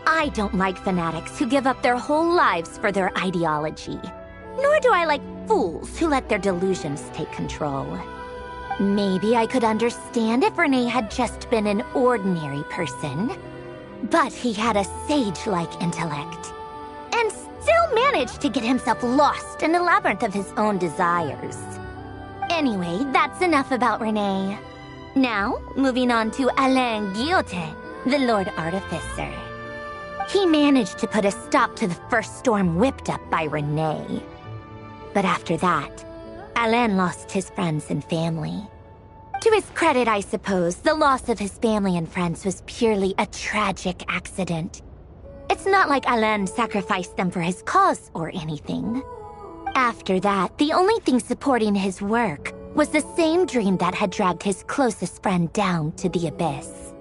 I don't like fanatics who give up their whole lives for their ideology. Nor do I like fools who let their delusions take control. Maybe I could understand if Renee had just been an ordinary person. But he had a sage-like intellect, and still managed to get himself lost in a labyrinth of his own desires. Anyway, that's enough about Renee. Now, moving on to Alain Guillotin, the Lord Artificer. He managed to put a stop to the first storm whipped up by Renee. But after that, Alain lost his friends and family. To his credit, I suppose, the loss of his family and friends was purely a tragic accident. It's not like Alain sacrificed them for his cause or anything. After that, the only thing supporting his work was the same dream that had dragged his closest friend down to the abyss.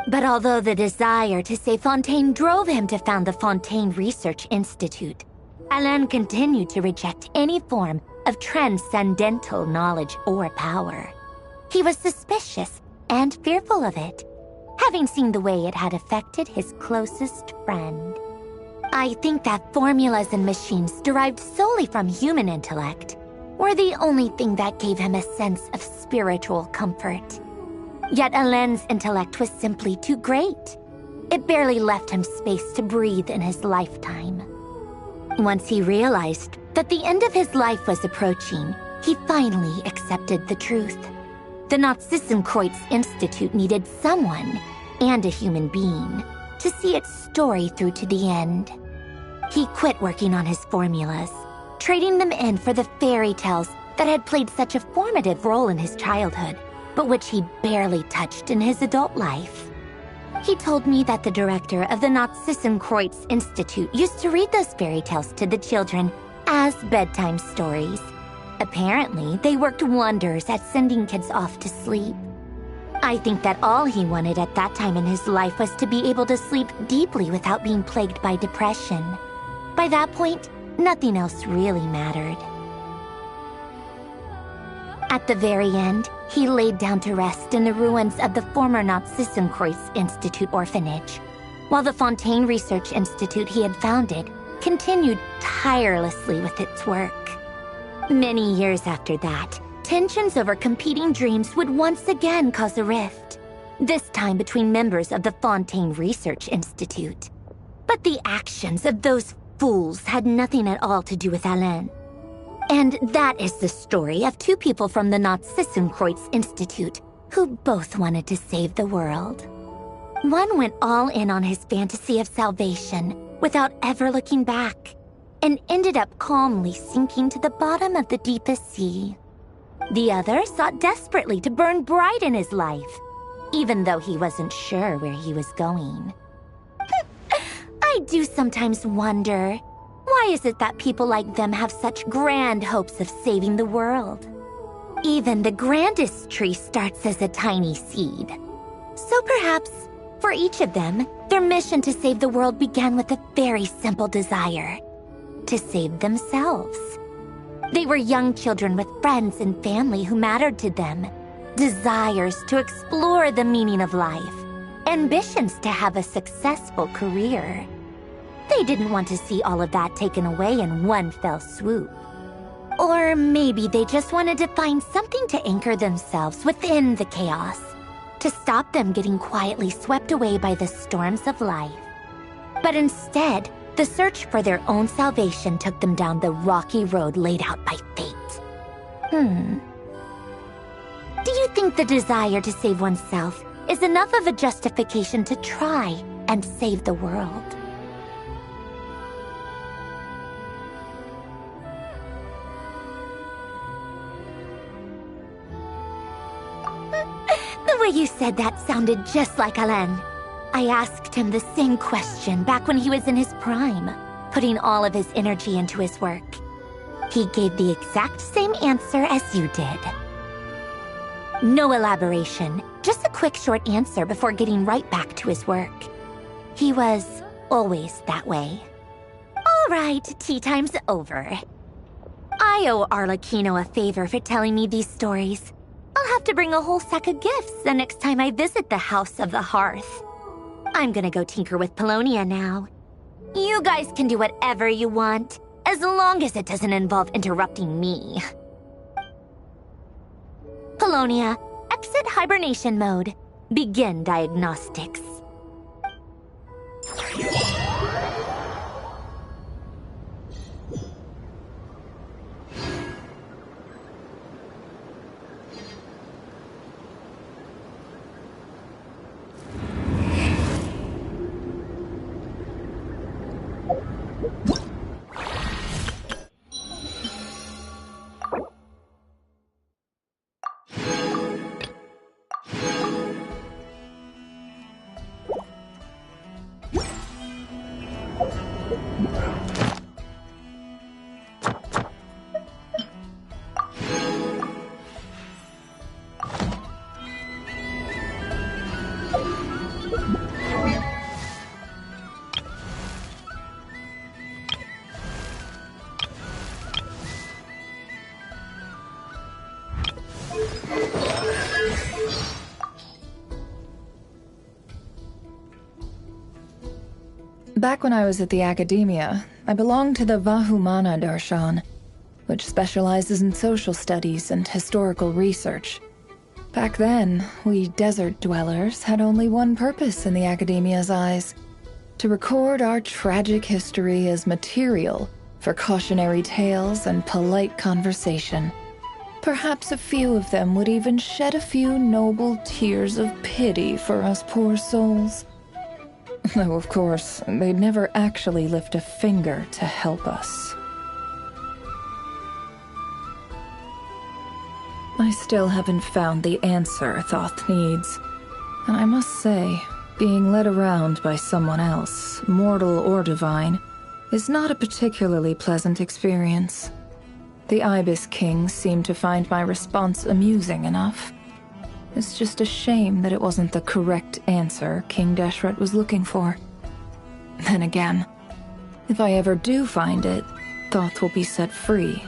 But although the desire to save Fontaine drove him to found the Fontaine Research Institute, Alain continued to reject any form of transcendental knowledge or power. He was suspicious and fearful of it, having seen the way it had affected his closest friend. I think that formulas and machines derived solely from human intellect were the only thing that gave him a sense of spiritual comfort. Yet Alain's intellect was simply too great. It barely left him space to breathe in his lifetime. Once he realized that the end of his life was approaching, he finally accepted the truth. The Nazissenkreuz Institute needed someone, and a human being, to see its story through to the end. He quit working on his formulas, trading them in for the fairy tales that had played such a formative role in his childhood, but which he barely touched in his adult life. He told me that the director of the Nazissenkreuz Institute used to read those fairy tales to the children as bedtime stories. Apparently, they worked wonders at sending kids off to sleep. I think that all he wanted at that time in his life was to be able to sleep deeply without being plagued by depression. By that point, nothing else really mattered. At the very end, he laid down to rest in the ruins of the former Nazissenkreuz Institute orphanage, while the Fontaine Research Institute he had founded continued tirelessly with its work. Many years after that, tensions over competing dreams would once again cause a rift, this time between members of the Fontaine Research Institute. But the actions of those fools had nothing at all to do with Alain. And that is the story of two people from the Nazissenkreuz Institute who both wanted to save the world. One went all in on his fantasy of salvation without ever looking back, and ended up calmly sinking to the bottom of the deepest sea. The other sought desperately to burn bright in his life, even though he wasn't sure where he was going. I do sometimes wonder, why is it that people like them have such grand hopes of saving the world? Even the grandest tree starts as a tiny seed. So perhaps, for each of them, their mission to save the world began with a very simple desire: to save themselves. They were young children with friends and family who mattered to them, desires to explore the meaning of life, ambitions to have a successful career. They didn't want to see all of that taken away in one fell swoop. Or maybe they just wanted to find something to anchor themselves within the chaos, to stop them getting quietly swept away by the storms of life. But instead, the search for their own salvation took them down the rocky road laid out by fate. Do you think the desire to save oneself is enough of a justification to try and save the world? The way you said that sounded just like Alain. I asked him the same question back when he was in his prime, putting all of his energy into his work. He gave the exact same answer as you did. No elaboration, just a quick short answer before getting right back to his work. He was always that way. All right, tea time's over. I owe Arlecchino a favor for telling me these stories. I'll have to bring a whole sack of gifts the next time I visit the House of the Hearth. I'm gonna go tinker with Polonia now. You guys can do whatever you want, as long as it doesn't involve interrupting me. Polonia, exit hibernation mode. Begin diagnostics. Back when I was at the academia, I belonged to the Vahumana Darshan, which specializes in social studies and historical research. Back then, we desert dwellers had only one purpose in the academia's eyes: to record our tragic history as material for cautionary tales and polite conversation. Perhaps a few of them would even shed a few noble tears of pity for us poor souls. Though, of course, they'd never actually lift a finger to help us. I still haven't found the answer Thoth needs. And I must say, being led around by someone else, mortal or divine, is not a particularly pleasant experience. The Ibis Kings seemed to find my response amusing enough. It's just a shame that it wasn't the correct answer King Deshret was looking for. Then again, if I ever do find it, Thoth will be set free.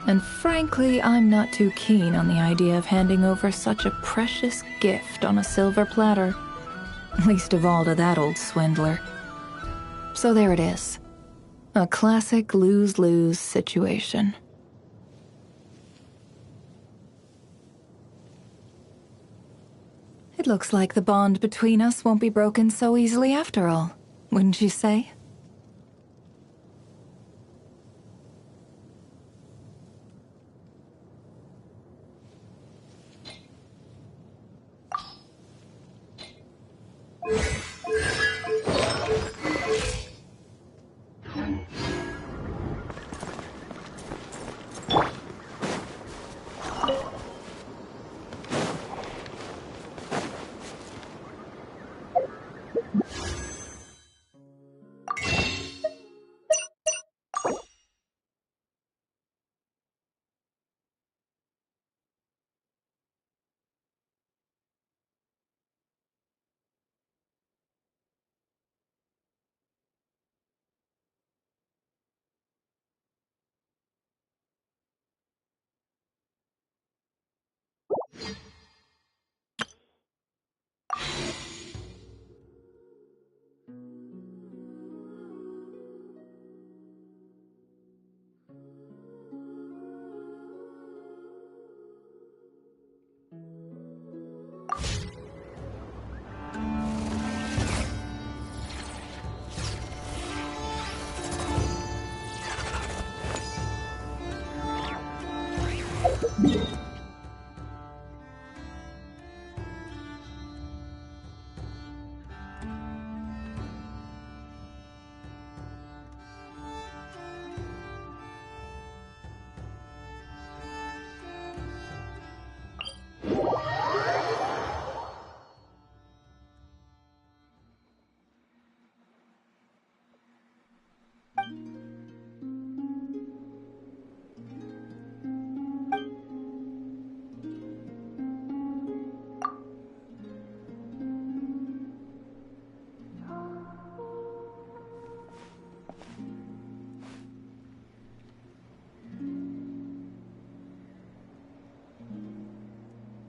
And frankly, I'm not too keen on the idea of handing over such a precious gift on a silver platter. Least of all to that old swindler. So there it is. A classic lose-lose situation. It looks like the bond between us won't be broken so easily after all, wouldn't you say?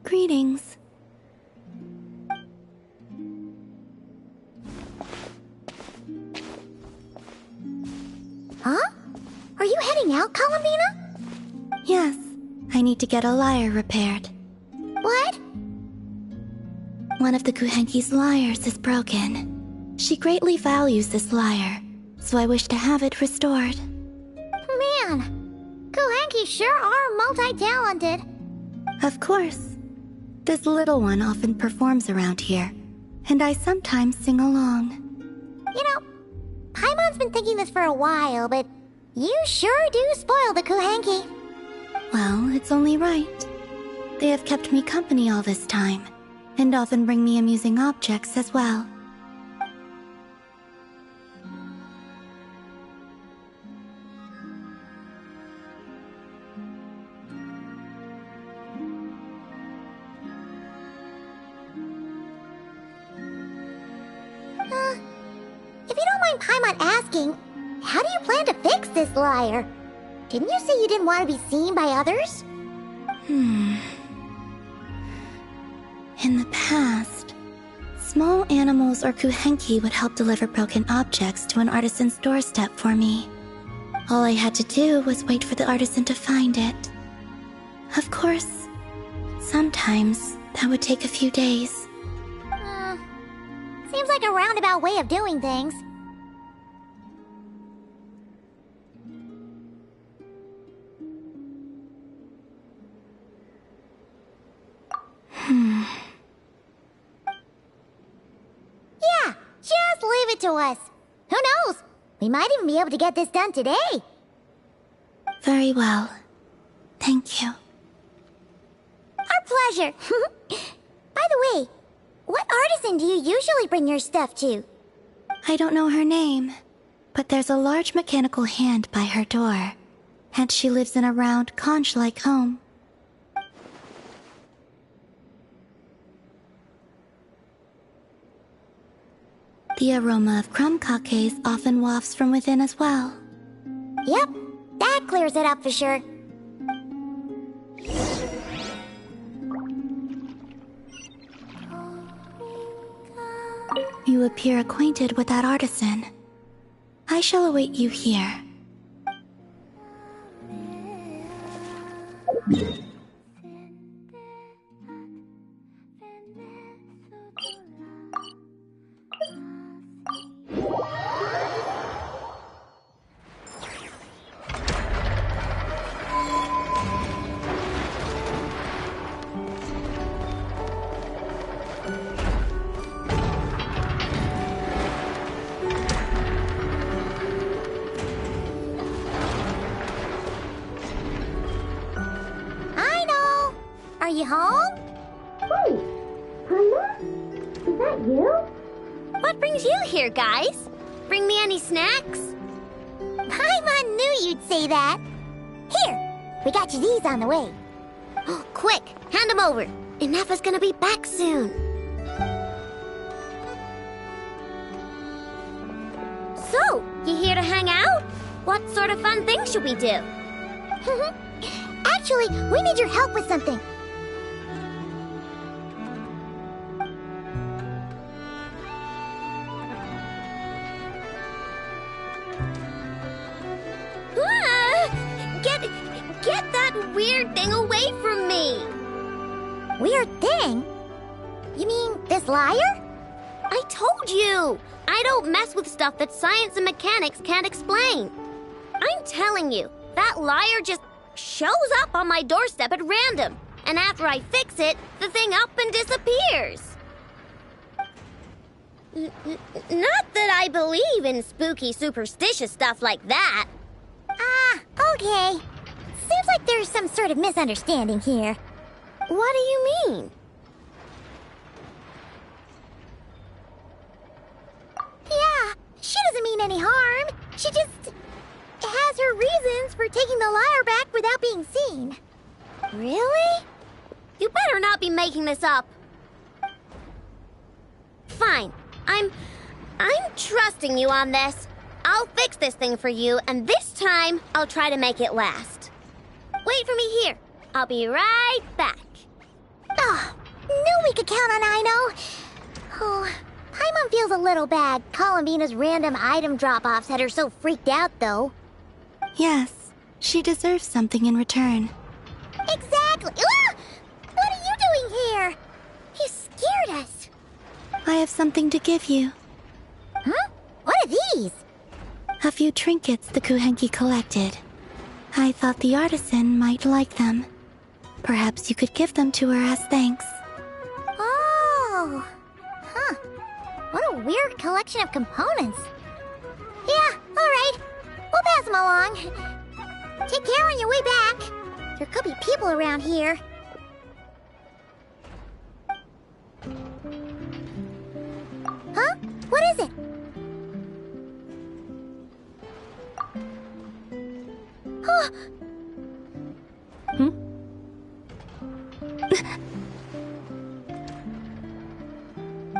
Greetings. Huh? Are you heading out, Columbina? Yes, I need to get a lyre repaired. What? One of the Kuhenki's lyres is broken. She greatly values this lyre, so I wish to have it restored. Man, Kuhenki sure are multi-talented. Of course. This little one often performs around here, and I sometimes sing along. You know, Paimon's been thinking this for a while, but you sure do spoil the Kuhenki. Well, it's only right. They have kept me company all this time, and often bring me amusing objects as well. If you don't mind Paimon asking, how do you plan to fix this lyre? Didn't you say you didn't want to be seen by others? In the past, small animals or Kuhenki would help deliver broken objects to an artisan's doorstep for me. All I had to do was wait for the artisan to find it. Of course, sometimes that would take a few days. Seems like a roundabout way of doing things. Yeah, just it to us. Who knows? We might even be able to get this done today. Very well. Thank you. Our pleasure. By the way, what artisan do you usually bring your stuff to? I don't know her name, but there's a large mechanical hand by her door, and she lives in a round, conch-like home. The aroma of crumb cakes often wafts from within as well. Yep, that clears it up for sure. You appear acquainted with that artisan. I shall await you here. Are you home? Wait, Panda? Is that you? What brings you here, guys? Bring me any snacks? Paimon knew you'd say that. Here, we got you these on the way. Oh, quick, hand them over. Inefa's gonna be back soon. So, you here to hang out? What sort of fun things should we do? Actually, we need your help with something. Get that weird thing away from me! Weird thing? You mean this liar? I told you! I don't mess with stuff that science and mechanics can't explain. I'm telling you, that liar just shows up on my doorstep at random. And after I fix it, the thing up and disappears. Not that I believe in spooky, superstitious stuff like that. Ah, okay. Seems like there's some sort of misunderstanding here. What do you mean? Yeah, she doesn't mean any harm. She just has her reasons for taking the lyre back without being seen. Really? You better not be making this up. Fine. I'm trusting you on this. I'll fix this thing for you, and this time I'll try to make it last. Wait for me here. I'll be right back. Oh, knew we could count on Aino. Oh, Paimon feels a little bad. Columbina's random item drop-offs had her so freaked out, though. Yes, she deserves something in return. Exactly. Ah! What are you doing here? You scared us. I have something to give you. Huh? What are these? A few trinkets the Kuhenki collected. I thought the artisan might like them. Perhaps you could give them to her as thanks. Oh. Huh. What a weird collection of components. Yeah, alright. We'll pass them along. Take care on your way back. There could be people around here. Huh? What is it? Oh.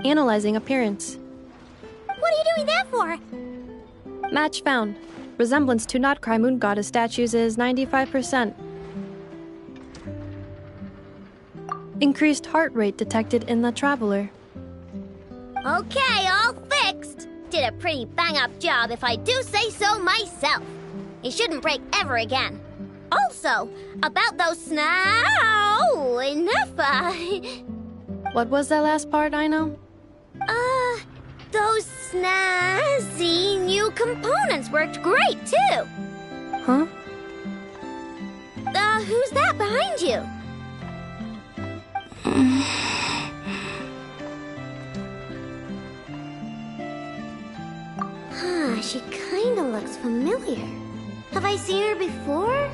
Analyzing appearance. What are you doing that for? Match found. Resemblance to not Cry Moon Goddess statues is 95%. Increased heart rate detected in the traveler. Okay, all fixed. Did a pretty bang-up job if I do say so myself. It shouldn't break ever again. Also, about those Inefa. What was that last part, I know? Those snazzy new components worked great, too. Huh? Who's that behind you? She kinda looks familiar. Have I seen her before?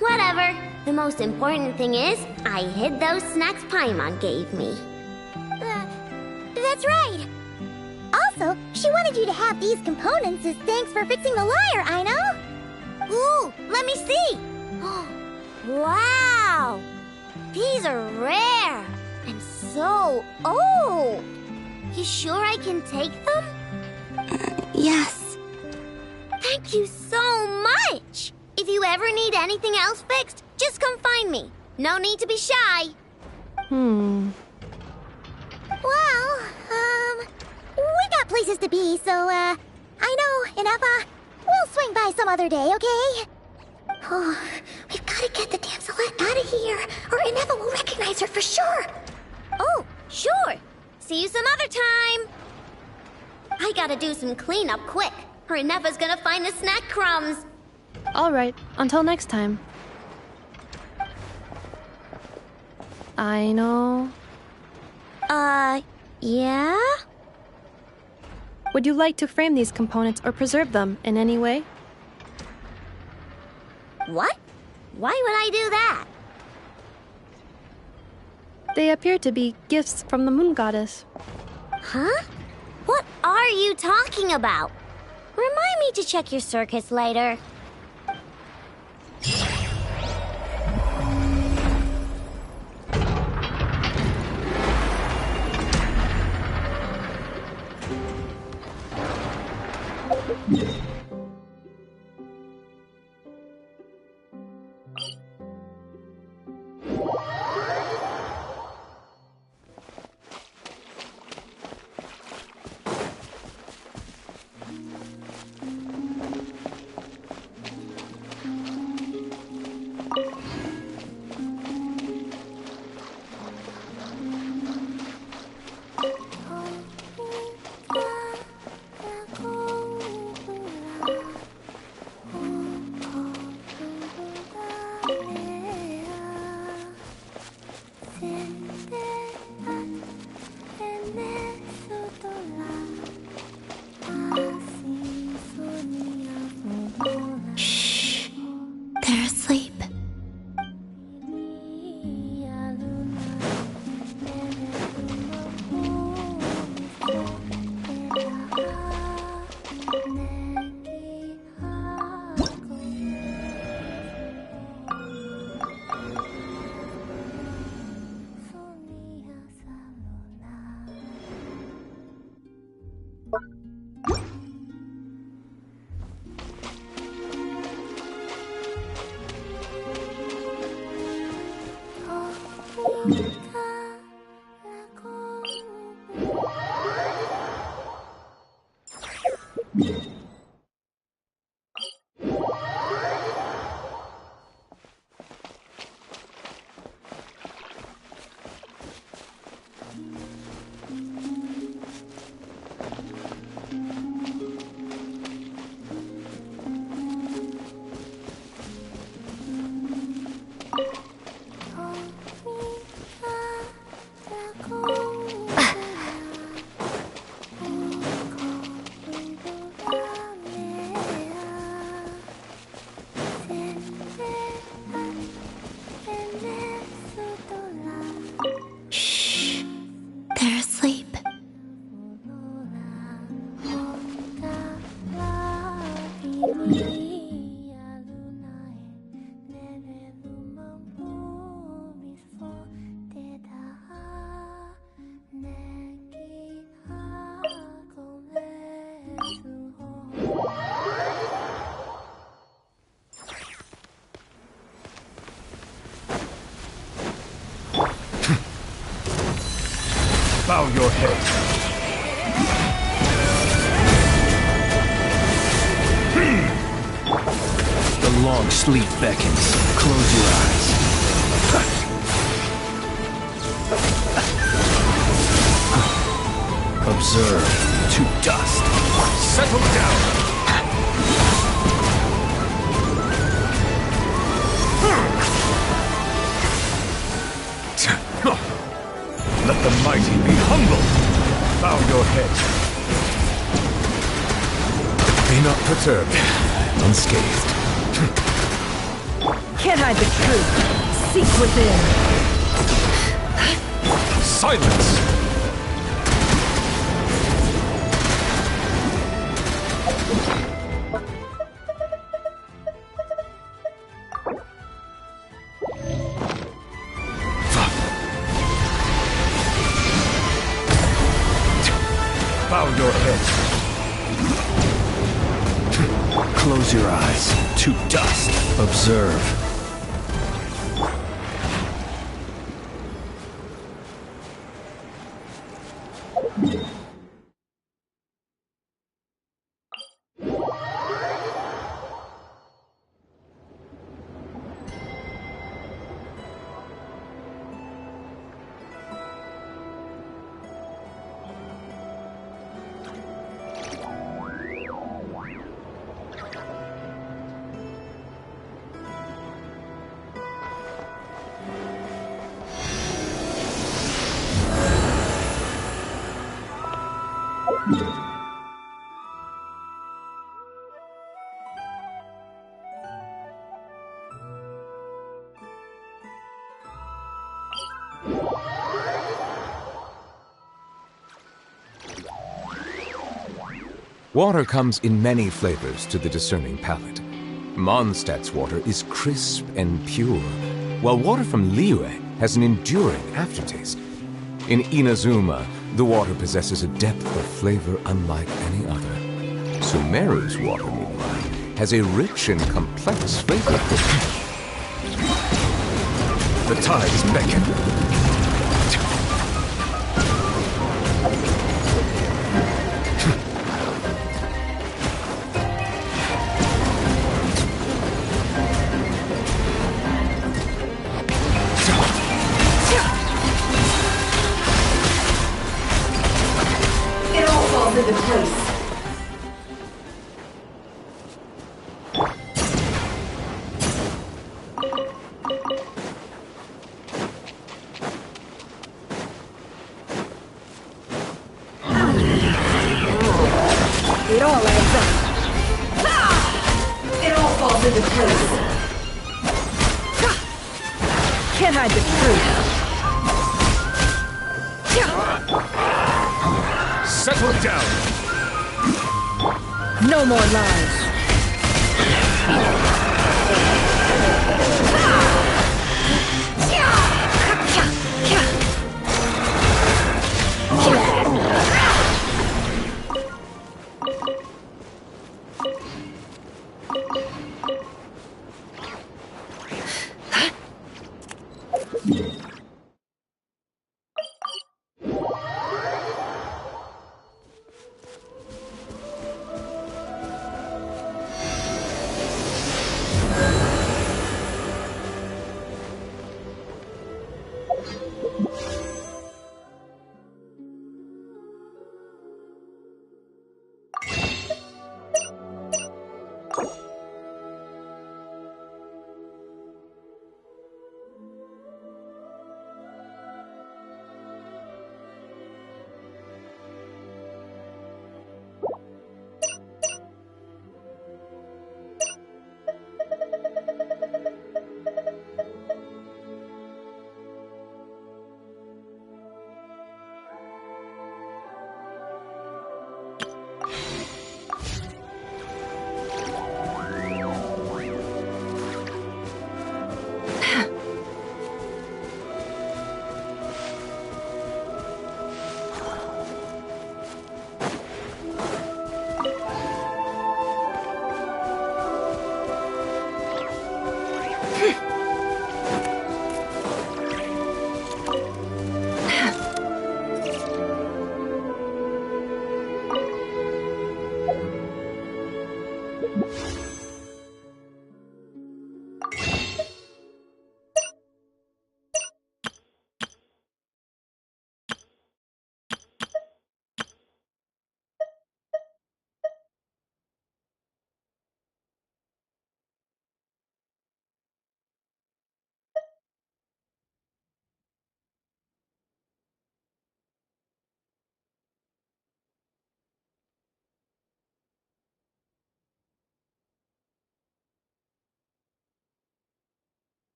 Whatever. The most important thing is, I hid those snacks Paimon gave me. That's right! Also, she wanted you to have these components as thanks for fixing the lyre, I know! Ooh, let me see! Wow! These are rare! And so old! You sure I can take them? Yes. Thank you so much! If you ever need anything else fixed, just come find me. No need to be shy. Well, we got places to be, so, I know, Ineppa, we'll swing by some other day, okay? Oh, we've gotta get the damselette out of here, or Ineppa will recognize her for sure. Oh, sure. See you some other time. I gotta do some cleanup quick, or Ineppa's gonna find the snack crumbs. Alright, until next time. I know. Yeah? Would you like to frame these components or preserve them in any way? What? Why would I do that? They appear to be gifts from the moon goddess. Huh? What are you talking about? Remind me to check your circuits later. They're asleep. They're asleep. Bow your head. The long sleep beckons. Close your eyes. Observe to dust. Settle down. Let the mighty be humble. Bow your head. May not perturbed, unscathed. Can't hide the truth. Seek within. Silence! Bow your head. Close your eyes. To dust. Observe. Water comes in many flavors to the discerning palate. Mondstadt's water is crisp and pure, while water from Liyue has an enduring aftertaste. In Inazuma, the water possesses a depth of flavor unlike any other. Sumeru's water, meanwhile, has a rich and complex flavor. The tides beckon. Into place. It all adds up. It all falls into place. Can't hide the truth. Settle down! No more lies.